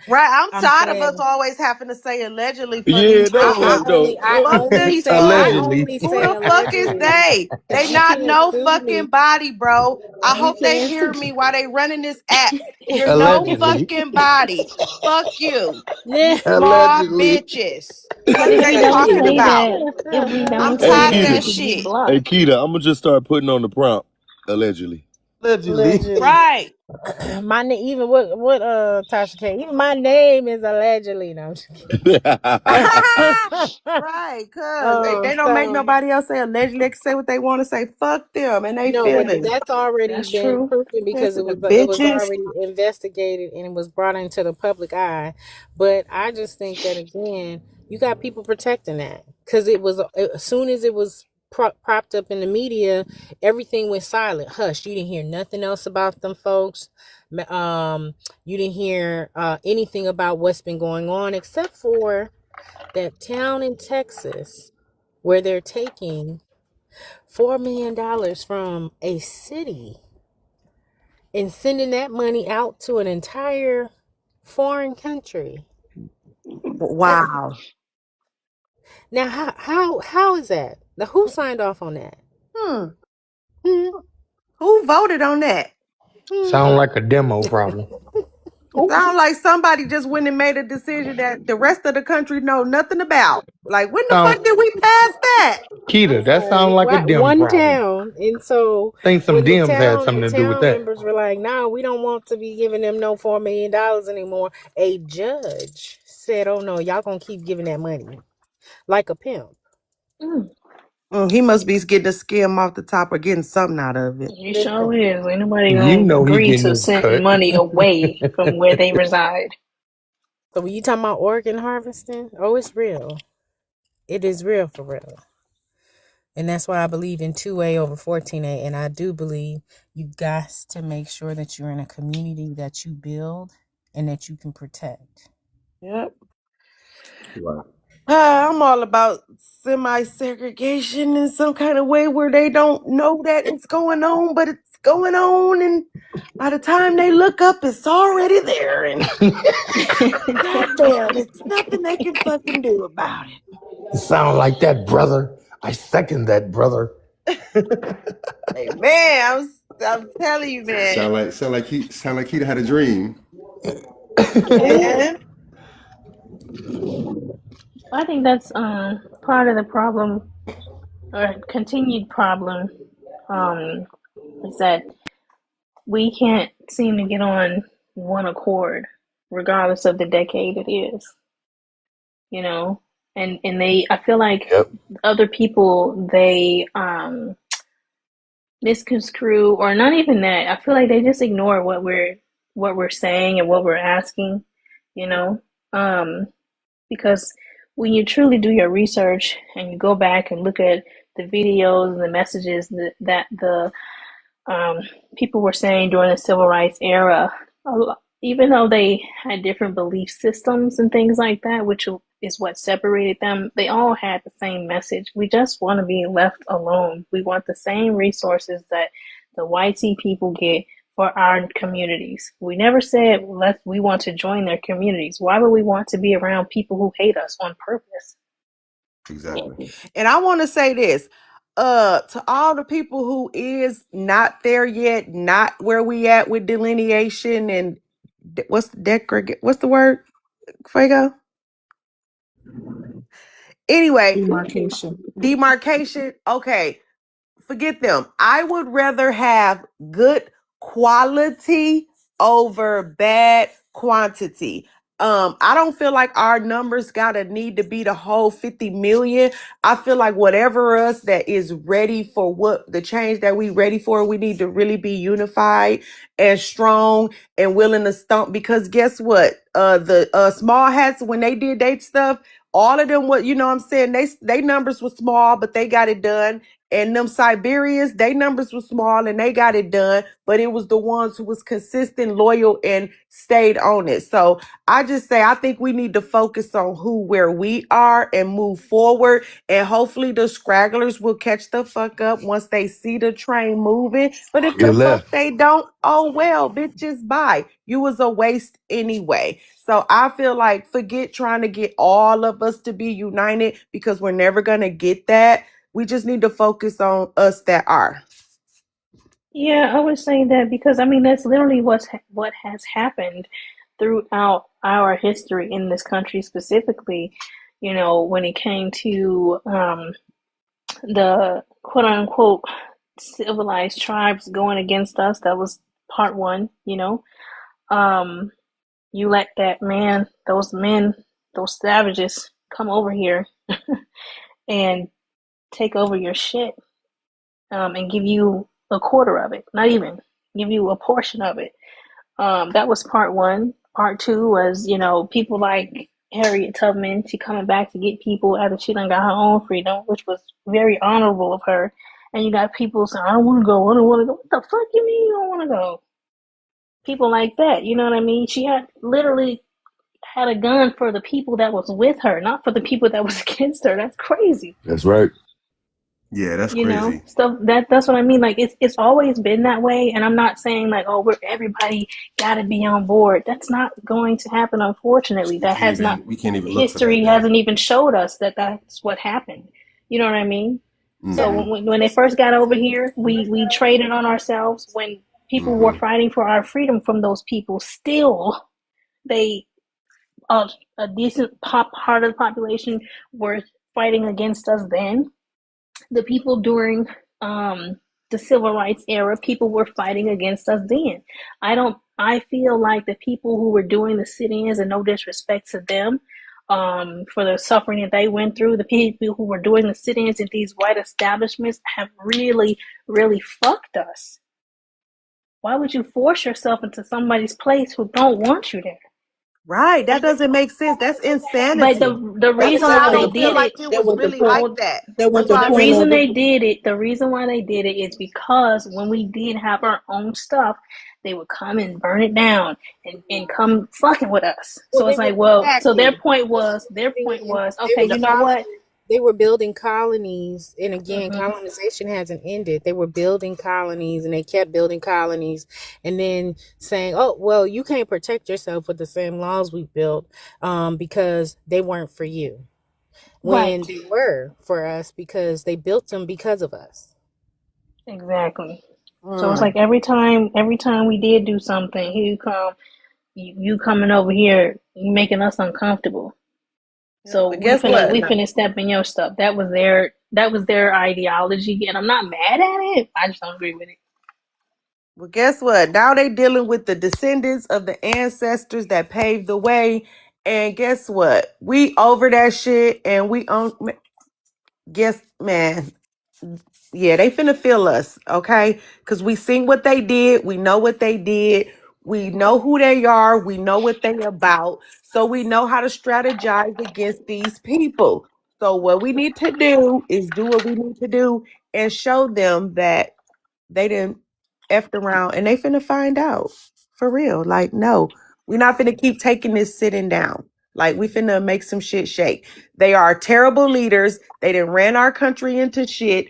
Right. I'm I'm tired of us saying, always having to say allegedly for Yeah, these no, I motherfuckers. no. only, I Fuck only these say, I folks. Allegedly. only Who say the fuck is allegedly. they? They You not can't no sue fucking me. body, bro. I You hope they can't hear sue. me while they running this app. You're no Allegedly. fucking body. Fuck you. Yeah. You small Allegedly. bitches. You Fuck know is what If they we I don't talking say mean? about? that, if we I'm don't Hey, say tired of that, Keita. we that could get shit. Hey, blocked. Keita, I'm gonna just start putting on the prompt. Allegedly. Allegedly. Allegedly. Right. My name, even what Tasha K, even my name is allegedly. No, I'm just kidding. Right, cuz they don't make So nobody else say allegedly. They can say what they want to say. Fuck them and they no, but feelings. that's already That's been true. proven because Sensitive it was bitches. already investigated and it was brought into the public eye. But I just think that, again, you got people protecting that because it was, as soon as it was propped up in the media, everything went silent, hush. You didn't hear nothing else about them folks. You didn't hear anything about what's been going on except for that town in Texas where they're taking $4 million from a city and sending that money out to an entire foreign country. Wow. Now, how is that? Now, who signed off on that? Hmm. Hmm? Who voted on that? Sound like a demo problem. Sound like somebody just went and made a decision that the rest of the country know nothing about. Like, when the fuck Sound did we pass that? Keita, I'm that sorry. sound like a dem One problem. town, and so Think some when Dems had something the to do with town that. members were like, "No, we don't want to be giving them no $4 million anymore," a judge said, "Oh no, y'all gonna keep giving that money like a pimp." Mm, He must be getting a skim off the top or getting something out of it. you sure Listen, is. Ain't nobody You gonna know he agree getting to his send cut. money away from where they reside. so when you talking about organ harvesting, oh, it's real. It is real for real. And that's why I believe in 2A over 14A. And I do believe you got to make sure that you're in a community that you build and that you can protect. Yep. Right. I'm all about semi-segregation in some kind of way where they don't know that it's going on, but it's going on, and by the time they look up, it's already there, and goddamn, it's nothing they can fucking do about it. Sound like that, brother. I second that, brother. Hey, man, I'm telling you, man. Sound like he had a dream. Man. I think that's part of the problem, or continued problem, is that we can't seem to get on one accord, regardless of the decade it is. You know, and I feel like Yep. other people, they misconstrue, or not even that. I feel like they just ignore what we're saying and what we're asking. You know, because when you truly do your research and you go back and look at the videos and the messages that the people were saying during the civil rights era, even though they had different belief systems and things like that, which is what separated them, they all had the same message. We just want to be left alone. We want the same resources that the white people get for our communities. We never said we want to join their communities. Why would we want to be around people who hate us on purpose? Exactly. And I want to say this, to all the people who is not there yet, not where we at with delineation and what's the word, Fuego? Anyway, Demarcation. demarcation. Okay, forget them. I would rather have good quality over bad quantity. I don't feel like our numbers gotta need to be the whole 50 million. I feel like whatever us that is ready for what the change that we ready for, we need to really be unified and strong and willing to stomp. Because guess what? The small hats, when they did their stuff, all of them, what you know what I'm saying, they numbers were small, but they got it done. And them Siberians, they numbers were small and they got it done, but it was the ones who was consistent, loyal, and stayed on it. So I just say I think we need to focus on where we are and move forward. And hopefully the scragglers will catch the fuck up once they see the train moving. But if Get the fuck left. they don't, oh well, bitches, bye. You was a waste anyway. So I feel like forget trying to get all of us to be united because we're never gonna get that. We just need to focus on us that are. Yeah, I would say that because I mean that's literally what has happened throughout our history in this country specifically. You know, when it came to the quote unquote civilized tribes going against us, that was part one. You know, um, you let those men, those savages, come over here and take over your shit, and give you a quarter of it, not even give you a portion of it. That was part one. Part two was, people like Harriet Tubman. She coming back to get people after she done got her own freedom, which was very honorable of her. And you got people saying, I don't want to go, I don't want to go. What the fuck you mean you don't want to go? People like that, you know what I mean? She had literally had a gun for the people that was with her, not for the people that was against her. That's crazy. That's right. Yeah, that's crazy. Stuff that's what I mean. Like it's always been that way, and I'm not saying like, oh, we're everybody got to be on board. That's not going to happen, unfortunately. That has not. We can't even look for that History now. hasn't even showed us that that's what happened. You know what I mean? So Hmm. when they first got over here, we traded on ourselves. When People were Mm-hmm. fighting for our freedom from those people. Still, they a decent part of the population were fighting against us then. The people during the civil rights era, people were fighting against us then. I feel like the people who were doing the sit-ins, and no disrespect to them, for the suffering that they went through, the people who were doing the sit-ins in these white establishments have really, really fucked us. Why would you force yourself into somebody's place who don't want you there? Right. That doesn't make sense. That's But insanity. the That's reason why I why they don't feel did it, like it That was was the really point. like well, that. That was That's the why I the don't point feel reason of it. they did it, the reason why they did it is because when we did have our own stuff, they would come and burn it down and come fucking with us. Well, So they it's were like, well, so exactly. their point This is was, the thing, and they okay, were you know what? They were building colonies, and again, Mm-hmm. colonization hasn't ended. They were building colonies, and they kept building colonies, and then saying, "Oh, well, you can't protect yourself with the same laws we built, because they weren't for you." When Right, they were for us, because they built them because of us. exactly. So it's Mm. like every time we did do something, here you come, you coming over here, you making us uncomfortable. Yeah, So but guess what? we finna step in your stuff. That was their ideology, and I'm not mad at it. I just don't agree with it. Well, guess what? Now they dealing with the descendants of the ancestors that paved the way. And guess what? We over that shit and we on guess man. Yeah, they finna feel us, okay? Because we seen what they did, we know what they did, we know who they are, we know what they about, so we know how to strategize against these people. So what we need to do is do what we need to do and show them that they didn't effed around and they finna find out. For real. Like, no, we're not finna keep taking this sitting down. Like, we finna make some shit shake. They are terrible leaders. They done ran our country into shit.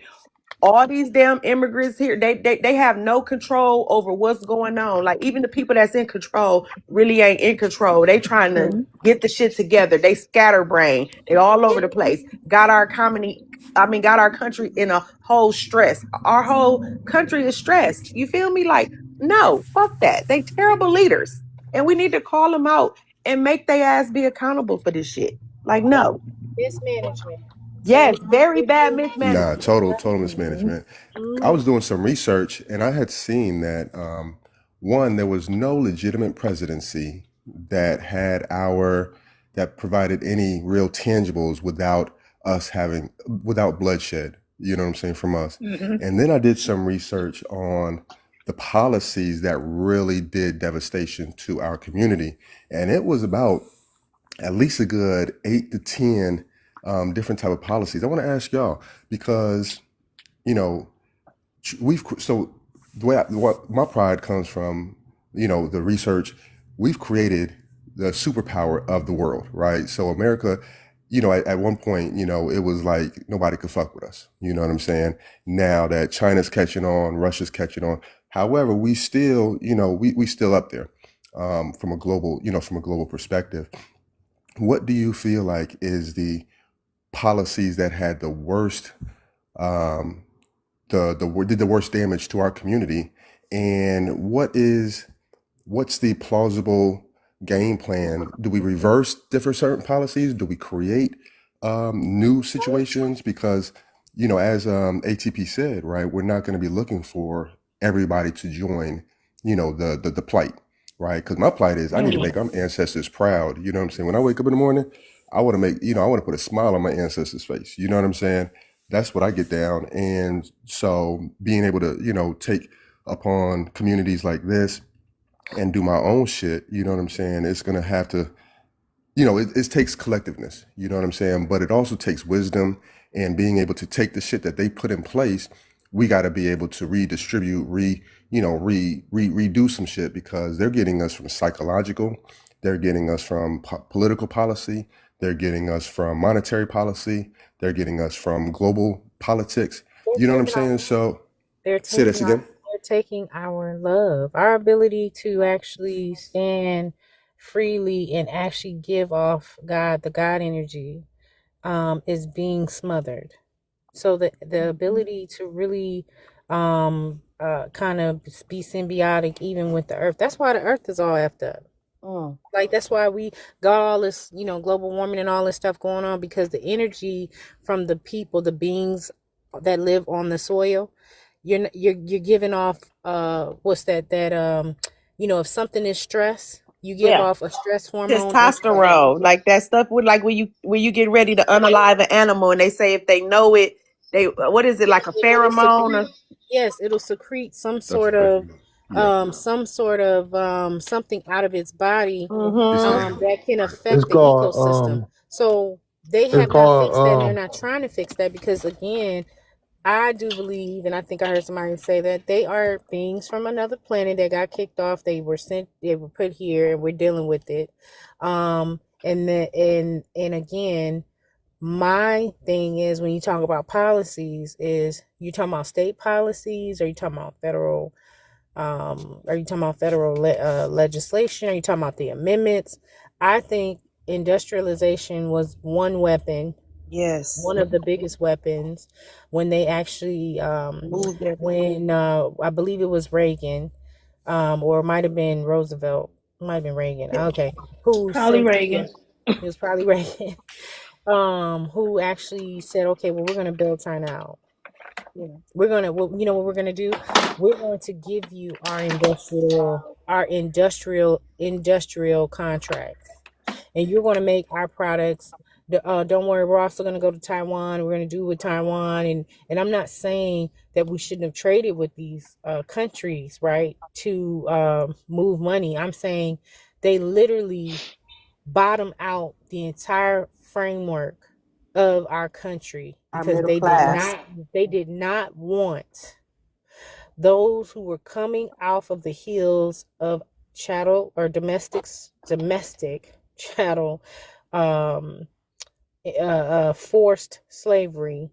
All these damn immigrants here, they have no control over what's going on. Like, even the people that's in control really ain't in control. They trying to Mm-hmm. get the shit together. They scatterbrain. They all over the place. Got our economy, got our country in a whole stress. Our whole country is stressed. You feel me? Like, no, fuck that. They terrible leaders. And we need to call them out and make their ass be accountable for this shit. Like, no. Mismanagement. So Yes, it's very bad Nah, mismanagement. total Mm-hmm. mismanagement. I Mhm. was doing some research and I had seen that one, there was no legitimate presidency that had that provided any real tangibles without us having without bloodshed. You know what I'm saying, from us. Mm-hmm. And then I did some research on the policies that really did devastation to our community, and it was about at least a good 8 to 10 different type of policies. I want to ask y'all because you know we've so the way what my pride comes from, the research. We've created the superpower of the world, right? So America, at one point, it was like nobody could fuck with us. You know what I'm saying? Now that China's catching on, Russia's catching on. However, we still, we still up there from a global, from a global perspective. What do you feel like is the policies that had the worst um, did the worst damage to our community, and what's the plausible game plan? Do we reverse different certain policies? Do we create new situations? Because as ATP said, right, we're not going to be looking for everybody to join, the plight, right? Because my plight is I need to make our ancestors proud. You know what I'm saying? When I wake up in the morning, I want to make, I want to put a smile on my ancestors' face. You know what I'm saying? That's what I get down. And so being able to, take upon communities like this and do my own shit, you know what I'm saying? It's gonna have to, it takes collectiveness, you know what I'm saying? But it also takes wisdom and being able to take the shit that they put in place. We got to be able to redistribute, redo some shit because they're getting us from psychological, they're getting us from political policy, they're getting us from monetary policy, they're getting us from global politics. They're You know what I'm taking saying? So they're say this taking our again. they're taking our love, our ability to actually stand freely and actually give off the God energy, is being smothered. So the ability to really kind of be symbiotic even with the earth. That's why the earth is all effed up. Like that's why we got all this, global warming and all this stuff going on, because the energy from the people, the beings that live on the soil, you're giving off what's that if something is stress, you give Yeah. off a stress hormone. Testosterone, like that stuff with like when you get ready to unalive an animal, and they say if they know it, they what is it, like a It'll pheromone secrete, or yes, it'll secrete some That's sort of exactly. Yeah. something out of its body It's that can It's affect the ecosystem. called So they it's have not called fixed that, and they're not trying to fix that, because again, I do believe, and I think I heard somebody say that they are beings from another planet that got kicked off. They were sent, they were put here, and we're dealing with it. And again, my thing is, when you talk about policies, is you talking about state policies, or you talking about federal? Are you talking about federal legislation? Are you talking about the amendments? I think industrialization was one weapon, yes, one of the biggest weapons, when they actually move that when I believe it was Reagan, or it might have been Roosevelt, it might have been Reagan, okay, who Probably sent the Reagan. it was probably Reagan, who actually said, okay, well, we're going to build China out. We're going to, well, you know what we're going to do, we're going to give you our industrial contracts, and you're going to make our products. Don't worry, we're also going to go to Taiwan. We're going to do with Taiwan, and I'm not saying that we shouldn't have traded with these countries, right, to move money. I'm saying they literally bottom out the entire framework of our country, our because middle they did class. not want those who were coming off of the heels of chattel or domestic chattel, um forced slavery,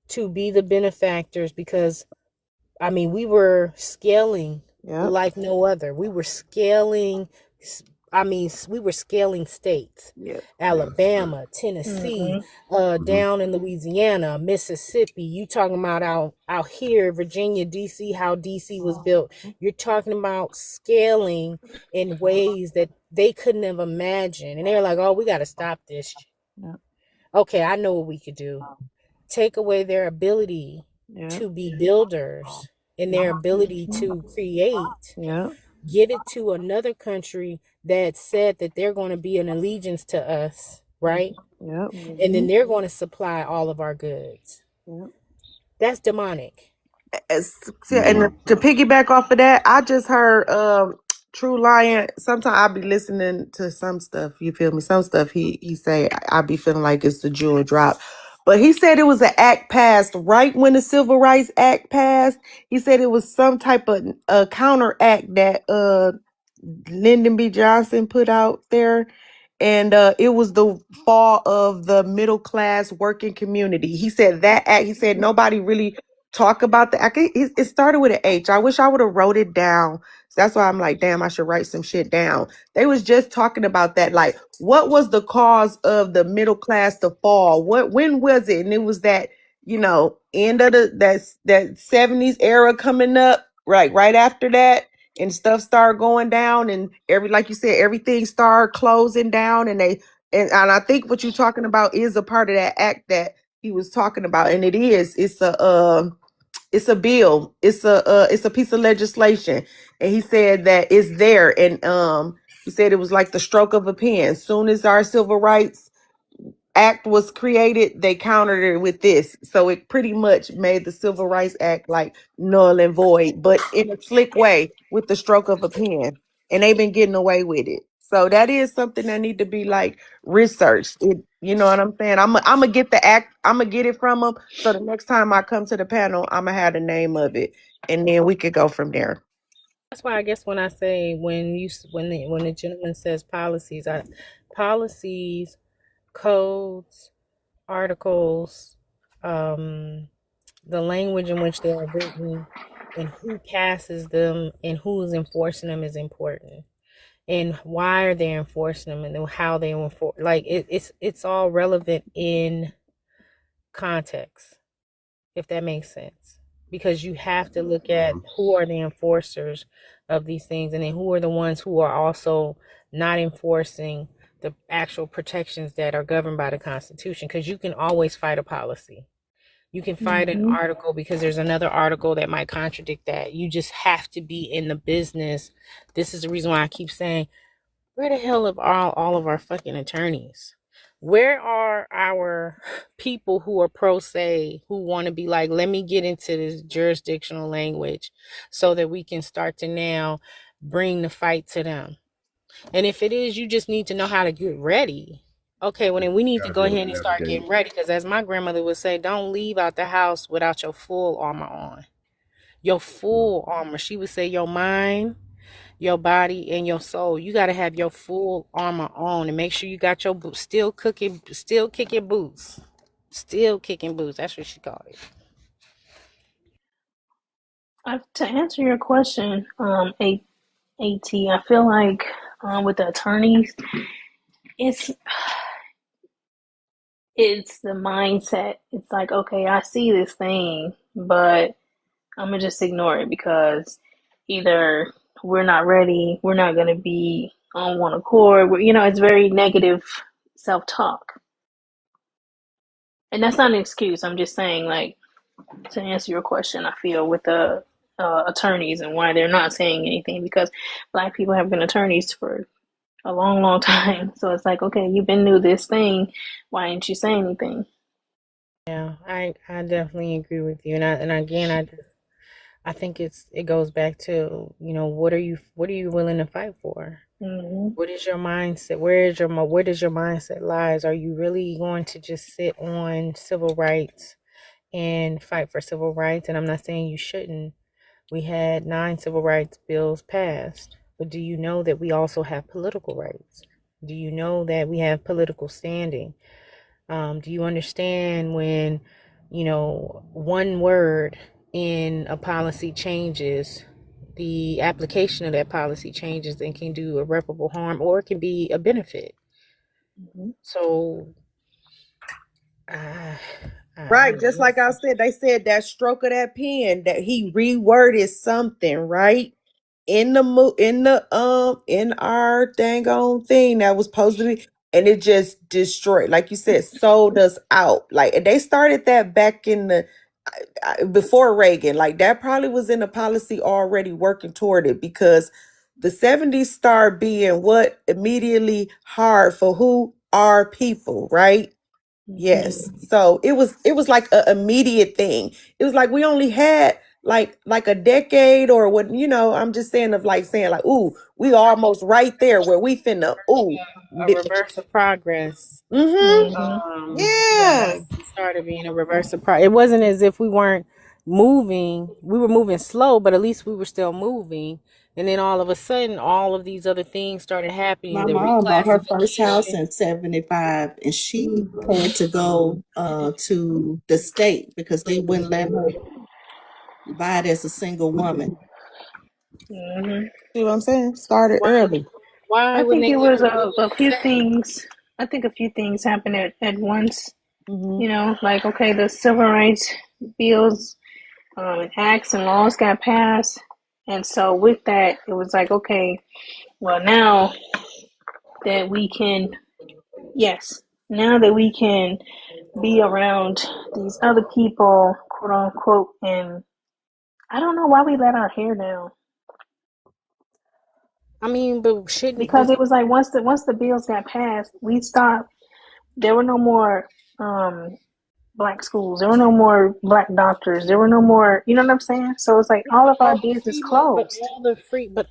to be the benefactors, because I mean, we were scaling Yep. like no other. We were scaling. I mean, we were scaling states: Yep. Alabama, Tennessee, down in Louisiana, Mississippi. You talking about out here, Virginia, D.C. How D.C. was built. You're talking about scaling in ways that they couldn't have imagined, and they're like, "Oh, we got to stop this." Yep. Okay, I know what we could do. Take away their ability Yep. to be builders and their ability to create, Yep. give it to another country that said that they're going to be an allegiance to us, right? Yep. And then they're going to supply all of our goods. Yep. That's demonic. And to piggyback off of that, I just heard True Lion. Sometimes I'll be listening to some stuff. You feel me? Some stuff he say I be feeling like it's the jewel drop. But he said it was an act passed right when the Civil Rights Act passed. He said it was some type of counter act that Lyndon B. Johnson put out there. And it was the fall of the middle class working community. He said that act, he said nobody really talk about the act. It started with an H. I wish I would have wrote it down. So that's why I'm like, damn, I should write some shit down. They was just talking about that. Like, what was the cause of the middle class to fall? When was it? And it was that, end of that 70s era coming up, right after that, and stuff started going down, and like you said, everything started closing down, and I think what you're talking about is a part of that act that he was talking about, and it's a bill, it's a piece of legislation, and he said that it's there, and he said it was like the stroke of a pen. As soon as our civil rights act was created, they countered it with this. So it pretty much made the Civil Rights Act like null and void, but in a slick way with the stroke of a pen. And they've been getting away with it. So that is something that need to be like researched. You know what I'm saying? I'm gonna get the act. I'm gonna get it from them. So the next time I come to the panel, I'm gonna have the name of it, and then we could go from there. That's why I guess when I say, when the gentleman says policies, policies, codes, articles, the language in which they are written, and who passes them and who's enforcing them is important. And why are they enforcing them, and how they enforce, like it's all relevant in context, if that makes sense. because you have to look at who are the enforcers of these things, and then who are the ones who are also not enforcing the actual protections that are governed by the Constitution. Because you can always fight a policy. You can fight an Hmm. article because there's another article that might contradict that. You just have to be in the business. This is the reason why I keep saying, where the hell are all of our fucking attorneys? Where are our people who are pro se, who want to be like, let me get into this jurisdictional language so that we can start to now bring the fight to them? And if it is, you just need to know how to get ready. Okay, well then we need to Gotta go be able ahead to and start navigate. getting ready, because as my grandmother would say, don't leave out the house without your full armor on. Your full armor. She would say your mind, your body, and your soul. You got to have your full armor on, and make sure you got your boots, still kicking boots. Still kicking boots. That's what she called it. To answer your question, I feel like with the attorneys, it's it's the mindset. It's like, okay, I see this thing, but I'm gonna just ignore it because either we're not ready, we're not gonna be on one accord. It's very negative self-talk, and that's not an excuse. I'm just saying, like, to answer your question, I feel with the attorneys and why they're not saying anything, because Black people have been attorneys for a long, long time. So it's like, okay, you've been through this thing. Why didn't you say anything? Yeah, I definitely agree with you, and again, I think it goes back to, what are you willing to fight for? Hmm. What is your mindset? Where does your mindset lies? Are you really going to just sit on civil rights and fight for civil rights? And I'm not saying you shouldn't. We had 9 civil rights bills passed, but do you know that we also have political rights? Do you know that we have political standing? Do you understand when, one word in a policy changes, the application of that policy changes and can do irreparable harm, or it can be a benefit? Hmm. So, uh, I Right, don't just know. like I said, they said that stroke of that pen that he reworded something, right? In our dang on thing that was supposed to be, and it just destroyed, like you said, sold us out. Like, and they started that back in the before Reagan. Like, that probably was in the policy already working toward it, because the 70s start being what immediately hard for who are people, right? Hmm. Yes. So it was like a immediate thing. It was like we only had like a decade, or what, I'm just saying, of like saying like, ooh, we almost right there where we finna, ooh. A reverse of progress. Mm-hmm. Hmm. Yeah, Yeah. it started being a reverse of progress. It wasn't as if we weren't moving. We were moving slow, but at least we were still moving. And then all of a sudden, all of these other things started happening. My The mom bought her first house reclassification. in 75, and she had to go to the state because they wouldn't let her buy it as a single woman. Hmm. See what I'm saying? Started Why? early. Why I wouldn't think they it let was her do a it few in the state? things. I think a few things happened at once. Mm-hmm. Like, okay, the civil rights bills, and acts and laws got passed, and so with that, it was like, okay, well, now that we can, yes, now that we can be around these other people, quote unquote, and I don't know why we let our hair down, I mean, but shouldn't because but it was like once the bills got passed, we stopped. There were no more um black schools. There were no more black doctors. There were no more. You know what I'm saying? So it's like all of our business closed.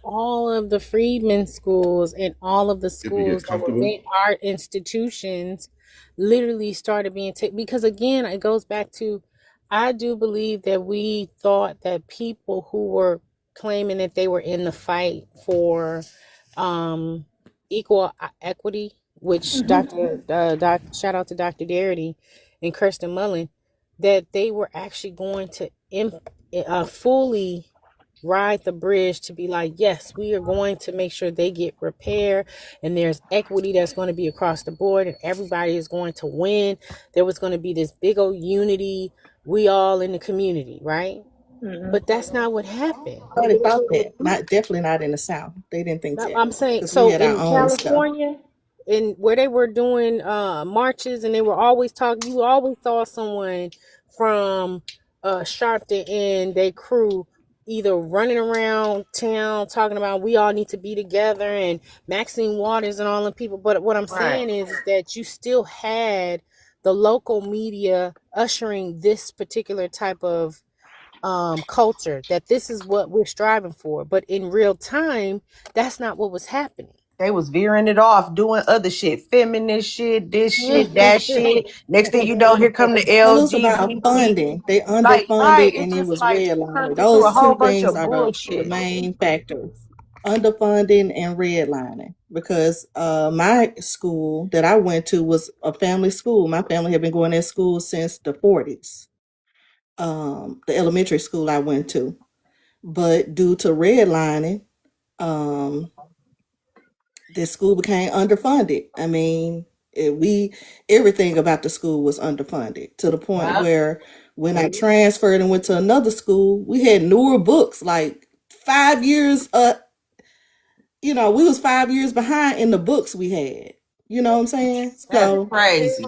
all of the freedmen schools and all of the If you schools get that were comfortable. made art institutions literally started being taken, because again it goes back to, I do believe that we thought that people who were claiming that they were in the fight for um equal equity, which Hmm. shout out to Dr. Darity and Kirsten Mullen, that they were actually going to fully ride the bridge to be like, yes, we are going to make sure they get repair, and there's equity that's going to be across the board, and everybody is going to win. There was going to be this big old unity, we all in the community, right? but that's not what happened. Nobody thought that. Not definitely not in the South. They didn't think that I'm saying, because we so had our in own stuff. California, in where they were doing marches, and they were always talking, you always saw someone from Sharpton and they crew either running around town talking about we all need to be together, and Maxine Waters and all the people. But what I'm Right. saying is that you still had the local media ushering this particular type of culture, that this is what we're striving for, but in real time that's not what was happening. They was veering it off, doing other shit, feminist shit, this shit, that shit. Next thing you know, here come the Well, it was about LGBT. funding. They Like, right, underfunded it and it just was like redlining. turned into a Those whole two bunch things of are the bullshit. main factors. Underfunding and redlining. Because my school that I went to was a family school. My family had been going to school since the 40s. The elementary school I went to. But due to redlining, um, the school became underfunded. I mean, we everything about the school was underfunded to the point Yeah. where when I transferred and went to another school, we had newer books like 5 years. We was 5 years behind in the books we had. You know what I'm saying? That's So, crazy.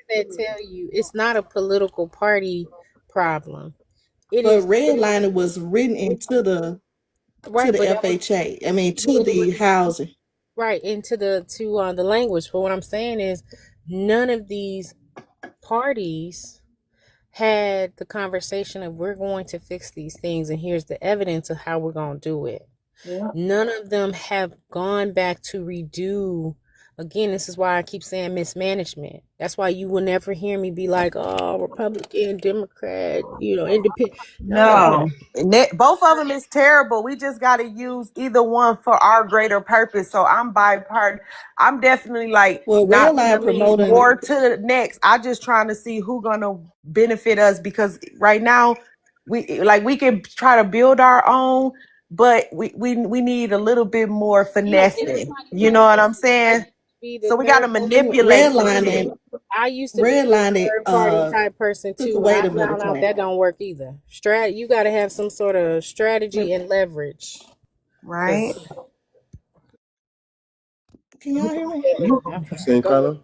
That tell you it's not a political party problem. It but is redlining was written into right, the but it was FHA. I mean, to the housing. right into the language. But what I'm saying is, none of these parties had the conversation of we're going to fix these things, and here's the evidence of how we're going to do it. Yeah. None of them have gone back to redo. Again, this is why I keep saying mismanagement. That's why you will never hear me be like, oh, Republican, Democrat, independent. No. No, both of them is terrible. We just got to use either one for our greater purpose. So I'm bipartisan. I'm definitely like Well, not redline leaning promoting. more to the next. I just trying to see who gonna benefit us, because right now we can try to build our own, but we need a little bit more Yeah, and it's finessing. like You know me. what I'm I saying? used to be the So we got to third. manipulate the shit. Redlining I used to be the redlining third party type person took too, but away I the middle found out class. that don't work either. You got to have some sort of strategy and leverage. Right? Cause Can y'all hear me? Same go kind ahead. of.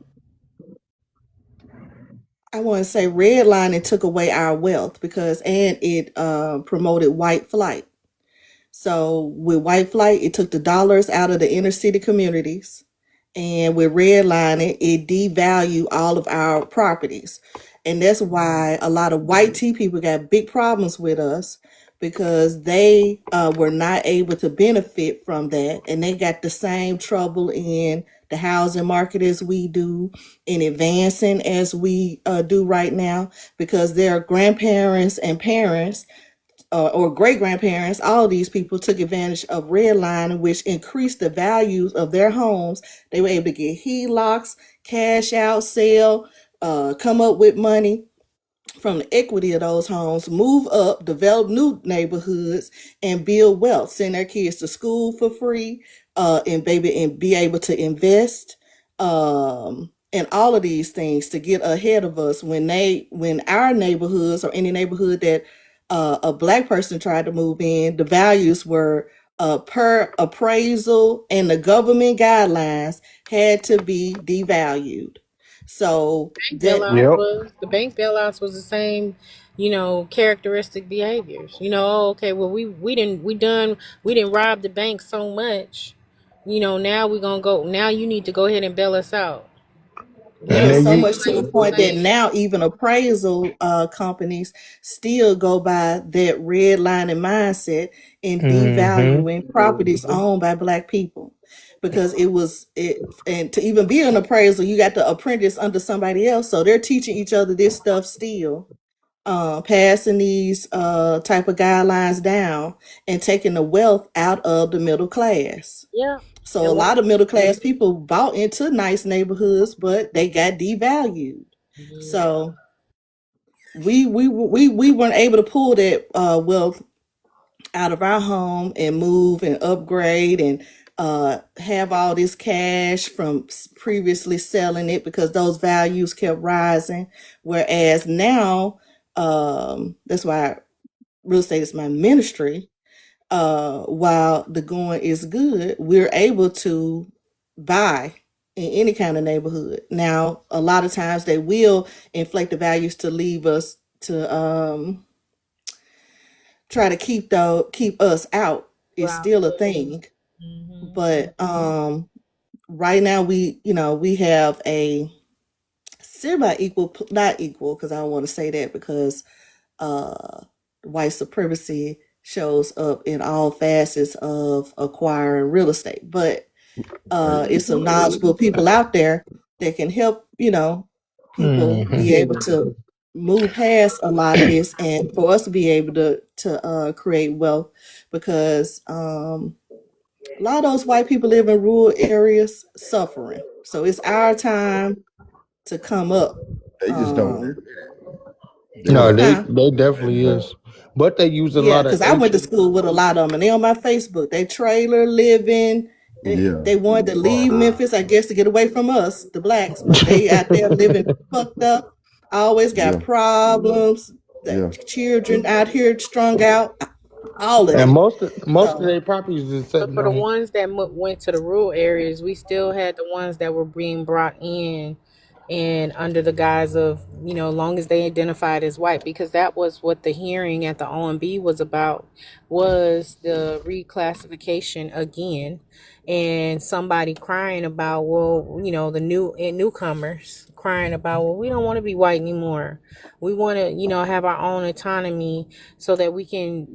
I want to say redlining took away our wealth and it promoted white flight. So with white flight, it took the dollars out of the inner city communities. And with redlining, it devalued all of our properties. And that's why a lot of white tea people got big problems with us because they were not able to benefit from that. And they got the same trouble in the housing market as we do, in advancing as we do right now, because their grandparents and parents or great grandparents, all these people took advantage of redlining, which increased the values of their homes. They were able to get HELOCs, cash out, sell, come up with money from the equity of those homes, move up, develop new neighborhoods, and build wealth. Send their kids to school for free, and be able to invest, and all of these things to get ahead of us when our neighborhoods or any neighborhood that a black person tried to move in, the values were per appraisal and the government guidelines had to be devalued. So that Yep. The bank bailouts was the same, characteristic behaviors. Oh, okay, well we didn't rob the bank so much. Now we're gonna go. Now you need to go ahead and bail us out. And Yes, then so you. much to the point that now even appraisal companies still go by that redlining mindset in Mm-hmm. devaluing properties owned by black people. Because and to even be an appraisal, you got to apprentice under somebody else. So they're teaching each other this stuff still, passing these type of guidelines down and taking the wealth out of the middle class. Yeah. So a And lot of middle class people bought into nice neighborhoods, but they got devalued. So we weren't able to pull that wealth out of our home and move and upgrade and have all this cash from previously selling it because those values kept rising. Whereas now, that's why real estate is my ministry, while the going is good, we're able to buy in any kind of neighborhood. Now, a lot of times they will inflate the values to leave us to try to keep us out. It's Wow. still a thing. Hmm. But right now we have a semi equal, not equal, because I don't want to say that because uh, white supremacy shows up in all facets of acquiring real estate. But Right. it's some knowledgeable people out there that can help, people Hmm. be able to move past a lot of this and for us to be able to create wealth because a lot of those white people live in rural areas suffering. So it's our time to come up. They just don't Um, admit it. They No, don't. they huh? they definitely is, but they use a Yeah, lot of because I went to H. school with a lot of them, and they on my Facebook. They trailer living. Yeah. They wanted to leave Memphis, I guess, to get away from us, the blacks. But they out there living fucked up. Always got Yeah. problems. The Yeah. children out here strung out. All of And that. most of So their properties is But sitting for the on. ones that went to the rural areas, we still had the ones that were being brought in and under the guise of, long as they identified as white, because that was what the hearing at the OMB was about, was the reclassification again. And somebody crying about, well, the newcomers crying about, well, we don't want to be white anymore. We want to, have our own autonomy so that we can,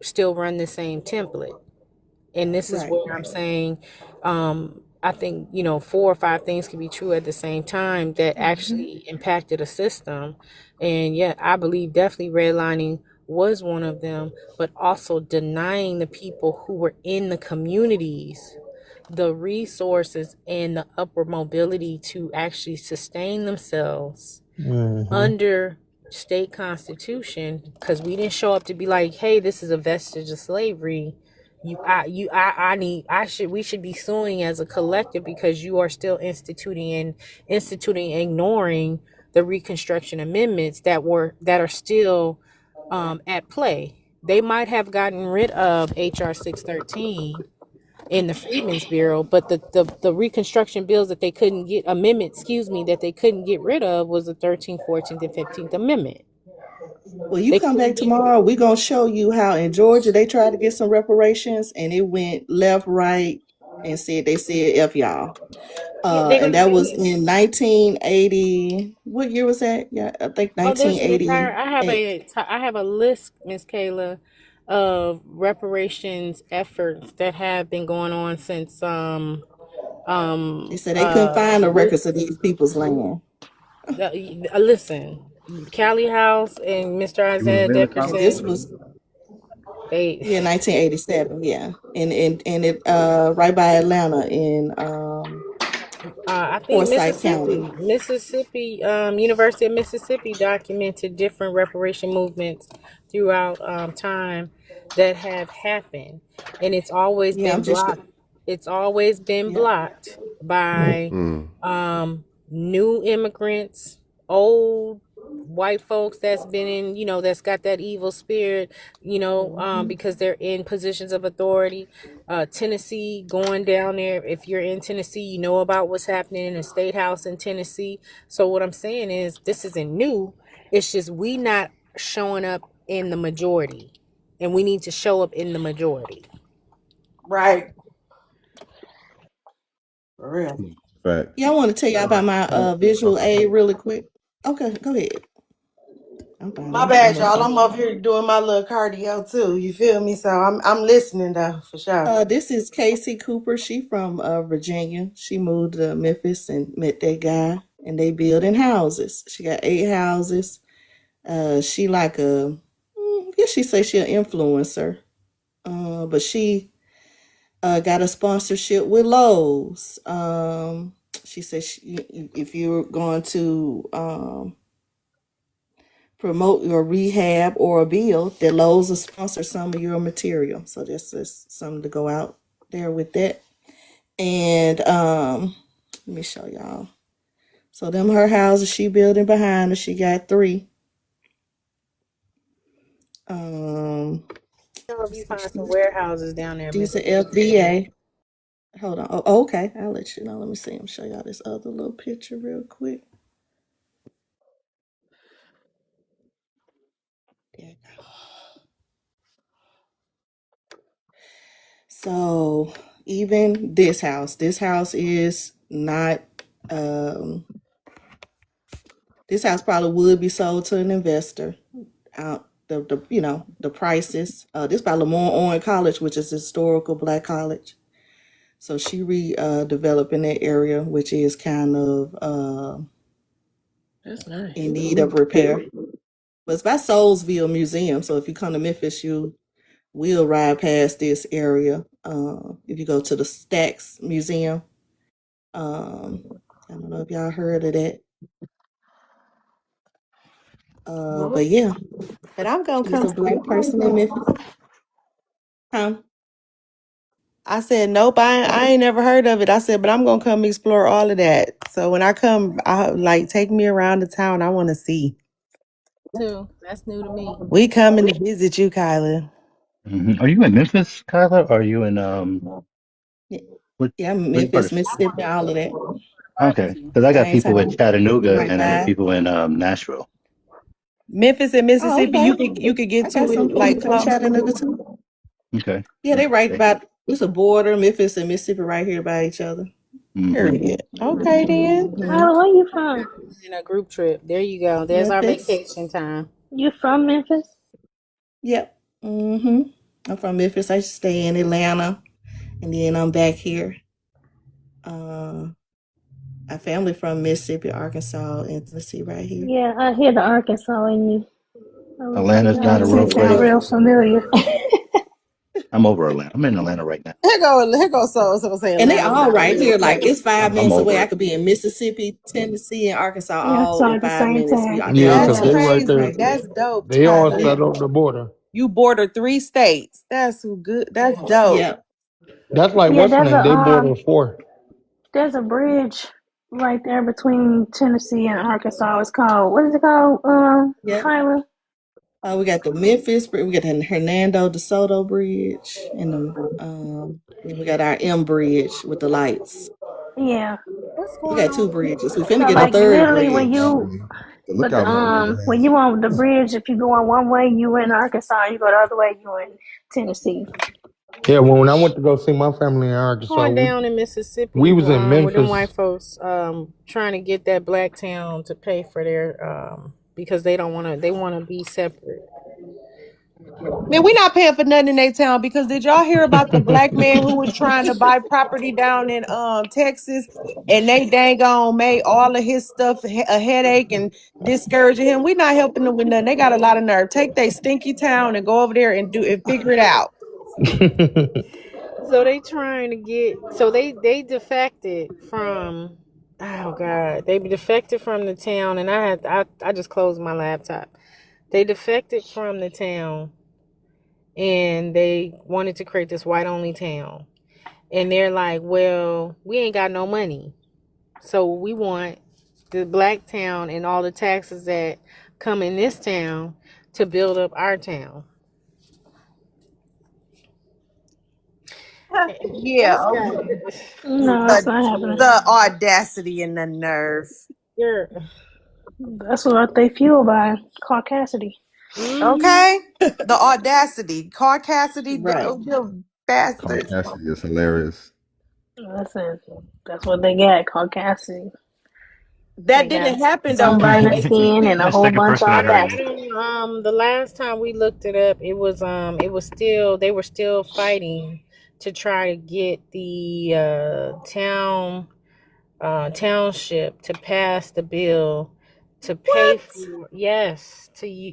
still run the same template. And this is right. where I'm saying, I think, 4 or 5 things can be true at the same time that Hmm. actually impacted a system. And yeah, I believe definitely redlining was one of them, but also denying the people who were in the communities the resources and the upward mobility to actually sustain themselves Hmm. under state constitution, because we didn't show up to be like, hey, this is a vestige of slavery. We should be suing as a collective because you are still instituting ignoring the reconstruction amendments that are still at play. They might have gotten rid of HR 613 in the Freedmen's Bureau, but the reconstruction bills that they couldn't get amendment, excuse me, that they couldn't get rid of was the 13th, 14th, and 15th Amendment. Well, you They come couldn't back get tomorrow. We're gonna show you how in Georgia they tried to get some reparations and it went left, right, and they said F y'all. yeah, they're And gonna that do was it. in 1980. What year was that? Yeah, I think Oh, there's an entire 1988. I have a list, Miss Kayla, of reparations efforts that have been going on since They said they couldn't find the records of these people's land. listen, Callie House and Mr. You mean Isaiah Mary And Collins? this Dickerson, was they yeah, 1987. Yeah, and it right by Atlanta in I think Forsyth County. University of Mississippi documented different reparation movements throughout time that have happened, and it's always Yeah, been I'm just blocked. It's always been yeah. blocked by Mm. new immigrants, old white folks that's been in, that's got that evil spirit, Hmm. because they're in positions of authority. Tennessee, going down there, if you're in Tennessee, you know about what's happening in the state house in Tennessee. So what I'm saying is this isn't new. It's just we not showing up in the majority, and we need to show up in the majority. Right. For real. Fact. Yeah, I want to tell you about my visual aid really quick. Okay, go ahead. I'm fine. My I'm bad, y'all. listening. I'm up here doing my little cardio too. You feel me? So I'm listening though, for sure. This is Casey Cooper. She from Virginia. She moved to Memphis and met that guy, and they building houses. She got 8 houses. She like I guess she say she an influencer. But she got a sponsorship with Lowe's. She said if you're going to promote your rehab or a build, that Lowe's will sponsor some of your material. So that's just something to go out there with that. And let me show y'all. So them her houses she building behind her. She got 3. Um, You know, if let's you see, find some warehouses down there in she's an Mississippi. FBA. Hold on. Oh, okay. I'll let you know. Let me see. I'm show y'all this other little picture real quick. Yeah. So even this house is not. This house probably would be sold to an investor. The the prices. This by Lamont Owen College, which is a historical black college. So she developing that area, which is kind of That's nice. in need of repair. But it's by Soulsville Museum. So if you come to Memphis, you will ride past this area. If you go to the Stax Museum, I don't know if y'all heard of that. But yeah, But I'm gonna she's come a see black person in it. Memphis. Huh? I said, nope, I ain't never heard of it. I said, but I'm gonna come explore all of that. So when I come, I like take me around the town. I wanna see. Too. That's new to me. We coming to visit you, Kyla. Are you in Memphis, Kyla? Or are you in Yeah, what yeah, what part Memphis, of? Mississippi, all of that. Okay, because I got people in Same Chattanooga right and I got by. people in Nashville. Memphis and Oh, Mississippi, okay. you could get I got to some it like people in close. Chattanooga too. Okay, Yeah, they right okay. about. It's a border. Memphis and Mississippi right here by each other. Mm-hmm. Period. Okay then. Hmm. Kyla, where you from? In a group trip. There you go. There's our Memphis. vacation time. You from Memphis? Yep. I'm from Memphis. I stay in Atlanta, and then I'm back here. Uh, my family from Mississippi, Arkansas, and Tennessee, right here. Yeah, I hear the Arkansas in you. I was like, Atlanta's not a real it sound place. real familiar. I'm over Atlanta. I'm in Atlanta right now. Here go so say And they Atlanta's all not a right real here. Like place. it's five I'm minutes away. over I it. could be in Mississippi, Tennessee, and Arkansas Yeah, all so in at the 5 minutes. same They Yeah, all That's because they touch. right crazy. there. Right here. That's dope, They all Tyler. set Yeah. on the border. You border 3 states. That's good. That's dope. Yeah. That's like yeah, what's the name? They border 4. there's a bridge right there between Tennessee and Arkansas. It's called, what is it called? Yeah. Kyla. We got the Memphis Bridge. We got the Hernando de Soto Bridge, and then we got our M Bridge with the lights. Yeah. What's We going got on? two bridges. We finna So get a like third literally when bridge. you, The but lookout mountain when overhangs. you on the bridge, if you going one way, you in Arkansas. You go the other way, you in Tennessee. Yeah, when I went to go see my family in Arkansas, Going we, down in we Mississippi, was in with them Memphis. white folks trying to get that black town to pay for their because they don't want to. They want to be separate. Man, we not paying for nothing in their town because did y'all hear about the black man who was trying to buy property down in Texas and they dang on made all of his stuff a headache and discouraging him? We not helping them with nothing. They got a lot of nerve. Take their stinky town and go over there and do and figure it out. So they trying to get. So they defected from. Oh God, they defected from the town, and I just closed my laptop. They defected from the town, and they wanted to create this white only town. And they're like, well, we ain't got no money. So we want the black town and all the taxes that come in this town to build up our town. Yeah, This guy, No, it's the not happening. the audacity and the nerve. you're, That's what they fuel by, caucasity. mm-hmm. Okay, the audacity, Cassidy, Right. the bastards. Cassidy is hilarious. Listen, that's what they got, caucasity. That They got didn't happen though, sunburn right? their skin and a whole bunch of I audacity. don't. The last time we looked it up, it was still they were still fighting to try to get the township to pass the bill to pay What? for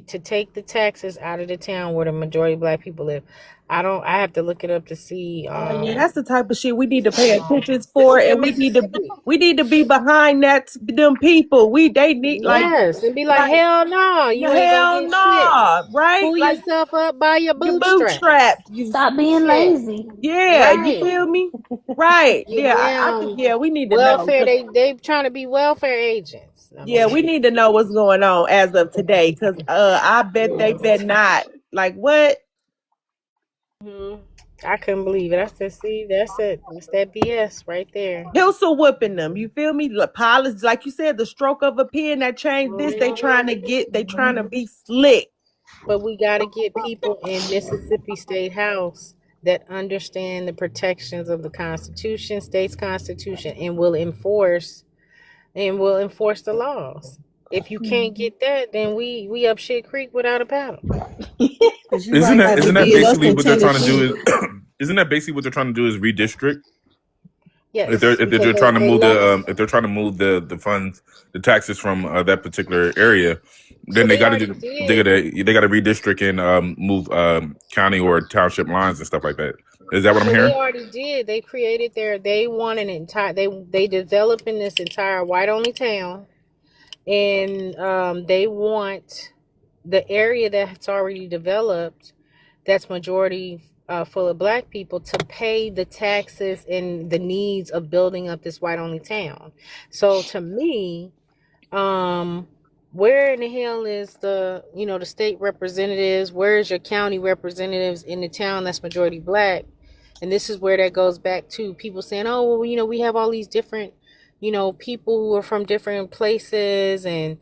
to take the taxes out of the town where the majority of black people live. I have to look it up to see. Oh yeah, that's the type of shit we need to pay attention This for, is in and Mississippi. we need to be behind them people. They need Yes, and be like, like hell no, you ain't gonna hell get shit. no, right? Pull Like yourself up by your your bootstraps. bootstraps. You Stop being Shit. lazy. yeah, you Right. feel me? Right. Your Yeah, I think damn yeah, we need to know. welfare. They trying to be welfare agents. I'm Yeah, we like, need to know what's going on as of today, because I bet they bet not. Like what? Hmm. I couldn't believe it. I said, see, that's it. That's that BS right there. Pencil whipping them. You feel me? Polish, like you said, the stroke of a pen that changed this. They Mhm. trying to get. They trying to be slick. But we got to get people in Mississippi State House that understand the protections of the Constitution, state's Constitution, and will enforce the laws. If you can't get that, then we up shit creek without a paddle. Cause you Isn't right, that Have to isn't that build Dominique. us basically in what they're trying to do? Tennessee. Isn't that basically what they're trying to do? Is redistrict? If they're Yes, if because they're trying to they move left. if they're trying to move the funds, the taxes from that particular area, So then they they got to already do did. they got to redistrict and move county or township lines and stuff like that. Is that what I'm So they hearing? already did. They created they want an entire they developed in this entire white only town, and they want the area that's already developed, that's majority full of black people, to pay the taxes and the needs of building up this white only town. So to me, um where in the hell is the state representatives? Where is your county representatives in the town that's majority black? And this is where that goes back to people saying, oh, well, we have all these different people who are from different places, and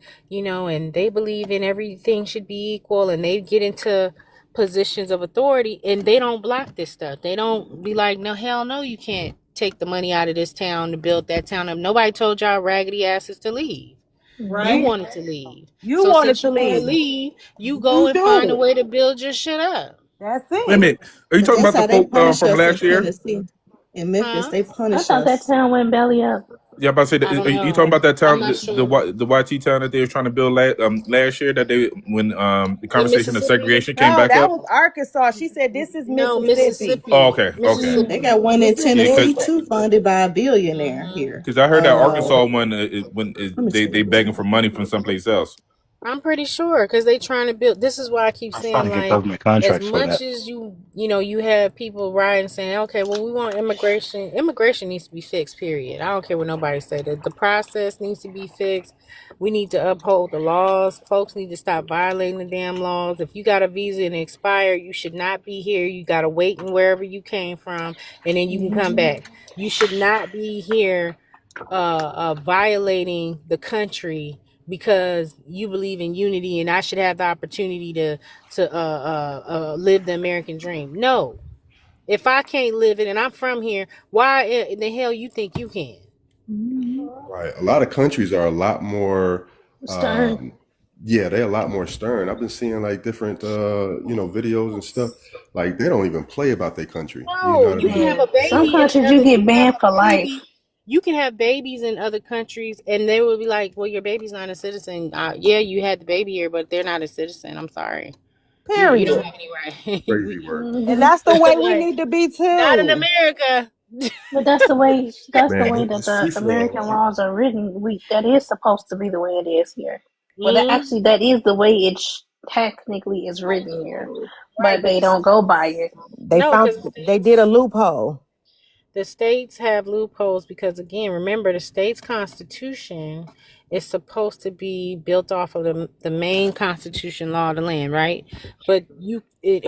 they believe in everything should be equal, and they get into positions of authority, and they don't block this stuff. They don't be like, no, hell no, you can't take the money out of this town to build that town up. Nobody told y'all raggedy asses to leave. You Right? wanted to leave. You So wanted since to you want to leave. leave, you go You and find a did. way to build your shit up. That's Wait a it. minute. Are you But talking that's about the how they folk punish from us in last year? Tennessee. In Memphis, Huh? they I punish thought that us. town went belly up. Yeah, I'm about to say. I don't Are you talking know. about that I'm town, not sure. the YT town that they were trying to build last year? That they when the In conversation of Mississippi? segregation came No, back that up. was Arkansas. She said this is No, Mississippi. Oh, Mississippi. okay, okay. They Mississippi. got one in Yeah, Tennessee Mississippi. too, funded by a billionaire Hmm. here. because I heard that Arkansas one Let me they see. begging for money from someplace else. I'm pretty sure because they trying to build. This is why I keep I'm trying saying, to get like, government as contracts for much that. as you have people riding saying, okay, well, we want immigration. Immigration needs to be fixed. Period. I don't care what nobody say. That the process needs to be fixed. We need to uphold the laws. Folks need to stop violating the damn laws. If you got a visa and it expire, you should not be here. You got to wait in wherever you came from, and then you can come Mhm. back. You should not be here violating the country because you believe in unity and I should have the opportunity to live the American dream. No, if I can't live it and I'm from here, why in the hell you think you can? Mhm. Right. A lot of countries are a lot more, Stern. yeah, they're a lot more stern. I've been seeing like different, videos and stuff. Like they don't even play about their country. You know No, what I you can have mean? a Man, some baby in countries you another. You get can have banned a for life. baby. You can have babies in other countries, and they will be like, "Well, your baby's not a citizen." Yeah, you had the baby here, but they're not a citizen. I'm sorry. You don't Period. have any right. Crazy work. And Hmm. that's the way we Like, need to be not in too. America. But that's the way. That's the way Man, that it's the free for American all. laws are written. That is supposed to be the way it is here. Well, Mm, actually, that is the way it technically is written here, right, but but they don't go by it. no, because They did a loophole. the states have loopholes because, again, remember, the state's constitution is supposed to be built off of the main constitution law of the land, right? But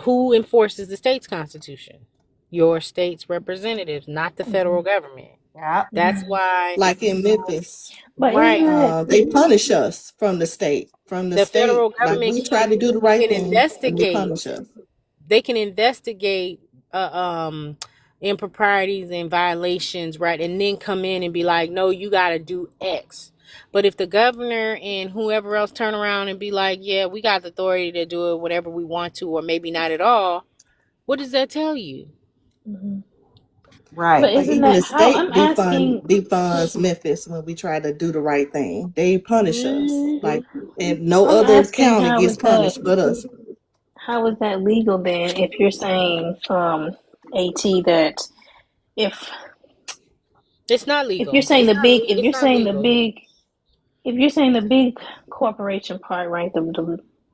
who enforces the state's constitution? Your state's representatives, not the Hmm. federal government. Yeah. That's Hmm. why, Like in Memphis, But isn't right? it? they punish us from the state. From the The state, federal like government we try to do the right can thing, and they investigate. punish us. They can investigate uh, um improprieties and violations, right, and then come in and be like, no, you got to do X. But if the governor and whoever else turn around and be like, yeah, we got the authority to do it whatever we want to, or maybe not at all, what does that tell you? Mhm. Right. But Like isn't even that the how state I'm asking? defunds Memphis when we try to do the right thing. They punish us. Mm, Like and no I'm other asking county how gets is that? punished but us. How is that legal then? If you're saying, At, that if It's not if you're legal. saying the big, It's not legal. if you're saying the big corporation part, right?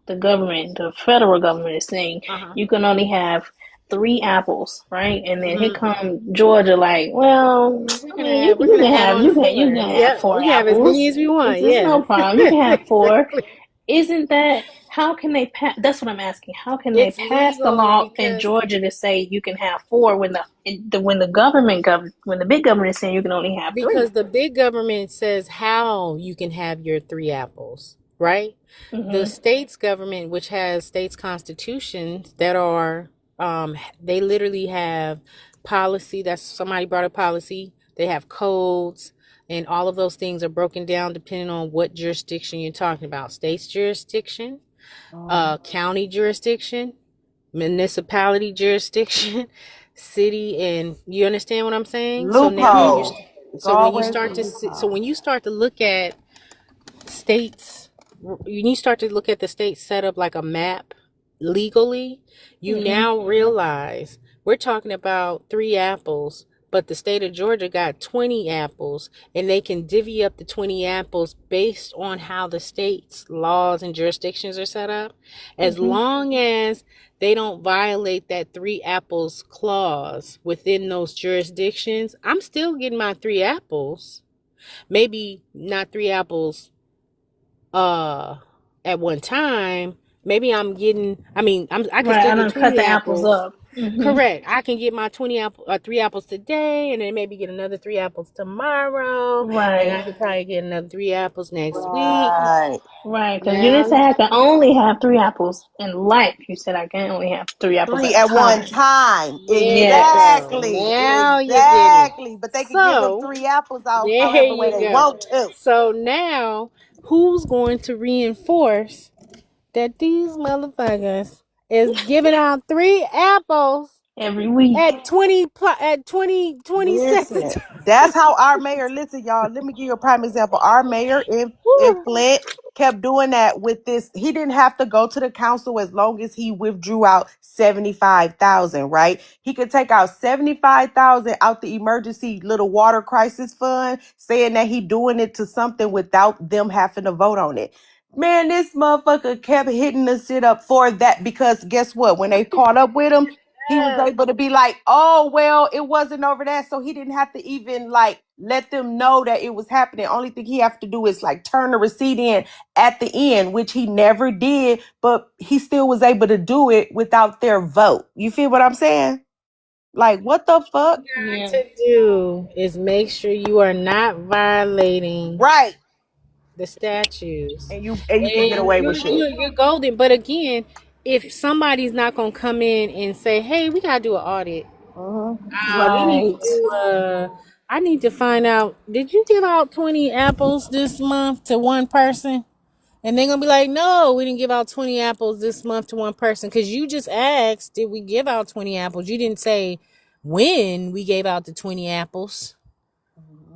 The government, the federal government is saying Uh-huh. you can only have three apples, right? And then here Hmm. come Georgia, like, well, I mean, We're gonna add on to you four. can have Yeah, four we can have as many apples. as we want. It's no Yeah. problem. You can have four. Exactly. Isn't that? How can they pass? That's what I'm asking. How can they It's pass the legal law in because Georgia to say you can have four when when the big government is saying you can only have three? the big government says how you can have your three apples, right? The Hmm. state's government, which has states constitutions that are, they literally have policy. That's somebody brought a policy. They have codes, and all of those things are broken down depending on what jurisdiction you're talking about. State's jurisdiction, county jurisdiction, municipality jurisdiction, city, and you understand what I'm saying? So now when you Loophole. Hmm. It's so when you always a start to so loophole. when you start to look at states, you need to start to look at the state set up like a map legally. You Hmm. now realize we're talking about three apples, but the state of Georgia got 20 apples, and they can divvy up the 20 apples based on how the state's laws and jurisdictions are set up, as Hmm. long as they don't violate that three apples clause within those jurisdictions. I'm still getting my three apples, maybe not three apples uh at one time. Maybe I'm getting, I can Right. still I get don't cut 20 the apples apples. up. Hmm. Correct. I can get my 20 apple, three apples today, and then maybe get another three apples tomorrow, and I Right. could probably get another three apples next week. Right. Right. Because you didn't Now, say I can only have three apples in life. You said I can only have three apples Three at a at one time. time. there you Yes. go. Exactly. Now you're getting it. Exactly. But they could give them So, three apples out there however way you they go. want to. So now, who's going to reinforce that these motherfuckers is giving out three apples Every week. at 20 cents a Listen, time? that's how our mayor, listen, y'all, let me give you a prime example. Our mayor in Woo. Flint kept doing that with this. He didn't have to go to the council as long as he withdrew out 75,000, right? He could take out 75,000 out the emergency little water crisis fund, saying that he doing it to something without them having to vote on it. Man, this motherfucker kept hitting the shit up for that because guess what? When they caught up with him, he was able to be like, oh, well, it wasn't over that. So he didn't have to even like let them know that it was happening. Only thing he have to do is like turn the receipt in at the end, which he never did, but he still was able to do it without their vote. You feel what I'm saying? Like, what the fuck? Yeah. To do is make sure you are not violating Right. the statues, And you can get and away with shit. you're golden. But again, if somebody's not gonna come in and say, "Hey, we gotta do an audit," we need to Right. do I need to find out, did you give out 20 apples this month to one person? And they're gonna be like, no, we didn't give out 20 apples this month to one person. Because you just asked, did we give out 20 apples? You didn't say when we gave out the 20 apples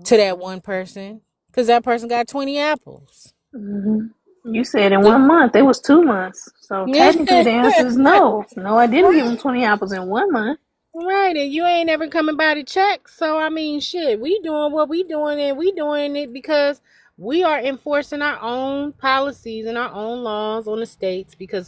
to that one person. Because that person got 20 apples. Hmm. You said in The 1 month. It was 2 months. So Yeah. technically, the answer is no. No, I didn't give Right. him 20 apples in 1 month. Right, and you ain't ever coming by to check. So I mean, shit, we doing what we doing, and we doing it because we are enforcing our own policies and our own laws on the states, because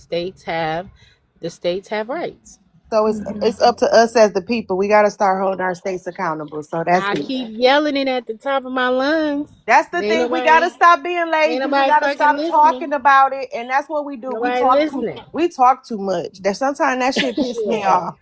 the states have rights. So Hmm. it's up to us as the people. We got to start holding our states accountable. So that's I it. keep yelling it at the top of my lungs. That's the Ain't thing. We gotta nobody, stop being ain't lazy. We nobody gotta fucking stop listening. talking about it, and that's what we do. We Nobody talk too. listening. We talk too much. That sometimes that shit piss me Shit, off.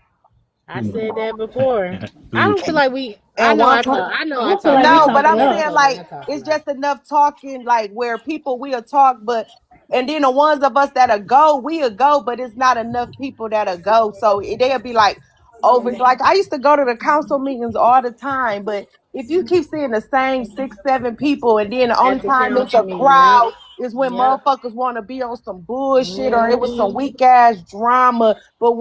I said that before. I Please. don't feel like we. And one per I know I I don't feel talk like a we no, lot, but talk but I'm y'all enough. saying told me like I talk a it's lot. just enough talking, like where people will talk, but and then the ones of us that'll go, we'll go, but it's not enough people that'll go. So they'll be like over. Like I used to go to the council meetings all the time, but if you keep seeing the same 6, 7 people, and then the only At the time it's council a meeting, yep, crowd is when yep. motherfuckers want to be on some bullshit or it was some Hmm. weak ass drama. But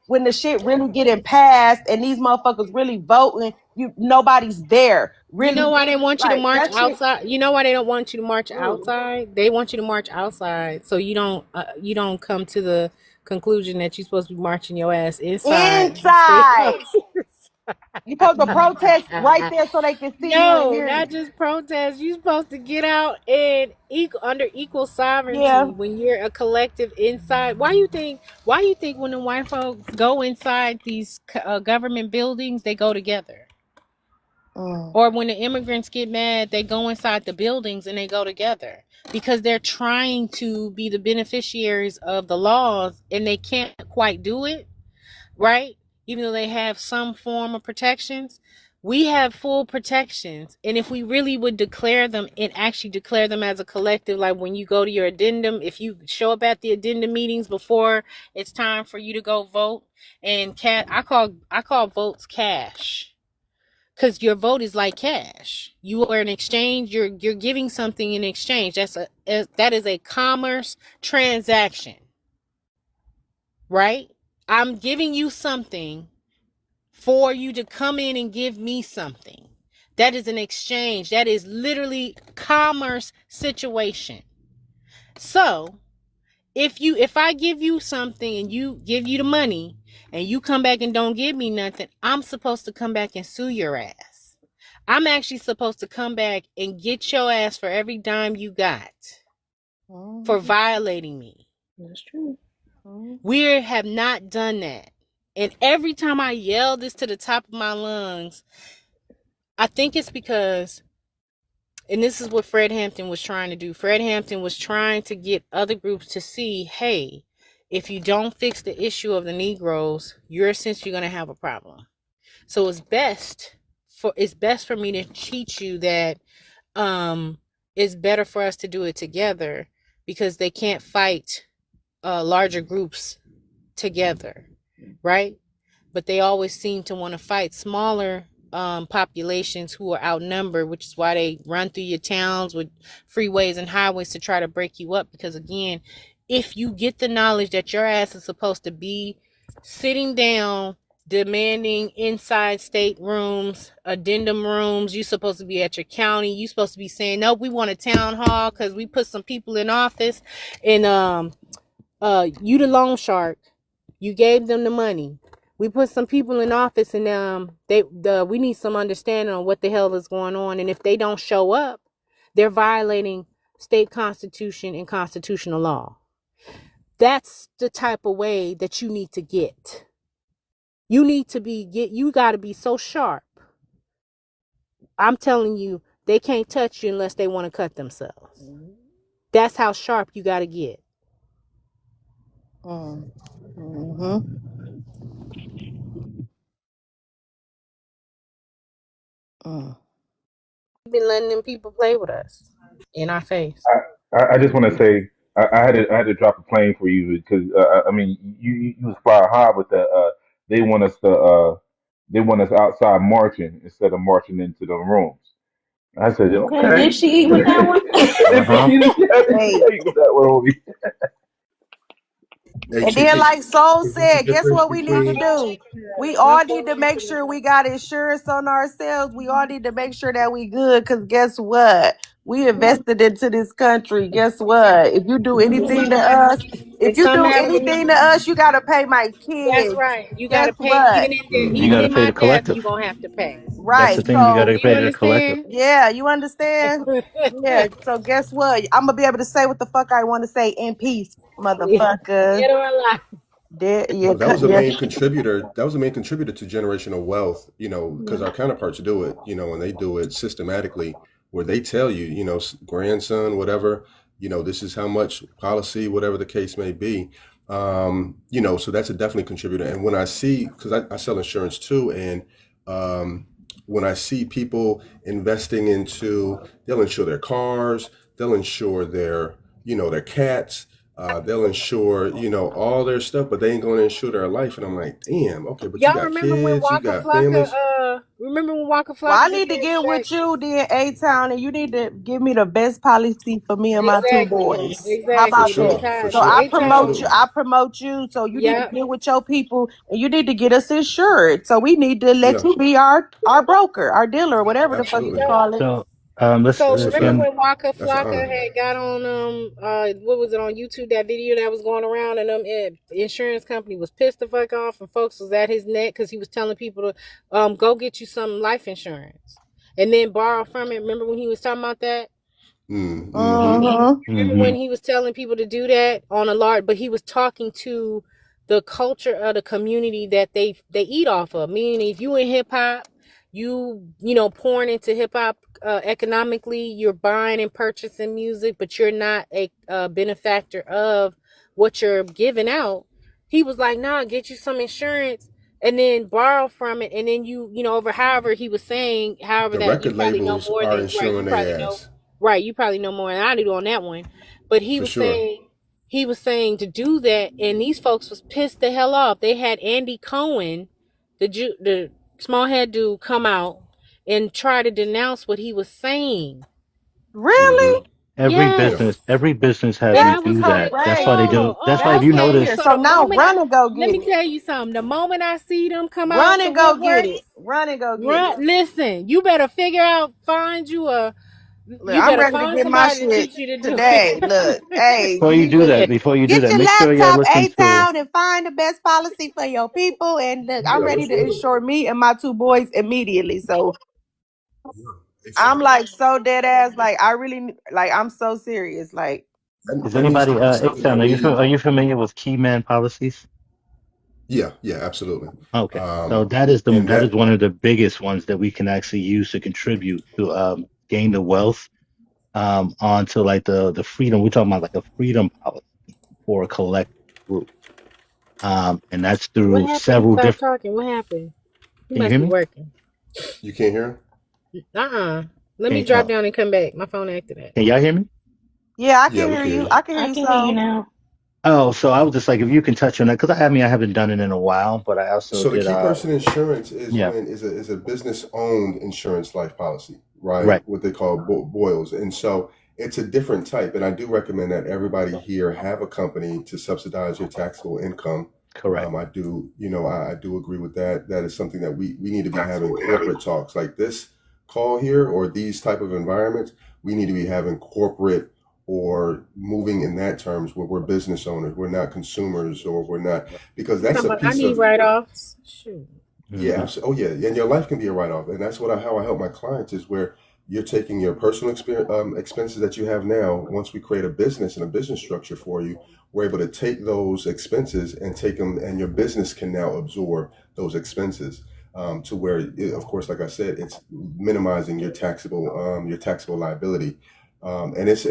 when the shit really getting passed and these motherfuckers really voting, nobody's there. You know Really, why they want you to like march that shit. outside? You know why they don't want you to march Mm. outside? They want you to march outside, so you don't come to the conclusion that you're supposed to be marching your ass inside. You stay Inside, outside. you supposed to protest right Uh, there so they can see you and no, hear not you. just protest. You're supposed to get out and under equal Yeah, sovereignty when you're a collective inside. Why you think when the white folks go inside these government buildings, they go together? Mm. Or when the immigrants get mad, they go inside the buildings and they go together because they're trying to be the beneficiaries of the laws and they can't quite do it, right? Even though they have some form of protections, we have full protections. And if we really would declare them and actually declare them as a collective, like when you go to your addendum, if you show up at the addendum meetings before it's time for you to go vote, and I call votes cash. Because your vote is like cash. You are in exchange. You're giving something in exchange. That is a commerce transaction, right? I'm giving you something for you to come in and give me something. That is an exchange. That is literally commerce situation. So if I give you something and you give you the money and you come back and don't give me nothing, I'm supposed to come back and sue your ass. I'm actually supposed to come back and get your ass for every dime you got for Mm. violating me. That's true. Mm. We have not done that. And every time I yell this to the top of my lungs, I think it's because, and this is what Fred Hampton was trying to do. Fred Hampton was trying to get other groups to see, hey, if you don't fix the issue of the Negroes, you're essentially going to have a problem. So it's best for me to teach you that it's better for us to do it together because they can't fight larger groups together, right? But they always seem to want to fight smaller populations who are outnumbered, which is why they run through your towns with freeways and highways to try to break you up. Because again, if you get the knowledge that your ass is supposed to be sitting down demanding inside state rooms, addendum rooms, you're supposed to be at your county, you're supposed to be saying, no, we want a town hall because we put some people in office, and you the loan shark, you gave them the money, we put some people in office, and we need some understanding on what the hell is going on, and if they don't show up, they're violating state constitution and constitutional law. That's the type of way that you need to get. You got to be so sharp. I'm telling you, they can't touch you unless they want to cut themselves. That's how sharp you got to get. Mm. Mm-hmm. Mm. We've been letting them people play with us in our face. I just want to say I had to drop a plane for you because I mean you was flying high with that. They want us to they want us outside marching instead of marching into the rooms. I said Okay, okay. did she eat with that one? Uh-huh. I didn't Hey, tell you that one, homie. Hey, and Chief, then like Soul what's the said, guess difference what we need to between do? We all need to make sure we got insurance on ourselves. We all need to make sure that we good, because guess what? We invested into this country. Guess what? If you do anything to us, if If you something do happens, anything to us, you gotta pay my that's kids. right. You got Guess to pay, what? You even got to in pay my the death, collective. you gonna have to pay. That's the Right. thing. You got So to Do you pay the collective. understand? yeah, you understand? Yeah. So guess what? I'm gonna be able to say what the fuck I want to say in peace, motherfucker. Dead or alive. There, yeah, Well, that was a yeah. main contributor. That was a main contributor to generational wealth. Because our counterparts do it. And they do it systematically, where they tell you, grandson, whatever, this is how much policy, whatever the case may be. So that's a definitely contributor. And when I see, because I sell insurance too, and when I see people investing into, they'll insure their cars, they'll insure their cats. They'll insure, all their stuff, but they ain't going to insure their life. And I'm like, damn, okay, but you Y'all got remember when kids, you Waka got Flocka? families. Remember when Waka Well, I Flocka need to became get black? with you then, A Town, and you need to give me the best policy for me and my two Exactly, boys. How For about exactly. that? sure, for A-Town, So I sure, promote A-Town. you. absolutely. I promote you. So you need to Yep. get with your people, and you need to get us insured. So we need to let Yeah, you be our broker, our dealer, whatever the fuck You you absolutely. know. call it. So let's So That's a remember fact. can when Waka That's an Flocka honor. had got on what was it on YouTube, that video that was going around, and insurance company was pissed the fuck off and folks was at his neck because he was telling people to go get you some life insurance and then borrow from it. Remember when he was talking about that? Mm-hmm. Mm-hmm. Remember hmm when he was telling people to do that on a large, but he was talking to the culture of the community that they eat off of. Meaning if you in hip hop, pouring into hip hop economically, you're buying and purchasing music, but you're not a benefactor of what you're giving out. He was like, nah, get you some insurance and then borrow from it. And then over however he was saying, however The that you record probably know labels more are than, right. insuring their ass You probably know more than I do on that one. But for sure. he was saying to do that. And these folks was pissed the hell off. They had Andy Cohen, the small head dude, come out and try to denounce what he was saying. Hmm. Really? Yes. Yeah, Every business has And to I was do like, that. That's why they Right. do. That's why if oh, you That's okay. here. notice, So So the now moment run and go let get me it. tell you something. The moment I see them come Run out the and go get it. woodworks, Run and go get it. run. Listen, you better find you Look, you I'm better ready to find get my somebody to shit teach you to do today. Look, it. hey, before you do get that, your make sure y'all laptop listen A to. Town and find the best policy for your people. And look, I'm yeah, ready let's to do it. insure me and my two boys immediately. So Yeah, I'm exactly. like so dead ass. Like I really like. I'm so serious. Like Is That needs anybody to be something that Exxon, we. are you familiar with key man policies? Yeah, yeah, absolutely. Okay, so Um, and that is that one of the biggest ones that we can actually use to contribute to gain the wealth onto like the freedom. We're talking about like a freedom policy for a collective group, and that's What through happened? You several stopped different. talking. What happened? You Can you must hear be me? working. you can't hear. Let me Can drop down and come back. My phone acted that. can y'all hear me? yeah, I Yeah, can we hear can hear you. you. I can hear I you. can hear you So now. Oh, so I was just like, if you can touch on that, because I haven't done it in a while, but I also So the did. key person insurance is Yeah, when is a business owned insurance life policy, right? right, What they call boils, and so it's a different type. And I do recommend that everybody here have a company to subsidize your taxable income. correct. I do, I do agree with that. That is something that we need to be having corporate talks like this call here or these type of environments. We need to be having corporate or moving in that terms where we're business owners, we're not consumers, or we're not because You that's talking a about I piece need of write-offs? Shoot. yeah. Hmm. Oh, yeah. And your life can be a write off, and that's how I help my clients is where you're taking your personal experience, expenses that you have now. Once we create a business and a business structure for you, we're able to take those expenses and take them, and your business can now absorb those expenses to where, of course, like I said, it's minimizing your taxable liability, and it's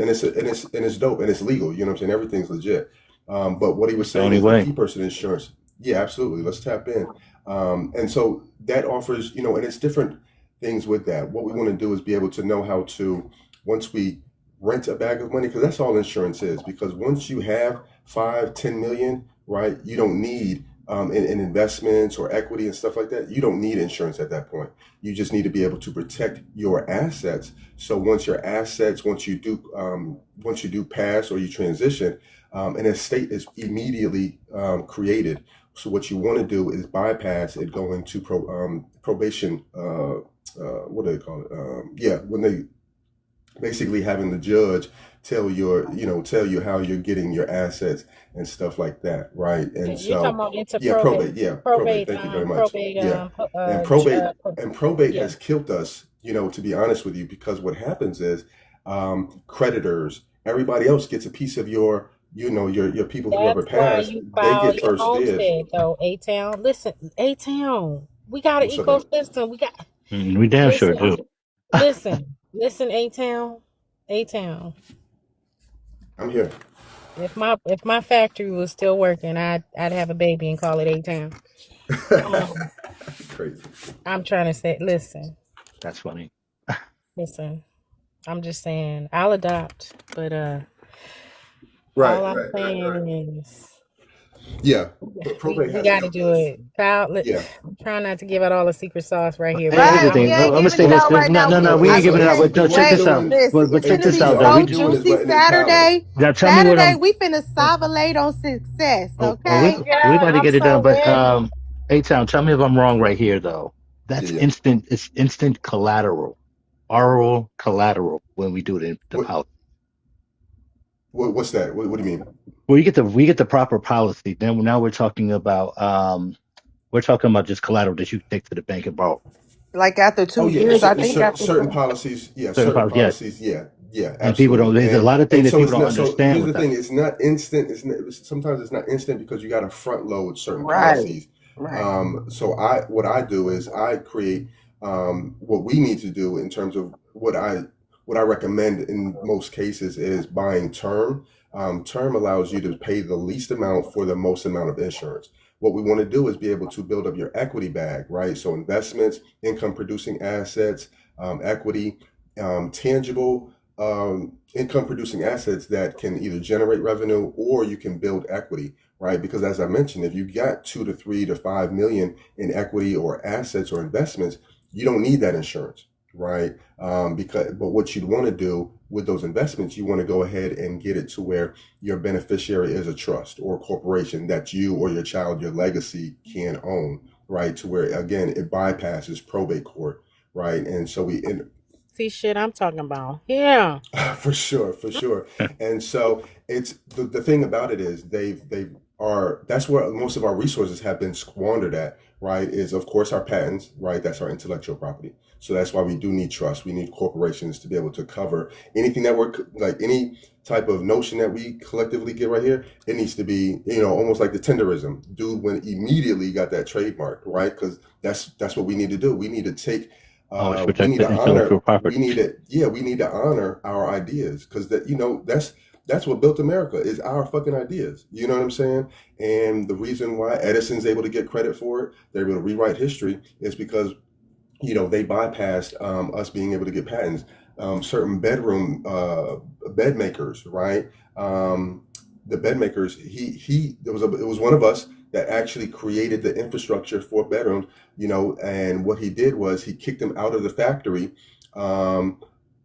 dope and it's legal. You know what I'm saying? Everything's legit. But what he was That's the saying only is the way. key person insurance. Yeah, absolutely. Let's tap in. And so that offers, and it's different things with that. What we want to do is be able to know how to, once we rent a bag of money, because that's all insurance is. Because once you have 5, 10 million, right, you don't need in investments or equity and stuff like that. You don't need insurance at that point. You just need to be able to protect your assets. So once you do pass or you transition, an estate is immediately created. So what you want to do is bypass it going to probation. What do they call it? Yeah, when they basically having the judge tell you how you're getting your assets and stuff like that, right? And You're talking so, about into yeah, probate, probate. Yeah, probate. Thank you very much. probate, Yeah, and probate has killed us. To be honest with you, because what happens is creditors, everybody else gets a piece of your people who ever That's why passed. you They file get your first dibs. homestead, though. A Town, listen, A Town, we got an What's up, man? ecosystem. We got We damn sure listen, do. listen, A Town, A Town. I'm here. If my factory was still working, I'd have a baby and call it A Town. Crazy. I'm trying to say, That's funny. listen. I'm just saying, I'll adopt, but Right, all I'm right. saying is Yeah, but probate we has got to killed do us. it. Kyle, Yeah. I'm trying not to give out all the secret sauce right here, but right, we Everything. ain't I'm gonna giving say it this. out right now. No, No, we ain't I giving it out. can't But no, check what we this wait. out. doing, Listen, But it's check finna and this be out so though. what we so doing is juicy letting they power. Saturday. Now tell me what Saturday, I'm. we finna salivate on success, Well, okay? we God, about to I'm get it done. so But ready. A Town, tell me if I'm wrong right here though. Yeah, That's yeah. instant. It's instant collateral, oral collateral when we do the What, policy. what's that? What do you mean? Well, we get the proper policy. Then now we're talking about just collateral that you take to the bank and borrow. Like after Oh 2 years, yeah, I think after certain two. policies. Yeah, Certain certain policy, yeah. policies. Yeah, yeah, And people don't. absolutely. There's a lot of things And that so people it's don't not. So understand here's with the that. thing. It's not instant. Sometimes it's not instant because you got to front load certain Right, policies. right. So what I do is I create What we need to do in terms of what I recommend in most cases is buying term. Term allows you to pay the least amount for the most amount of insurance. What we want to do is be able to build up your equity bag, right? So investments, income producing assets, equity, tangible income producing assets that can either generate revenue or you can build equity, right? Because as I mentioned, if you got 2 to 3 to 5 million in equity or assets or investments, you don't need that insurance, right? But what you'd want to do with those investments, you want to go ahead and get it to where your beneficiary is a trust or a corporation that you or your child, your legacy can own, right? To where again it bypasses probate court, right? And so See, shit, I'm talking about. Yeah. for sure, for sure. And so it's the thing about it is they've are that's where most of our resources have been squandered at, right? Is of course our patents, right? That's our intellectual property. So that's why we do need trust. We need corporations to be able to cover anything that we're like any type of notion that we collectively get right here. It needs to be, almost like the tenderism. Dude when immediately got that trademark, right? Because that's what we need to do. We need to take Always we protect need the to honor intellectual property. we need to honor our ideas because that's what built America is our fucking ideas. You know what I'm saying? And the reason why Edison's able to get credit for it, they're able to rewrite history, is because they bypassed us being able to get patents. Certain bedroom bed makers, right? The bed makers, it was one of us that actually created the infrastructure for bedrooms, and what he did was he kicked them out of the factory. Um,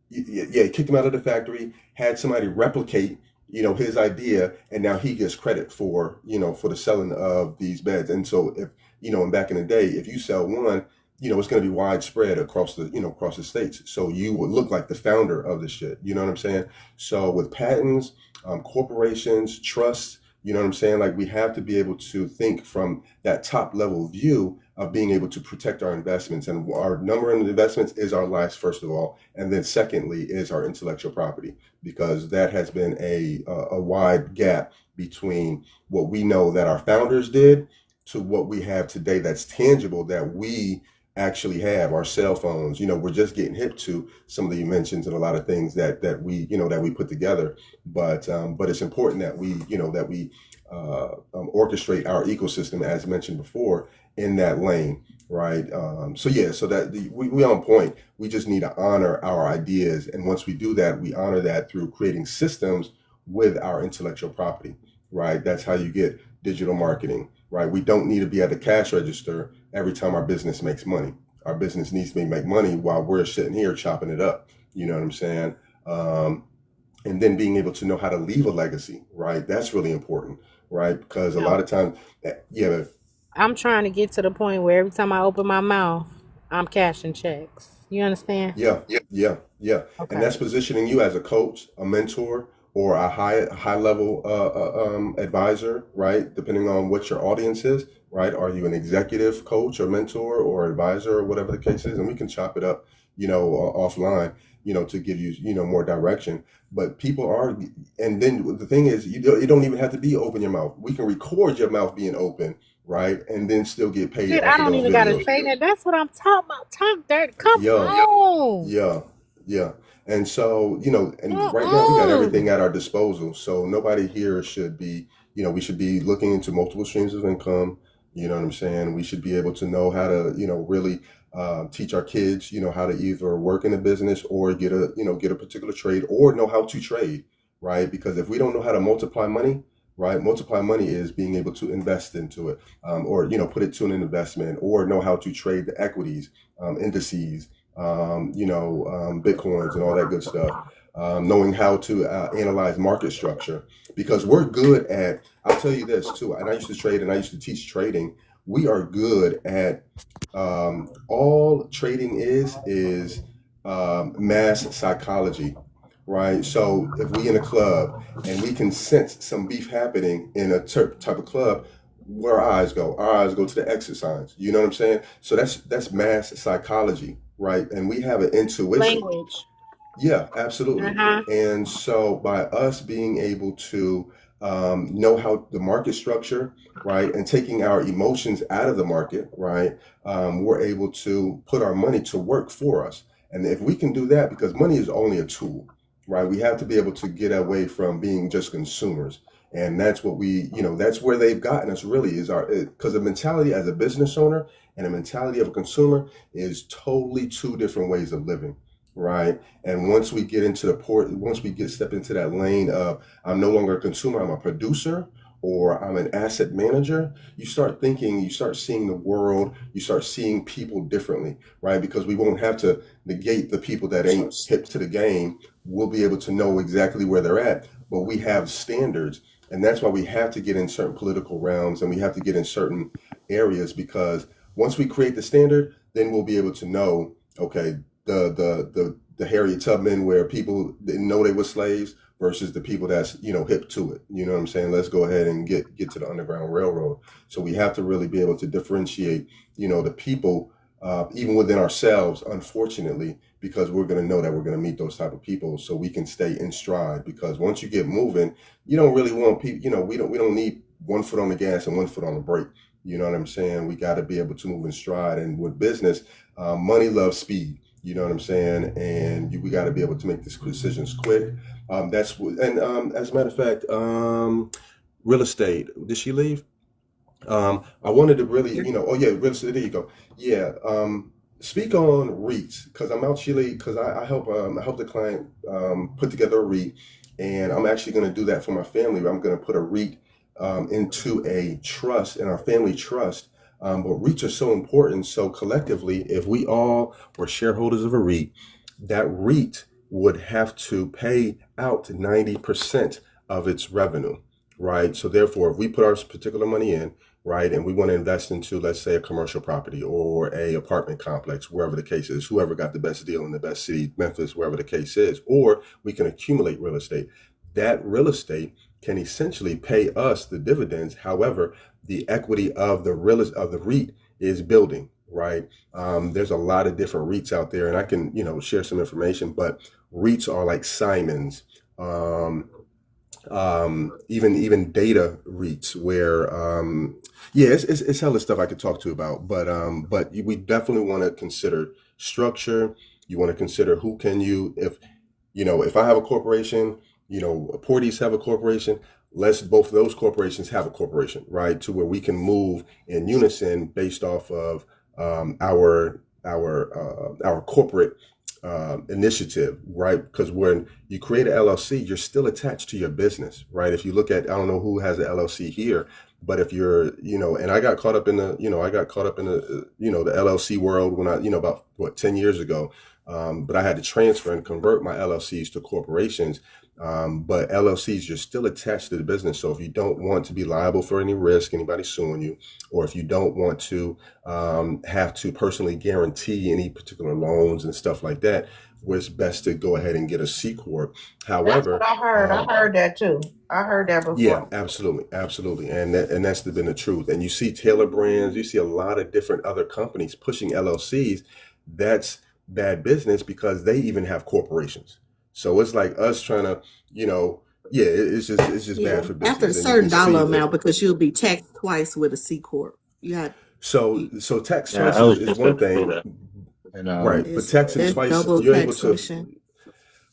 yeah, he kicked him out of the factory, had somebody replicate, his idea, and now he gets credit for, for the selling of these beds. And so if, and back in the day, if you sell one, it's going to be widespread across the states. So you would look like the founder of the shit. You know what I'm saying? So with patents, corporations, trusts, you know what I'm saying? Like we have to be able to think from that top level view of being able to protect our investments. And our number of investments is our lives, first of all. And then secondly is our intellectual property, because that has been a wide gap between what we know that our founders did to what we have today that's tangible that we actually have. Our cell phones, we're just getting hip to some of the inventions and a lot of things that we put together. But it's important that we orchestrate our ecosystem, as mentioned before, in that lane, right? So that we on point. We just need to honor our ideas, and once we do that, we honor that through creating systems with our intellectual property, right? That's how you get digital marketing, right? We don't need to be at the cash register every time our business makes money. Our business needs to make money while we're sitting here chopping it up. You know what I'm saying? And then being able to know how to leave a legacy, right? That's really important, right? Because a lot of times, yeah. I'm trying to get to the point where every time I open my mouth, I'm cashing checks. You understand? Yeah, yeah. And Okay. that's positioning you as a coach, a mentor, or a high level advisor, right? Depending on what your audience is, right? Are you an executive coach or mentor or advisor or whatever the case is? And we can chop it up, offline, to give you, more direction. But people are, and then the thing is, you don't even have to be open your mouth. We can record your mouth being open, right? And then still get paid Shit, I off of don't those even gotta videos. say that. That's what I'm talking about. Talk dirt. Come Yeah. on. Yeah, yeah. And so, and right now we got Mm-mm. everything at our disposal. So nobody here should be, we should be looking into multiple streams of income. You know what I'm saying? We should be able to know how to, really teach our kids, how to either work in a business or get a particular trade or know how to trade, right? Because if we don't know how to multiply money, right? Multiply money is being able to invest into it, or, put it to an investment or know how to trade the equities, indices, Bitcoins and all that good stuff. Knowing how to analyze market structure, because we're good at, I'll tell you this too, and I used to trade and I used to teach trading. We are good at, all trading is mass psychology, right? So if we in a club and we can sense some beef happening in a type of club, where our eyes go? Our eyes go to the exit signs. You know what I'm saying? So that's mass psychology, right? And we have an intuition. Language. Yeah, absolutely. Uh-huh. And so by us being able to know how the market structure, right, and taking our emotions out of the market, right, we're able to put our money to work for us. And if we can do that, because money is only a tool, right, we have to be able to get away from being just consumers. And that's what that's where they've gotten us really is because the mentality as a business owner and the mentality of a consumer is totally two different ways of living, right? And once we get into once we step into that lane of I'm no longer a consumer, I'm a producer, or I'm an asset manager, you start thinking, you start seeing the world, you start seeing people differently, right? Because we won't have to negate the people that ain't hip to the game. We'll be able to know exactly where they're at, but we have standards. And that's why we have to get in certain political realms and we have to get in certain areas, because once we create the standard, then we'll be able to know, okay, the Harriet Tubman where people didn't know they were slaves versus the people that's hip to it. You know what I'm saying? Let's go ahead and get to the Underground Railroad. So we have to really be able to differentiate, the people, even within ourselves, unfortunately, because we're going to know that we're going to meet those type of people, so we can stay in stride. Because once you get moving, you don't really want people. We don't need one foot on the gas and one foot on the brake. You know what I'm saying? We got to be able to move in stride. And with business, money loves speed. You know what I'm saying? And we got to be able to make these decisions quick. As a matter of fact, real estate. Did she leave? I wanted to really, oh yeah, real estate. There you go. Yeah. Speak on REITs because I'm out Chile because I help the client put together a REIT, and I'm actually going to do that for my family. I'm going to put a REIT into a trust in our family trust. But REITs are so important. So collectively, if we all were shareholders of a REIT, that REIT would have to pay out 90% of its revenue, right? So therefore, if we put our particular money in, right, and we want to invest into, let's say, a commercial property or a apartment complex, wherever the case is, whoever got the best deal in the best city, Memphis, wherever the case is, or we can accumulate real estate. That real estate can essentially pay us the dividends. However, the equity of the REIT is building, right? There's a lot of different REITs out there, and I can, share some information, but REITs are like Simons, even data REITs where, it's hella stuff I could talk to you about, but we definitely want to consider structure. You want to consider who can if I have a corporation, Porties have a corporation, let's both of those corporations have a corporation, right? To where we can move in unison based off of our corporate initiative, right? Because when you create an LLC, you're still attached to your business, right? If you look at, I don't know who has an LLC here, but if you're, and I got caught up in the, the LLC world when about 10 years ago. But I had to transfer and convert my LLCs to corporations. But LLCs, you're still attached to the business. So if you don't want to be liable for any risk, anybody suing you, or if you don't want to have to personally guarantee any particular loans and stuff like that, where it's best to go ahead and get a C corp. However, That's what I heard. I heard that too. I heard that before. Yeah, absolutely, and that's been the truth. And you see Taylor Brands, you see a lot of different other companies pushing LLCs. That's bad business because they even have corporations. So it's like us trying to, it's just bad for business. After a certain dollar amount, because you'll be taxed twice with a C corp. So tax Yeah, twice I was is just one going to say thing, that. And right? But taxing twice, double you're able to. taxation.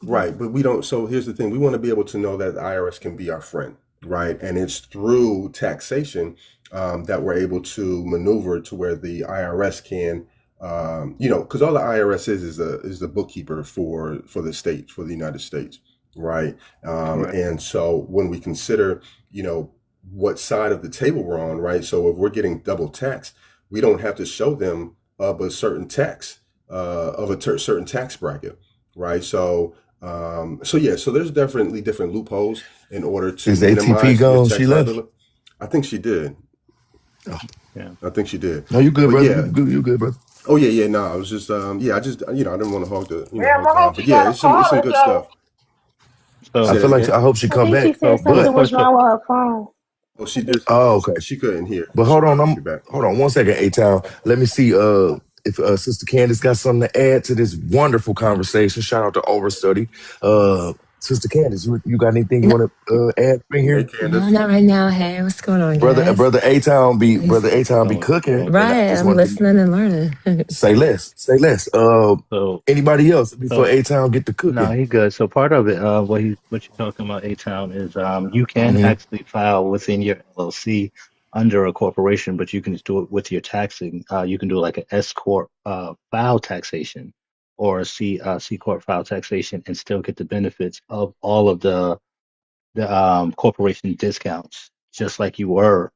Right, but we don't. So here's the thing: we want to be able to know that the IRS can be our friend, right? And it's through taxation that we're able to maneuver to where the IRS can, because all the IRS is the bookkeeper for the state, for the United States, right? right. And so when we consider, what side of the table we're on, right? So if we're getting double taxed, we don't have to show them of a certain tax of a certain tax bracket, right? So there's definitely different loopholes in order to Is ATP minimize your gone? She tax left. liability. I think she did. Oh, Yeah. I think she did. no, you good, But brother. You yeah. good. You good, brother. Oh yeah. No, I was just I didn't want to hog the Damn, hog the I line. hope But she yeah, got a it's some caller good though. stuff. I Say So, that feel like again. I hope she I come think she back. said quick something But was question. wrong with her phone. Oh, I she think. did. oh, okay. She couldn't hear. But hold on, You're back. hold on one second, A Town. Let me see if Sister Candace got something to add to this wonderful conversation. Shout out to Overstudy. Sister Candace, you got anything you No, want to add in Hey, here? no, Candace. not right now. Hey, what's going on, guys? Brother A Town be cooking, and I Right, just I'm wanted to listening and learning. say less. So, Anybody else before so A Town get to no, cooking? he good. So part of it, what you're talking about, A Town, is you can Hmm. actually file within your LLC under a corporation, but you can just do it with your taxing. You can do like an S corp file taxation or a C corp file taxation and still get the benefits of all of the corporation discounts, just like you were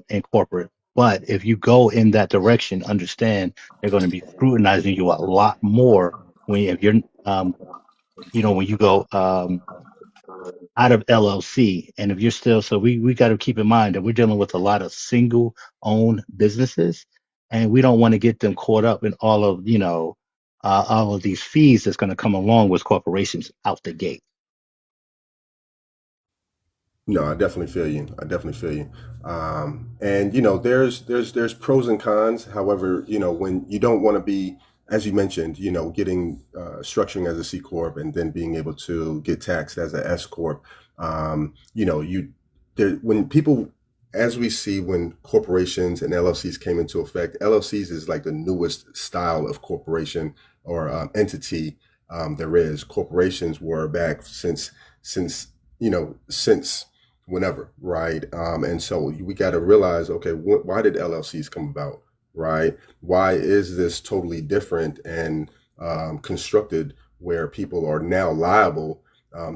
in corporate. But if you go in that direction, understand they're going to be scrutinizing you a lot more when if you're when you go out of LLC, and if you're still, so we got to keep in mind that we're dealing with a lot of single owned businesses, and we don't want to get them caught up in all of these fees that's going to come along with corporations out the gate. No, I definitely feel you. I definitely feel you. And there's pros and cons. However, when you don't want to be, as you mentioned, getting structuring as a C corp and then being able to get taxed as a S corp. You there when people, as we see when corporations and LLCs came into effect. LLCs is like the newest style of corporation or entity there is. Corporations were back since since whenever, right? And so we got to realize, okay, why did LLCs come about, right? Why is this totally different and constructed where people are now liable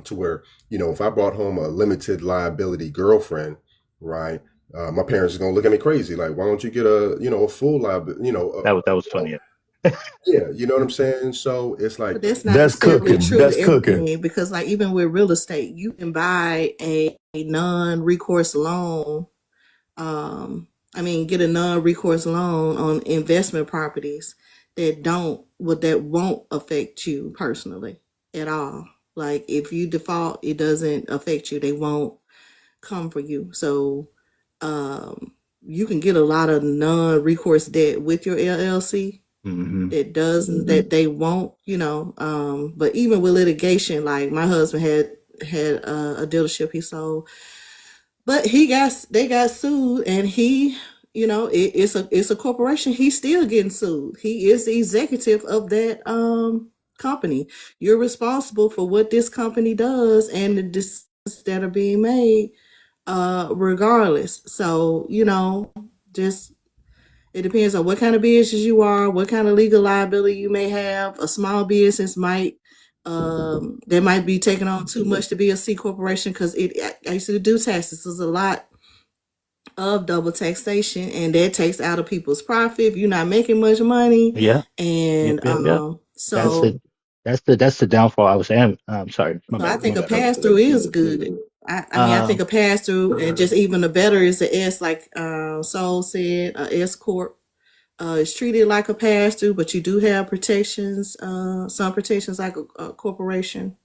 to where, if I brought home a limited liability girlfriend, right? My parents are gonna look at me crazy, like, why don't you get a full liability, That was funny. yeah, you know what I'm saying? So it's But like, that's not That's necessarily cooking. true with That's cooking. everything because, like, even with real estate, you can buy a non-recourse loan. Get a non-recourse loan on investment properties that won't affect you personally at all. Like, if you default, it doesn't affect you. They won't come for you. So, you can get a lot of non-recourse debt with your LLC Hmm. that they won't, but even with litigation, like my husband had a dealership he sold, but they got sued, and it's a corporation. He's still getting sued. He is the executive of that company. You're responsible for what this company does and the decisions that are being made, regardless. So, just it depends on what kind of business you are, what kind of legal liability you may have. A small business they might be taking on too much to be a C corporation because I used to do taxes. There's a lot of double taxation, and that takes out of people's profit if you're not making much money. Yeah. Yep. And Yep. Yep. That's so it. That's the downfall. I was saying. I'm sorry. My so I bad. My think a bad, brother. pass through is good. I think Um. a pass through, and just even the better is the S, like Soul said, a S corp. It's treated like a pass through, but you do have protections, some protections like a corporation.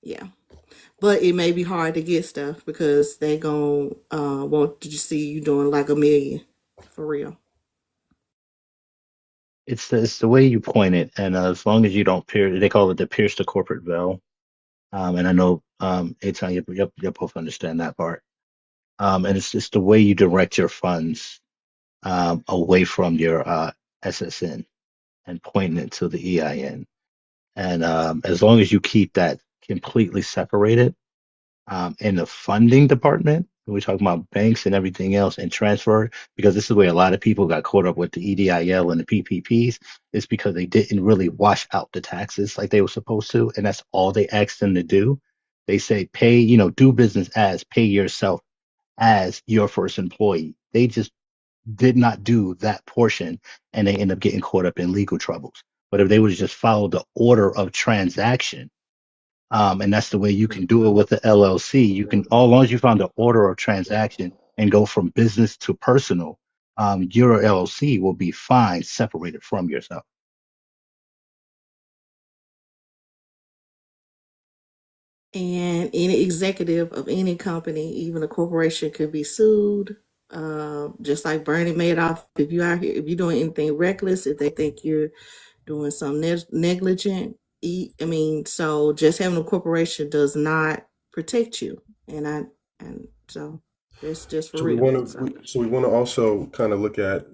Yeah, but it may be hard to get stuff because they gon' want to see you doing like a million for real. It's the way you point it, and as long as you don't pierce, they call it the pierce the corporate veil. And I know it's on you both understand that part. And it's just the way you direct your funds away from your SSN and pointing it to the EIN. And as long as you keep that completely separated in the funding department, we're talking about banks and everything else and transfer, because this is where a lot of people got caught up with the EDIL and the PPPs. It's because they didn't really wash out the taxes like they were supposed to. And that's all they asked them to do. They say, pay, do business as, pay yourself as your first employee. They just did not do that portion, and they end up getting caught up in legal troubles. But if they would have just followed the order of transaction, and that's the way you can do it with the LLC. You can, all long as you found the order of transaction and go from business to personal, your LLC will be fine, separated from yourself. And any executive of any company, even a corporation, could be sued. Just like Bernie Madoff, if you're doing anything reckless, if they think you're doing something negligent, I mean, so just having a corporation does not protect you, and so that's just for So we real. want to So we want to also kind of look at,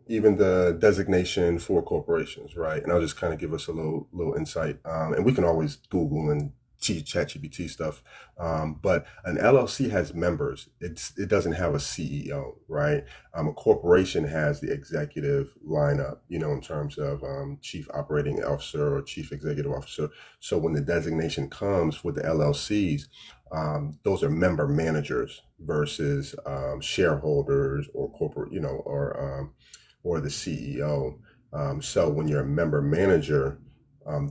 even the designation for corporations, right? And I'll just kind of give us a little insight, and we can always Google and chat GPT stuff. But an LLC has members. It doesn't have a CEO, right? A corporation has the executive lineup, in terms of chief operating officer or chief executive officer. So when the designation comes with the LLCs, those are member managers versus shareholders or corporate, or the CEO. So when you're a member manager,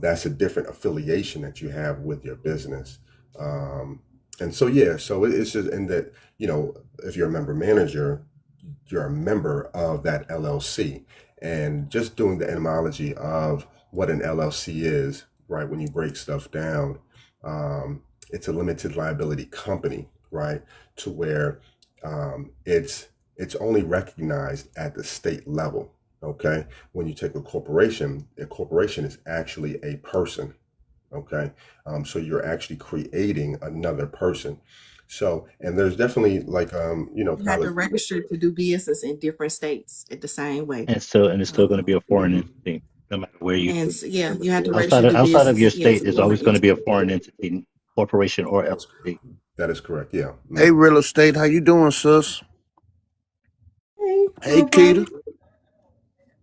that's a different affiliation that you have with your business. And so, yeah, so it's just in that, if you're a member manager, you're a member of that LLC. And just doing the etymology of what an LLC is, right? When you break stuff down, it's a limited liability company, right? To where it's only recognized at the state level. Okay, when you take a corporation is actually a person. Okay, so you're actually creating another person. So, and there's definitely like you have to college. register to do business in different states at the same way. And it's still going to be a foreign Mhm. entity, no matter where you And yeah, you have to register outside to of do outside of your business. Yes, state is always going to be a foreign entity, corporation or That is LLC. that is correct. Yeah. Hey, Mhm. real estate, how you doing, sis? Hey, Hey, little brother. Keita.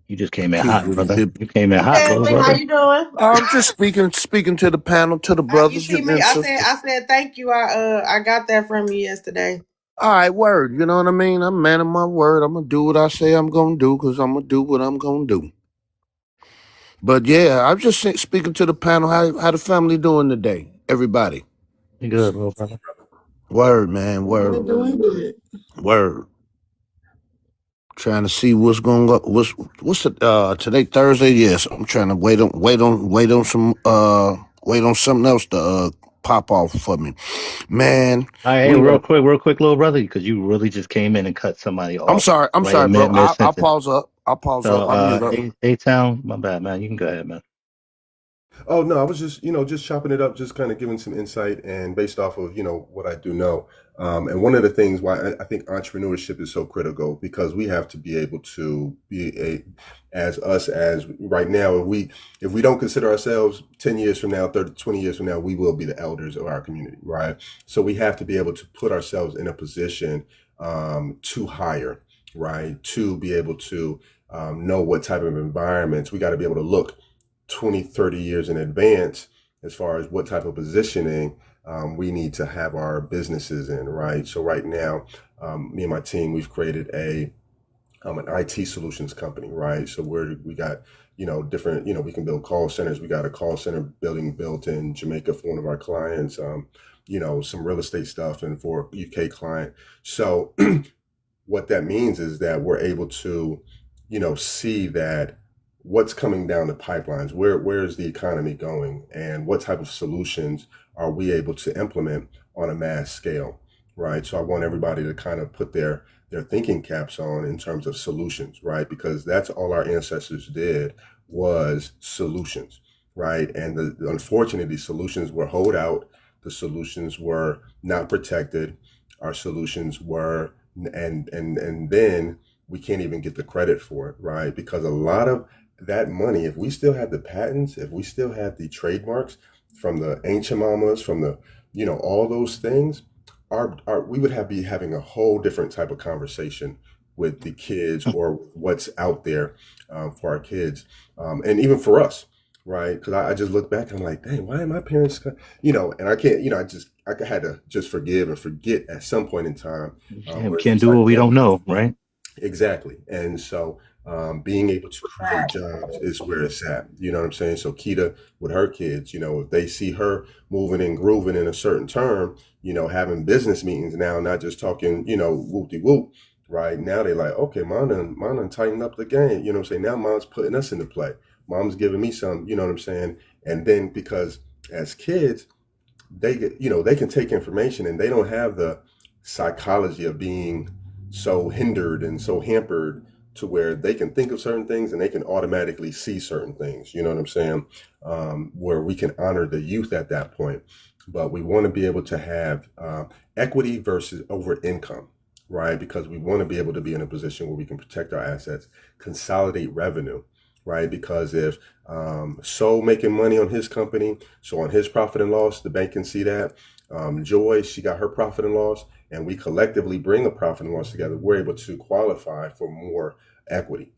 You just came in Keita hot, with the brother. dip. You came in Hey, hot, little Ashley, how brother. you doing? I'm just speaking to the panel, to the You brothers see me? and sisters. I said thank you. I got that from you yesterday. All right, word. You know what I mean? I'm man of my word. I'm gonna do what I say I'm gonna do because I'm gonna do what I'm gonna do. But yeah, I'm just speaking to the panel. How the family doing today? Everybody. You good, little brother? Word, man. We're Word. doing good. Word. Trying to see what's going on. What's the today Thursday? Yes, I'm trying to wait on something else to pop off for me. Man, All right, hey, we real quick, little brother, because you really just came in and cut somebody I'm off sorry. I'm right sorry, in bro. I'll mid sentence. pause up. I'll pause up. So, I'll mute up. A Town, my bad, man. You can go ahead, man. Oh no, I was just just chopping it up, just kind of giving some insight and based off of what I do know. And one of the things why I think entrepreneurship is so critical because we have to be able to be as right now if we don't consider ourselves 10 years from now, 30, 20 years from now, we will be the elders of our community, right? So we have to be able to put ourselves in a position to hire, right? To be able to know what type of environments we got to be able to look 20, 30 years in advance as far as what type of positioning we need to have our businesses in, right? So right now, me and my team, we've created an IT solutions company, right? So we got, different, we can build call centers. We got a call center building built in Jamaica for one of our clients, some real estate stuff and for a UK client. So what that means is that we're able to, see that what's coming down the pipelines, where is the economy going, and what type of solutions are we able to implement on a mass scale, right? So I want everybody to kind of put their thinking caps on in terms of solutions, right? Because that's all our ancestors did was solutions, right? And unfortunately, the solutions were hold out, the solutions were not protected, our solutions were and then we can't even get the credit for it, right? Because a lot of that money, if we still have the patents, if we still have the trademarks from the ancient mamas, from the all those things, our we would be having a whole different type of conversation with the kids or what's out there for our kids, and even for us, right? Because I just look back, I'm like, dang, why are my parents, and I can't, I had to just forgive and forget at some point in time, Yeah, we where it's can't just do like, what we man, don't know, right? exactly. And so being able to create jobs is where it's at. You know what I'm saying? So Keita, with her kids, if they see her moving and grooving in a certain term, having business meetings now, not just talking, whoop de whoop, right? Now they're like, okay, mom done tighten up the game. You know what I'm saying? Now mom's putting us into play. Mom's giving me some, you know what I'm saying? And then because as kids, they get, they can take information and they don't have the psychology of being so hindered and so hampered to where they can think of certain things and they can automatically see certain things. You know what I'm saying? Where we can honor the youth at that point. But we want to be able to have equity versus over income, right? Because we want to be able to be in a position where we can protect our assets, consolidate revenue, right? Because if So making money on his company, so on his profit and loss, the bank can see that. Joy, she got her profit and loss, and we collectively bring a profit and loss together. We're able to qualify for more equity,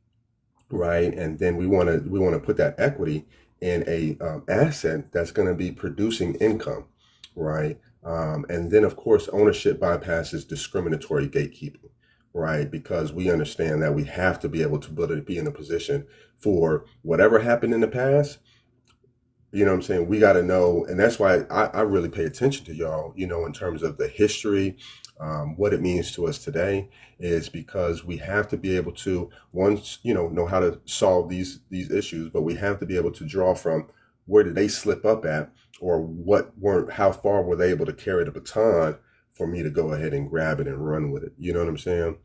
right? And then we want to put that equity in a asset that's going to be producing income, right? And then of course ownership bypasses discriminatory gatekeeping, right? Because we understand that we have to be able to be in a position for whatever happened in the past. You know what I'm saying? We got to know, and that's why I really pay attention to y'all, in terms of the history, what it means to us today, is because we have to be able to, once, know how to solve these issues, but we have to be able to draw from where did they slip up at, or how far were they able to carry the baton for me to go ahead and grab it and run with it. You know what I'm saying?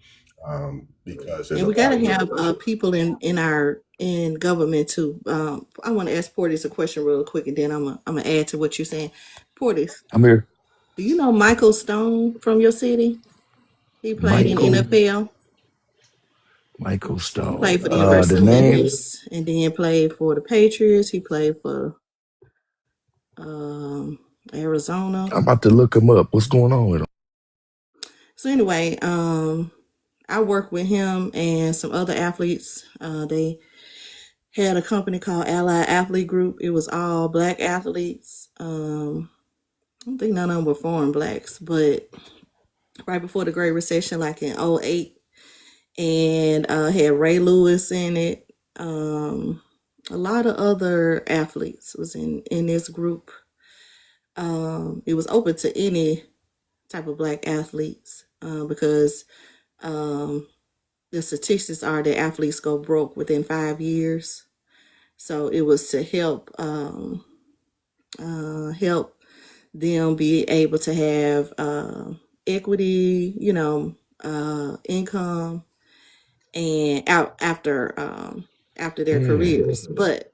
Because there's And a we got lot to of have information. people in government too. I want to ask Portis a question real quick, and then I'm gonna add to what you're saying. Portis, I'm here. do you know Michael Stone from your city? He played in Michael NFL. Michael He Stone. played for the The University of name, Memphis, and then played for the Patriots. He played for um, Arizona. I'm about to look him up. What's going on with him? So anyway, I worked with him and some other athletes. They had a company called Allied Athlete Group. It was all black athletes. I don't think none of them were foreign blacks, but right before the Great Recession, like in '08, and had Ray Lewis in it. A lot of other athletes was in this group. It was open to any type of black athletes because the statistics are that athletes go broke within 5 years. So it was to help them be able to have equity, income, and after their careers. But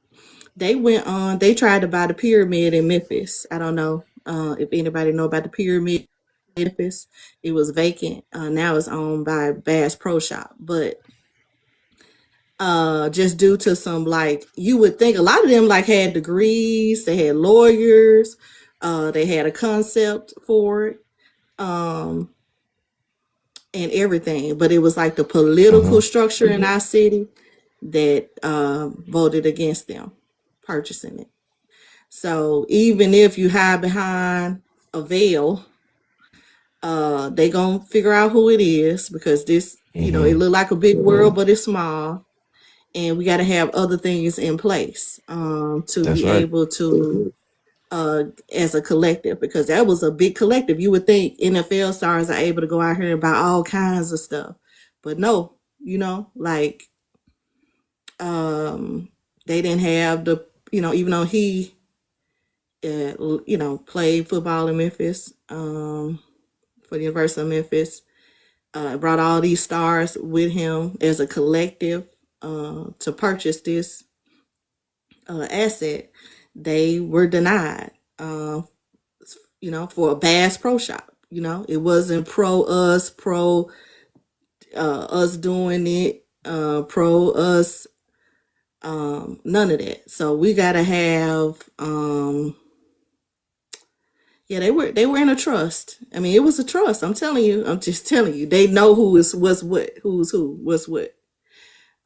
they went on. They tried to buy the pyramid in Memphis. I don't know if anybody know about the pyramid in Memphis. It was vacant. Now it's owned by Bass Pro Shop, but just due to some, like, you would think a lot of them like had degrees, they had lawyers, they had a concept for it, and everything, but it was like the Hmm. political structure in our city that voted against them purchasing it. So even if you hide behind a veil, they gonna figure out who it is, because this, it Hmm. look like a big world, but it's small, and we got to have other things in place to That's be right. able to as a collective, because that was a big collective. You would think NFL stars are able to go out here and buy all kinds of stuff, but no, like they didn't have the, even though he played football in Memphis, for the University of Memphis, brought all these stars with him as a collective to purchase this asset. They were denied, for a Bass Pro Shop. It wasn't pro us doing it, pro us, none of that. So we gotta have, yeah, they were in a trust. I mean, it was a trust. I'm telling you. I'm just telling you. They know what's what, who's who, what's what.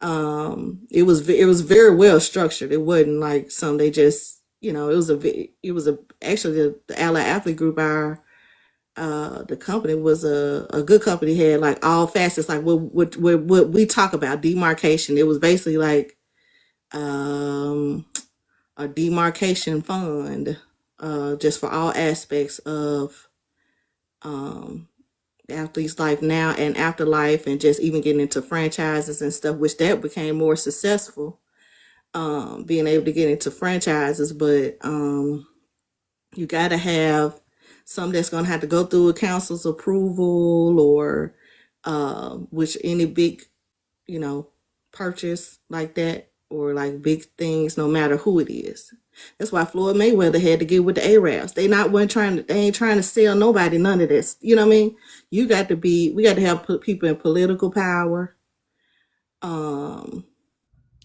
It was very well structured. It wasn't like some, they just, it was actually the Allied Athlete Group, the company was a good company, had like all facets, like what we talk about, demarcation. It was basically like a demarcation fund, just for all aspects of the athlete's life now and afterlife, and just even getting into franchises and stuff, which that became more successful, being able to get into franchises. But you got to have some that's going to have to go through a council's approval, or which any big, purchase like that or like big things, no matter who it is. That's why Floyd Mayweather had to get with the Arabs. They ain't trying to sell nobody none of this. You know what I mean? We got to have people in political power, um,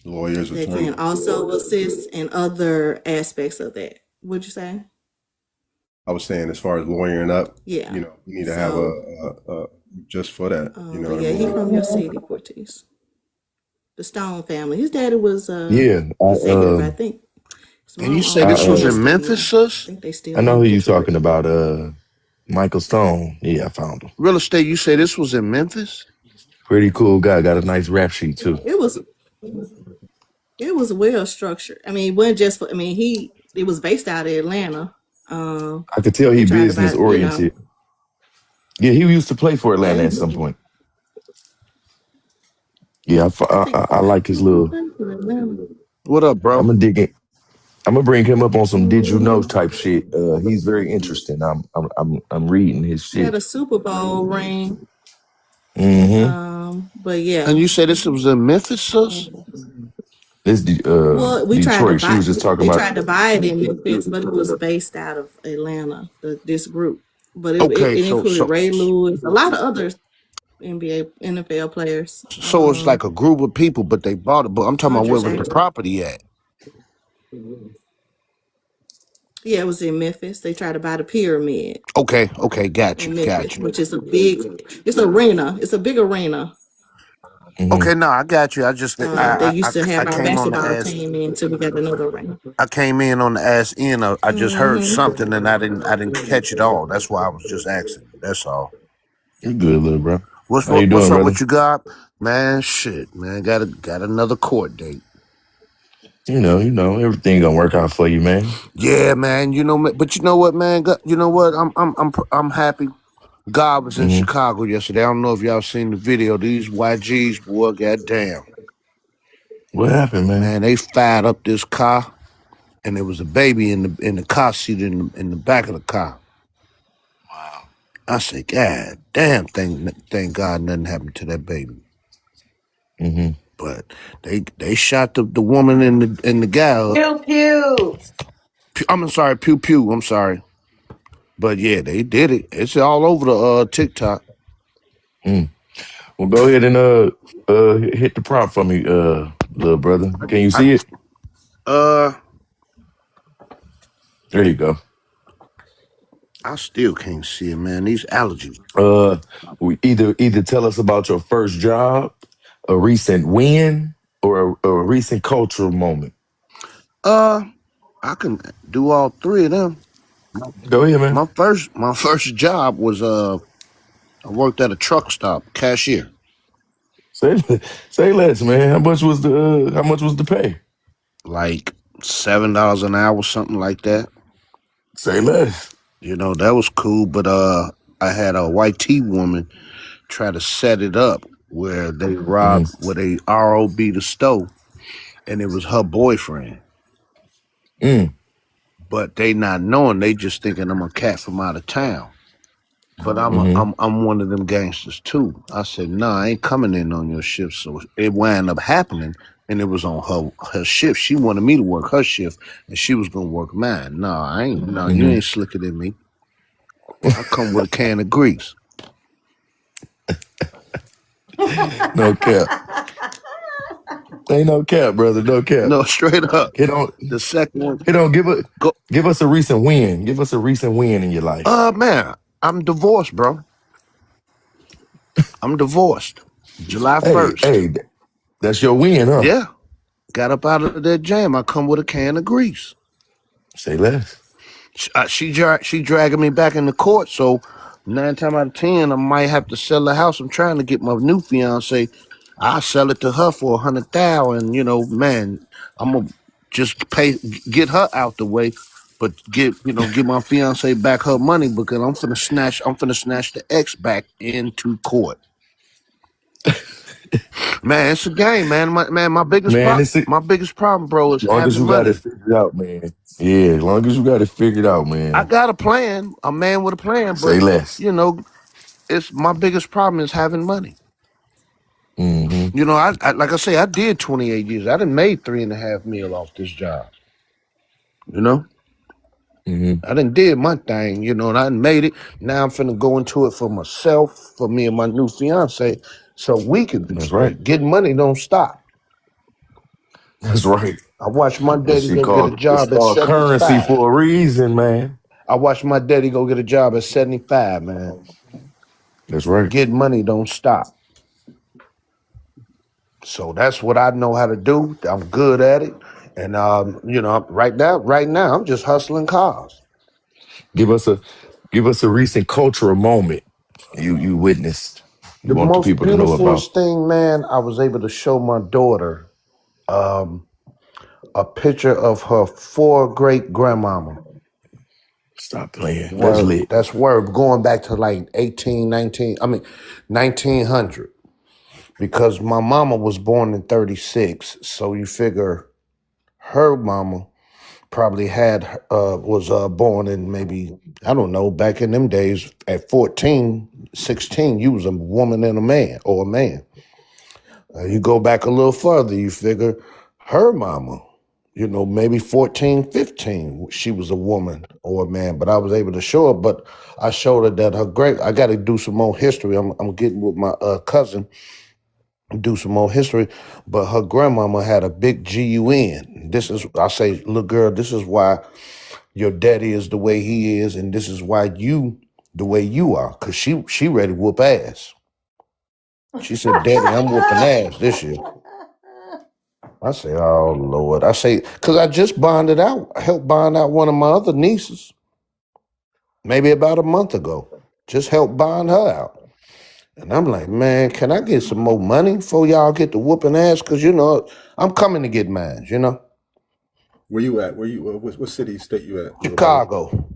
Lawyers, that can attorneys. also assist in other aspects of that. Would you say? I was saying, as far as lawyering up, Yeah. you need to have So, a just for that. You know but what I yeah, he mean? from your city, Porties. The Stone family. His daddy was Yeah, executive, I think. His And you mom say I owned this a was uh, in real estate Memphis, now. I sis? think they I still know own who it, you Detroit. talking about. Michael Stone. Yeah, I found him. Real estate, you say this was in Memphis? Pretty cool guy. Got a nice rap sheet too. It was well structured. I mean, it wasn't just for. I mean, it was based out of Atlanta. I could tell They he tried to business buy, oriented. Yeah, he used to play for yeah, Atlanta at some point. Yeah, I think I like his he little. played for Atlanta. What up, I'm bro? gonna dig it. I'm gonna bring him up on some digital hmm notes type shit. He's very interesting. I'm reading his He had shit. a Super Bowl ring. Mm-hmm. But And yeah. you say this was in Memphis, sis? This Well, we tried to Detroit. She buy. was just talking They about. tried to buy it in Memphis, but it was based out of Atlanta. This group, but Okay, it so included so Ray Lewis, a lot of other NBA, NFL players. so it's like a group of people, but they bought it. But I'm talking about Andre where was the Jackson. property at? Yeah, it was in Memphis. They tried to buy the pyramid Okay, okay, in got Memphis, you. which is it's arena. It's a big arena. Mm-hmm. Okay, no, I got you. I just They used to have I our came on the basketball ass. team in until we got another arena. I came in on the ass end. I just heard hmm something and I didn't catch it all. That's why I was just asking. That's all. You good, little bro? What's How you what's doing, up brother? with you, God? Man, shit, man. Got another court date. Everything gonna work out for you, man. Yeah, man. But you know what, man? You know what? I'm happy. God was in Mm-hmm. Chicago yesterday. I don't know if y'all seen the video. These YGs, boy, goddamn, What happened, man? man. They fired up this car, and there was a baby in the car seat in the back of the car. I said, God damn, thank God nothing happened to that baby. Mm-hmm. But they shot the woman and the guy. Pew pew. I'm sorry, pew pew. I'm sorry. But yeah, they did it. It's all over the TikTok. Mm. Well, go ahead and hit the prompt for me, little brother. Can you I see it? uh There you go. I still can't see it, man. These allergies. Uh, we either tell us about your first job, a recent win, or a recent cultural moment. Uh, I can do all three of them. Go ahead, man. My first job was I worked at a truck stop, cashier. Say say less, man. How much was the pay? Like $7 an hour, something like that. Say less. That was cool, but I had a white tea woman try to set it up where where they ROB the stove, and it was her boyfriend. Mm, But they not knowing, they just thinking I'm a cat from out of town. But mm-hmm, I'm one of them gangsters too. I said, nah, I ain't coming in on your shift. So it wound up happening, and it was on her shift. She wanted me to work her shift, and she was gonna work mine. Nah, I ain't. No, you mm-hmm. ain't slicker than me. I come with a can of grease. No cap. Ain't no cap, brother. No cap. No, straight up. Hit on. The second one, Hit on. go. Give us a recent win. Give us a recent win in your life. Man, I'm divorced, bro. I'm divorced. July Hey, 1st. hey, that's your win, huh? Yeah, got up out of that jam. I come with a can of grease. Say less. She dragging me back in the court. So 9 times out of 10, I might have to sell the house. I'm trying to get my new fiance. I sell it to her for 100,000. Man, I'm gonna just get her out the way, but get my fiance back her money because I'm finna snatch the ex back into court. Man, it's a game, man. My biggest Man, it's it. my biggest problem, bro, is Long as having you got it money. figured out, man. Yeah, as long as you got it figured out, I man. got a plan, a man with a plan, but Say less. you know, it's my biggest problem is having money. Mm-hmm. You know, I like I say, I did 28 years. I done made 3.5 mil off this job. You know, Mm-hmm. I done did my thing. You know, and I done made it. Now I'm finna go into it for myself, for me and my new fiance, so we can be That's right. straight. Getting money don't stop. That's right. I watched my That daddy shit go get a called it's job at called currency 75. for a reason, man. I watched my daddy go get a job at 75, man. That's right. Getting money don't stop. So that's what I know how to do. I'm good at it. And you know, right now, I'm just hustling cars. Give us a give us a recent cultural moment you witnessed. You The want the most people to know about. beautifulest thing, man, I was able to show my daughter a picture of her four great grandmama. Stop playing. That's Word. lit. That's word. Going back to like 1900. Because my mama was born in 36. So you figure her mama probably was born in maybe, I don't know, back in them days at 14, 16, you was a woman and a man, or a man. You go back a little further, you figure her mama, you know, maybe 14, 15, she was a woman or a man, but I was able to show her. But I showed her that I got to do some more history. I'm getting with my cousin, do some more history, but her grandmama had a big GUN. I say, look, girl, this is why your daddy is the way he is, and this is why you the way you are. Cause she ready to whoop ass. She said, Daddy, I'm whooping ass this year. I say, oh Lord. I say, cause I just helped bond out one of my other nieces, maybe about a month ago. Just helped bond her out. And I'm like, man, can I get some more money before y'all get to whooping ass? Cause you know, I'm coming to get mine, you know? Where you at? Where you? What city, state you at, little brother? Chicago.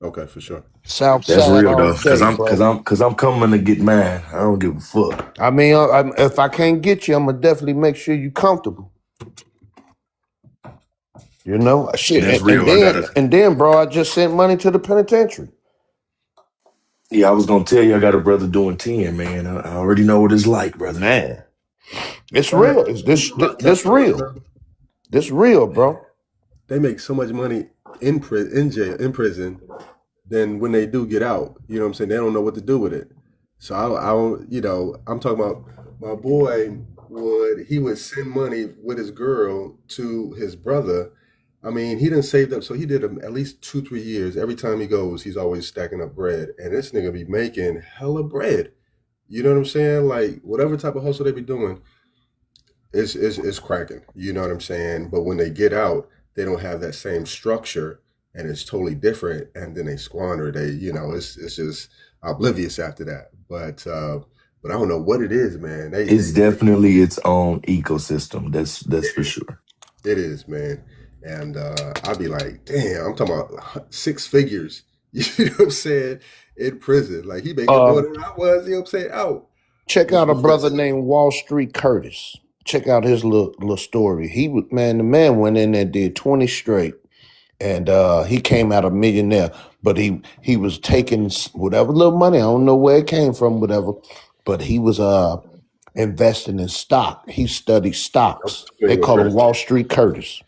Okay, for sure. South That's side real all though. Cause day, I'm cause bro. I'm cause I'm coming to get mine. I don't give a fuck. I mean, if I can't get you, I'm gonna definitely make sure you comfortable. You know, shit, That's and real. I then gotta and then, bro, I just sent money to the penitentiary. Yeah, I was gonna tell you I got a brother doing 10, man. I already know what it's like, brother. Man, it's Man, real. It's this tell you, real. bro, This real, bro. they make so much money in jail, in prison, then when they do get out, you know what I'm saying, they don't know what to do with it. So I don't, I'm talking about my boy he would send money with his girl to his brother. I mean, he didn't save up, so he did at least 2, 3 years. Every time he goes, he's always stacking up bread, and this nigga be making hella bread. You know what I'm saying? Like whatever type of hustle they be doing, is cracking. You know what I'm saying? But when they get out, they don't have that same structure, and it's totally different. And then they squander. It's just oblivious after that. But I don't know what it is, man. It's definitely its own ecosystem. That's for sure. It is, man. And I'd be like, damn, I'm talking about 6 figures. You know what I'm saying? In prison, like he making more Um, than I was. You know what I'm saying? Out. check It's out a brother ridiculous. named Wall Street Curtis. Check out his little story. The man went in there, did 20 straight, and he came out a millionaire. But he was taking whatever little money. I don't know where it came from, whatever. But he was investing in stock. He studied I'm stocks. They familiar with call him Curtis. Wall Street Curtis.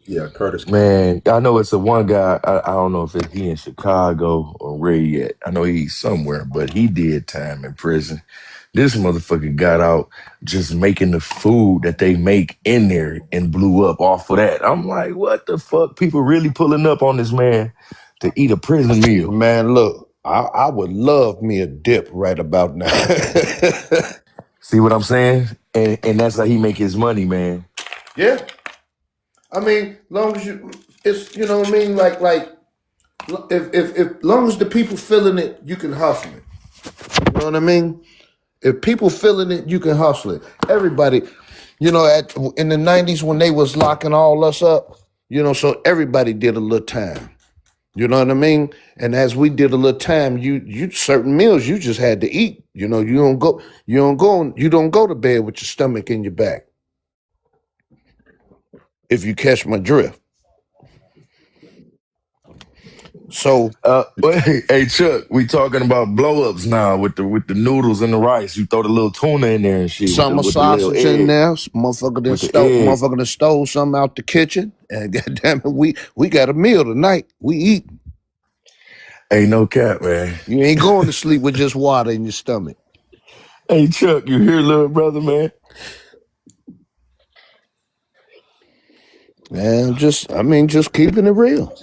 Yeah, Curtis. Man, I know it's a one guy. I don't know if he in Chicago or where he at. I know he's somewhere, but he did time in prison. This motherfucker got out just making the food that they make in there and blew up off of that. I'm like, what the fuck? People really pulling up on this man to eat a prison meal. Man, look, I would love me a dip right about now. See what I'm saying? And that's how he make his money, man. Yeah, I mean, long as it's you know what I mean. If long as the people feeling it, you can hustle it. You know what I mean? If people feeling it, you can hustle it. Everybody, in the '90s when they was locking all us up, so everybody did a little time. You know what I mean? And as we did a little time, you certain meals you just had to eat. You don't go to bed with your stomach in your back. If you catch my drift. So Wait, hey Chuck, we talking about blow ups now with the noodles and the rice. You throw the little tuna in there and shit summer with the little sausage in egg, there. with the egg. Motherfucker done stole something out the kitchen. And goddamn it, we got a meal tonight. We eat. Ain't no cap, man. You ain't going to sleep with just water in your stomach. Hey Chuck, you hear little brother, man? And just keeping it real.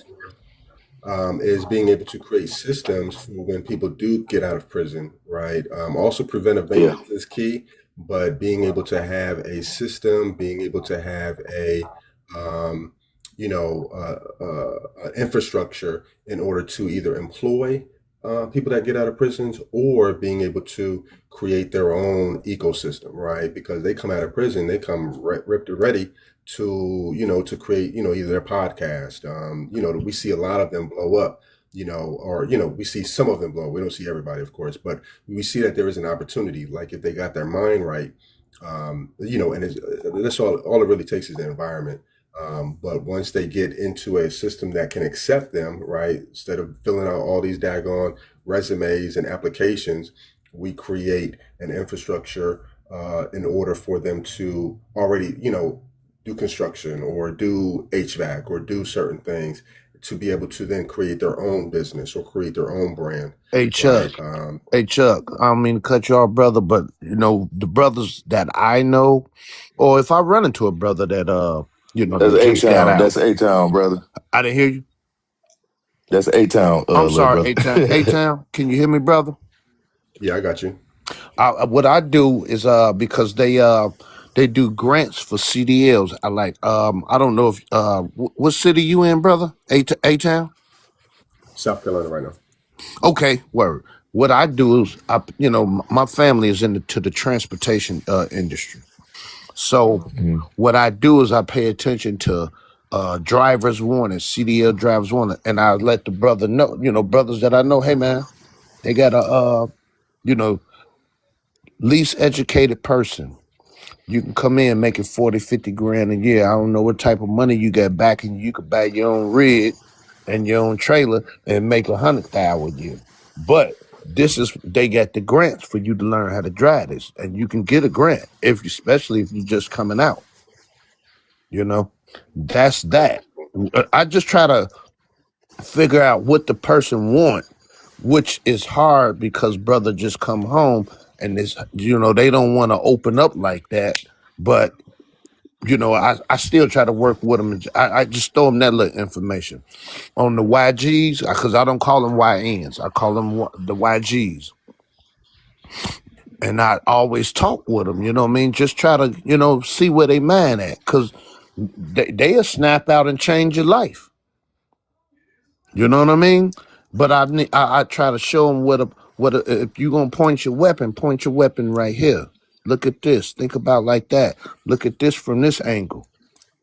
Is being able to create systems for when people do get out of prison, right? Also, preventive Yeah. maintenance is key, but being able to have a system, being able to have um, infrastructure in order to either employ people that get out of prisons or being able to create their own ecosystem, right? Because they come out of prison, they come ripped and ready to to create either their podcast. We see a lot of them blow up, or we see some of them blow. We don't see everybody, of course, but we see that there is an opportunity, like if they got their mind right. And that's all it really takes is the environment. But once they get into a system that can accept them, right, instead of filling out all these daggone resumes and applications, we create an infrastructure in order for them to already, do construction or do HVAC or do certain things to be able to then create their own business or create their own brand, Hey Chuck, right? I don't mean to cut you off, brother, but the brothers that I know, or if I run into a brother that That's that A just got Town. out, That's A Town, brother. I didn't hear you. That's A Town, I'm little sorry, brother. A-Town, can you hear me, brother? Yeah, I got you. What I do is because they do grants for CDLs. I don't know if what city you in, brother? A-Town? South Carolina right now. Okay, word. What I do is my family is into the transportation industry. So Mhm. what I do is I pay attention to drivers warning, CDL drivers warning, and I let the brother know, brothers that I know, hey man, they got a you know, least educated person. You can come in making 40, 50 grand a year. I don't know what type of money you got back, and you could buy your own rig and your own trailer and make 100,000 a year. But they got the grants for you to learn how to drive this, and you can get a grant especially if you're just coming out. That's that. I just try to figure out what the person want, which is hard because brother just come home and they don't want to open up like that. But I still try to work with them. I just throw them that little information on the YGs because I don't call them YNs. I call them the YGs. And I always talk with them, you know what I mean? Just try to, see where they mind at because they'll snap out and change your life. You know what I mean? But I try to show them if you're going to point your weapon right here. Look at this. Think about like that. Look at this from this angle.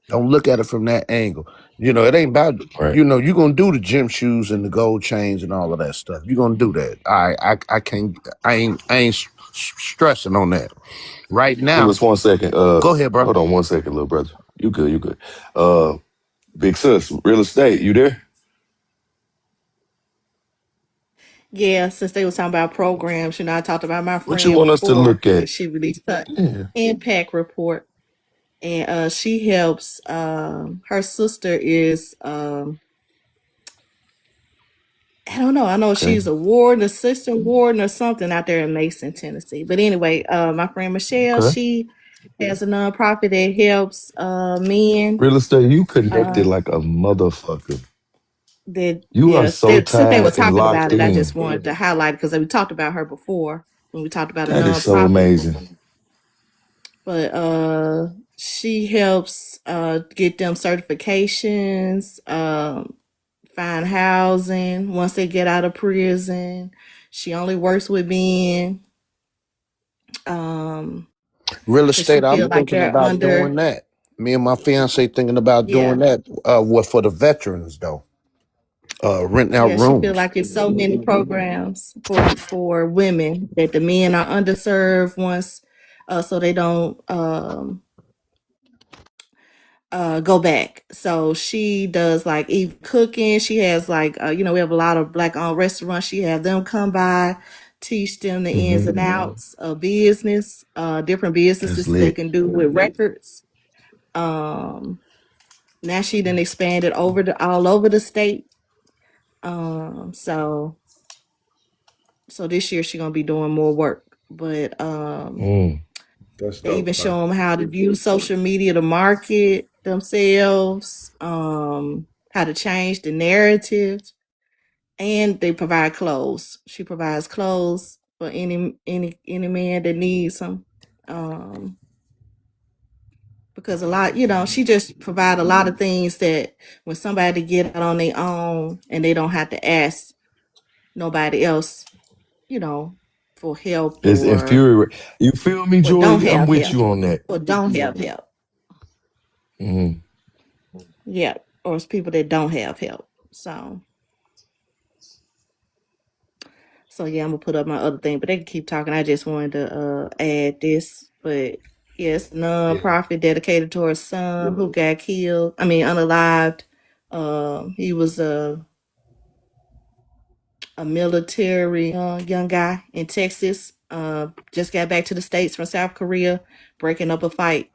Don't look at it from that angle. It ain't about, Right. you're going to do the gym shoes and the gold chains and all of that stuff. You're going to do that. I can't, I ain't stressing on that. Right now, Give us 1 second. go ahead, bro. Hold on 1 second, little brother. You good? You good? Big sis, real estate. You there? Yeah, since they was talking about programs, I talked about my What you friend want us to before look at? that she released her Yeah. impact report, and she helps. Her sister is I don't know. I know Okay. she's a warden, assistant warden, or something out there in Mason, Tennessee. But anyway, my friend Michelle, Okay. she has a nonprofit that helps men. Real estate. You connected Uh, like a motherfucker. that You are yeah, so since they were tied and talking locked about it, I just in. wanted to highlight because we talked about her before when we talked about a That is so nonprofit. amazing. But she helps get them certifications, find housing once they get out of prison. She only works with men. Um, Real because she estate, I'm feel like thinking they're about doing under. that. Me and my fiance thinking about Yeah, doing that. What for the veterans though? Renting out yeah. She feel rooms. like it's so many programs for women that the men are underserved once, so they don't go back. So she does like even cooking. She has like we have a lot of black owned restaurants. She have them come by, teach them the ins Mm-hmm. and outs of business, different That's businesses they lit. can do with records. Um, Now she done expanded over all over the state. So this year she gonna be doing more work. But Mm. That's they even dope. show them how to use social media to market themselves, how to change the narrative, and they provide clothes. She provides clothes for any man that needs them. Um, because a lot, she just provide a lot of things that when somebody get out on their own and they don't have to ask nobody else, you know, for help It's infuriating. You feel me, or don't Joy? I'm have with help you on that. or don't have help. Mm. Yeah, or it's people that don't have help. So yeah, I'm gonna put up my other thing, but they can keep talking. I just wanted to add this, but yes, Yeah. non-profit dedicated to her son who got killed. I mean, unalived. He was a military young guy in Texas. Just got back to the States from South Korea, breaking up a fight.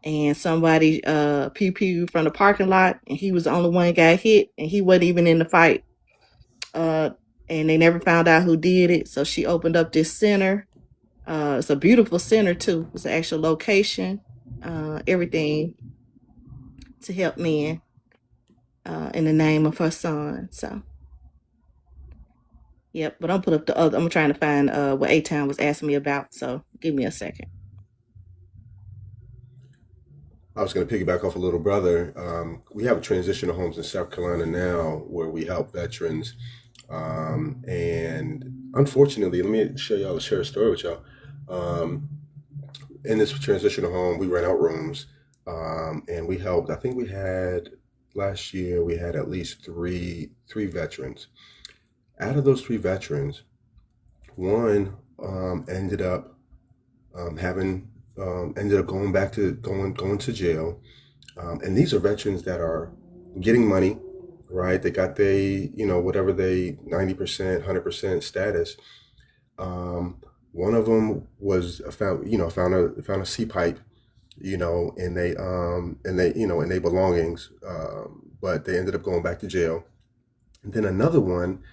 And somebody pew pew from the parking lot, and he was the only one got hit, and he wasn't even in the fight. Uh, and they never found out who did it. So she opened up this center. It's a beautiful center too. It's an actual location. Everything to help men in the name of her son. So yep, but I'm put up the other. I'm trying to find what A Town was asking me about. So give me a second. I was going to piggyback off a little brother. We have a transition of homes in South Carolina now where we help veterans. And unfortunately, let me share a story with y'all. In this transitional home, we rent out rooms, and we helped. I think we had last year we had at least three veterans. Out of those three veterans, one ended up having ended up going to jail, and these are veterans that are getting money, right? They got whatever they 90%, 100% status. One of them was found a C pipe, and they belongings, but they ended up going back to jail. And then another one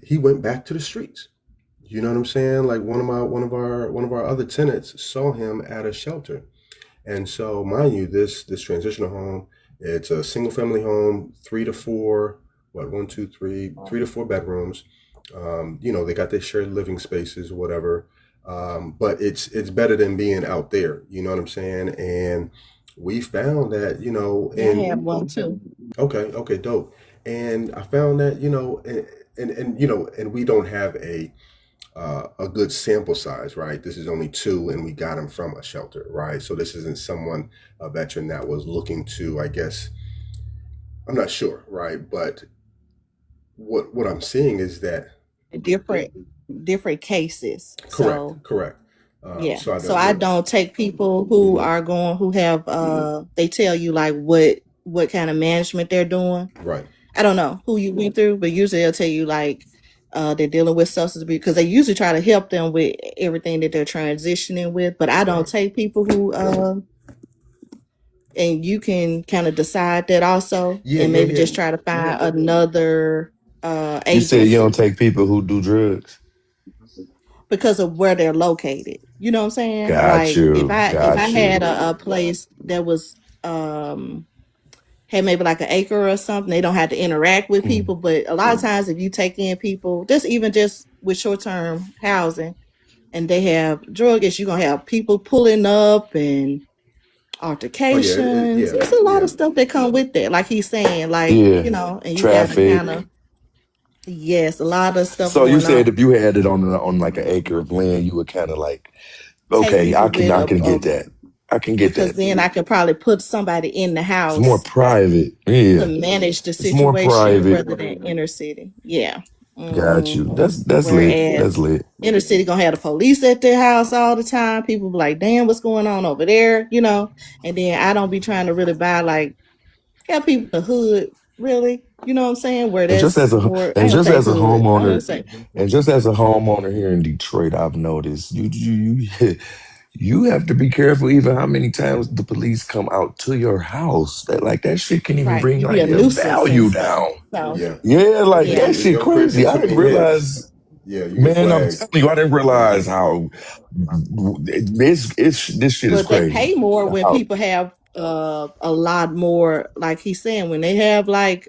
he went back to the streets. You know what I'm saying? Like one of our other tenants saw him at a shelter. And so, mind you, this transitional home, it's a single family home, 3 to 4, one, two, three, 3 to 4 bedrooms. They got their shared living spaces, whatever. But it's better than being out there. You know what I'm saying? And we found that, Yeah, I have one too. okay, dope. And I found that, and we don't have a good sample size, right? This is only 2, and we got them from a shelter, right? So this isn't a veteran that was looking to, I guess, I'm not sure, right? But what I'm seeing is that Different cases. So correct. yeah. So I So don't, I don't take people who are going who have they tell you like what kind of management they're doing. right. I don't know who you went through, but usually they'll tell you like they're dealing with substance abuse because they usually try to help them with everything that they're transitioning with. But I don't take people who and you can kind of decide that also, and maybe just try to find another You said you don't agency take people who do drugs. because of where they're located. You know what I'm saying? Got Like you. if I Got had you. a place that was had maybe like an acre or something, they don't have to interact with Mm. people. But a lot of times if you take in people, just with short term housing and they have drug issues, you're gonna have people pulling up and Oh yeah, altercations. It's a lot of stuff that come with that. Like he's saying, like, Yeah. and you gotta Traffic. kind of yes, a lot of stuff So you going said on. if you had it on like an acre of land, you would kind of like, Take okay, people with I can get that. I can get because that. then I could probably put somebody in the It's more house private. to Yeah. manage the It's more situation private. rather than inner city. Yeah. Got you. Hmm. That's lit. That's Whereas lit. inner city gonna have the police at their house all the time. People be like, damn, what's going on over there? You know? And then I don't be trying to really buy like have people in the hood, really. You know what I'm saying? Where And just that's as a more I and ain't gonna just say as a hood. I homeowner, would say and just as a homeowner here in Detroit, I've noticed you you have to be careful even how many times the police come out to your house. That like that shit can even right. bring You be like a their nuisance and value stuff. down. So Yeah. Yeah, like Yeah. yeah. that If shit your crib crazy. get I too didn't many hits, realize, yeah, you get man, I'm flagged. telling you, I didn't Yeah. realize how this shit is But they crazy. pay more when How people have a lot more, like he's saying, when they have like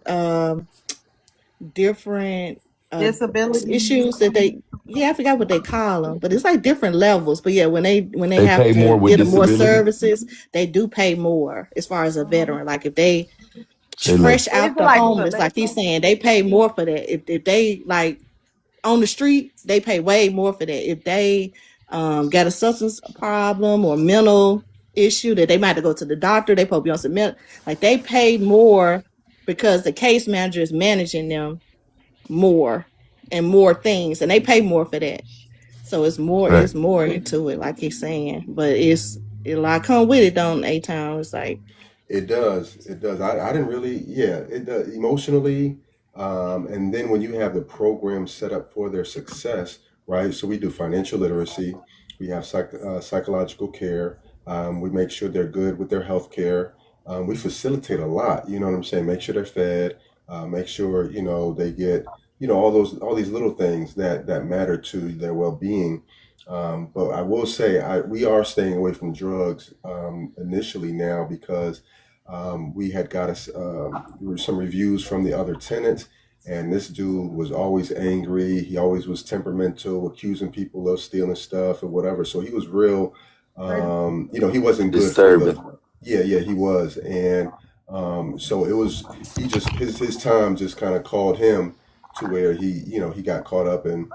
different Disabilities. issues that they yeah, I forgot what they call them, but it's like different levels. But yeah, when they they have pay to more with get more disability? services, they do pay more as far as a veteran. Like if they Say fresh less. But is out it the like homeless, like he's selective? saying, they pay more for that. If they like on the street, they pay way more for that. If they got a substance problem or mental issue that they might have to go to the doctor, they probably on some like they pay more because the case manager is managing them more and more things, and they pay more for that. So Right. it's more into it, like he's saying. But it's a lot come with it, don't A Town. It's like It does. It does. I didn't really, yeah, it does emotionally. And then when you have the program set up for their success, right? So we do financial literacy, we have psychological care, we make sure they're good with their health care. We facilitate a lot, you know what I'm saying? Make sure they're fed, make sure, they get, all these little things that matter to their well being. But I will say, we are staying away from drugs initially now because we had got us some reviews from the other tenants, and this dude was always angry. He always was temperamental, accusing people of stealing stuff or whatever. So he was real. He wasn't good for the. Disturbing. Yeah, yeah, he was, and so it was. He just his time just kind of called him to where he got caught up in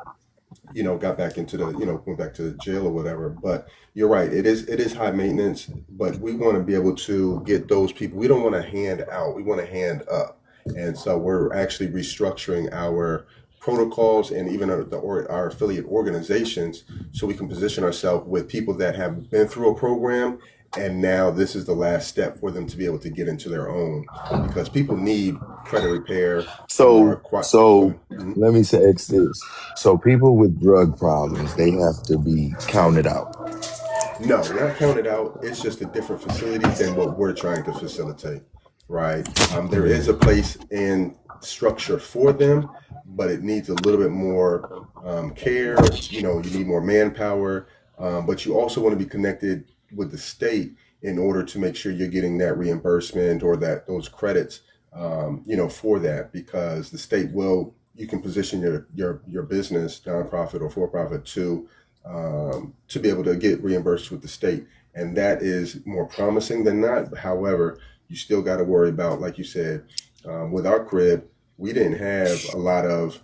got back into the, went back to jail or whatever. But you're right, it is high maintenance, but we want to be able to get those people. We don't want to hand out, we want to hand up. And so we're actually restructuring our protocols and even our affiliate organizations so we can position ourselves with people that have been through a program, and now this is the last step for them to be able to get into their own, because people need credit repair who are So quite go so ahead. Mhm. let me say X this. So people with drug problems, they have to be counted out. No, not counted out. It's just a different facility than what we're trying to facilitate, right? There is a place and structure for them, but it needs a little bit more care. You need more manpower, but you also want to be connected with the state in order to make sure you're getting that reimbursement or those credits, for that, because the state will. You can position your business, nonprofit or for profit, to be able to get reimbursed with the state. And that is more promising than not. However, you still got to worry about, like you said, with our crib, we didn't have a lot of,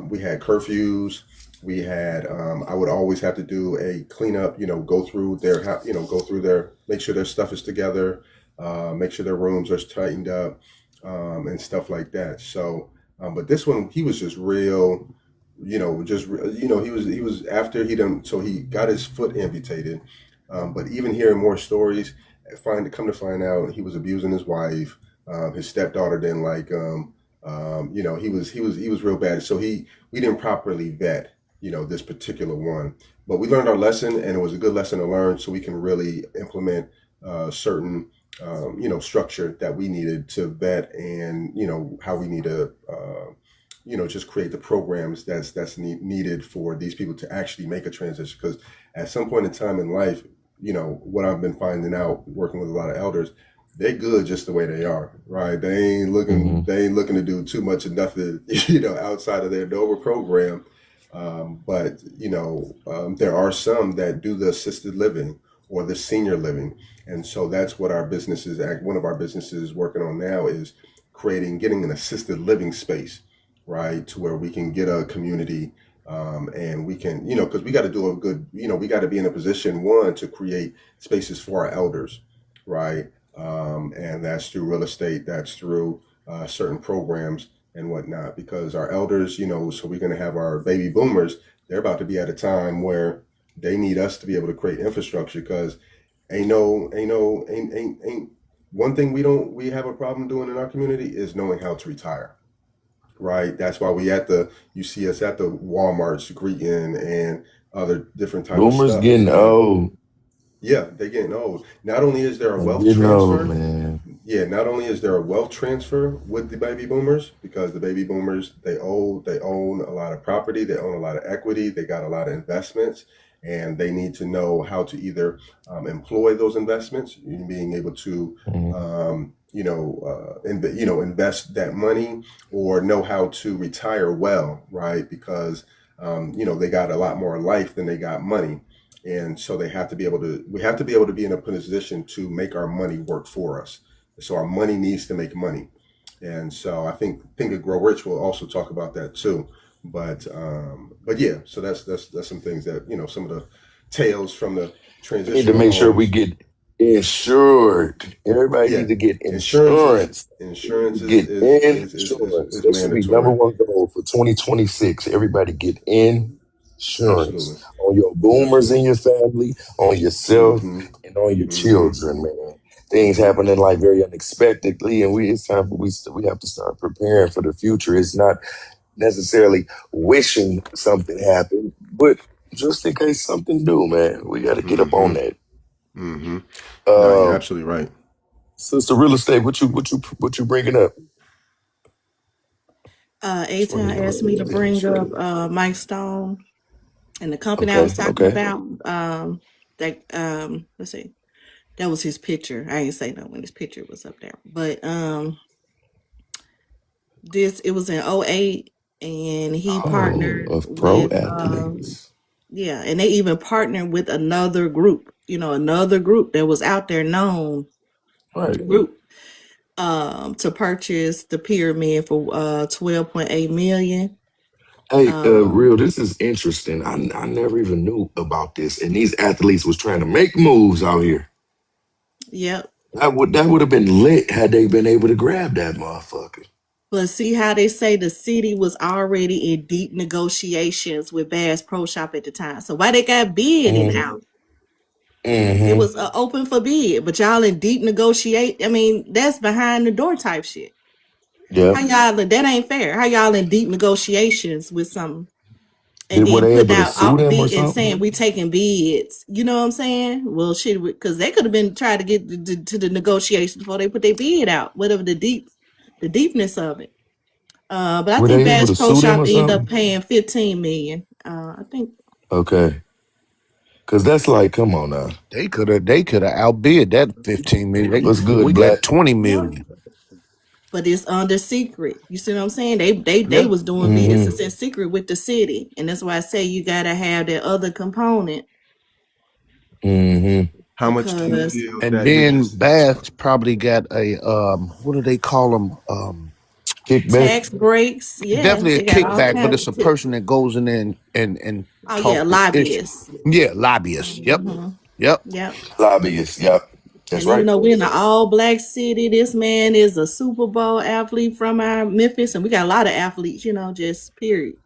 we had curfews. We had, I would always have to do a cleanup, go through make sure their stuff is together, make sure their rooms are tightened up, and stuff like that. So, but this one, he was just real, he was after he done, so he got his foot amputated. But even hearing more stories, come to find out he was abusing his wife. His stepdaughter didn't like him. He was real bad. So we didn't properly vet, this particular one. But we learned our lesson, and it was a good lesson to learn, so we can really implement certain structure that we needed to vet, and how we need to just create the programs that's needed for these people to actually make a transition. Because at some point in time in life, what I've been finding out working with a lot of elders, they're good just the way they are, right? Hmm. They ain't looking to do too much of nothing, outside of their Nova program. But there are some that do the assisted living or the senior living, and so that's what our business is. One of our businesses is working on now is getting an assisted living space, right, to where we can get a community, and we can, because we got to do a good, we got to be in a position, one, to create spaces for our elders, right, and that's through real estate, that's through certain programs and whatnot, because our elders, so we're going to have our baby boomers. They're about to be at a time where they need us to be able to create infrastructure, because ain't one thing we have a problem doing in our community is knowing how to retire. Right. That's why you see us at the Walmarts greeting and other different type of Boomers stuff, getting because old. yeah, they're getting old. Not only is there a I'm wealth getting old, transfer, man. yeah, not only is there a wealth transfer with the baby boomers, because the baby boomers, they own a lot of property, they own a lot of equity, they got a lot of investments, and they need to know how to either employ those investments, being able to Mhm. invest that money, or know how to retire well, right? Because they got a lot more life than they got money. And so we have to be able to be in a position to make our money work for us. So our money needs to make money. And so I think of Grow Rich will also talk about that too. But yeah, so that's some things that, some of the tales from the We need to transitional make sure we homes. get insured. Everybody Yeah, need to get insurance is insurance. insurance is Get is is is is, insurance. is That should be number mandatory. one goal for 2026. Everybody get insurance Absolutely. on your boomers in Absolutely. your family, on yourself, Mm-hmm. and on your Mm-hmm. children, man. Things Mm-hmm. happen in life very unexpectedly, and it's time for we have to start preparing for the future. It's not necessarily wishing something happened, but just in case something do, man, we got to get up Mm-hmm. on that. Mm-hmm. No, you're Um, absolutely right. Sister Real Estate, what you bringing up? Before Aton you asked me to bring share. up Mike Stone and the company I was Okay, talking okay. about. That let's see, that was his picture. I ain't say no when his picture was up there, but this it was in '08, and he Oh, partnered of pro with athletes. yeah, and they even partnered with another group, another group that was out there known Right. group to purchase the pyramid for 12.8 million. Hey, Um real, this is interesting. I never even knew about this. And these athletes was trying to make moves out here. yep. That would have been lit had they been able to grab that motherfucker. But see how they say the city was already in deep negotiations with Bass Pro Shop at the time. So why they got bidding Mm-hmm. out? It Mm-hmm. was open for bid, but y'all in deep negotiate. I mean, that's behind the door type shit. How Yep. y'all? That ain't fair. How y'all in deep negotiations with something and Were then they putting able to out sue them or bid and something? saying we taking bids? You know what I'm saying? Well, shit, because they could have been trying to get to the negotiations before they put their bid out. Whatever the deepness of it. But I Were think they able Bass to Pro sue them Shop or ended up something? paying 15 million. I think. Okay. Cause that's like, come on now. They could have outbid that 15 million. What's We good, Black? got 20 Yep. million. But it's under secret. You see what I'm saying? They Yeah. was doing Mm-hmm. business in secret with the city, and that's why I say you gotta have that other component Mm-hmm. How much do you because feel And that he then just Bass probably got a what do they call them? Kickback. tax breaks, yeah, Definitely a they got all kickback, but kinds it's of a person that goes in there and oh yeah, talk the issue. lobbyists. Yeah, lobbyists. Yep. Hmm. Yep. Yep. Lobbyists. Yep. That's And even right. though we're in an all black city, this man is a Super Bowl athlete from our Memphis, and we got a lot of athletes, just period.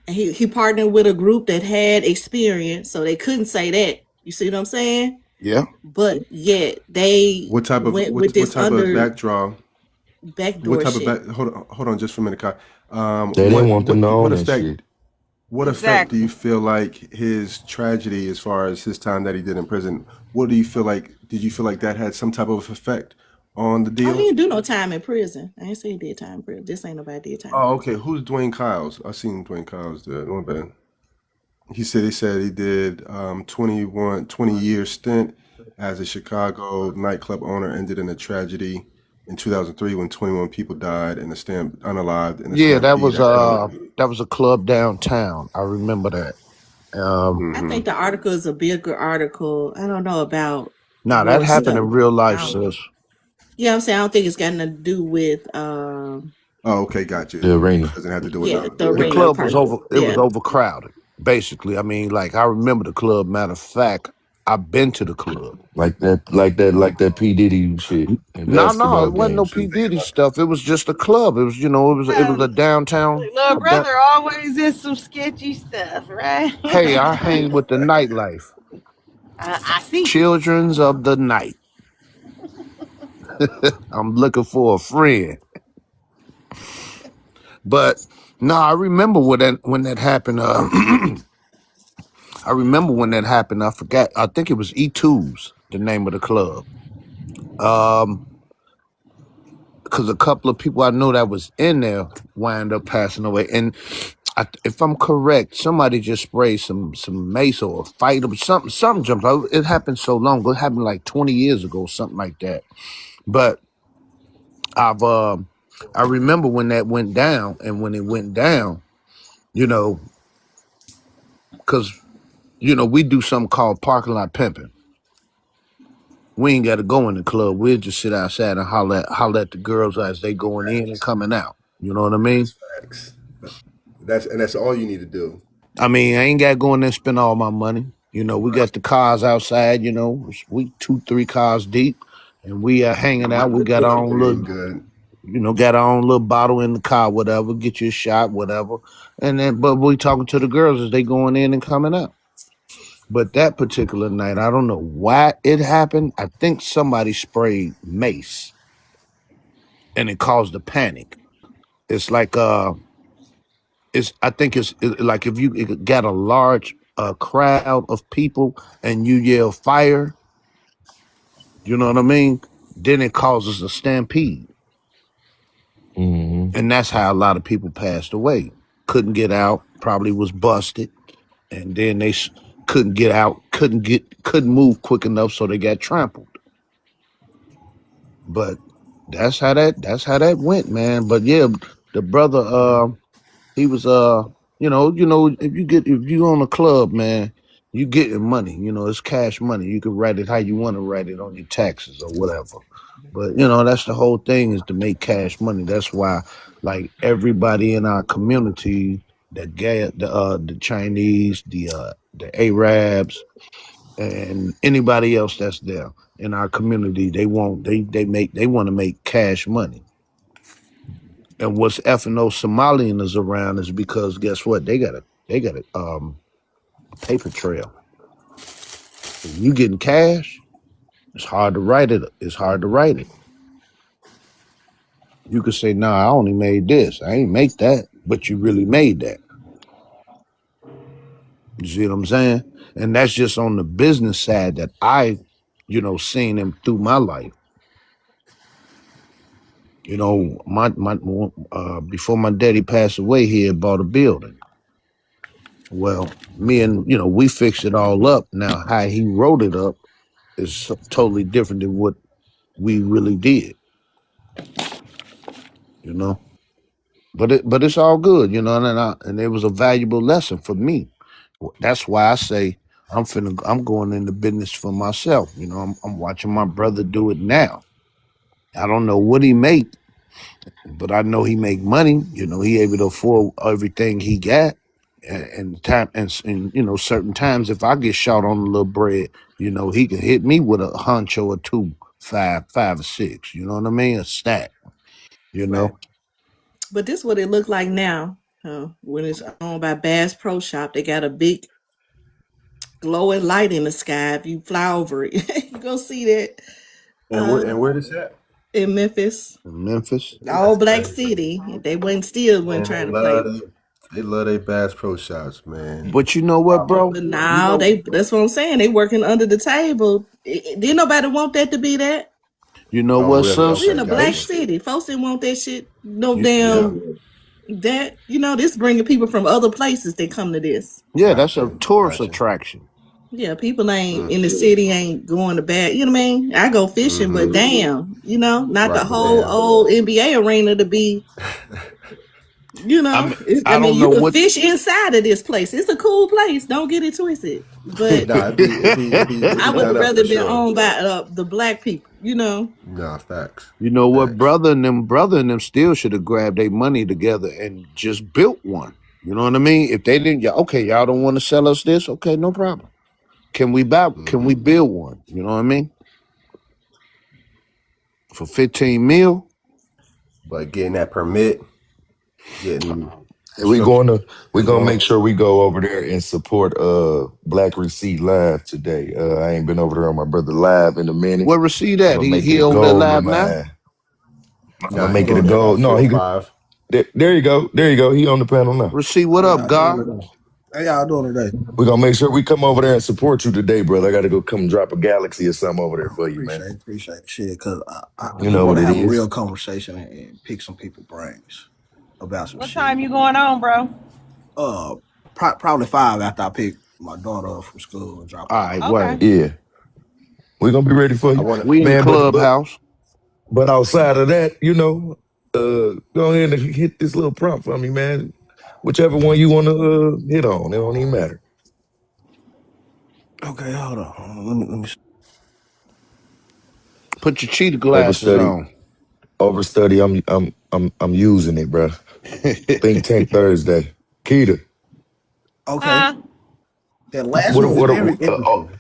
And he partnered with a group that had experience, so they couldn't say that. You see what I'm saying? Yeah. But yet they what type of went with what this type of under backdraw what backdoor type of shit. back hold on just for a minute, Kai. They didn't What want to what know what that effect shit. what effect do you Exactly. feel like his tragedy, as far as his time that he did in prison, what do you feel like, did you feel like that had some type of effect on the Oh, he deal? didn't do no time in prison. I ain't say he did time in prison. This ain't nobody did time in Oh, prison. okay. Who's Dwayne Kyles? I seen Dwayne Kyles do it. One bad. He said he did 20-year stint as a Chicago nightclub owner, ended in a tragedy in 2003 when 21 people died in a unalived in a Yeah, stampede at club. that was a club downtown. I remember that. I Mm-hmm. think the article is a bigger article. I don't know about Nah, that more happened stuff. in real I life, don't, sis. yeah, I'm saying I don't think it's got nothing to do with Oh, okay, got you. The arena. Doesn't have to do with yeah, the the The arena okay. club was part. over. It was Yeah. overcrowded. Basically, I mean, like I remember the club. Matter of fact, I've been to the club. Like that P Diddy shit and No, basketball it wasn't no game P shit. Diddy stuff. It was just a club. It was, it was a downtown. Little brother always in some sketchy stuff, right? Hey, I hang with the nightlife. I see. Children's of the night. I'm looking for a friend. But no, I remember when that happened. I remember when that happened. I forgot. I think it was E2's the name of the club. Um, because a couple of people I know that was in there wind up passing away. And if I'm correct, somebody just sprayed some mace or a fight or something jumped out. It happened so long ago. It happened like 20 years ago, something like that. But I've I remember when that went down, and when it went down, you know, because we do something called parking lot pimping. We ain't got to go in the club. We'll just sit outside and holler at the girls as they going in and coming out. You know what I mean? That's facts. That's all you need to do. I mean, I ain't got to go in there and spend all my money. We got the cars outside. We 2-3 cars deep, and we are hanging out. We got our own There you little, good. got our own little bottle in the car, whatever. Get you a shot, whatever. And then, but we talking to the girls as they going in and coming out. But that particular night, I don't know why it happened. I think somebody sprayed mace, and it caused a panic. It's like I think like if you got a large crowd of people and you yell fire, you know what I mean? Then it causes a stampede, Hmm. and that's how a lot of people passed away. Couldn't get out, probably was busted, and then they couldn't get out, couldn't move quick enough, so they got trampled. But that's how that went, man. But yeah, the brother he was if you own a club, man, you getting money. It's cash money. You can write it how you want to write it on your taxes or whatever. But that's the whole thing, is to make cash money. That's why, like, everybody in our community, the Chinese, the Arabs, and anybody else that's there in our community, they want to make cash money. And what's effing those Somalians around is because, guess what? They got a paper trail. If you getting cash, it's hard to write it. It's hard to write it. You could say, "Nah, I only made this. I ain't make that," but you really made that. You see what I'm saying? And that's just on the business side that I, seen him through my life. My before my daddy passed away, he had bought a building. Well, me and we fixed it all up. Now, how he wrote it up is totally different than what we really did, you know. But it's all good, and it was a valuable lesson for me. That's why I say I'm going into business for myself. I'm watching my brother do it now. I don't know what he make, but I know he make money. He able to afford everything he got. And time and certain times, if I get short on a little bread, he can hit me with a huncho or two, five or six. You know what I mean? A stack. You Right. know. But this what it look like now. When it's owned by Bass Pro Shop, they got a big glowing light in the sky. If you fly over it, you go see that And where this at? in Memphis, In Memphis. all That's black crazy. city. They wasn't Man, trying to play. they love their Bass Pro Shops, man. But you know what, bro? But now that's what I'm saying. They working under the table. Didn't nobody want that to be that. You know Oh, what, really? We sis? in Okay, a They black gotcha. city. Folks didn't want that shit. No Yeah, damn that. This bringing people from other places that come to this. that's a gotcha, tourist gotcha. attraction. Yeah, people ain't Mm, in the city ain't going to bed. You know what I mean? I go fishing, but mm-hmm. damn, not the Right, but whole damn. old NBA arena to be. I mean, I I mean, don't you know can what. fish inside of this place. It's a cool place. Don't get it twisted. But Nah, it'd I be would done have up for rather been sure. owned by the black people. Nah, facts, You know what, facts. brother and them still should have grabbed their money together and just built one. You know what I mean? If they didn't, okay, y'all don't want to sell us this, okay, no problem. Can we build one? You know what I mean? For 15 mil, But getting that permit, getting Hey, we construction going to we gonna make going. sure we go over there and support Black Receipt Live today. I ain't been over there on my brother live in a minute. where Rasheed I'm at? gonna make it He a over there goal of live now? mine. I'm gonna Nah, he make it go a there goal. about No, 4 or 5. there you go. There you go. He on the panel now. Rasheed, what How up, y'all doing God? today? How y'all doing today? We're gonna make sure we come over there and support you today, brother. I gotta go come drop a galaxy or something over there for you, man. Appreciate it. Shit, because I You just know want what to it have a real is. conversation and pick some people's brains about some What shit. time you going on, bro? Uh, Probably 5 after I pick my daughter up from school and drop her All right, off. Okay. word. Yeah. We're gonna be ready for I you. want to. We in the Man, clubhouse. but outside of that, go ahead and hit this little prompt for me, man. Whichever one you wanna hit on. It don't even matter. Okay, hold on. Let me. Put your cheetah glasses Overstudy. on. Overstudy. I'm using it, bro. Think Tank Thursday. Keita. Okay, Huh? that last What one was what very interesting.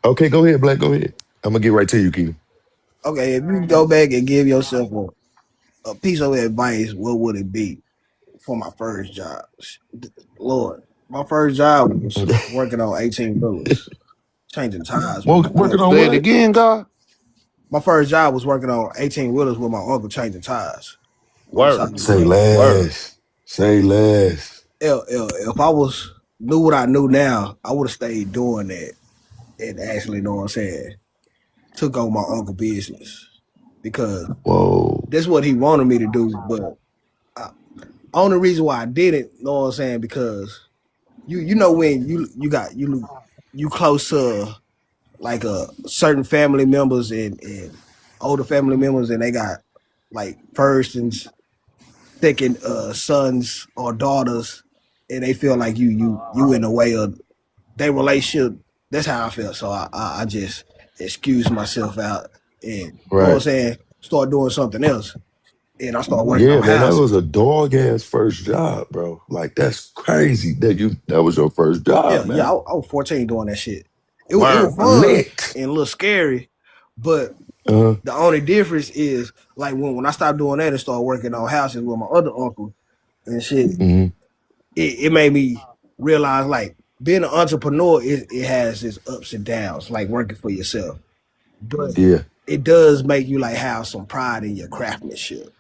okay, go ahead, Black. Go ahead. I'm gonna get right to you, Keita. Okay, if you go back and give yourself a piece of advice, what would it be for my first job? Lord, my first job was working on 18 bullets, changing tires with my Working uncle. on Say it what? again, God. My first job was working on 18 wheelers with my uncle, changing tires on the side Word. of the Say road. Word. less. Say less. If I was knew what I knew now, I would have stayed doing that and actually, know what I'm saying, took on my uncle business because Whoa. that's what he wanted me to do. But I, only reason why I didn't, know what I'm saying, because you know when you close to like certain family members and older family members and they got like first and second sons or daughters and they feel like you in the way of their relationship. That's how I felt. So I just excused myself out and, know what I'm Right. saying, start doing something else. And I started working Yeah, on man, that was houses. a dog ass first job, bro. Like that's crazy that was your first Yeah, job, yeah. man. I was 14 doing that shit. It Word. was fun Lit. and a little scary, but Uh, the only difference is like when I stopped doing that and started working on houses with my other uncle and shit, mm-hmm. it made me realize like being an entrepreneur, it has its ups and downs, like working for yourself. But Yeah. it does make you like have some pride in your craftsmanship.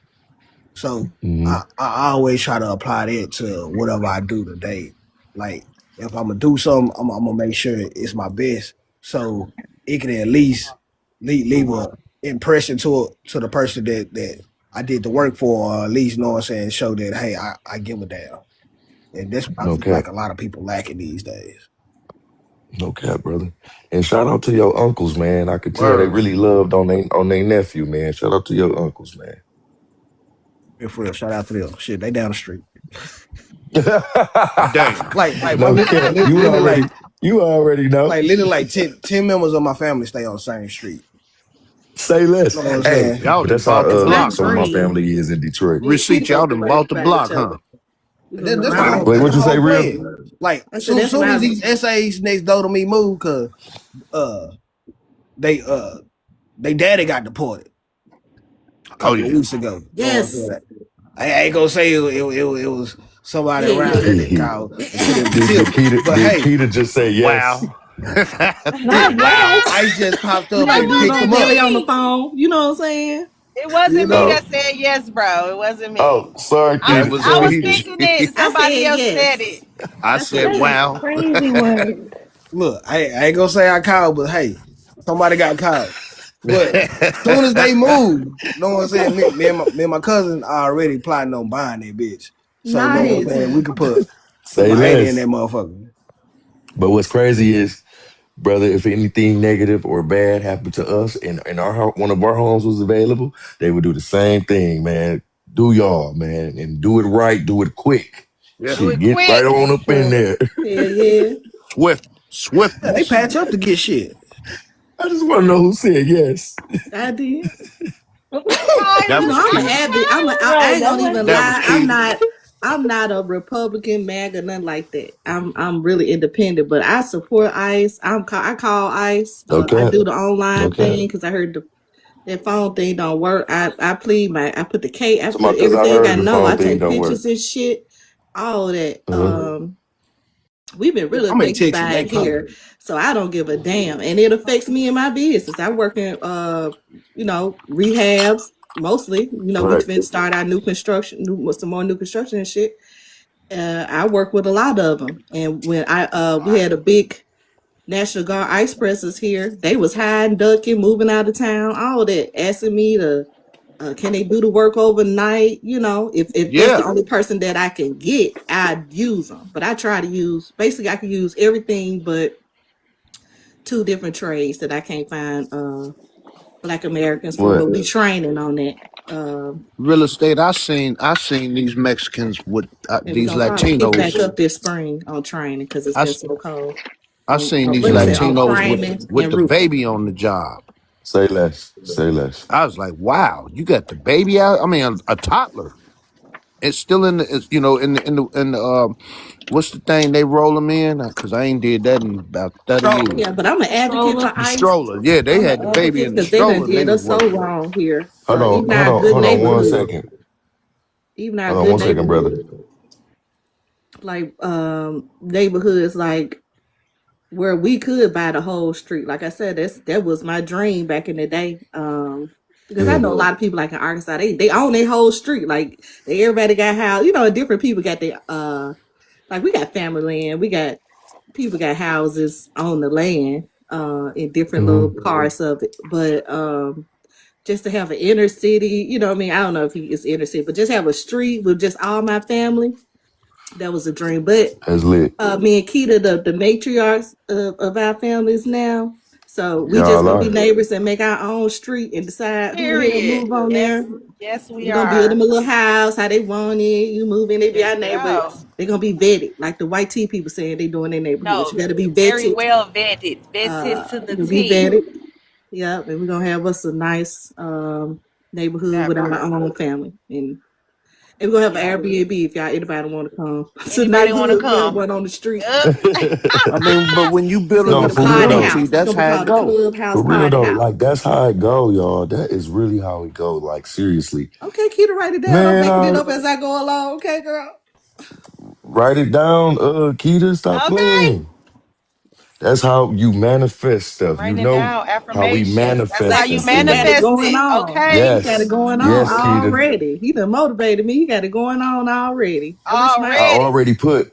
So Mm-hmm. I always try to apply that to whatever I do today. Like if I'm gonna do something, I'm gonna make sure it's my best, so it can at least leave a impression to the person that I did the work for, or at least, know what I'm saying, show that hey, I give a damn. And that's what I No feel like cap. a lot of people lacking these days. No cap, brother. And shout out to your uncles, man. I could tell they Word. really loved on their nephew, man. Shout out to your uncles, man. For real, shout out to them. Shit, they down the street. Damn. Like my No cap. literally You already know. like literally like 10 members of my family stay on the same street. Say You less. know what I'm Hey, saying? Y'all but done that's how bought the That's not block, some of huh? my green. family is in Detroit. Me and Keita Receipt, go y'all done right bought the beside each block, other. huh? We go That's around the Wait, that's what block. the you say, whole real? plan. Like I said that's soon as my these essays next door to me move, cause uh they they daddy got deported a Oh couple of yeah. weeks ago. You know what I'm yes. saying? I ain't gonna say it was somebody Yeah, around here that did, called and put in the did tip. Keita But did hey, Keita just say yes? Wow. not wow. I just popped You up know, That and doing picked wasn't on them up. belly on the me. phone. You know what I'm saying? It You wasn't me know? that Oh, said yes, bro. It wasn't oh, me. sorry, I That Keita. was I Sorry, was Keita. thinking that me. I somebody said else said yes. it. I I said said, yes. That's wow. crazy word. Look, I ain't gonna say I called, but hey, somebody got called. But soon as they move, know what I'm saying? Me and my cousin are already plotting on buying that bitch. So know what I'm Nice. saying? We could put Say my auntie in less. that motherfucker. But what's crazy is, brother, if anything negative or bad happened to us and one of our homes was available, they would do the same thing, man. Do y'all, man, and do it right, do it quick. Yeah. Do Shit, it get right quick. on up in there. Yeah, yeah. Yeah, they Swiftness. patch up to get shit. I just want to know who said yes. I did. That You know, was I'm an Keita. avid. Hi, I Right, ain't that gonna was even That was lie. I'm Keita. not. I'm not a Republican, MAGA, nothing like that. I'm really independent, but I support ICE. I call ICE. I Okay. do the online Okay. thing because I heard that phone thing don't work. I plead I put the K. I put Because I everything I heard the know. I phone thing take don't work. pictures and shit. All of that. Uh-huh. We've been really I'm in affected Texas. by They it coming. here, so I don't give a damn, and it affects me in my business. I work in rehabs mostly. We Right. finna start our new construction, some more new construction and shit. I work with a lot of them, and when we had a big National Guard ice presses here, they was hiding, ducking, moving out of town, all that, asking me to can they do the work overnight? If that's the Yeah. only person that I can get, I'd use them. But I try to use basically I can use everything but two different trades that I can't find Black Americans for. What? But we training on that. Real estate. I seen these Mexicans with And we're these gonna probably pick back Latinos. up this spring on training because it's I been s- so cold. I seen these Really say on Latinos framing with and the roofing. baby on the job. Say less. Say less. I was like, wow, you got the baby out. I mean, a toddler. It's still in the, what's the thing they roll them in? Because I ain't did that in about 30 Stroller. Yeah, years. but I'm an advocate Stroller. for The ICE. stroller. Yeah, they I'm an had the baby advocate in the because they done stroller and they did was us so working. wrong here. Hold on. Even Hold our on. good Hold on one neighborhood, second. even our Hold on good one second, brother. neighborhood, like neighborhoods like where we could buy the whole street. Like I said, that was my dream back in the day. Because I Yeah. know a lot of people like in Arkansas, they own their whole street. Like everybody got house, different people got their like we got family land, we got people got houses on the land, in different little Hmm. parts of it. But just to have an inner city, what I mean, I don't know if it's inner city, but just have a street with just all my family. That was a dream. But That's lit. me and Keita, the matriarchs of our families now. So we just Y'all gonna be are. neighbors and make our own street and decide who the hell Period. move on Yes, there. yes, we We gonna build them are. a little house, how they want it. You move in, they be There our you neighbor. go. They gonna be vetted, like the white tea people saying they do in their neighborhoods. No, You gotta be very vetted. well vetted. Vetted to the You gonna be T. vetted. Yeah, and we're gonna have us a nice neighborhood That with our part. own family. And we're gonna have Yeah. an Airbnb if y'all anybody want to come to the Anybody want to neighborhood. We have come? one on the street. Yep. I mean, but when you It's gonna building be No, a the for real party though. community, house. It's that's gonna be how it called the go. Clubhouse For real Party though. House. Like that's how it go, y'all. That is really how it go. Like seriously. Okay, Keita, write it down. I'm Man, making it I up as I go along. Okay, girl. write it down, Keita, stop Okay. playing. That's how you manifest stuff. You Writing it know down. how we Affirmations. That's how manifest you them He got it things. manifest going it. on. Okay. He got it Yes. going on Yes, Keita. already. He done motivated me. He got it going on already. I wish my I Already. already put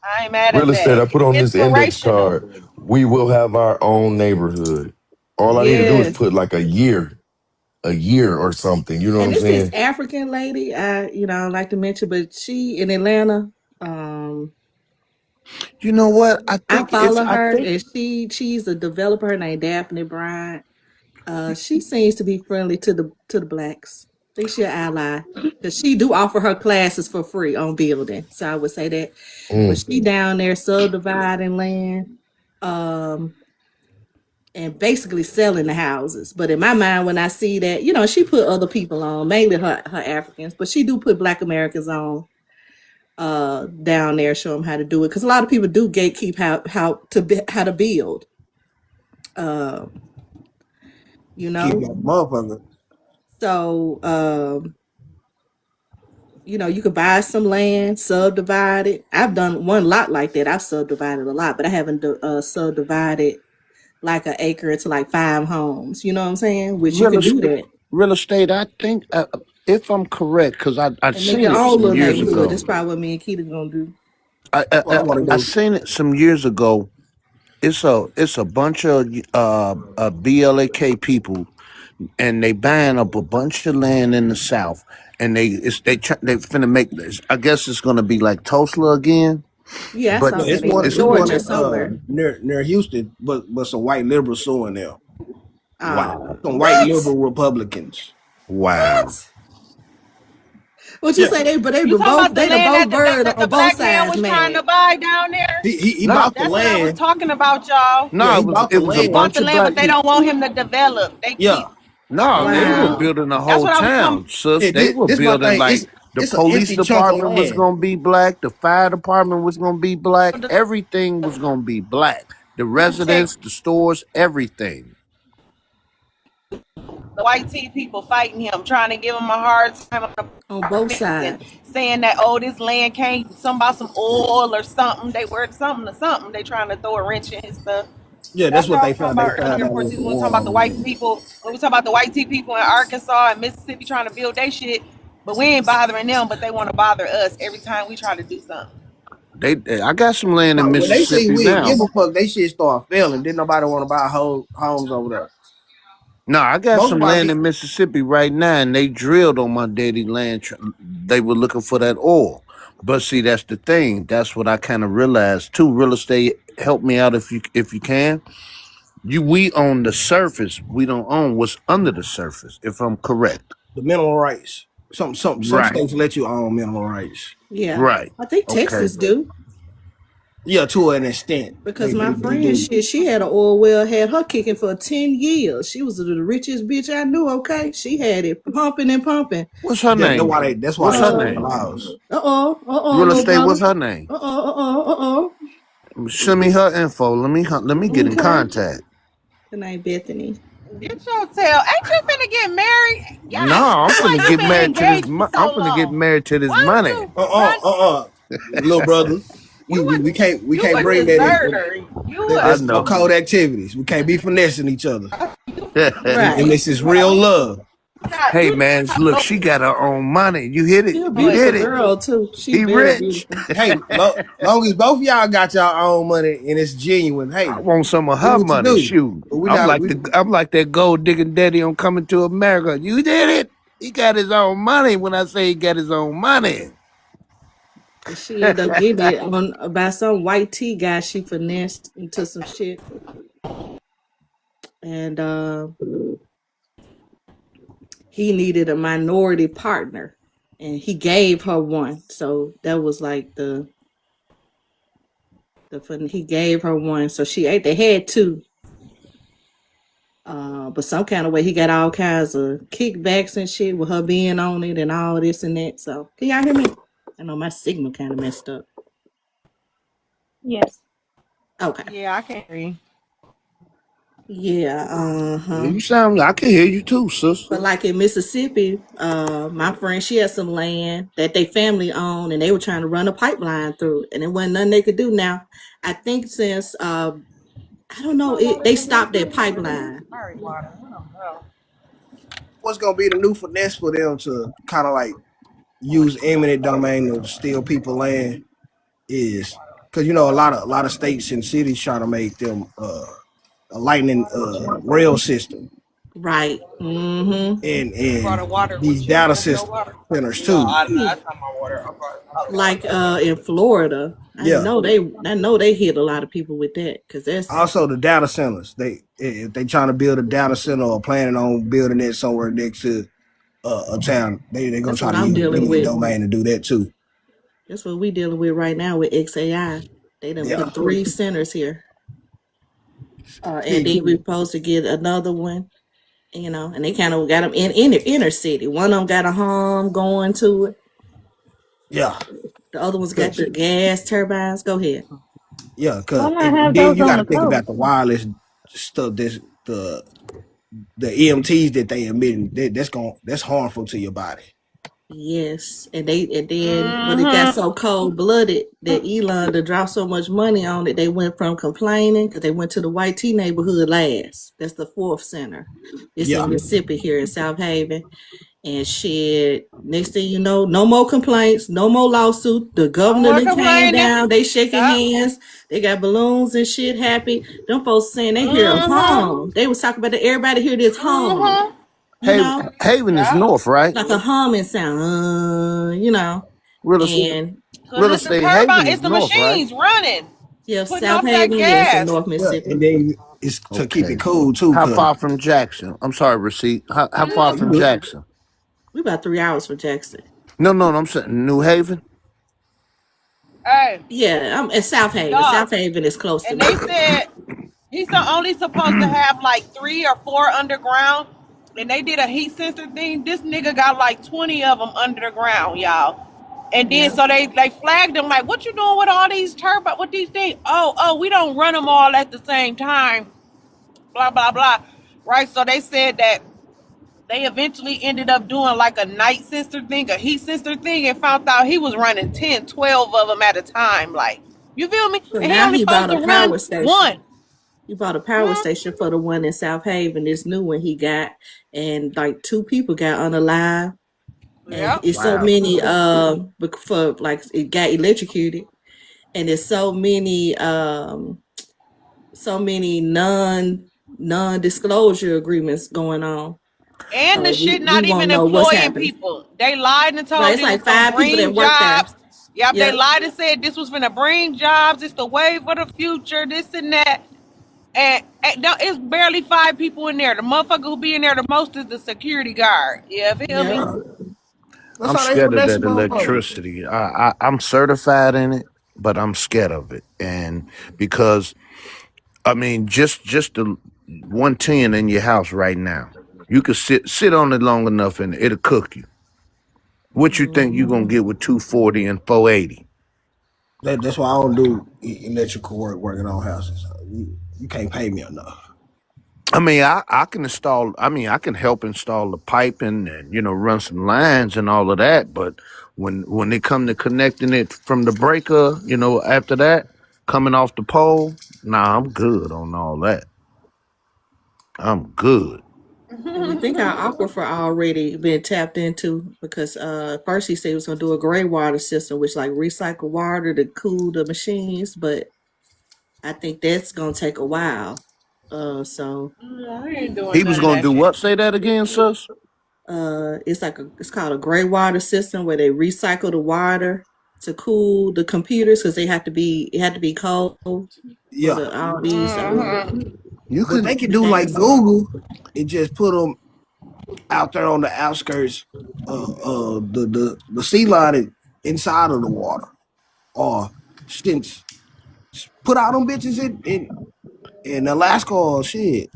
I ain't mad at real estate, that. I put on this index Inspirational. card. We will have our own neighborhood. All I need to do is yes. put like a year or something. You know what And I'm it's this saying? African lady, I like to mention, but she in Atlanta. Um, You know what? I follow I her, think and she's a developer named Daphne Bryant. She seems to be friendly to the blacks. I think she's an ally because she do offer her classes for free on building. So I would say that. But Mm. she down there subdividing land, um, and basically selling the houses. But in my mind, when I see that, she put other people on, mainly her Africans, but she do put Black Americans on down there, show them how to do it because a lot of people do gatekeep how to build. Uh, you Keep know, that motherfucker. so you could buy some land, subdivide it. I've done one lot like that. I've subdivided a lot, but I haven't subdivided like an acre into like 5 homes. You know what I'm saying? Which you real can do estate, that real estate. I think if I'm correct, because I and make seen your it own some little years neighborhood. ago. That's probably what me and Keita gonna do. What I want to I do. seen it some years ago. It's a bunch of BLAK people, and they buying up a bunch of land in the South, and they finna make this. I guess it's gonna be like Tulsa again, Yeah, I but saw Yeah, that in it's one Georgia at somewhere. near Houston, but some white liberals suing there. Oh, wow, Some white what? liberal Republicans. wow. What? What you Yeah, say? They You done talking both about the they done land both bird that the on both black man sides, was trying man. to buy down there? he Nah, bought the That's what I was land. talking about, y'all. Yeah, nah. he It was bought the it was a He land. bought bunch the of land, but black they people. don't want him to develop. They Yeah, keep No, they were Wow. building a That's whole what I was town, coming. sis. yeah. They were This my building thing. like The It's an police empty chunk of department was land. gonna be black. The fire department was gonna be black. Everything was gonna be black. The Protect residents, the stores, everything. the white tea people fighting him, trying to give him a hard time on the on both apartments and sides. saying that, oh, this land can't, something about some oil or something. They were something to something. They trying to throw a wrench in his stuff. Yeah, that's That's what what I they was talking found. They about found earlier, out was Porties, the when we talking about the oil on white there. people, when we talk about the white tea people in Arkansas and Mississippi trying to build their shit, but we ain't bothering them, but they want to bother us every time we try to do something. I got some land in But when they say Mississippi we didn't give now. a fuck, they shit start failing. Didn't nobody want to buy whole homes over there. No, I got Most some white land people, in Mississippi right now, and they drilled on my daddy land. They were looking for that oil. But see, that's the thing. That's what I kind of realized too. Real estate, help me out if you can. We own the surface. We don't own what's under the surface. If I'm correct. the mineral rights. Some Right. states let you own mineral rights. Yeah, Right. I think Okay. Texas do Yeah, to an extent, because they my they, they friend, do. she had an oil well, had her kicking for 10 years. She was the richest bitch I knew. Okay, she had it pumping and pumping. What's her Yeah, name? that's why What's they her changed the name? laws. Real Little estate. brother. What's her name? Uh. Send me her info. Let me get in Okay, contact. her name Bethany. Get your tail. Ain't you finna get married? No, God, I'm how long finna you get been married to this. engaged for I'm so finna get long? married to this Why don't money. you run? Little brother. You We would, can't you a bring that in. deserter. You would. I That's for know. code activities. We can't be finessing each other. And Right. this is real love. Hey You man, look, she got her own money. You hit it. She a You beautiful did it. girl too. She He very rich. beautiful. Hey, long as both of y'all got your own money and it's genuine, I hey, want some of do her what you money. do. Shoot, But we not we I'm like that gold digging daddy on Coming to America. You did it. He got his own money. When I say he got his own money, And she ended up getting it on by some white tea guy she finessed into some shit. And he needed a minority partner. And he gave her one. So that was like he gave her one. So they had two. But some kind of way he got all kinds of kickbacks and shit with her being on it and all this and that. So can y'all hear me? I know my signal kind of messed up. Yes. Okay. Yeah, I can hear you. Yeah, you sound. I can hear you too, sister. But like in Mississippi, my friend, she had some land that they family owned and they were trying to run a pipeline through and it wasn't nothing they could do. Now, I think since I don't know, they stopped that pipeline. Sorry, water. I don't know. what's gonna be the new finesse for them to kind of like use eminent domain to steal people land is because a lot of states and cities try to make them a lightning rail system Right. Mm-hmm. You brought and a water these with you. data That's your water. centers No, too. that's not my water. I'm sorry. Like in Florida, Yeah. I know they hit a lot of people with that because Also, the data centers. If they trying to build a data center or planning on building it somewhere next to a town, they gonna that's try what to I'm use dealing eminent with. domain to do that too. That's what we dealing with right now with XAI. They done Yeah. put 3 centers here. And See, then we're supposed to get another one, and they kind of got them in the inner city. One of them got a home going to it. yeah. The other one's got 'Cause- the gas turbines. Go ahead. Yeah, Why because not and have then those you on got to the think about coast? the wireless stuff. The EMTs that they emitting. That's harmful to your body. Yes, and then when it got Mm-hmm. so cold blooded that Elon to drop so much money on it, they went from complaining because they went to the white tea neighborhood last. That's the fourth center. It's in Yeah. Mississippi here in South Haven. And shit, next thing you know, no more complaints, no more lawsuit. The No governor more then came complaining. down, they shaking Yep. hands, they got balloons and shit happy. Them folks saying they hear a Mm-hmm. hum. They was talking about that everybody hear this hum, Mm-hmm. you know, Haven is Yep. north, right? like a humming sound, Real, and real Because it's the estate. Haven turbine, is it's the north, right? machines running, yeah, putting South off that Haven, yes, in gas. North Yeah, and Mississippi. then it's to keep it Okay. cool too. How Cause far from Jackson? I'm sorry, receipt. How far oh, Mm. you from good? Jackson? We about 3 hours from Jackson. No, no, no, I'm saying New Haven. Hey, Yeah, I'm in South Haven. dog. South Haven is close to And me. they said he's only supposed to have like 3 or 4 underground. and they did a heat sensor thing. This nigga got like 20 of them under the ground, y'all. And then Yeah. so they flagged him like, what you doing with all these turbines, with these things? Oh, we don't run them all at the same time. Blah blah blah. Right. So they said that they eventually ended up doing like a night sensor thing, a heat sensor thing, and found out he was running 10, 12 of them at a time. Like, you feel me? So And he now only he supposed bought to a run power station. one. He bought a power Hmm? station for the one in South Haven, this new one he got, and like 2 people got unalive. And Yep. it's so Wow. many for like it got electrocuted, and it's so many non disclosure agreements going on. And the shit We not won't even know what's employing happening. people. They lied and Right, told it's it was like gonna 5 people that bring work there. jobs. Yep, they Yep, lied and said this was gonna bring jobs. It's the wave of the future. This and that. And no, it's barely 5 people in there. The motherfucker who be in there the most is the security guard. Yeah, feel me? yep. Yeah. That's I'm how they scared of finesse that motherfuckers. electricity. I'm certified in it, but I'm scared of it, and because I mean, just the 110 in your house right now, you could sit on it long enough, and it'll cook you. What you think you Hmm. gonna get with 240 and 480? That's why I don't do electrical work working on houses. You can't pay me enough. I mean, I can install. I mean, I can help install the piping and run some lines and all of that. But when they come to connecting it from the breaker, after that coming off the pole, nah, I'm good on all that. I'm good. And we think our aquifer already been tapped into because first he said he was gonna do a gray water system, which like recycle water to cool the machines, but I think that's gonna take a while. So No, I ain't doing He was none of gonna that do shit. what? Say that again, sis. it's called a gray water system where they recycle the water to cool the computers because it had to be cold for Yeah, the all these Mm-hmm. You what could. they can do like things. Google and just put them out there on the outskirts, the sea line inside of the water, or since put all them bitches in Alaska or shit,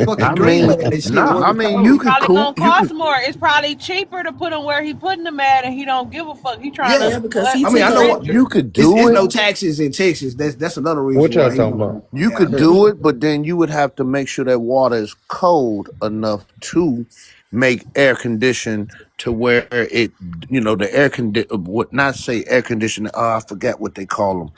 fucking I mean, Greenland and shit no. where I it's mean, you cold. could Probably cool. gonna You cost could. more. It's probably cheaper to put him where he putting them at, and he don't give a fuck. He trying Yeah, Yeah, to because what he I mean took I a know what You renter. could it's do it. no taxes in Texas. That's another reason What y'all why he talking want about? You out could here. do it, but then you would have to make sure that water is cold enough to make air condition to where the air would not say air conditioner. Oh, I forget what they call them.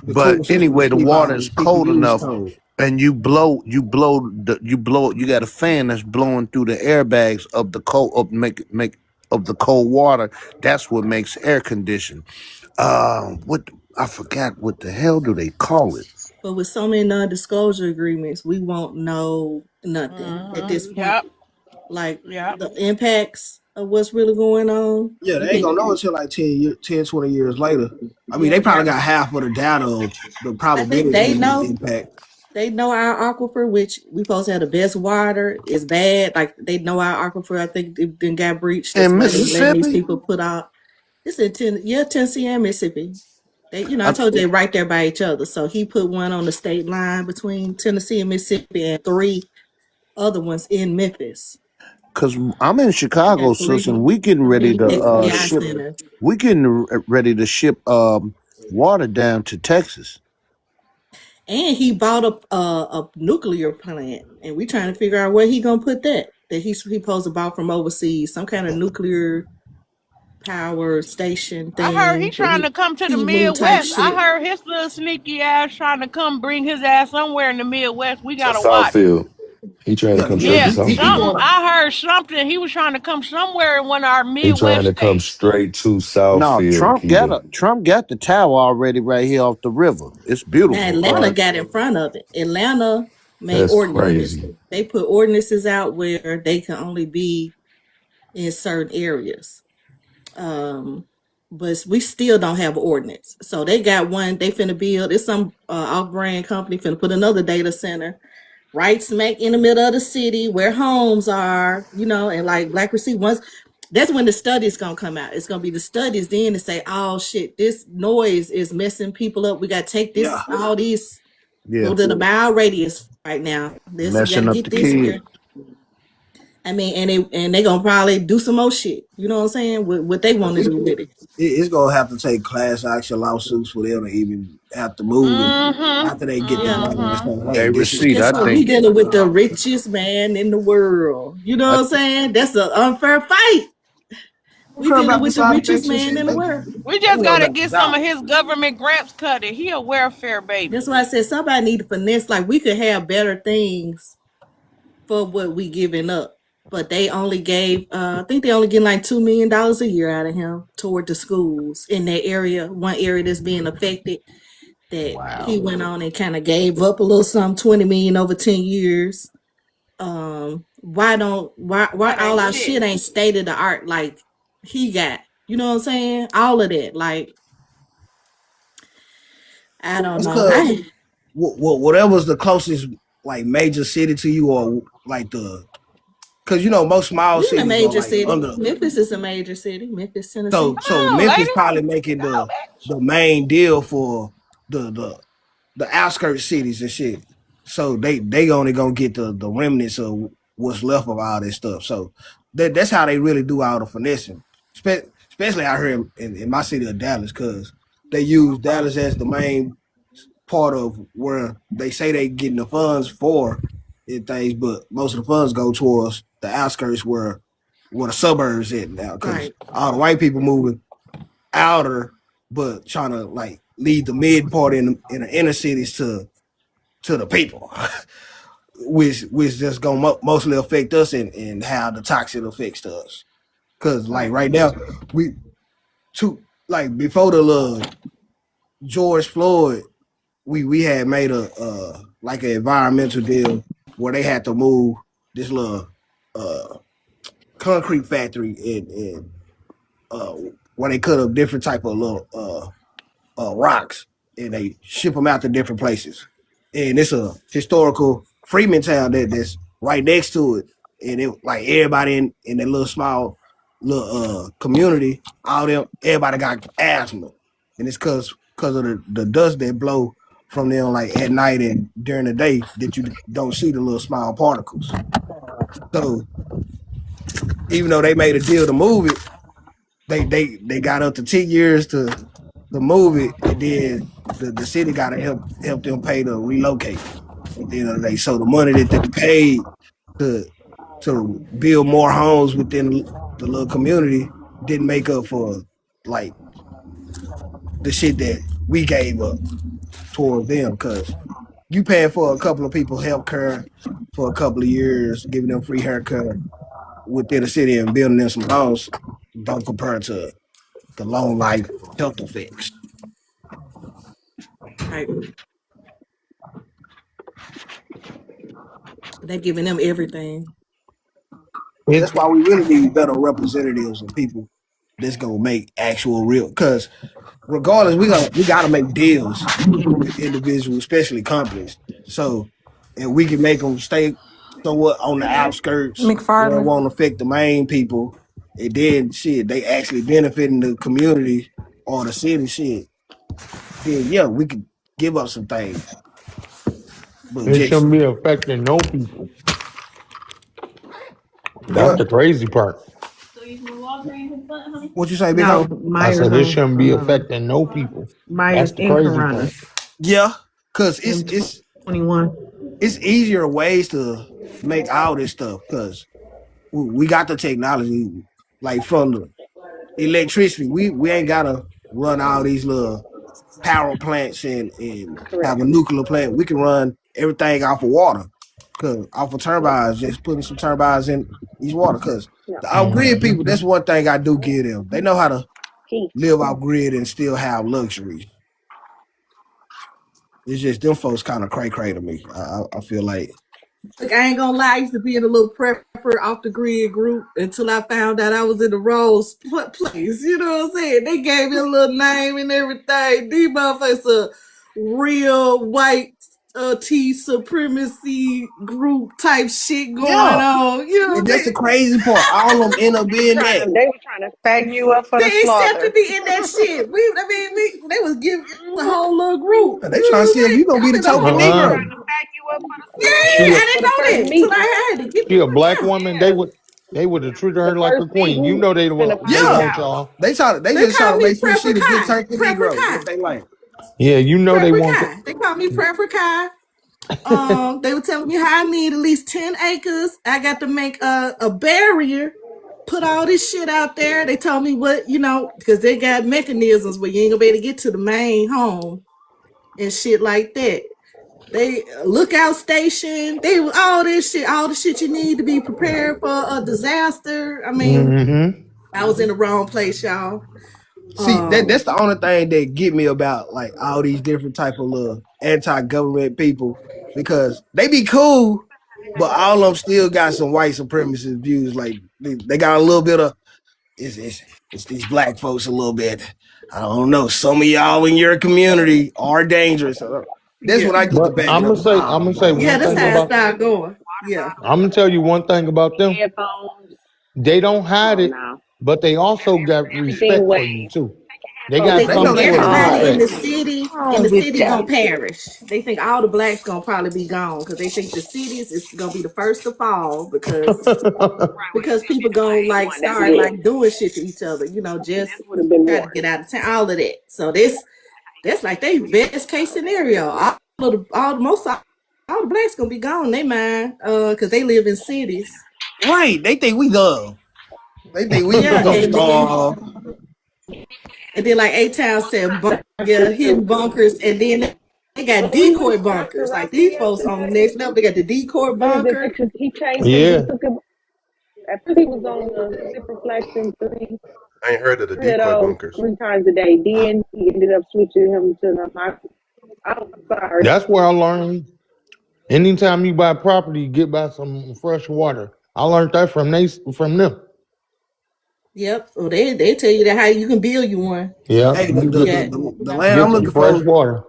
The But cooling system to anyway, the keep water our is cold CPUs enough, cold. and you got a fan that's blowing through the airbags of the cold of make of the cold water. That's what makes air condition. What I forgot what the hell do they call it? But with so many non-disclosure agreements, we won't know nothing at this Mm-hmm. point. Yep. Like Yep. the impacts of what's really going on. Yeah, We they ain't can, gonna know until like 20 years later. I mean, they yeah. probably got half of the data of the I think probability they of the know. impact. They know our aquifer, which we supposed to have the best water, is bad. Like they know our aquifer. I think it then got breached. That's In why they letting these Mississippi. people put out. It's in Tennessee and Mississippi. I I, told you they right there by each other. So he put one on the state line between Tennessee and Mississippi, and 3 other ones in Memphis. Cause I'm in They Chicago, got sis, and 3 we getting ready to XPI ship. centers. We getting ready to ship water down to Texas. And he bought a nuclear plant, and we trying to figure out where he gonna put that. That he supposed to buy from overseas, some kind of nuclear power station I heard he thing that trying to come to the Timu type Midwest. I shit. heard his little sneaky ass trying to come bring his ass somewhere in the Midwest. We To gotta watch. Southfield. He trying to Yeah, come straight yeah, to Yeah, he Southfield. something. going. I heard something. He was trying to come somewhere in one of our He trying Midwest to come states. straight to No, Southfield, Keita. Trump got the tower already right here off the river. It's Now beautiful. Atlanta got in front of it. Atlanta made That's ordinances. crazy. They put ordinances out where they can only be in certain areas. Um, but we still don't have an ordinance. So they got one. They finna build. It's some off-brand company finna put another data center right smack in the middle of the city where homes are, and like Black Receipt once that's when the study's gonna come out. It's gonna be the studies then to say, oh shit, this noise is messing people up. We gotta take Yeah, this all these Yeah, within a mile radius right now. We messing gotta up get the this kids. here. I mean, and they gonna probably do some more shit. You know what I'm saying? What they want to do with it. It's gonna have to take class action lawsuits for them to even have to move it after they get Yeah. together and say, Hey, hey, this is receipt. Guess I what? We think. dealing with the richest man in the world. You know I what I'm saying? That's an unfair fight. don't We care dealing about the with the side richest effects and man shit. in the world. We They just worry gotta about the get some of dollar. his government grants cut. He a welfare That's baby. why I said somebody need to finesse. Like we could have better things for what we giving up. But they only gave I think they only get like $2 million a year out of him toward the schools in that area, one area that's being affected, that he Wow. went on and kind of gave up a little something, 20 million over 10 years. Why That all ain't our shit shit. ain't state of the art like he got? You know what I'm saying? All of that. Like, I don't It's know. because whatever's the closest like major city to you, or like the, because most small We in a cities are major like city. under. Memphis is a major city. Memphis, So Tennessee. so Oh, Memphis lady. probably making Go, the main deal for the outskirts cities and shit. So they only gonna get the remnants of what's left of all this stuff. So that's how they really do all the finessing. Especially out here in my city of Dallas, because they use Dallas as the main part of where they say they getting the funds for and things, but most of the funds go towards the outskirts where the suburbs at now, because Right. all the white people moving outer, but trying to like lead the mid part in the inner cities to the people, which just gonna mostly affect us and how the toxic affects us. Cause like Right. right now, we two like before the little George Floyd, we had made a like an environmental deal where they had to move this little uh concrete factory in uh where they cut up different type of little rocks, and they ship them out to different places. And it's a historical Freeman town that's right next to it. And it like everybody in that little small little community, all them everybody got asthma. And it's cause of the dust that blow from them like at night and during the day that you don't see the little small particles. So even though they made a deal to move it, they got up to 10 years to move it, and then the city got to help them pay to relocate at the end of the day. So the money that they paid to to build more homes within the little community didn't make up for like the shit that we gave up towards them, because you paying for a couple of people health care for a couple of years, giving them free haircut within the city and building them some homes don't compare to the long life health effects. Right. They're giving them everything. That's why we really need better representatives and people that's gonna make actual real. Because regardless, we gotta make deals with individuals, especially companies. So, and we can make them stay somewhat on the outskirts where it McFarland. won't affect the main people. And then shit, they actually benefiting the community or the city shit. Then yeah, we could give up some things. But It just shouldn't be affecting no people. That's what the crazy part. what you say, Big No, Ho? I Myers said it on shouldn't be affecting no people. That's Myers the and crazy part. Corona. Yeah, because Them 21. it's easier ways to make all this stuff, because we got the technology, like from the electricity. We ain't gotta run all these little power plants and Correct. have a nuclear plant. We can run everything off of water, cause off of turbines, just putting some turbines in each water. Cause Yeah. the off grid Hmm. people, that's one thing I do give them. They know how to live off grid and still have luxuries. It's just them folks kind of cray cray to me. I feel like Like, I ain't gonna lie, I used to be in a little prepper off the grid group until I found out I was in the wrong place. You know what I'm saying? They gave me a little name and everything. These motherfuckers a real white T supremacy group type shit going yeah. on. You know what And I'm that's the saying? crazy part. All of them end up being that. They were trying to fag you up for the They accepted slaughter. me in that shit. They was giving the whole little group. They You trying know to what I'm see if saying? you gonna be I'm the in the token whole Uh-uh. Negro. group. Yeah, She a I For the didn't first know that till meeting. I had to get she the a black account. woman. Yeah. They would have treated The her like first a queen. You meeting, know spent a they $500. Yeah, want y'all. they They just trying call to me make sure she the good Prepper type Kai. of Prepper Negro. Kai. What they like. Yeah, you know they Prepper want. Kai. They call me Prepper Kai. They were telling me how I need at least 10 acres. I got to make a barrier, put all this shit out there. They told me what, because they got mechanisms where you ain't gonna be able to get to the main home and shit like that. They lookout station, they all this shit, all the shit you need to be prepared for a disaster. I mean, Mm-hmm. I was in the wrong place, y'all. See, that's Um, the only thing that get me about like all these different type of little anti-government people because they be cool, but all of them still got some white supremacist views. Like they got a little bit of it's these black folks a little bit. I don't know. Some of y'all in your community are dangerous. That's yeah, when I get to But backing up. I'm Nah, gonna say bro. yeah, one that's thing how it about. started going. Yeah, I'm gonna tell you one thing about them. Headphones. They don't hide Oh it, no. but they also got Everything respect for you waves. too. They Headphones got they They on. know some think they sort of can. everybody in respect. the city gonna perish. They think all the blacks gonna probably be gone because they think the cities is gonna be the first to fall because people gonna like That's start it. like doing shit to each other. Just That would have been try to more. get out of town. All of that. So that's like they best case scenario. All the blacks gonna be gone. They mind because they live in cities. Right. They think we dumb. They think we Yeah, just gonna starve. and then like A Town said, Doctor yeah, too. hidden bunkers, and then they got When we went decoy to Dr. bunkers. Like these folks on the yesterday, next level, they got the decoy what is it? bunker. He changed him. He Yeah, took him. At first he was on the ciprofloxacin I ain't heard of the three of decoy those bunkers. 3 times a day. Then he ended up switching him to the I'm sorry. that's where I learned. Anytime you buy property, get by some fresh water. I learned that from them. Yep. Oh, they tell you that how you can build you one. Yeah, Hey, you You got the land I'm get some looking fresh for, water.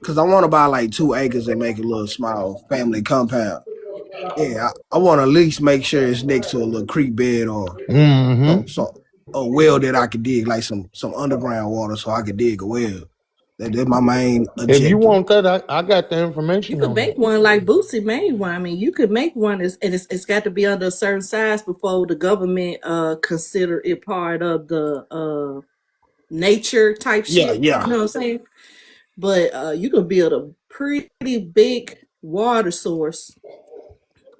because I want to buy like 2 acres and make a little small family compound. Yeah, I want to at least make sure it's next to a little creek bed or some, Mm-hmm. some a well that I could dig, like some underground water, so I could dig a well. That's my main If you objective. want that, I got the you information could on make that. one like Boosie made one. I mean, you could make one, and it's got to be under a certain size before the government consider it part of the nature type Yeah, shit. You yeah. know what I'm saying? But you can build a pretty big water source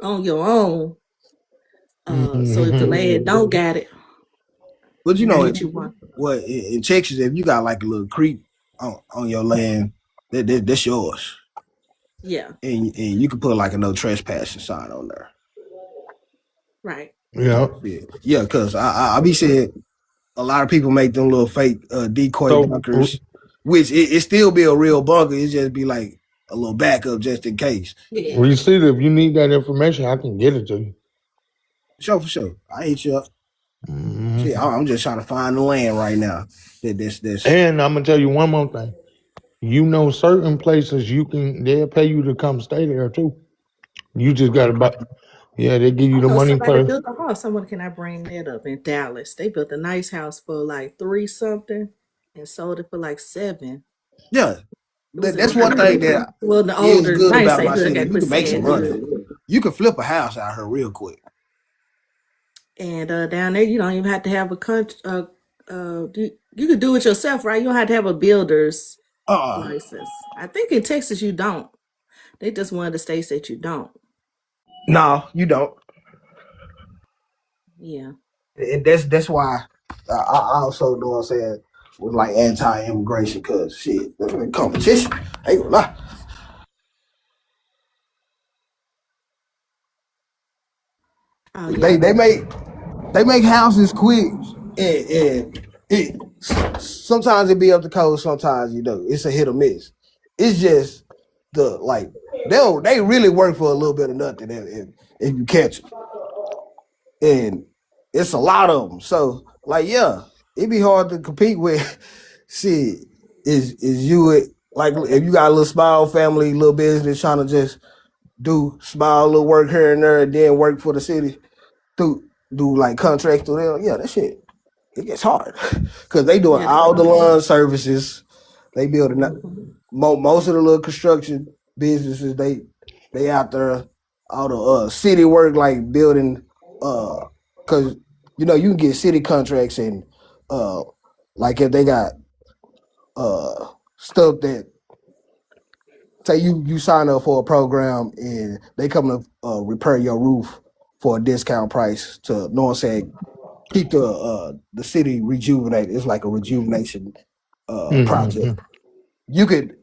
on your own. So if the Mm-hmm. land don't got it, But you can get you one. what in Texas, if you got like a little creek on your land, that's yours, Yeah, and you can put like a no trespassing sign on there. right. Yeah. Yeah, yeah. Because I be seeing a lot of people make them little fake decoy So bunkers, which it still be a real bunker. It just be like a little backup just in case. Yeah. we see that if you need that information, I can get it to you. Sure, for sure. I hit you up. Hmm. See, I'm just trying to find the land right now. That this. And I'm gonna tell you one more thing. You know, certain places they'll pay you to come stay there too. You just gotta buy. Yeah, they give you I the know money somebody first. built a house. Someone can I bring that up in Dallas? They built a nice house for like 3 something and sold it for like 7. Yeah, It was in that's one thing Dallas. that Well, the is older, good I ain't about say my hood, I city. got to You quit can make some saying money. hood. You can flip a house out here real quick. And down there, you don't even have to have a country. You could do it yourself, right? You don't have to have a builder's Uh, license. I think in Texas you don't. They just one of the states that you don't. no, you don't. Yeah. And that's why I also know what I'm saying was like anti-immigration because shit, the competition. Ain't gonna lie. Oh They yeah. they make they make houses quick and it sometimes it be up to code, sometimes it's a hit or miss. It's just the like they really work for a little bit of nothing if you catch them. And it's a lot of them. So like yeah, it'd be hard to compete with. Shit, is you like if you got a little small family, little business trying to just do small little work here and there, and then work for the city, do do like contracts to them. Yeah, that shit it gets hard because they doing Yeah. all the lawn services. They building Mhm. most of the little construction businesses. They They out there all the city work like building cause you can get city contracts and uh like if they got stuff that say you sign up for a program and they come to repair your roof for a discount price to know what I'm saying, keep the city rejuvenated. It's like a rejuvenation Hmm. project. You could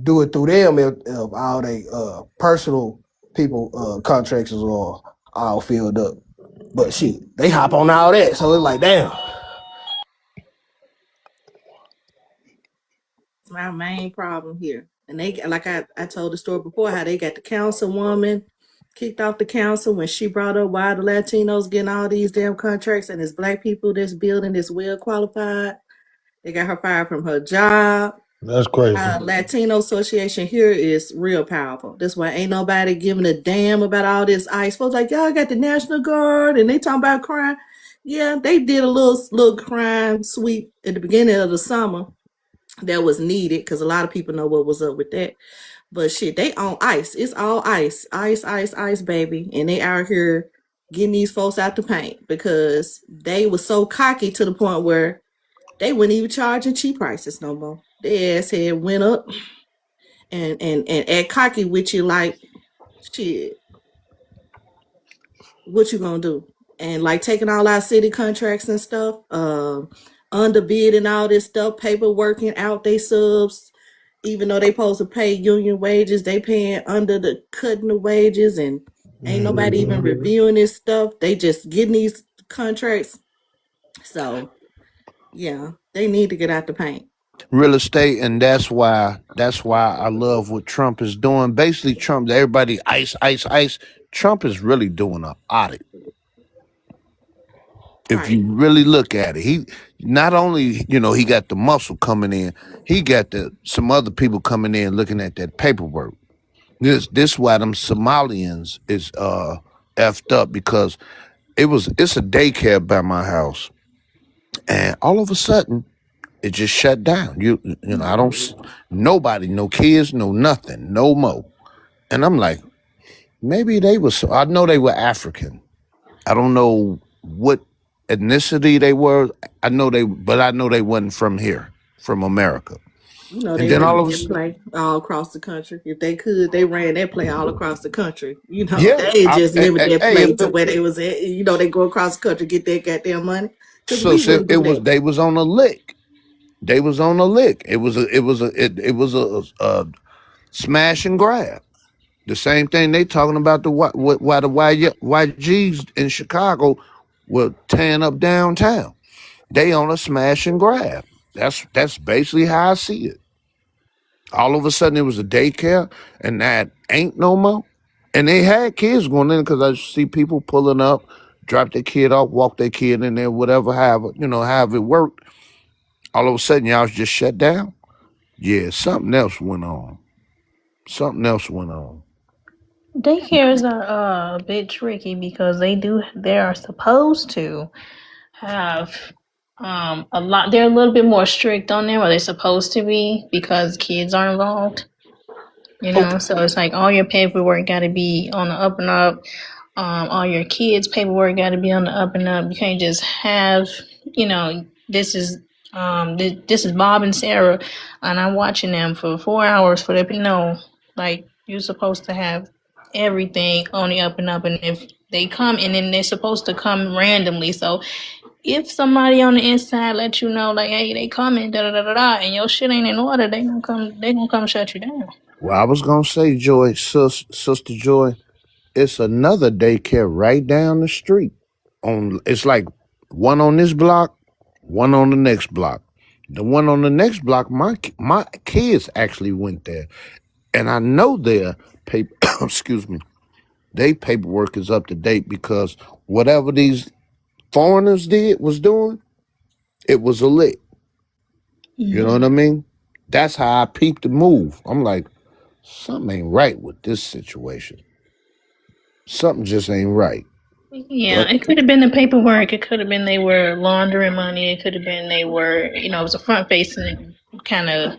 do it through them if all they personal people contracts is all filled up. But shit, they hop on all that, so it's like damn. My main problem here. And they like I told the story before how they got the councilwoman kicked off the council when she brought up why the Latinos getting all these damn contracts and it's black people that's building this well qualified. They got her fired from her job. That's crazy. Latino Association here is real powerful. That's why ain't nobody giving a damn about all this ICE. Folks like y'all got the National Guard and they talking about crime. Yeah, they did a little crime sweep at the beginning of the summer that was needed because a lot of people know what was up with that. But shit, they on ICE. It's all ICE, ICE, ICE, ICE, baby, and they out here getting these folks out the paint because they was so cocky to the point where they wouldn't even charging cheap prices no more. Their ass had went up and act cocky with you like shit. What you gonna do? And like taking all our city contracts and stuff, underbid and all this stuff, paperwork and out they subs, even though they supposed to pay union wages, they paying under the cutting the wages and ain't nobody even Hmm. reviewing this stuff. They just getting these contracts. So yeah, they need to get out the paint. Real estate, and that's why I love what Trump is doing. Basically, Trump, everybody ice, ice, ice. Trump is really doing an audit. If Right. you really look at it, he not only he got the muscle coming in, he got some other people coming in looking at that paperwork. This why them Somalians is effed up because it's a daycare by my house, and all of a sudden it just shut down. I don't nobody, no kids, no nothing, no more. And I'm like, maybe they was. I know they were African. I don't know what ethnicity they were. I know they wasn't from here, from America. You know, And they then all ran of that us, play all across the country. If they could, they ran that play all across the country. You know, yeah. they just limit that Hey, play to where they was at. You know, they go across the country, get that goddamn money. Because we so wouldn't do that. they was on a lick. They was on a lick. It was a smash and grab. The same thing they talking about why the YGs in Chicago were tearing up downtown. They on a smash and grab. That's basically how I see it. All of a sudden it was a daycare and that ain't no more. And they had kids going in because I see people pulling up, drop their kid off, walk their kid in there, whatever, however it worked. All of a sudden y'all was just shut down. Yeah, something else went on. Something else went on. Daycares are a bit tricky because they are supposed to have a lot. They're a little bit more strict on them, or they're supposed to be because kids are involved. Okay. So it's like all your paperwork got to be on the up and up. All your kids' paperwork got to be on the up and up. You can't just have, this is this is Bob and Sarah, and I'm watching them for 4 hours for them. No, like you're supposed to have everything on the up and up, and if they come and then they're supposed to come randomly. So if somebody on the inside let you know, like, hey, they coming, da da da da da, and your shit ain't in order, they gonna come. They gonna come shut you down. Well, I was gonna say, Joy, sister Joy, it's another daycare right down the street. It's like one on this block, one on the next block. The one on the next block, my kids actually went there, and I know their paper. excuse me, their paperwork is up to date because whatever these foreigners was doing, it was a lick. You know what I mean? That's how I peeped the move. I'm like, something ain't right with this situation. Something just ain't right. Yeah, But it could have been the paperwork. It could have been they were laundering money. It could have been they were, it was a front facing kind of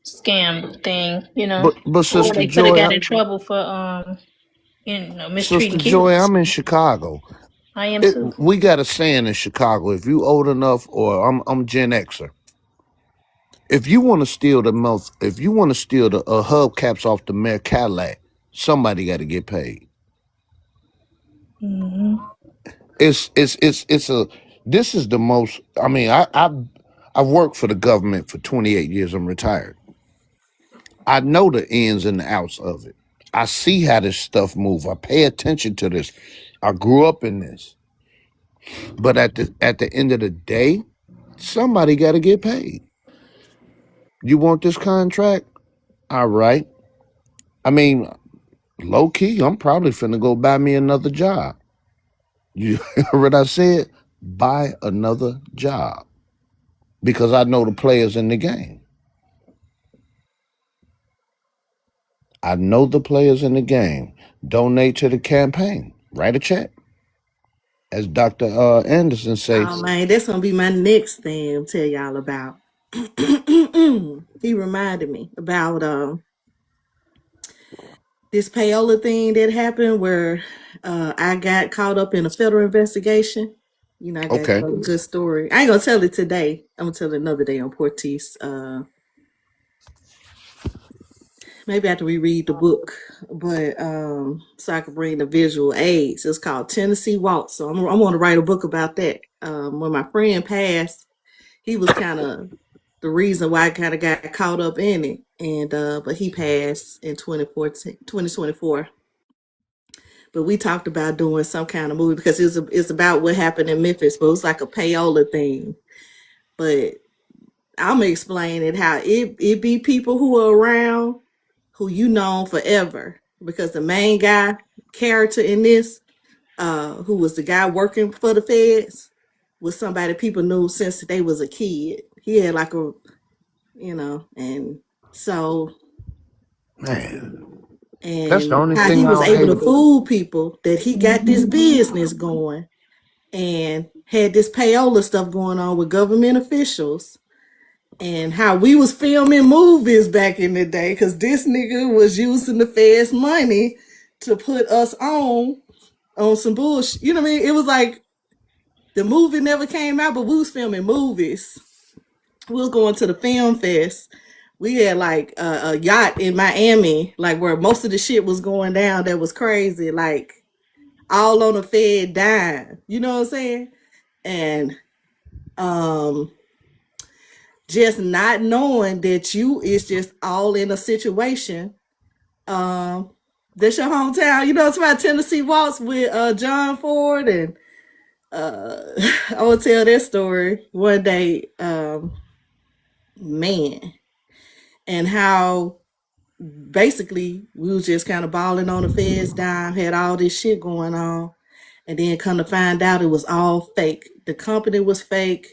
scam thing, But or Sister they could have Joy, got in trouble for Sister mistreating Joy, kids. I'm in Chicago. I am too. We got a saying in Chicago: if you old enough, or I'm Gen Xer. If you want to steal if you want to steal the hubcaps off the Mayor Cadillac, somebody got to get paid. Hmm. It's a. This is the most. I mean, I've worked for the government for 28 years. I'm retired. I know the ins and the outs of it. I see how this stuff move. I pay attention to this. I grew up in this. But at the end of the day, somebody got to get paid. You want this contract? All right. I mean, low key, I'm probably finna go buy me another job. You heard what I said? Buy another job because I know the players in the game. I know the players in the game. Donate to the campaign. Write a check. As Dr. Anderson say, Oh man, that's gonna be my next thing I'll tell y'all about. He reminded me about this payola thing that happened where I got caught up in a federal investigation. I got okay, a good story. I ain't gonna tell it today. I'm gonna tell it another day on Porties. Maybe after we read the book, but so I can bring the visual aids. It's called Tennessee Waltz. So I'm going to write a book about that. When my friend passed, he was kind of the reason why I kind of got caught up in it. And but he passed in 2024. But we talked about doing some kind of movie because it's about what happened in Memphis, but it was like a payola thing. But I'm explaining how it be people who are around who you known forever because the main guy character in this, who was the guy working for the feds, was somebody people knew since they was a kid. He had like and so man, that's the and only how thing he I was don't able hate to about. fool people that he got this business going and had this payola stuff going on with government officials and how we was filming movies back in the day because this nigga was using the feds money to put us on some bullshit. You know what I mean? It was like the movie never came out, but we was filming movies. We was going to the film fest. We had like a yacht in Miami, like where most of the shit was going down. That was crazy, like all on a Fed dime. You know what I'm saying? And um, just not knowing that you is just all in a situation. Um, that's your hometown. It's about Tennessee Waltz with John Ford and I will tell that story one day. Man, and how basically we was just kind of balling on the feds dime, had all this shit going on, and then come to find out it was all fake. The company was fake.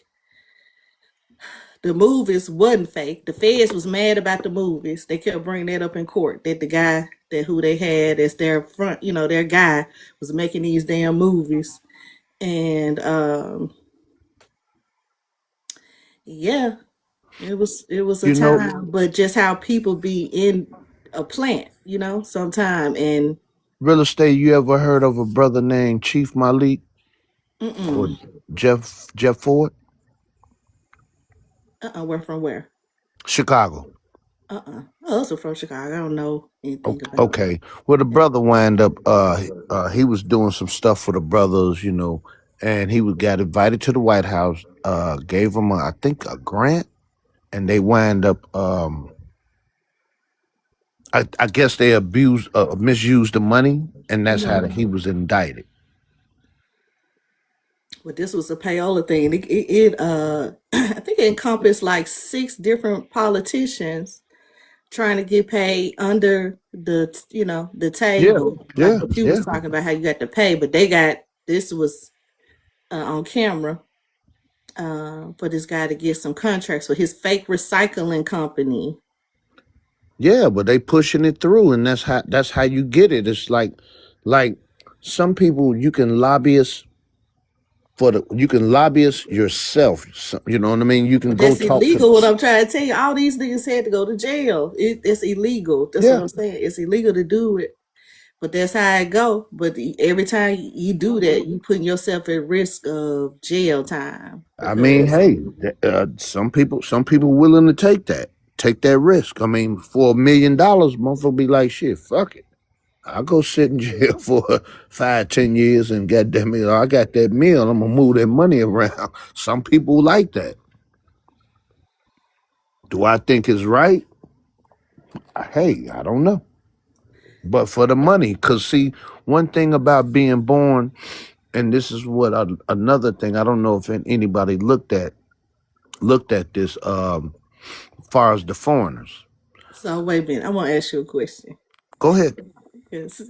The movies wasn't fake. The feds was mad about the movies. They kept bringing that up in court that the guy that who they had as their front, their guy was making these damn movies. And yeah, it was a You know, time, but just how people be in a plant, sometime and real estate. You ever heard of a brother named Chief Malik or mm-mm. Jeff Ford? Where from where? Chicago. Oh, also from Chicago. I don't know anything about Okay. Well, the that. brother wind up. He was doing some stuff for the brothers, and he got invited to the White House. Gave him, I think, a grant, and they wind up. I guess they misused the money, and that's how Hmm. he was indicted. But this was a payola thing. I think it encompassed like 6 different politicians trying to get paid under the Yeah, table, like yeah, what you was yeah. talking about, how you got to pay. But this was on camera for this guy to get some contracts with his fake recycling company. Yeah, but they pushing it through, and that's how you get it. It's like some people you can lobbyist you can lobbyist yourself. You know what I mean? You can But go that's talk to. illegal. What I'm trying to tell you, all these niggas had to go to jail. It's illegal. That's what Yeah, I'm saying. It's illegal to do it. But that's how it go. But every time you do that, you putting yourself at risk of jail time I mean, because hey, some people willing to take that risk. I mean, for $1 million, motherfucker be like, shit, fuck it. I'll go sit in jail for 5, 10 years and goddamn it, I got that meal. I'm gonna move that money around. Some people like that. Do I think it's right? Hey, I don't know. But for the money, cause see, one thing about being born, and this is what another thing. I don't know if anybody looked at this. Far as the foreigners, so wait a minute. I want to ask you a question. go ahead. 'Cause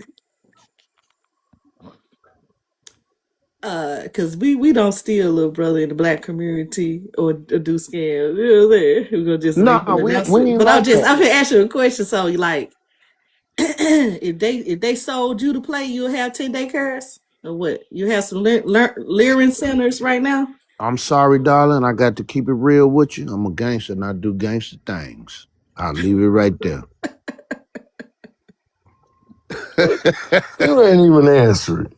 cause we don't steal little brother in the black community or do scams. You know what I'm saying? We're gonna just make No, an we announcement. ain't But like that. I'm gonna ask you a question. So you like if they sold you to play, you'll have 10-day curse? Or what? You have some learning centers right now? I'm sorry, darling. I got to keep it real with you. I'm a gangster and I do gangster things. I'll leave it right there. You ain't even answer it.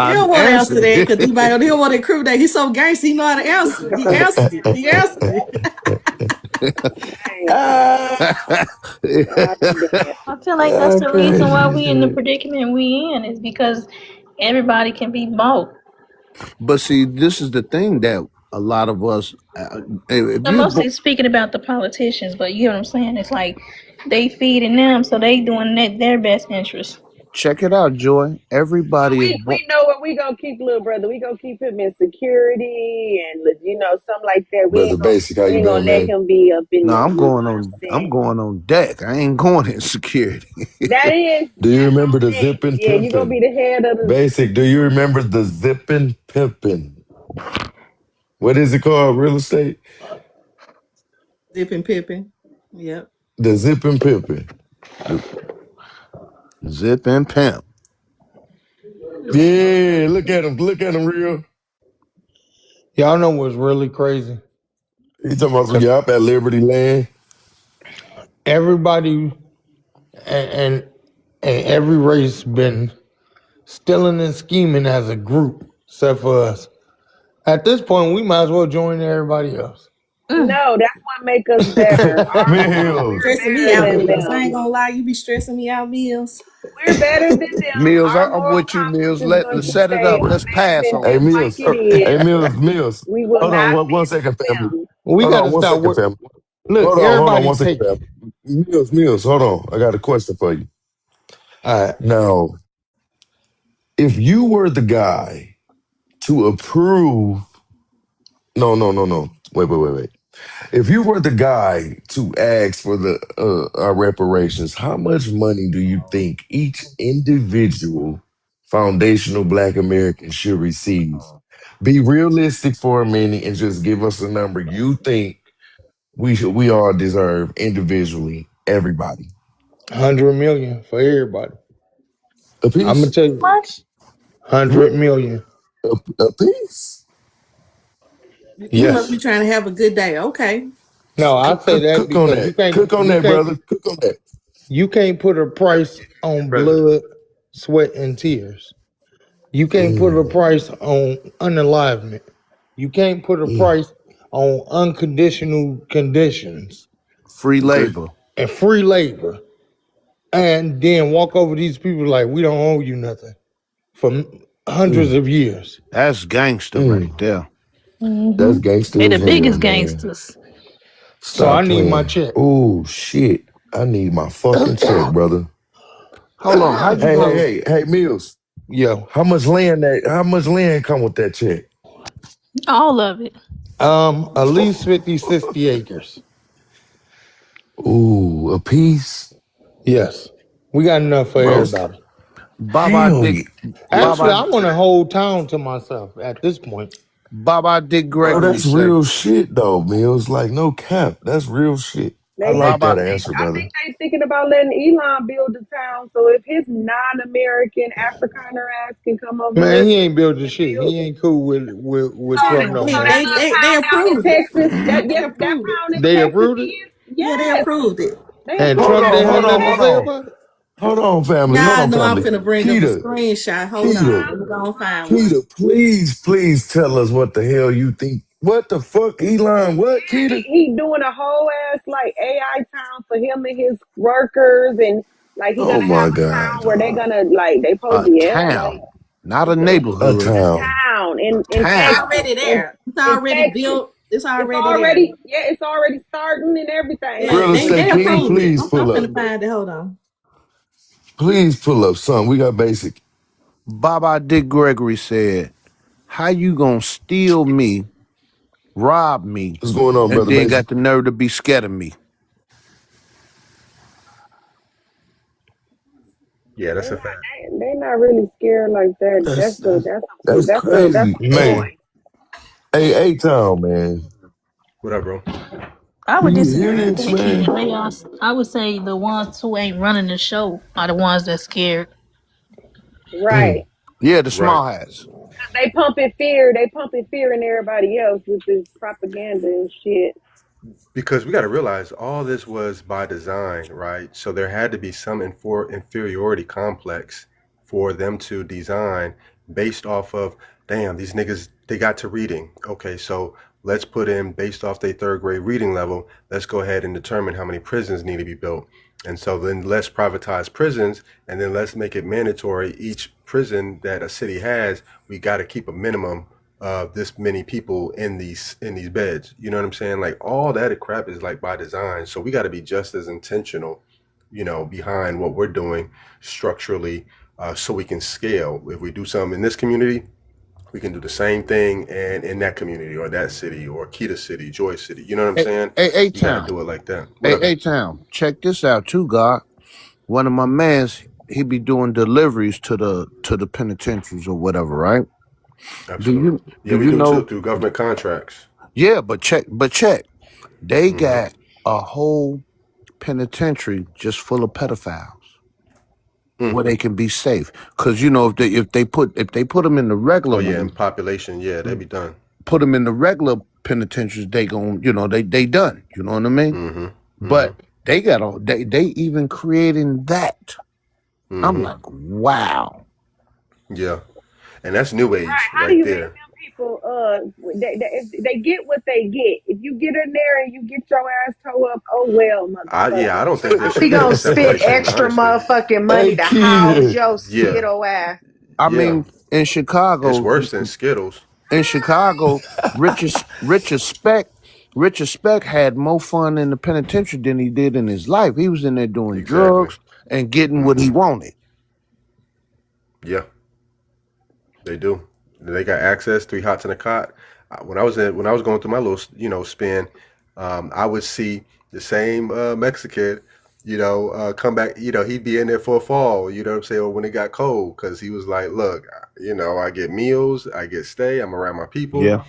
He I don't want to answer answered that because he it. might he don't want to incriminate. He's so gangster, he know how to answer it. He answered it. He answered it. Hey, Ah, I'll be damned. I feel like that's I the reason why can't we in the do predicament we in is because everybody can be bought. But see, this is the thing that a lot of us, if I'm you mostly speaking about the politicians, but you know what I'm saying? It's like they feeding them, so they doing their best interest. check it out, Joy. But Everybody is we know where we gonna keep little brother. We gonna keep him in security and something like that. Brother Basic, how We you ain't gonna doing, let man? him be up in no. there. I'm You know going what I'm on. I'm saying? going on deck. I ain't going in security. Do you That's remember on the that. zipping Yeah, you gonna be pimping? the head of the. Basic, do you remember the zipping pimping? What is it called? Real estate? Dipping pipping. Yep. The zipping pimping. The- Zip and pimp. Yeah, look at him. Look at him, real. Y'all know what's really crazy? He talking about some, 'Cause yeah, up at Liberty Land. everybody and every race been stealing and scheming as a group, except for us. At this point, we might as well join everybody else. Mm. No, that's what make us better. Mills. Stressing me We're out, better than Mills. I ain't them. gonna lie, you be stressing me out, Mills. We're better than them. Mills, Our I'm moral with you, compass Mills. is going Let's to set it stay up. Let's pass abandoned on Hey, just this. like Mills. it Hey, is. Mills. We will Hold on not one mess second, with family. them. We Hold got on to one start second, with. family. Look, Hold on everybody one second, take. family. Mills, hold on. I got a question for you. All right. Now, if you were the guy to approve, no. Wait. If you were the guy to ask for the reparations, how much money do you think each individual foundational Black American should receive? Be realistic for a minute and just give us a number you think we all deserve individually, everybody. 100 million for everybody. A I'm gonna piece? tell you, Much? 100 million. A piece? You must be Yes. trying to have a good day. Okay. No, I say that Cook on because that. Cook on that, brother. Cook on that. you can't put a price on blood, sweat, and tears. You can't put a Mm, price on unalivement. You can't put a mm. price on unconditional conditions Free Okay. labor. and free labor, and then walk over these people like we don't owe you nothing for hundreds Mm, of years. That's gangster right mm. there. That's Hmm. gangster They the as hell, biggest man. gangsters. So I Stop need my playing. check. Oh shit. I need my fucking check, brother. Hold on. How you gonna? Hey, Mills. Yo, How much land come with that check? All of it. at least 50, 60 acres. Ooh, a piece? Yes, we got enough for Bro, everybody. Baba hell Dick yeah. Actually, Baba I want a whole town to myself at this point. Baba Dick Bro, Gregory that's say real shit though, Mills. Like no cap. That's real shit. I They, like Baba, that answer, I think brother. they thinking about letting Elon build the town. So if his non-American Afrikaner ass can come over Man, here he ain't building and shit. build, He ain't cool with so Trump Yeah, no so more. that little they town down in approved it. Texas, that They yes, that approved it. pound in They Texas approved it, is Yeah, they yes, approved it. they and Hold approved Trump it. didn't on, have hold nothing on, to hold say on. about it. Hold on, family. Hold Y'all on, know I'm family. finna bring up a Keita, screenshot. Hold on. Keita, Let me go and find one. Keita, please, please tell us what the hell you think. What the fuck, Elon? What, He, Keita? he doing a whole ass like AI town for him and his workers, and like he Oh gonna have my a God, town where they dog. gonna like they supposed a to, yeah, like town, not a A neighborhood, a town. town a in It's town. Texas, already there. It's in already Texas. built. It's It's already there. already, yeah, it's already starting and everything. Yeah, Like Real it's estate they in king, approved Texas. it. please I'm pull up. finna find it. Hold on. Please pull up, son. We got basic. Baba Dick Gregory said, "How you gonna steal me, rob me, What's going on, and brother then Basic? got the nerve to be scared of me?" Yeah, They that's a fact. not they not really scared like that. That's that's That's crazy, a man. ploy. Hey, A-Town, man. What up, bro? I Do would you hear disagree with this, that, Keita. man? I would say the ones who ain't running the show are the ones that's scared. Right. Mm. Yeah, the Right. small hats. They pumping fear in everybody else with this propaganda and shit. Because we got to realize all this was by design, right? So there had to be some inferiority complex for them to design based off of, damn, these niggas, they got to reading. Okay, so let's put in based off their third grade reading level, let's go ahead and determine how many prisons need to be built. And so then let's privatize prisons and then let's make it mandatory. Each prison that a city has, we got to keep a minimum this many people in these beds. You know what I'm saying? Like all that crap is like by design. So we got to be just as intentional, you know, behind what we're doing structurally, so we can scale. If we do something in this community, we can do the same thing and in that community or that city or Kita City, Joy City. You know what I'm saying? A You got to town, do it like that. What up? A town. Check this out too, God. One of my mans, he be doing deliveries to the penitentiaries or whatever, right? Do Absolutely. you Yeah, do we you do too know? through government contracts. Yeah, but check. They Mm-hmm. got a whole penitentiary just full of pedophiles Mm. where they can be safe. Cause you know if they put them in the regular Oh yeah, and ones, population, yeah, they be done. put them in the regular penitentiaries, they gon' they done. You know what I mean? Mm-hmm. Mm-hmm. But they got all they even creating that. I'm Mm-hmm. like, wow. Yeah. And that's new Right. age How do right you make there. them people if they get what they get? If you get in there and you get your ass toe up, oh well, I motherfucker. don't think there should We be any gonna spend separation, extra honestly. motherfucking money Hey, to house Keita. your Yeah. skittle ass. I Yeah. mean, in It's Chicago, worse than Skittles. in Chicago, Richard Speck had more fun in the penitentiary than he did in his life. He was in there doing Exactly. drugs and getting what he Mm-hmm. wanted. Yeah, they do. They got access, three hots in a cot. When I was going through my little, you know, spin, I would see the same Mexican, you know, come back. You know, he'd be in there for a fall. You know what I'm saying? Or when it got cold, because he was like, "Look, you know, I get meals, I get stay, I'm around my people." Yeah.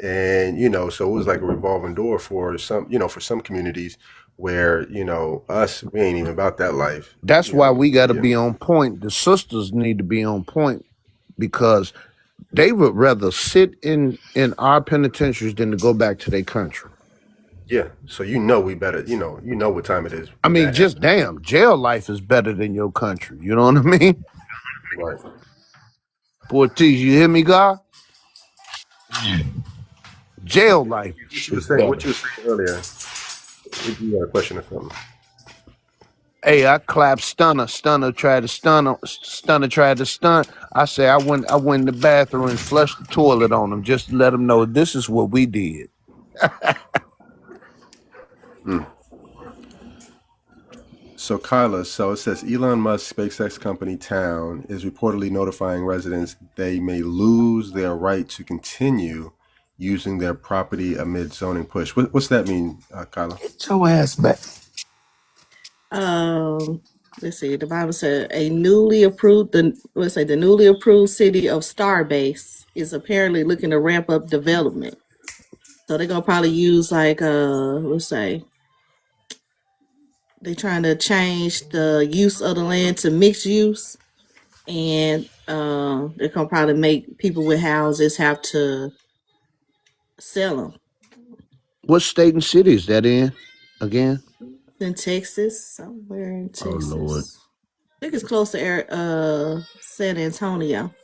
And you know, so it was like a revolving door for some, you know, for some communities where, you know, us, we ain't even about that life, That's you why know. we got to Yeah, be on point. The sisters need to be on point because they would rather sit in our penitentiaries than to go back to their country. yeah. So you know we better, you know what time it is I when mean, that just happens. damn, jail life is better than your country. You know what I mean? Right. Porties, you hear me, God? Jail life. What you were It's saying, better. what you were saying earlier, you got a question or something? Hey, I clapped Stunner. Stunner tried to stunt. I went in the bathroom and flushed the toilet on him just to let him know this is what we did. Mm. So Kyla, so it says Elon Musk SpaceX company Town is reportedly notifying residents they may lose their right to continue using their property amid zoning push. What's that mean, Kyla? Get your ass back. Um, let's see. The Bible said a newly approved the newly approved city of Starbase is apparently looking to ramp up development. So they're gonna probably use like let's say They're trying to change the use of the land to mixed use, and they're gonna probably make people with houses have to sell them. What state and city is that in again? In Texas, somewhere in Oh Lord. Texas. I think it's close to San Antonio.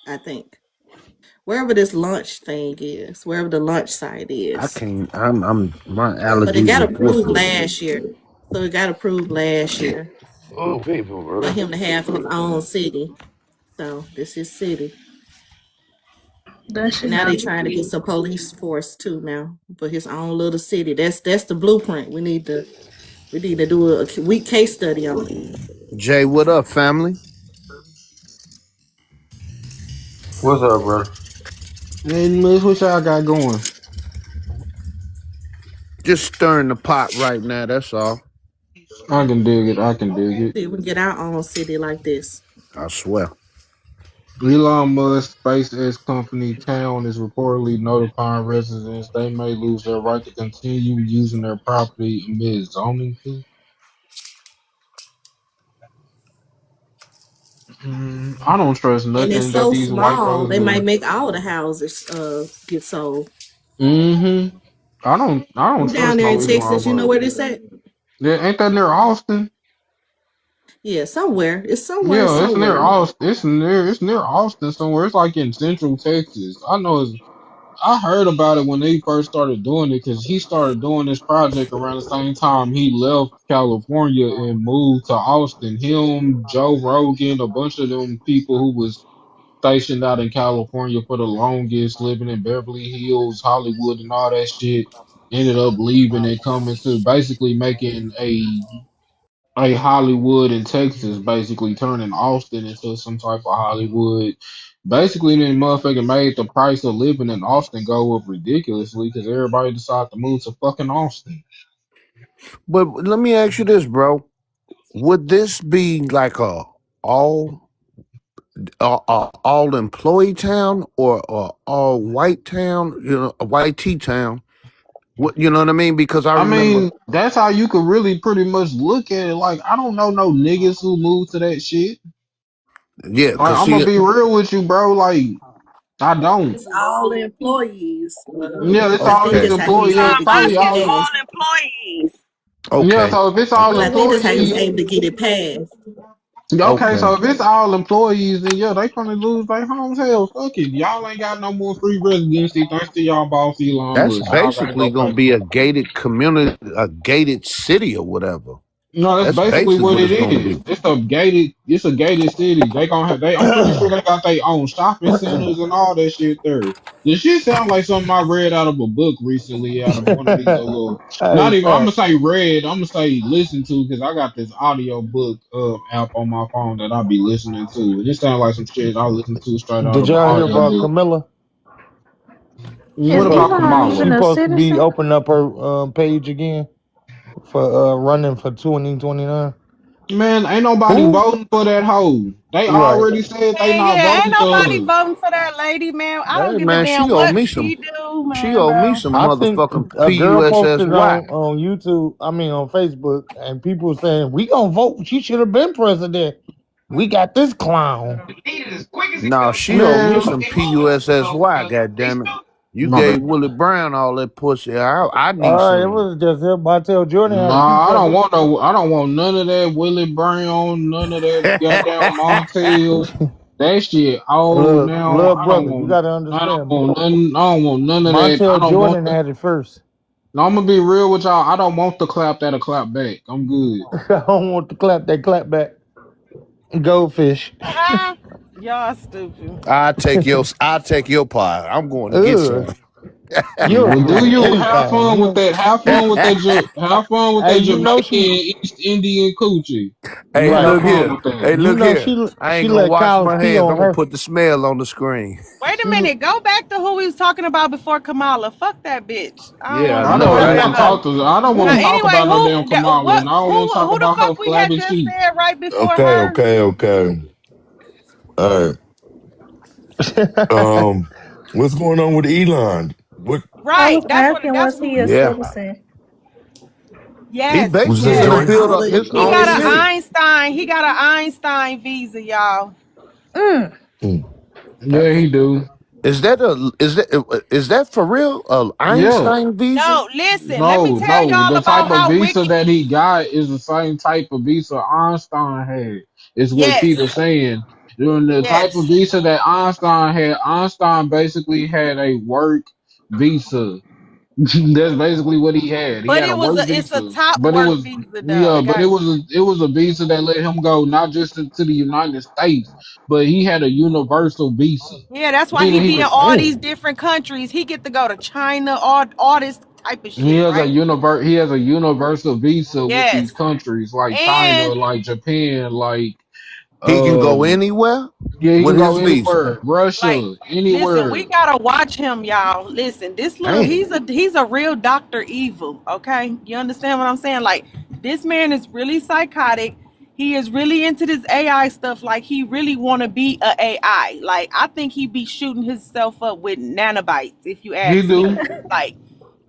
I think wherever this launch thing is, wherever the launch site I is. can't I'm my But it allergies got is approved whistling. last year. So it got approved last year Oh, people, for bro. him to have his own city. So this is city. That And should now they not trying to get be. some police force too now for his own little city. That's the blueprint. We need to do a week case study on it. Jay, what up, family? What's up, brother? Ain't much what y'all got going. Just stirring the pot right now, that's all. I can dig it. I can dig it. See if we can get our own city like this. I swear. Elon Musk SpaceX company Town is reportedly notifying residents they may lose their right to continue using their property amid zoning fee. I don't trust And it's nothing that so these white small, brothers they might doing. make all the houses get sold. Mm-hmm. I don't You down trust there no in Elon Texas, you know Musk. where this at? Yeah, ain't that near Austin? Yeah, somewhere. It's somewhere, Yeah, it's near somewhere. Austin. It's near Austin somewhere. It's like in Central Texas. I heard about it when they first started doing it because he started doing this project around the same time he left California and moved to Austin. Him, Joe Rogan, a bunch of them people who was stationed out in California for the longest, living in Beverly Hills, Hollywood, and all that shit, ended up leaving and coming to basically making a Hollywood in Texas, basically turning Austin into some type of Hollywood. Basically, then motherfucker made the price of living in Austin go up ridiculously because everybody decided to move to fucking Austin. But let me ask you this, bro. Would this be like a all all employee town or a all white town, a white tea town? What you know what I mean? Because I I remember, mean, that's how you could really pretty much look at it. Like, I don't know no niggas who moved to that shit. yeah, Like, because I'm see, gonna be real with you, bro. Like, I don't. It's all the employees. Yeah, it's I all think his okay, that's how he employees. was Yeah, able Tom, it's to get probably it Husky, it's all. all passed. employees. Yeah, okay, so if it's all But I okay, think that's how he was employees. able to get it passed. Okay, okay. so if it's all employees, then yeah, they gonna lose their homes. Hell, fuck it. Y'all ain't got no more free residency thanks to y'all boss Elon That's Musk. Y'all gotta basically go gonna pay. be a gated community, a gated city or whatever. No, that's That's basically basically what what it it's gonna is. be. It's a gated city. They gonna have I'm pretty sure they got their own shopping centers and all that shit there. This shit sound like something I read out of a book recently, out of one of these little not Hey, even I'm gonna fact. say read, I'm gonna say listen to because I got this audio book app on my phone that I'll be listening to. It just sound like some shit I listen to straight out Did of an y'all hear audio about book. Camilla? What Is about Elon She even Kamala? a supposed to be citizen? opening up her page again for running for 2029. Man, ain't nobody Who? voting for that hoe. They Right. already said they Man, not yeah, ain't voting for nobody her. voting for that lady, man. I don't Hey give a man, damn what she do, she man, owe me bro. some I think motherfucking a girl posted PUSSY. on YouTube, I mean on Facebook, and people saying, we gonna vote. She should have been president. We got this clown. Nah, she owe me Man, some PUSSY. God damn it! You my gave bad. Willie Brown all that pussy. I All need right, it some. was just him. Montel Jordan had a Nah, piece of it. I don't want none of that Willie Brown, none of that goddamn Montel. That shit old Look, now. little brother, you gotta understand. I don't want none of that. I Montel don't want Jordan the, had it first. no, I'm gonna be real with y'all. I don't want the clap that'll clap back. I'm good. I don't want to clap that clap back. Goldfish. Y'all stupid. I take your pie. I'm going to get Ugh, some. you'll Well, do get it you have anytime. fun with You, that? Have fun with hey, that you know Jamaican she East Indian coochie. Hey, You right. have look fun here. with that. Hey, You look know here. I she ain't gonna let wash cows my pee hands. on I'm gonna her. put the smell on the screen. Wait a She minute. Go back to who we was talking about before Kamala. Fuck that bitch. I don't Yeah, want I to I talk know, don't about even right? want to that hoe. talk to. I don't want to talk Anyway, about no damn Kamala, and I don't want to talk who the about her fuck we had flabbing just cheek. said right before Okay, her? okay, okay. All right. What's going on with Elon? What? I Right. was asking, That's was what he we a Yeah. citizen? He Yes, Was basically this finna yes. Joy? build all up the his He own got an employees. city. Einstein. He got an Einstein visa, y'all. Mm. Mm. Yeah, he do. Is that for real? A Yeah. Einstein visa? No, listen. Let me No, tell no. y'all The about type of how visa wicked. that he got is the same type of visa Einstein had. Is what Yes, Keita's saying. During the type of yes. visa that Einstein had, Einstein basically had a work visa. That's basically what he had. He But had a it was work it's a visa, top but it work was visa though. yeah, It but got it was a visa that let him go not just into the United States, but he had a universal visa, yeah. That's why he meaning he be in could. all these Damn. different countries. He get to go to China, all this type of He shit, has a right? He has a universal visa with these Yes, countries like China, and like Japan, like He can go um anywhere yeah, he with can his go visa. anywhere, like, Russia, listen, we anywhere. gotta watch him, y'all. Listen, this little Damn. he's a real Doctor Evil. Okay, you understand what I'm saying? Like, this man is really psychotic. He is really into this AI stuff. Like, he really want to be a AI. Like, I think he be shooting himself up with nanobites. If you He ask me, do. like,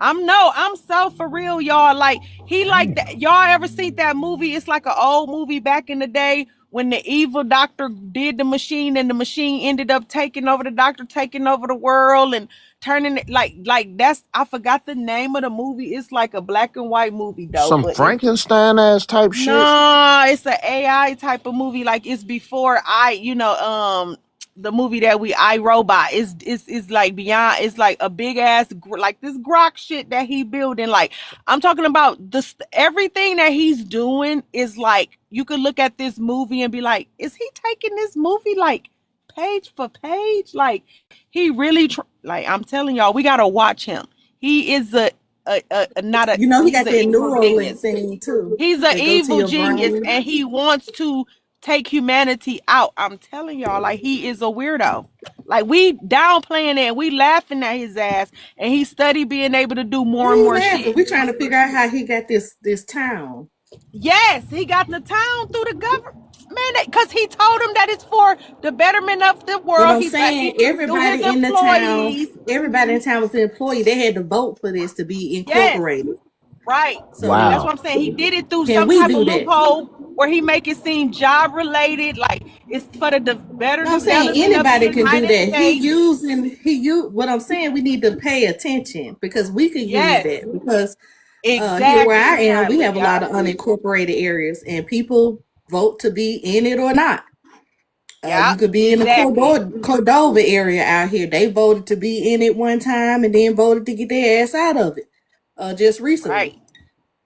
I'm so for real, y'all. Like, he like that. Y'all ever seen that movie? It's like an old movie back in the day when the evil doctor did the machine and the machine ended up taking over the doctor, taking over the world and turning it like that's I forgot the name of the movie. It's like a black and white movie though, Some but it's Frankenstein ass type shit. no, it's an AI type of movie. Like it's before the movie that we I Robot is like beyond. It's like a big ass like this grok shit that he building. Like I'm talking about this everything that he's doing is like you could look at this movie and be like, is he taking this movie like page for page? Like he really like I'm telling y'all, we gotta watch him. He is a not a You know, he he's got an that evil Neuralink genius. thing too He's an that go to evil your genius brain. and he wants to take humanity out. I'm telling y'all, like he is a weirdo. Like we downplaying it and we laughing at his ass and he study being able to do more We and ain't more laughing. shit. We trying to figure out how he got this town. Yes, he got the town through the government. Man, because he told him that it's for the betterment of the But world. I'm He's he saying through his employees. everybody in town was an employee. They had to vote for this to be Yes, incorporated. right. That's So what Wow. I'm saying. He did it through can some we type do of that? loophole where he make it seem job related, like it's for the better No, I'm saying development of the anybody can do United that. States. He use what I'm saying. We need to pay attention because we could use Yes, that because here where exactly, I am, we Kyla. have a lot Yep, of unincorporated areas and people vote to be in it or not. You yep, could be in the exactly. Cordova area out here. They voted to be in it one time and then voted to get their ass out of it just Right. recently.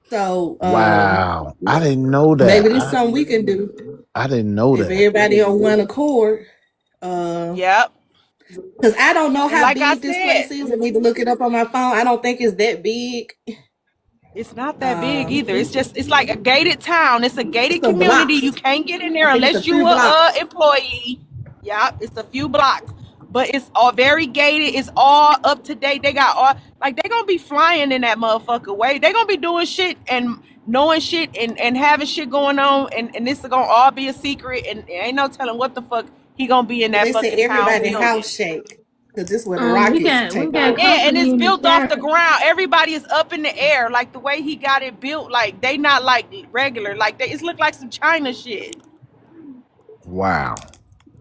So Wow. I didn't know maybe that. this is something we can do I didn't know if that. everybody on one accord. Because Yep. I don't know And how like I big this said, place is. I need to look it up on my phone. I don't think it's that big. it's not that big Um, either. It's like a gated town. It's a it's gated some community. blocks. You can't get in I there think it's a unless you few a blocks. employee. Yeah, it's a few blocks, but it's all very gated. It's all up to date. They got all like they gonna be flying in that motherfucker way. They gonna be doing shit and knowing shit and having shit going on, and this is gonna all be a secret. And ain't no telling what the fuck he gonna be in But that they said fucking town everybody building. house shake because this is where the We rockets got take off. Yeah, and company it's in the built off chat. the ground. Everybody is up in the air, like the way he got it built. Like they not like regular, like they. It's look like some China shit. Wow.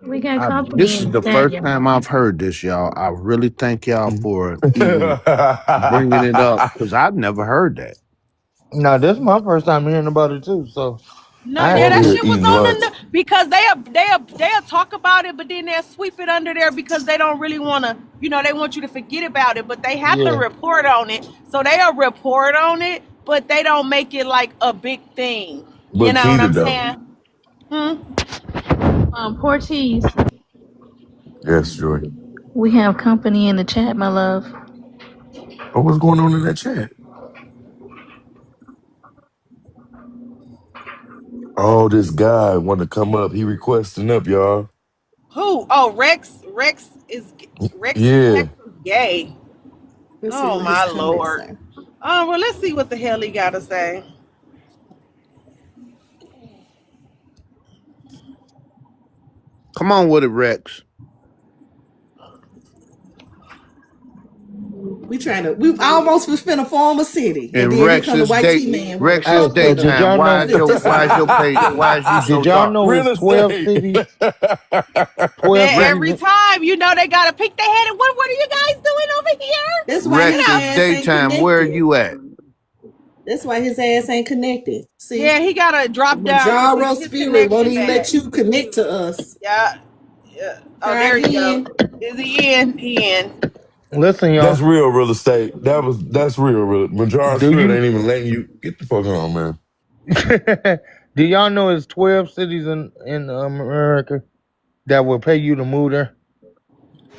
We got company This in is the the chat, first y'all. time I've heard this, y'all. I really thank y'all Mm. for even bringing it up because I've never heard that. No, this is my first time hearing about it too. So No, I yeah, ain't Over that here shit was eating on lunch. the because they'll talk about it, but then they'll sweep it under there because they don't really want to. They want you to forget about it, but they have to yeah. report on it. So they'll report on it, but they don't make it like a big thing. You But know what Keita I'm though. saying? Hmm? Porties, Yes, Joy. we have company in the chat, my love. Oh, what's going on in that chat? Oh, this guy want to come up. He requesting up, y'all. Who? Oh, Rex. Rex is Yeah. Texas gay. Let's see Oh what his my comments lord. say. Oh well, let's see what the hell he got to say. Come on with it, Rex. We almost was finna form a city. And And then here come the white T man wanna Rex's fuck So with us. did daytime. y'all know? Flip this out. Why is you so Did y'all dark? know Real it's 12 estate. cities? Man, 12 Rex cities. every time, they gotta pick their head and what are you guys doing over here? That's why Get his Rex's out. ass ain't daytime. Where are connected. you at? That's why his ass ain't connected. Yeah, See? he gotta The drop down because Majaro his spirit won't connection even let bad. you connect to us. Yeah. Yeah. Oh, Try there you go. again. Is he in? He in. Listen, That's y'all. real estate. That's real. Majority Do Spirit you ain't even letting you get the fuck on, man. do y'all know it's 12 cities in America that will pay you to move there?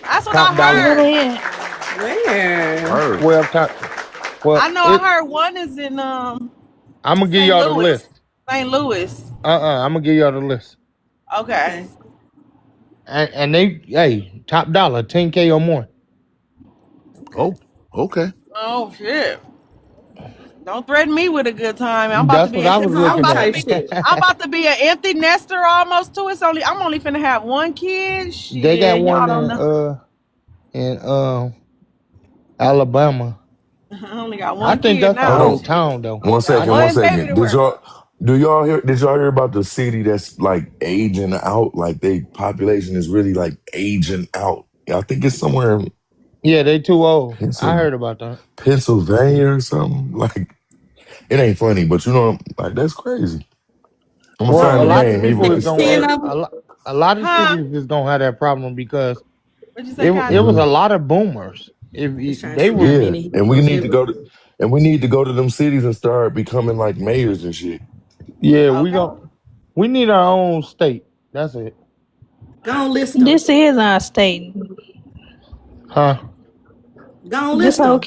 That's what I Top dollar. Go heard. ahead. Where? Word. 12 top. I Well, know I it. heard one is in I'm gonna give St. y'all the Louis. list. St. Louis. I'm gonna give y'all the list. Okay. Okay. And they, hey, top dollar, 10K or more. Okay. Oh, okay. Oh shit. Don't threaten me with a good time. That's what I That's was I'm looking home about to at. type be shit. I'm about to be an empty nester almost too. I'm only finna have one kid. They got Shit, y'all one don't know. in Alabama. I only got I one think kid that's the Hold now. whole on. Shit. town though. One Got I second, one one baby second. to worry about. Did y'all hear about the city that's like aging out? Like they population is really like aging out. I think it's somewhere in Yeah, they too old. I Pennsylvania, heard about that. Pennsylvania or something. Like it ain't funny, but you know, like that's crazy. I'm gonna So Well, find a the what lot is of name. it? Maybe people we Say can is gonna 10 start. of them? a lot of Huh? cities is gonna have that problem because What'd you say, it Connie? was a Mhm. lot of boomers. Just trying to They see how was Yeah, many he and we gonna need give to us. go to them cities and start becoming like mayors and shit. yeah Okay. we need our own state. That's it, Go on list them. This is our state. huh? Go on list them.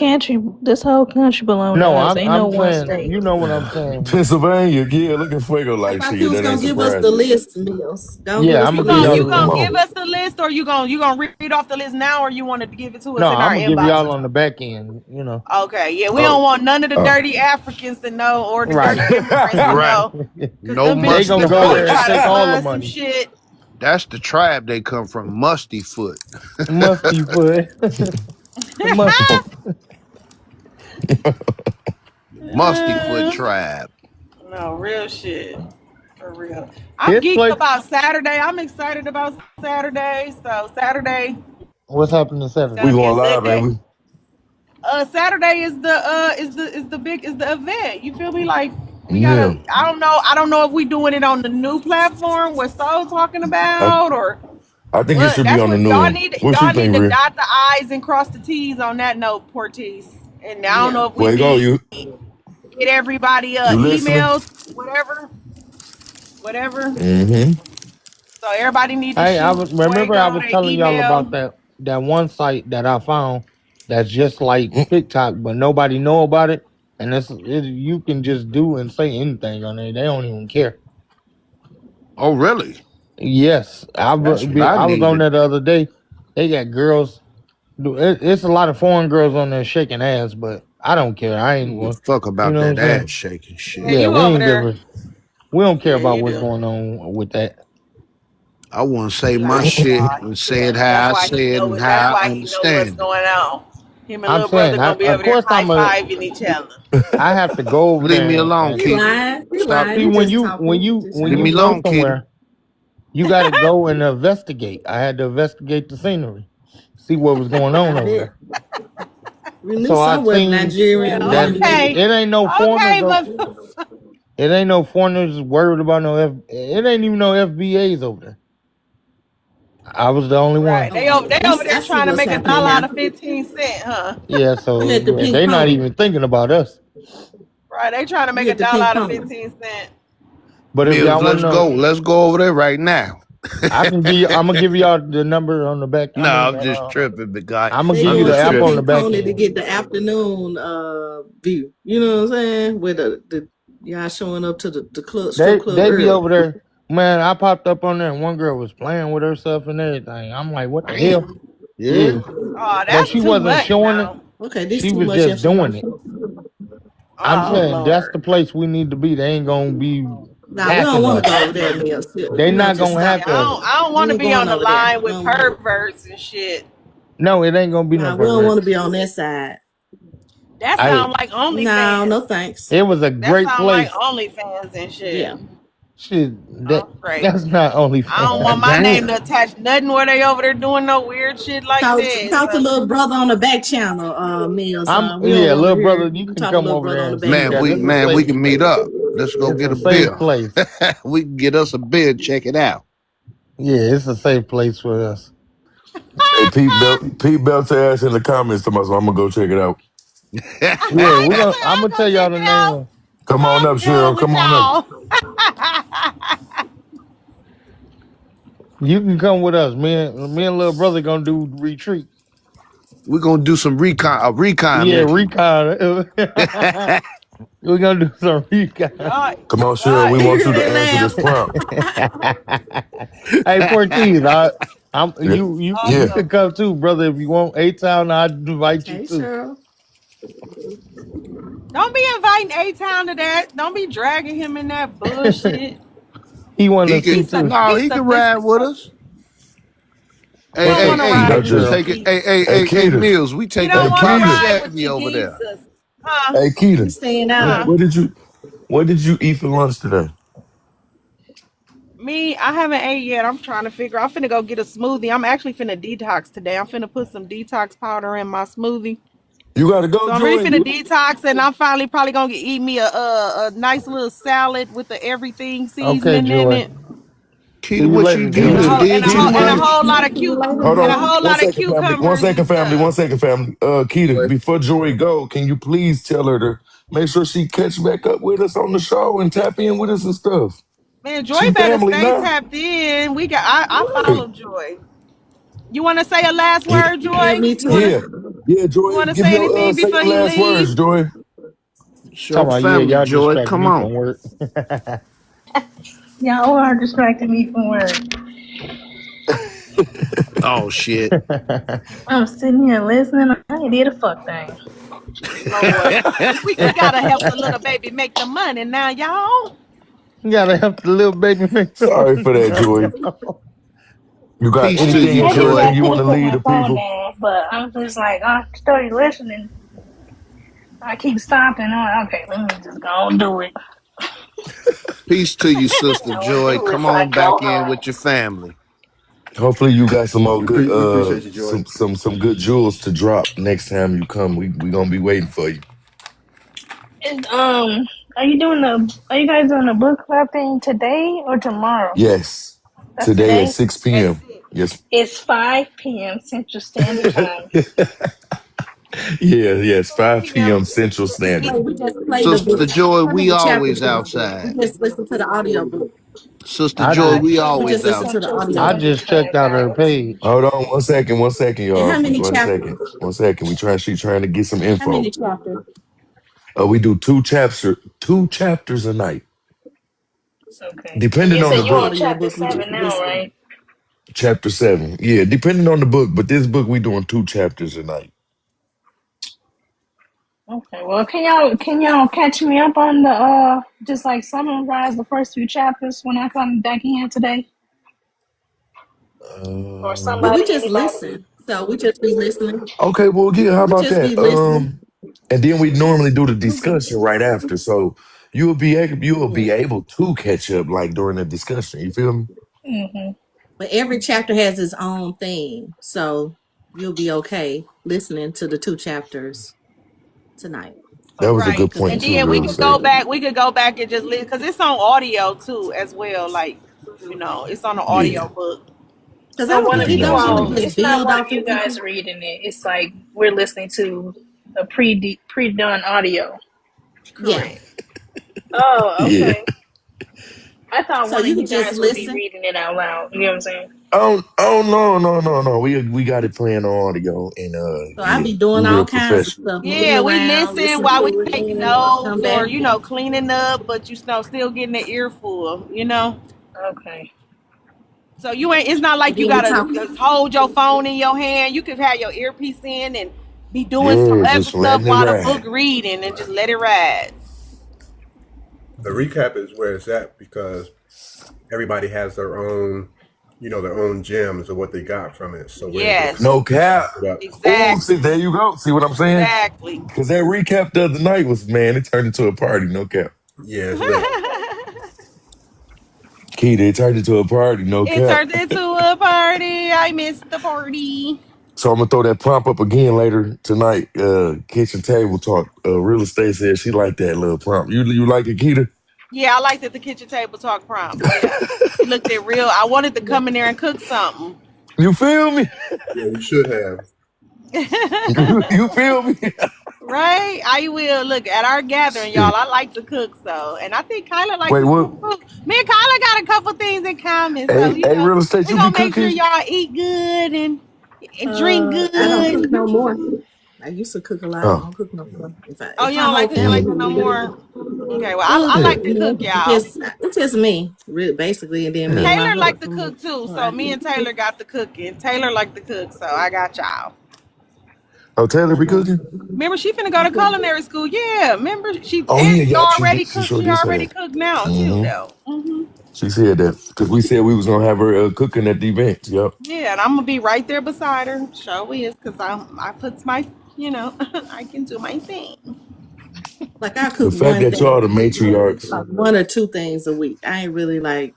This whole country belong to No, us. Ain't no I'm one saying state. you know what I'm saying. Pennsylvania, yeah, look at Fuego I like thought you shit. was That ain't gonna give us the surprising. list, Mills. Go and give Yeah, us I'm the gonna give list. y'all You Yeah, come gonna the. give on. us the list, or you gonna read off the list now, or you want to give it to No, us in I'm our gonna give inbox y'all or on the something? back end. You know, Okay, yeah, we don't Oh, want none of the uh, dirty Africans to know or the dirty right? immigrants to Right. know, cause No them They bitches musty gonna could go probably there foot. and try to take all the fund some money. shit. That's the tribe they come from. Musty foot. Musty foot, musty. Musty foot Uh, tribe. no, real shit. For real. I'm His geeked place. about Saturday. I'm excited about Saturday. So Saturday What's happening is we gonna Saturday? be a going lit live, ain't day. we? Saturday is the event. You feel me? Like we Yeah. gotta. I don't know if we doing it on the new platform what Soul talking I, about or I think it what. should be That's on the what new one. What you y'all need think, to Ree? dot the i's and cross the t's on that note, Portis. And I don't Yeah. know if we Fuego, need you get everybody listening? emails, whatever. Mm-hmm. So everybody need to I shoot was remember I Fuego was their telling y'all about email. that one site that I found that's just like Mm, TikTok, but nobody know about it, and you can just do and say anything on it. They don't even care. Oh, really? Yes, That's what I I was on needed. there the other day. They got girls. It's a lot of foreign girls on there shaking ass, but I don't care. I ain't Give a one. fuck You about know what I'm that saying? ass shaking Yeah, shit. Yeah, you we over ain't give there. a. We don't care Yeah, about you what's do. going on with that. I want to He say my like, shit nah, and say yeah. it how That's I why he say it know and it. That's how I why he know what's understand it. going on. Him and I'm little brother saying, gonna be of over there course, high fiving each other. I have to go over Leave me there alone, and He Keita. lied. He Stop. lied. see He just talking. He just when Leave you me joking. go alone, Keita. somewhere, you got to go and investigate. I had to investigate the scenery, see what was going on I over bet. there. We knew So I somewhere seen Nigerian Well, that women lived. okay, it ain't no okay, foreigners. mother. It ain't no foreigners worried about no. It ain't even no FBAs over there. I was the only Right, one. Oh, they over there I see trying to what's make a happening dollar out now. of 15 cents, huh? Yeah, You so had the yeah, pink they not pony. even thinking about us. Right, they trying to make You a had the dollar pink out of pony. 15 cents. But if Mills, y'all want let's to go. know, Let's go over there right now. I can give you. I'm gonna give y'all the number on the back. No, I'm just tripping, but God, I'm gonna They give I'm you going the just to the app on tripping. the pink back pony to end. get the afternoon view. You know what I'm saying? With the y'all showing up to the club strip club They be early. over there. Man, I popped up on there and one girl was playing with herself and everything. I'm like, what the hell? Damn. Yeah. Yeah. Oh, But that's she too wasn't much showing it. now. Okay, this She too was much just doing it. information. I'm Oh saying that's Lord. the place we need to be. They ain't gonna be Nah, we don't hacking want to us. go over there, Mills. They We're gonna not just gonna stop Yeah, hack here. us. I don't We want to ain't be on going the over there. line with perverts and shit. No, it ain't gonna be no Nah, we don't want to perverts. be on that side. That I sound like No, no OnlyFans. thanks. it was a That great sound like place. OnlyFans and shit. Yeah. Shit, I'm that straight. that's not I don't OnlyFans. want my name to Damn. attach nothing where they over there doing no weird shit like that. Talk to So little brother on the back channel, Mills. I'm We don't yeah, want to little hear brother. You you can talk to come little over brother there on the and back see Man, that. channel. we It's a man, we safe can meet place. up. Let's go It's get a a safe beer. place. We can get us a beer, check it out. Yeah, it's a safe place for us. Hey, Pete Belt ass in the comments to myself. I'm gonna go check it out. Yeah, I we're guess gonna. I'm I'll gonna go tell y'all check the it name out. of. Come on up, I'm done Cheryl. with Come on up. y'all. You can come with us. Me and little brother gonna do retreat. We're gonna do some recon Yeah, mission. recon. We're gonna do some recon. y'all, Come on, Cheryl. y'all We You want hear you to that ignorant. answer this laugh? prompt. Hey, Porties, I'm Yeah, you yeah. can come too, brother. If you want A-Town, I'd invite you Hey, too. Cheryl. Don't be inviting A-Town to that. Don't be dragging him in that bullshit. He wanted He to see could He's a too. no, he's he could ride sadistic. with So us. he Hey, don't hey, want to Okay, hey, ride not with we you, Cheryl. take it. Jesus. Hey, Keita. Mills, we He taking Hey, don't the want to purple Keita. ride with Chevy you, over there. Jesus. Huh? Hey, You Keita. staying out? Huh? What did you eat for lunch today? Me, I haven't ate yet. I'm trying to figure. I'm finna go get a smoothie. I'm actually finna detox today. I'm finna put some detox powder in my smoothie. You gotta go, So I'm really Joy. finna detox, and I'm finally probably gonna eat me a nice little salad with the everything Okay, seasoning in Joy. it, See Keita, you what you later, Hey, you and Joy. done did too a Keita. whole much? lot of See you later, Hold and a on. Joy. whole One lot of second, family. One cucumbers second, and family. One stuff. second, family. Keita, before Joy go, can you please tell her to make sure she catch back up with us on the show and tap in with us and stuff? Man, Joy She better family stay now. tapped in. I Right. follow Joy. You want to say a last Yeah, word, Yeah, Joy? me You want to too. yeah, yeah. you Joy, want to give say your anything say before your you last leave? words, Joy. Show Talking about yeah, family y'all joy. distracted Come me on. from work. Y'all are distracting me from work. Oh shit. I'm sitting here listening. I ain't did a fuck thing. Lord, we gotta help the little baby make the money now, y'all. You gotta help the little baby make the Sorry for money that, now, Joy. y'all. You got Peace to anything you, Technically, Joy. encouraging I you could want to have put lead my the phone people? down, but I'm just like, I started listening. I keep stopping. I'm like, okay, let me just go and do it. Peace to you, sister Go and Joy. do it Come so I on can go back in home. with your family. Hopefully, you got some more good We appreciate you, Joy. some good jewels to drop next time you come. We gonna be waiting for you. And, are you guys doing the book club thing today or tomorrow? Yes, That's today at today. 6 p.m. Yes. It's 5 p.m. Central Standard Time. Yeah, yes, 5 p.m. PM. Central Standard. We just played the Sister book. Joy, How we many chapters always did you get? We outside. just listened to the audio book. Sister I Joy, just 5 we We always just p.m. listened out. to the Central audio I book. Standard just Time, checked out her guys. page. Hold on 1 second, And y'all. how many 1 second. chapters? 1 second. She trying to get some How many info. chapters? We do two chapters a night, Okay. And depending you on said the So the you on book. audio chapter book we just 7 now, listened. right? Chapter 7. Yeah, depending on the book. But this book we doing two chapters a night. Okay. Well, can y'all catch me up on the just like summarize the first few chapters when I come back in today, or Well, we somebody, just anybody? listen. So we just be listening. Okay, well, yeah. How We about just be that? listening. And then we normally do the Okay. discussion right after, so you will be Yeah. able to catch up like during the discussion. You feel me? Mm-hmm. But every chapter has its own theme. So you'll be okay listening to the two chapters tonight. That was a Right. good Because point And too, then we real could go estate. back. We could go back and just listen because it's on audio too, as well. Like, it's on the Yeah, audio book. So I don't we want can it don't want definitely to do that. just it's not build one of off you of each guys other. reading it. It's like we're listening to a pre-done audio. Yeah. Correct. Oh, Yeah. okay. I thought So one of you you can just guys would be listen. reading it out loud. You know what I'm saying? Oh no, no, no, no. We got it playing on audio, and So I'll yeah, be we doing all real kinds of professional. stuff, moving Yeah, we around, listen listen while we to it, take come notes or, back. cleaning up, but still getting the earful. Okay. So you ain't. It's not And like you then we gotta talk. just hold your phone in your hand. You could have your earpiece in and be doing some Yeah, other just stuff letting it while the book ride. reading and just let it ride. The recap is where it's at because everybody has their own. their own gems or what they got from it. So we're able to No Yes, cap. put up. Oh, see, exactly, there you go. See what I'm saying? exactly. Because that recap the other night was, man, it turned into a party. No cap. Yeah, it's lit. Key, they turned into a party. No It cap. turned into a party. I missed the party. So I'm gonna throw that prompt up again later tonight. Kitchen table talk. Real estate said she liked that little prompt. You like it, Keita? Yeah, I liked it. The kitchen table talk prompt. Yeah, it looked it real. I wanted to come in there and cook something. You feel me? Yeah, you should have. You feel me? Right? I will look at our gathering, y'all. Shit. I like to cook, so and I think Kyla like Wait, to what? cook too. Me and Kyla got a couple things in common, so Hey, real estate, we you be gonna make sure cooking? y'all eat good and drink I don't good. cook no more. I used to cook a lot. I Oh, don't cook no more. Oh, If you my don't whole like cooking family like mm, that would no be more. Okay, well, I yeah. like to cook, y'all. it's just me, basically, and then me Yeah. and my Taylor like to husband. cook too, Well, so I me do. and Taylor got the cooking. Taylor like to cook, so I got y'all. Oh, Taylor be Uh-huh. cooking? Remember, she finna go to culinary school. Yeah, remember she Oh and yeah, she yeah. already She cooked. sure She did say already that. cooked now too, Hmm. though. She said that because we said we was gonna have her cooking at the event. Yep. Yeah, and I'm gonna be right there beside her. Show is because I put my I can do my thing. Like I The cook fact one that thing, y'all the matriarchs. like one or two things a week. I ain't really like,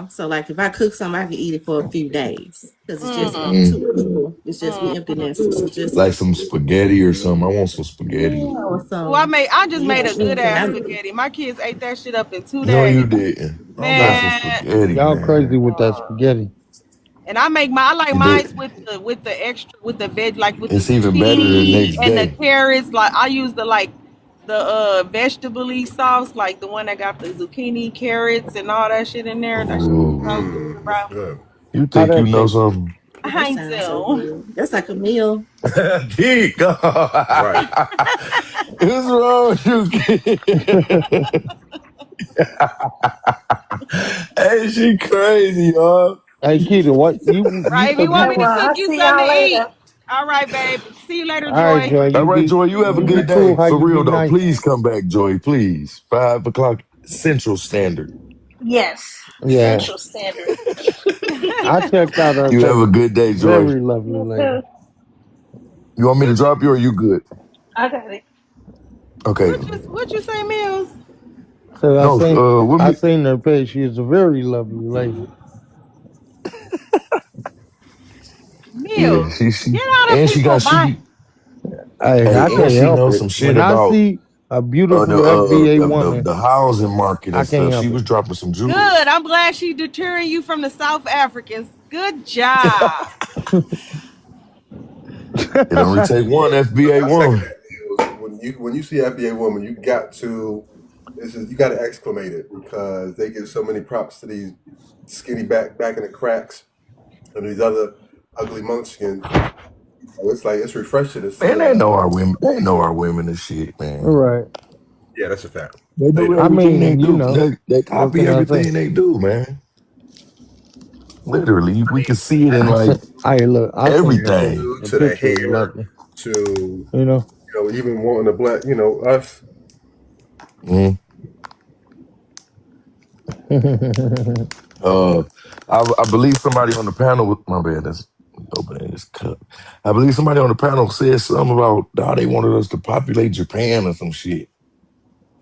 so like if I cook something, I can eat it for a few days because it's just be Mm, Mm, too people. It's just we empty mm. nesters. It's just like us. some spaghetti or something. I want some spaghetti. Or Well, some, I just made a good anything. ass spaghetti. My kids ate that shit up in two No, days. you didn't. I want Nah, some Man, spaghetti, y'all crazy man. with that spaghetti. and I like That mine with the extra with the veg like with the it's even better the zucchini next and the day. carrots. Like I use the vegetable sauce, like the one that got the zucchini, carrots, and all that shit in there. That shit is Ooh, so yeah. good, That's bro. good. You How think you that know taste? something? That I sounds so do. good. That's like a meal. Geek. Right. What's wrong with you, kid? Hey, she crazy, y'all. Hey, Keita, what you Right? If you said want you? Okay, me to well, cook I'll you see something y'all to eat. later. All right, babe. See you later, All right, Joy. Joy, All right, Joy, you have a you good be day. cool. How For you be real, though. nice. Please come back, Joy, please. 5 o'clock Central Standard. Yes, Yeah, Central Standard. I checked out her You have a page. good day, Joy. Very lovely You lady. too. You want me to drop you or you good? I got it. Okay. What you say, Mills? So No, what I me? seen her page. She is a very lovely lady. Yeah, Mills. she, Get out of and people, she bye. be, Hey, I hey, and can't she help knows it. some shit When I about see a beautiful FBA woman, the housing market I and can't stuff. She help was it. dropping some Good. jewels. I'm glad she deterring you from the South Africans. Good job. It only take one FBA I second woman. that. When you see FBA woman, you got to exclamate it because they give so many props to these skinny back in the cracks and these other ugly munchkins. So it's refreshing to see. Man, they know our women. They know our women and shit, All man. right. Yeah, that's a fact. They They do know. I everything they mean, do. They what copy can I say? everything they do, man. Literally, we can see it in like I seen the everything. picture. The To the picture is hair, lovely. to You know. even wanting to blend, us. Mm. Uh, I believe somebody on the panel with my bad. That's opening this cup. I believe somebody on the panel said something about how they wanted us to populate Japan or some shit.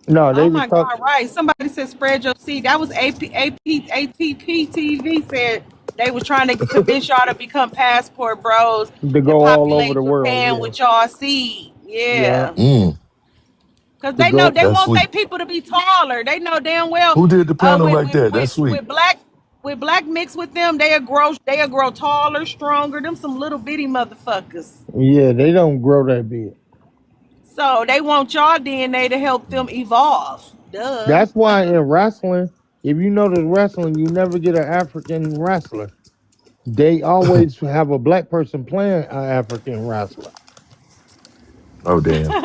No, they Oh was my talking. God, right. Somebody said spread your seed. That was ATP TV said they was trying to convince y'all to become passport bros To and go all over populate the world. Japan Yeah, with y'all seed. yeah. Yeah. Mm, Cause To they know go. they that's want their sweet. people to be taller. They know damn well Who did the panel with, like with that? with That's sweet. with black with black mixed with them, they'll grow taller, stronger. Them some little bitty motherfuckers. Yeah, they don't grow that big. So they want y'all DNA to help them evolve. Duh. That's why in wrestling, if you notice wrestling, you never get an African wrestler. They always have a black person playing an African wrestler. Oh damn.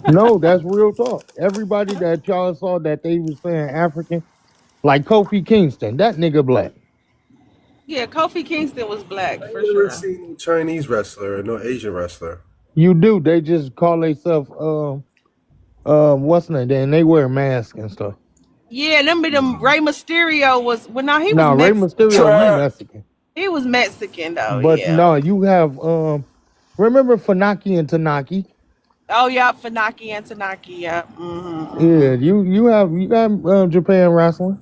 No, that's real talk. Everybody that y'all saw that they was saying African, like Kofi Kingston, that nigga black. Yeah, Kofi Kingston was black I ain't for never sure. seen no Chinese wrestler or no Asian wrestler. You do. They just call themselves what's the name? And they wear masks and stuff. Yeah, them Hmm. Rey Mysterio was well, no, he was No, Rey Mexican. Mysterio, he Trap. Mexican. He was Mexican though, But yeah. no, you have remember Funaki and Tanaki? Oh yeah, Funaki and Tanaki, yeah. Yeah, Hmm. you got Japan wrestling.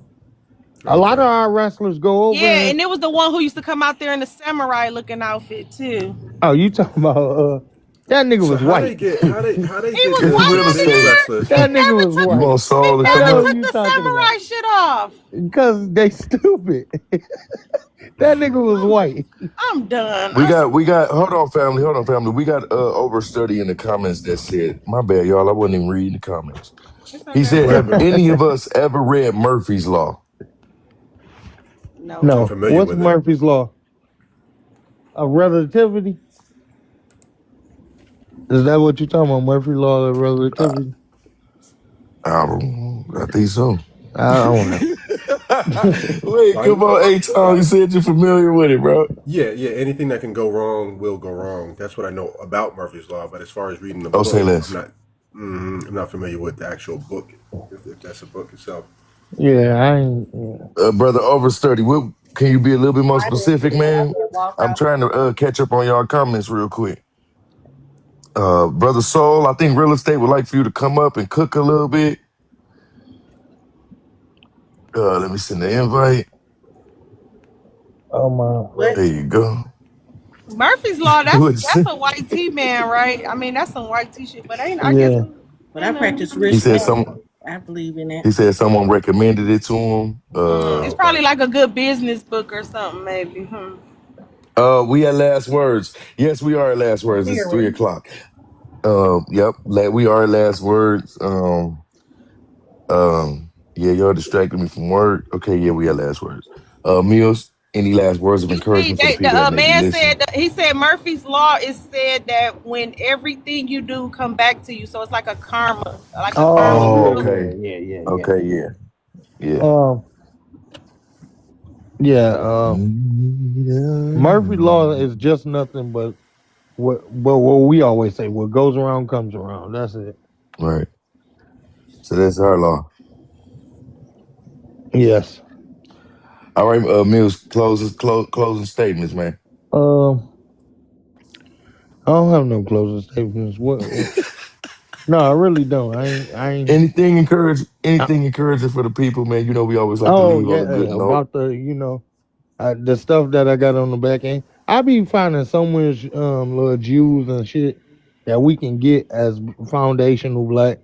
A lot of Okay. our wrestlers go over Yeah, and and it was the one who used to come out there in the samurai looking outfit too. oh, you talking about that nigga So was white. how they He get was the It's white real the on big estate. there. wrestlers? That nigga was You white. want Saul to I come know up? who Took you the talking about. samurai shit off. Because they stupid. That nigga was white. I'm done. Hold on, family. Hold on, family. We got overstudy in the comments that said, my bad, y'all. I wasn't even reading the comments. It's He okay. said, What have happened? any of us ever read Murphy's Law? No. I'm No. familiar What's with it. Murphy's Law? A relativity? Is that what you talking about? Murphy's Law of Uh, relativity? I think so. I don't know. Wait, Like, come on, Tom. You said you're familiar with it, bro. yeah. Anything that can go wrong will go wrong. That's what I know about Murphy's Law. But as far as reading the Oh, say book, less. I'm not familiar with the actual book, if that's a book itself. Yeah, I ain't. Yeah. Brother overstudy. What, can you be a little bit more I didn't specific, see it. I man? just walked I'm out. trying to catch up on y'all comments real quick. Brother Soul, I think real estate would like for you to come up and cook a little bit. Let me send the invite. Oh my. What? There you go. Murphy's Law, What'd you that's say? a white tea man, right? I mean, that's some white tea shit, but ain't I guess Yeah. But I ain't nothing. practice He rich said free. some. I believe in it. He said someone recommended it to him. It's Okay. probably like a good business book or something, maybe. Hmm. We at last words. Yes, we are at last words. It's Very. 3 o'clock. Yep. We are at last words. Yeah, y'all distracted me from work. Okay, yeah, we at last words. Meals. Any last words of You see, encouragement for the the people that may be man listening? said he said Murphy's law is said that when everything you do come back to you, so it's like a karma. Oh Oh, yeah, Wheel. okay. yeah. Okay, yeah, yeah. Um, yeah. Murphy Law Yeah. is just nothing but what we always say: what goes around comes around. That's it. Right. So that's our law. Yes. All right, Mills, closing statements, man. Um, I don't have no closing statements. What? No, I really don't. I ain't. I, Anything encouraging for the people, man. You know, we always like to oh leave on yeah, a good note. about the stuff that I got on the back end. I be finding so much little Jews and shit that we can get as foundational black,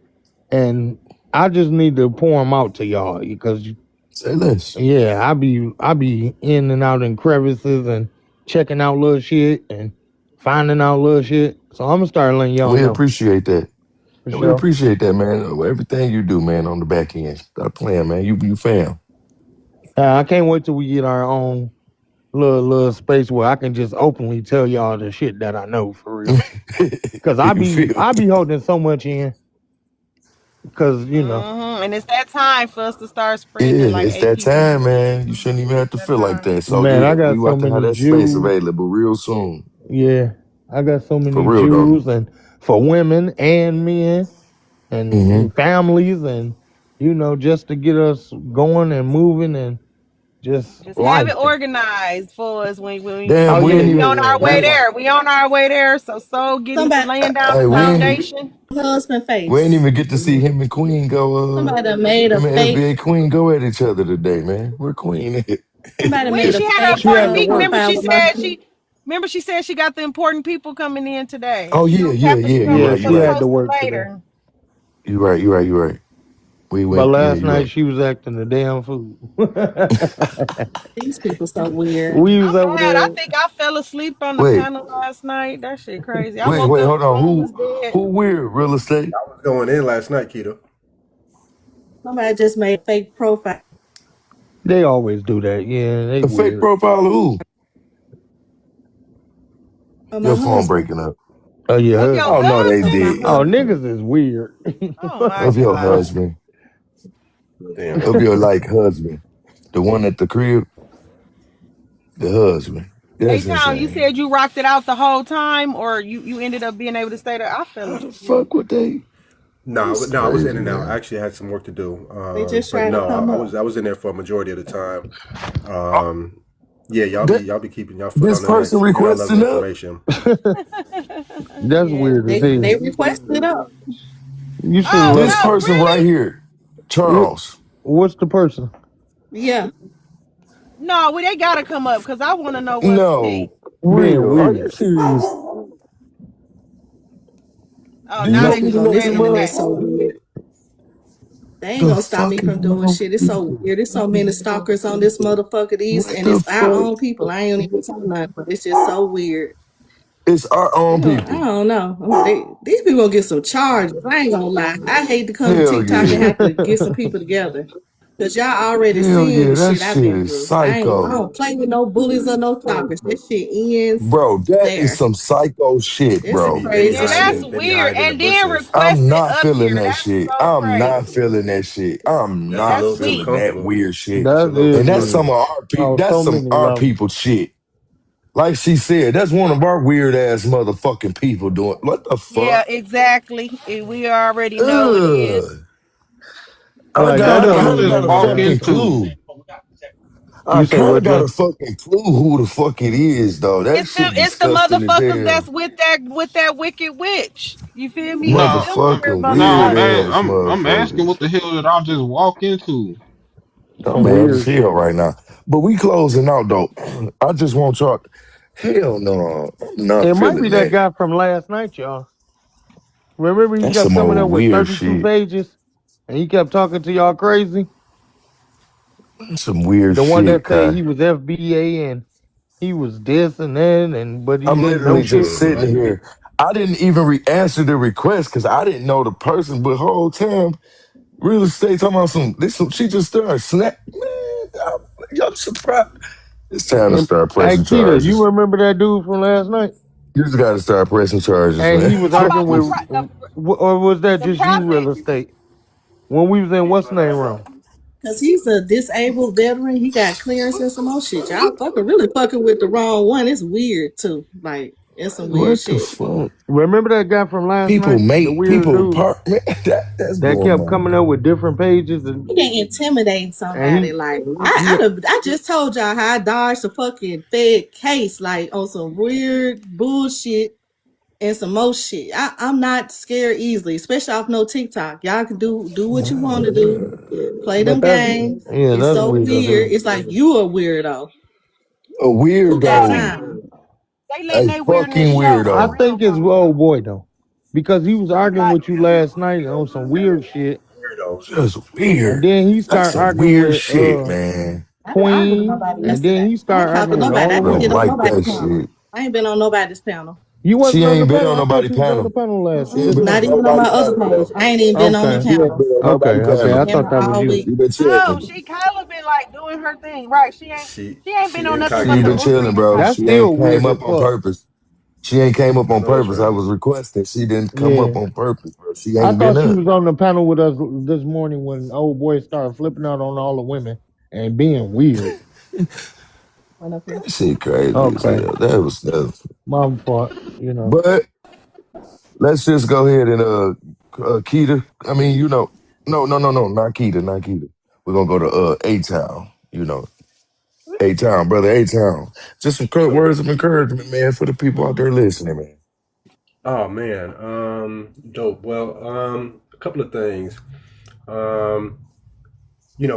and I just need to pour them out to y'all because Say less. yeah, I be in and out in crevices and checking out little shit and finding out little shit. So I'm gonna start letting y'all We know appreciate that. for And we sure. appreciate that, man. Everything you do, man, on the back end. Stop playing, man. You fam. I can't wait till we get our own little space where I can just openly tell y'all the shit that I know for real. Cause I You be feel I me? be holding so much in. Cause And it's that time for us to start spreading it, Yeah, like it's that AP was time, saying. man. You shouldn't even have It's to that feel like time. that. So man, I yeah, we got so about to have many that space Jews. available real soon. Yeah, I got so For many real though. Jews and for women and men Hmm. and families and just to get us going and moving and just Just have it life. organized for us Oh Damn, we yeah, ain't we even on our way we that part. there. We on our way there. So getting Somebody laying down the hey, foundation. husband we ain't face. even get to see him and Queen go Somebody done made a him and fake. SBA Queen go at each other today, man. Where Queen at? Somebody When made a she had her fake She important had to meeting, work. remember she said she got the important people coming in today. Oh She yeah, on yeah, campus. yeah. You're Remember Yeah, right, she you're she was right. had to posting work today. later. You're right, you're right, you're right. We But went, yeah, last you're night right. she was acting a damn fool. These people so weird. We was I'm over mad. I there. think I fell asleep on the Wait, panel last night. That shit crazy. I woke wait, up, hold the on. room was Who dead. weird real estate? I was going in last night, Keto. Somebody just made a fake profile They always do that. Yeah, they A fake weird. profile of who? of my Your phone husband. breaking up. Oh, your Of your Oh husband. no, they Of husband? my did. Oh, husband. niggas is weird. Oh my Of your god. husband. Damn. Of your like husband. The one at the crib. The husband. Hey That's Tom, you insane. said you rocked it out the whole time, or you ended up being able to stay there. I fell How the asleep. fuck would they? That's No, I was in crazy, and out. I man. actually had some work to do. They just But try to no, come I up. was in there for a majority of the time. Oh, Um, Yeah, That y'all be keeping y'all foot this on the person necks. You know I love requesting up. information. That's Yeah, weird as they hell. requested up. You should have Oh This left. no, person right really? here, What, Charles. what's the person? Yeah, No, well, they gotta come up because I want to know what's tea. No, Being real. Are you weird. serious? Oh, Do I'm you now gonna know they speak these on just this mother ready internet today. so weird. They ain't the gonna stop me fuck is from doing wrong shit. with It's so people? weird. There's so many stalkers on this motherfucker. These What and the it's our fuck? own people. I ain't even talking nothing, but it's just so weird. It's our They own gonna, I people. don't know. These people gonna get some charges. I ain't gonna lie. I hate to come to Hell TikTok and yeah. have to get some people together. Cause y'all already Hell seeing yeah. the That shit I've shit been is through. I psycho. don't play with no bullies or no stalkers. That shit ends Bro, that is there. some psycho shit, It's They some bro. be they be crazy Yeah, that's shit. hiding weird. in the And then bushes. I'm requested not up feeling here. that That's shit. so I'm not crazy. feeling that shit. I'm That's a not That's little too feeling weak. that comfortable. weird shit. That's a That little is too And that's weird some of comfortable. our people. on That's so some many our levels. people shit. Like she said, that's one of our weird ass motherfucking people doing. What the Yeah, fuck? exactly. We already know it is. Ugh. Like Man, that I I don't kind of just got a even walk sound fucking cool. into. clue. I You say kind of what, got Joe? a fucking clue who the fuck it is, though. That shit It's the disgusting as motherfuckers that's hell. with that wicked witch. You feel me? It's Nah, them weird Motherfucking nah. weird motherfuckers. ass I'm asking what motherfuckers. the hell did I just walk into? I'm Some mad as weird hell shit. right now. But we closing out though. I just want y'all. Hell no, I'm not It might be feeling that that. guy from last night, y'all. Remember he That's kept some coming up old with weird 32 shit. pages and he kept talking to y'all crazy? That's some weird The one shit, that said Kai. he was FBA and he was this and that and but he I'm didn't know literally just shit. sitting here. I didn't even answer the request because I didn't know the person. But whole time, real estate talking about some. This some. She just started snap. Man, I'm surprised. It's time to And start hey pressing Keita, you charges. remember that dude from last night? You just got to start pressing charges, And man. he was Talking about arguing with or was that the just you prophet. real estate? When we was in what's name room? Cause he's a disabled veteran. He got clearance and some more shit. Y'all fucking really fucking with the wrong one. It's weird too. Like it's some weird What the shit. fuck? Remember that guy from last People night? The make weird people dude part. Man, that's that blowing kept my coming up mind. with different pages You can intimidate and somebody. Like I just told y'all how I dodged a fucking Fed case, like on some weird bullshit and some more shit. I'm not scared easily, especially off no TikTok. Y'all can do what you want to do. Play but them that's games. yeah, It's that's so weird as weird. hell. It's like you a weirdo. A Who got weirdo, time? They letting a their weirdness fucking show I for weirdo. real think it's though. old boy though. Because he was arguing Like with you last night on some weird shit. Weirdo. Just And weird. then he That's started some arguing weird with shit, man. I didn't argue with Queen. nobody And then yesterday. he I ain't started talked to arguing with nobody. all I the didn't Don't get women. on like that nobody's panel. shit. I ain't been on nobody's panel. You She wasn't on the ain't been panel. on I thought nobody you was on the panel. panel last She ain't been Not on even on my nobody other panel, page. bro. I ain't even been on the Okay. She ain't panel. been on nobody Okay, okay. I panel. Been thought that her was all you. week. She been no, chilling. she Kyla been like doing her thing, right? She ain't been She on nothing but She the been incognito. chilling, agreement bro. That's She topic. ain't still came weird as up on fuck. purpose. She ain't came up I on know that's purpose. I right. was requesting. She didn't come up Yeah. on purpose, bro. She I ain't been thought she up. was on the panel with us this morning when old boy started flipping out on all the women and being weird. Run up here. That shit crazy as Okay. hell. That was. My fault, you know. But let's just go ahead and Keita. I mean, no, not Keita, not Keita. We're gonna go to A Town. A Town, brother, A Town. Just some words of encouragement, man, for the people out there listening, man. Oh man, dope. Well, a couple of things. Um,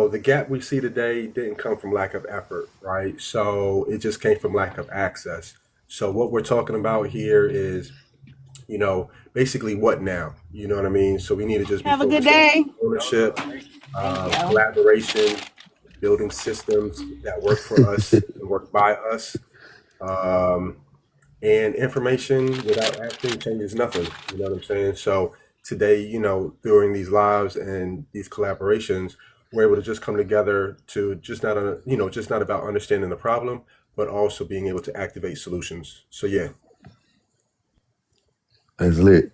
the gap we see today didn't come from lack of effort, right? So it just came from lack of access. So what we're talking about here is, basically what now? You know what I mean? So we need to just be Have a good focused on day. ownership, Thank you. collaboration, building systems that work for us and work by us. Um, and information without action changes nothing. You know what I'm saying? So today, during these lives and these collaborations, we're able to just come together to just not about understanding the problem, but also being able to activate solutions. So yeah, That's lit.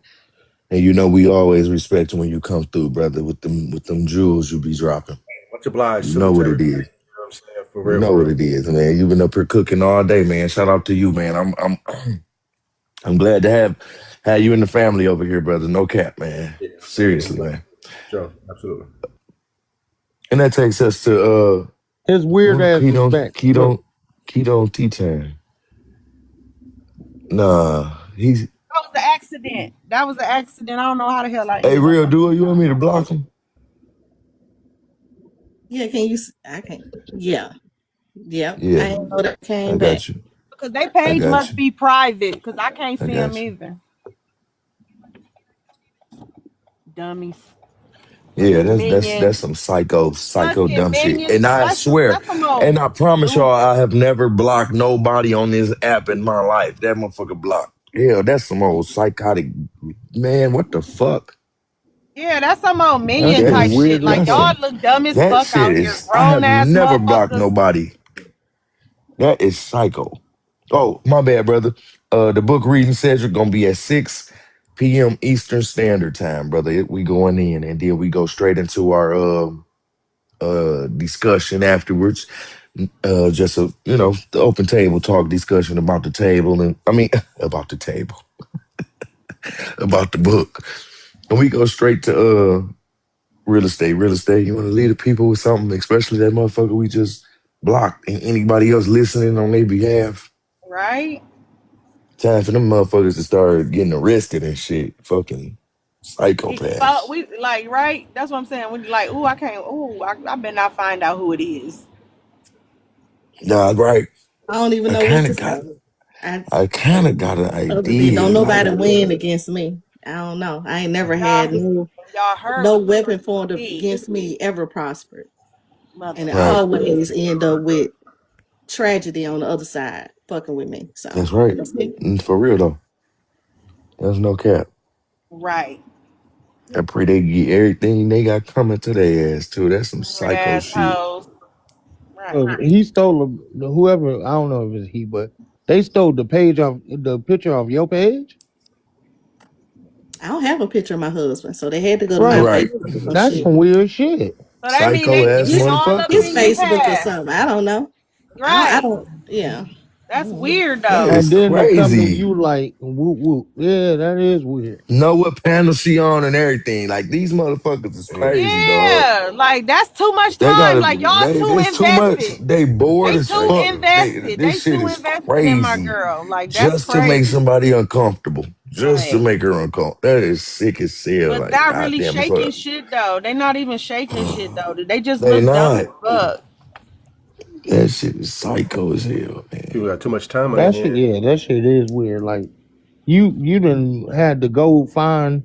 And we always respect you when you come through, brother, with them jewels you be dropping. much obliged. You know Salute to what it everybody. is. You know what I'm saying? For You real, know for what real. it is, man. You've been up here cooking all day, man. Shout out to you, man. I'm glad to have you and the family over here, brother. No cap, man. Yeah, man. Seriously, man. Sure, absolutely. And that takes us to His weird ass is keto back. Look, keto. Keto T-Time. Nah, he's. That was the accident. That was the accident. I don't know how the hell I Hey, ended up real on duo, this you want me to side. block him? Yeah, can you? I can't. Yeah, yeah. Yeah, I didn't know that I came back. got you. Because they I page got must you. be private because I can't I see them got you. either. Dummies. Yeah, that's Minions. some psycho Fucking dumb shit. minions. And I swear, That's some old and I promise y'all, loose. I have never blocked nobody on this app in my life. That motherfucker blocked. Hell, that's some old psychotic man. What the fuck? Yeah, that's some old That's minion That some type is shit. weird as Like that's fuck. y'all some look dumb as that fuck shit out here. is. I Grown have ass never blocked motherfuckers. nobody. That is psycho. Oh, my bad, brother. The book reading session gonna be at 6 p.m. Eastern Standard Time, brother. We going in, and then we go straight into our discussion afterwards. Just a the open table talk discussion about the table, and I mean about the table, about the book. And we go straight to real estate. Real estate. You want to lead the people with something, especially that motherfucker we just blocked, and anybody else listening on their behalf. Right? Time for them motherfuckers to start getting arrested and shit. Fucking psychopaths. We like right. That's what I'm saying. When you like, ooh, I can't. Ooh, I better not find out who it is. Nah, right. I don't even I know what kind to of say. got. I I kind of got an other than idea. don't Like, nobody win against me. I don't know. I ain't never had Y'all, y'all heard no weapon formed me, against me ever prospered, and it right. motherfucker. always end up with tragedy on the other side, fucking with me. So That's right. that's it. For real though. There's no cap. Right. I pray they get everything they got coming to their ass too. That's some Weird psycho shit. assholes. Right. He stole whoever, I don't know if it's he, but they stole the picture of your page. I don't have a picture of my husband, so they had to go to my Right. Right. Facebook or some That's shit. some weird shit. So that mean Psycho they ass getting His all up motherfuckers. his in your Facebook or past. something. I don't know. I Right. don't. Yeah. That's weird That though. is And then they come to crazy. you like whoop whoop. Yeah, that is weird. Know what panel she on and everything. Like these motherfuckers is crazy, dog. Yeah, like that's too much They time. gotta Like y'all they too this too much. invested. They bored They as too fuck. invested. This They shit too is invested in my crazy. girl. Like that's Just to make crazy. somebody uncomfortable. Just to Like, make her uncomfortable. That is sick as hell. but Like, not really goddamn, it's shaking what shit though. They not even shaking shit though. They just they look dumb not. as fuck. That shit is psycho as hell, man. People got too much time on their That shit, hand. yeah, that shit is weird. Like you done had to go find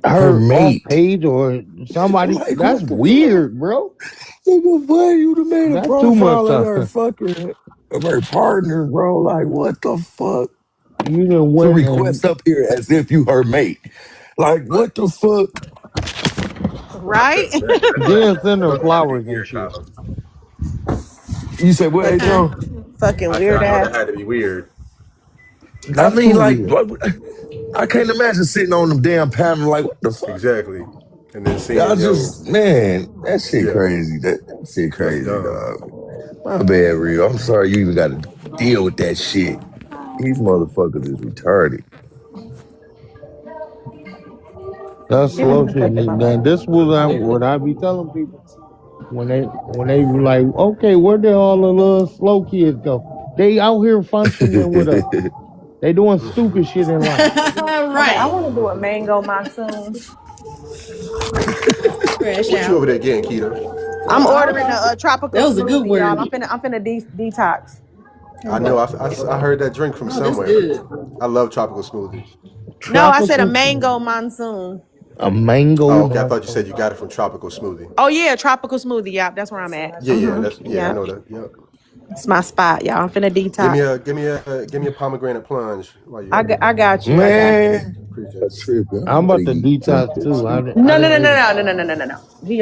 Her her off mate. page or somebody. Like, That's what the fuck? weird, bro. Nigga, boy, you done made a That's too much profile of time. her fucker, of her partner, bro. Like, what the fuck? You done To went and request up here as if you her mate. Like, what the fuck? I Right? couldn't imagine. then send her My brother had to be flowers and weird, shit. Kyler. You said what, H. fucking John? fucking I said weird I know ass. that had to be weird. I That's too mean, like, weird. I can't imagine sitting on them damn panel. Like, what the fuck? Exactly. And then Y'all seeing, just, man, that shit yeah, crazy. That shit that's crazy, dumb. dog. My bad, Rio. I'm sorry you even got to deal with that shit. These motherfuckers is retarded. That's Give him slow a shit. second, And then Mama. this was what I be telling people when they be like, okay, where did all the little slow kids go? They out here functioning with us. They doing stupid shit in life. Okay, I Right. want to do a mango monsoon. Crash What you out. over there getting, Keto? I'm I ordering got a tropical That was a good smoothie, y'all. word. I'm finna detox. here I you know. go. I heard that drink from Oh, that's somewhere. good. I love tropical smoothies. No, I said a Tropical, mango monsoon. a mango Oh, okay. I thought you monsoon. said you got it from tropical smoothie. Oh yeah, tropical smoothie. Yeah, that's where I'm at. Yeah, yeah. That's I Yeah, know that. Yep. it's my spot, y'all. I'm finna detox. Give me a pomegranate plunge while you're I at got, it. I got you. I got you. Man, Appreciate that's it. tripping. I'm I'm about to about to drink detox this too. shit. I No, no, didn't no, no, even. no, no, no, no, no, no.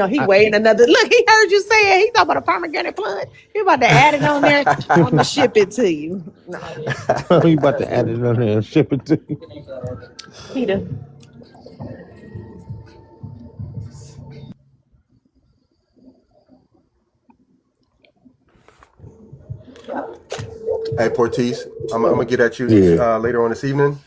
He I, waiting another. Look, he heard you say it. He talking about a pomegranate plunge. He about to add it on there. I'm gonna ship it to you. No, you about to add it on there and ship it to you. Peter. Hey, Portis, I'm gonna get at you Yeah. later on this evening.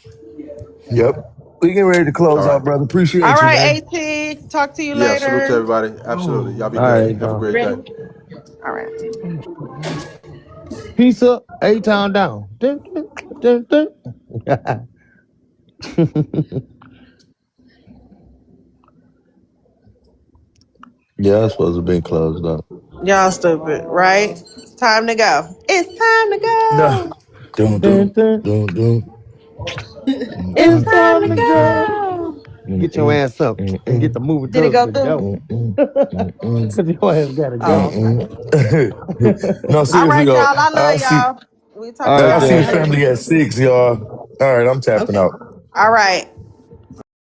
Yep. We getting ready to All close right. out, brother. All Appreciate you, man. right, At. Talk to you Yeah. Salute to later. everybody. Absolutely. Y'all Oh, be All good. right, Have a dog. great day. All right. Peace up, A town down. Dun, dun, dun, dun. Yeah, it's supposed to be closed up. Y'all stupid, right? Time to go. It's time to No. go. Don't Dun, do. dun. Don't do. It's It's Mm-mm, time time to to mm-mm, go. go. Get your mm-mm, ass up and get mm-mm, the moving Did it towards go the through? door. mm-mm, mm-mm, Cause your ass gotta Oh, go. okay. mm-mm. No, All seriously right, though, y'all. I I love see. y'all. We talk All to right, I y'all see y'all. later. family at 6, y'all. All right, I'm tapping Okay. out. All right.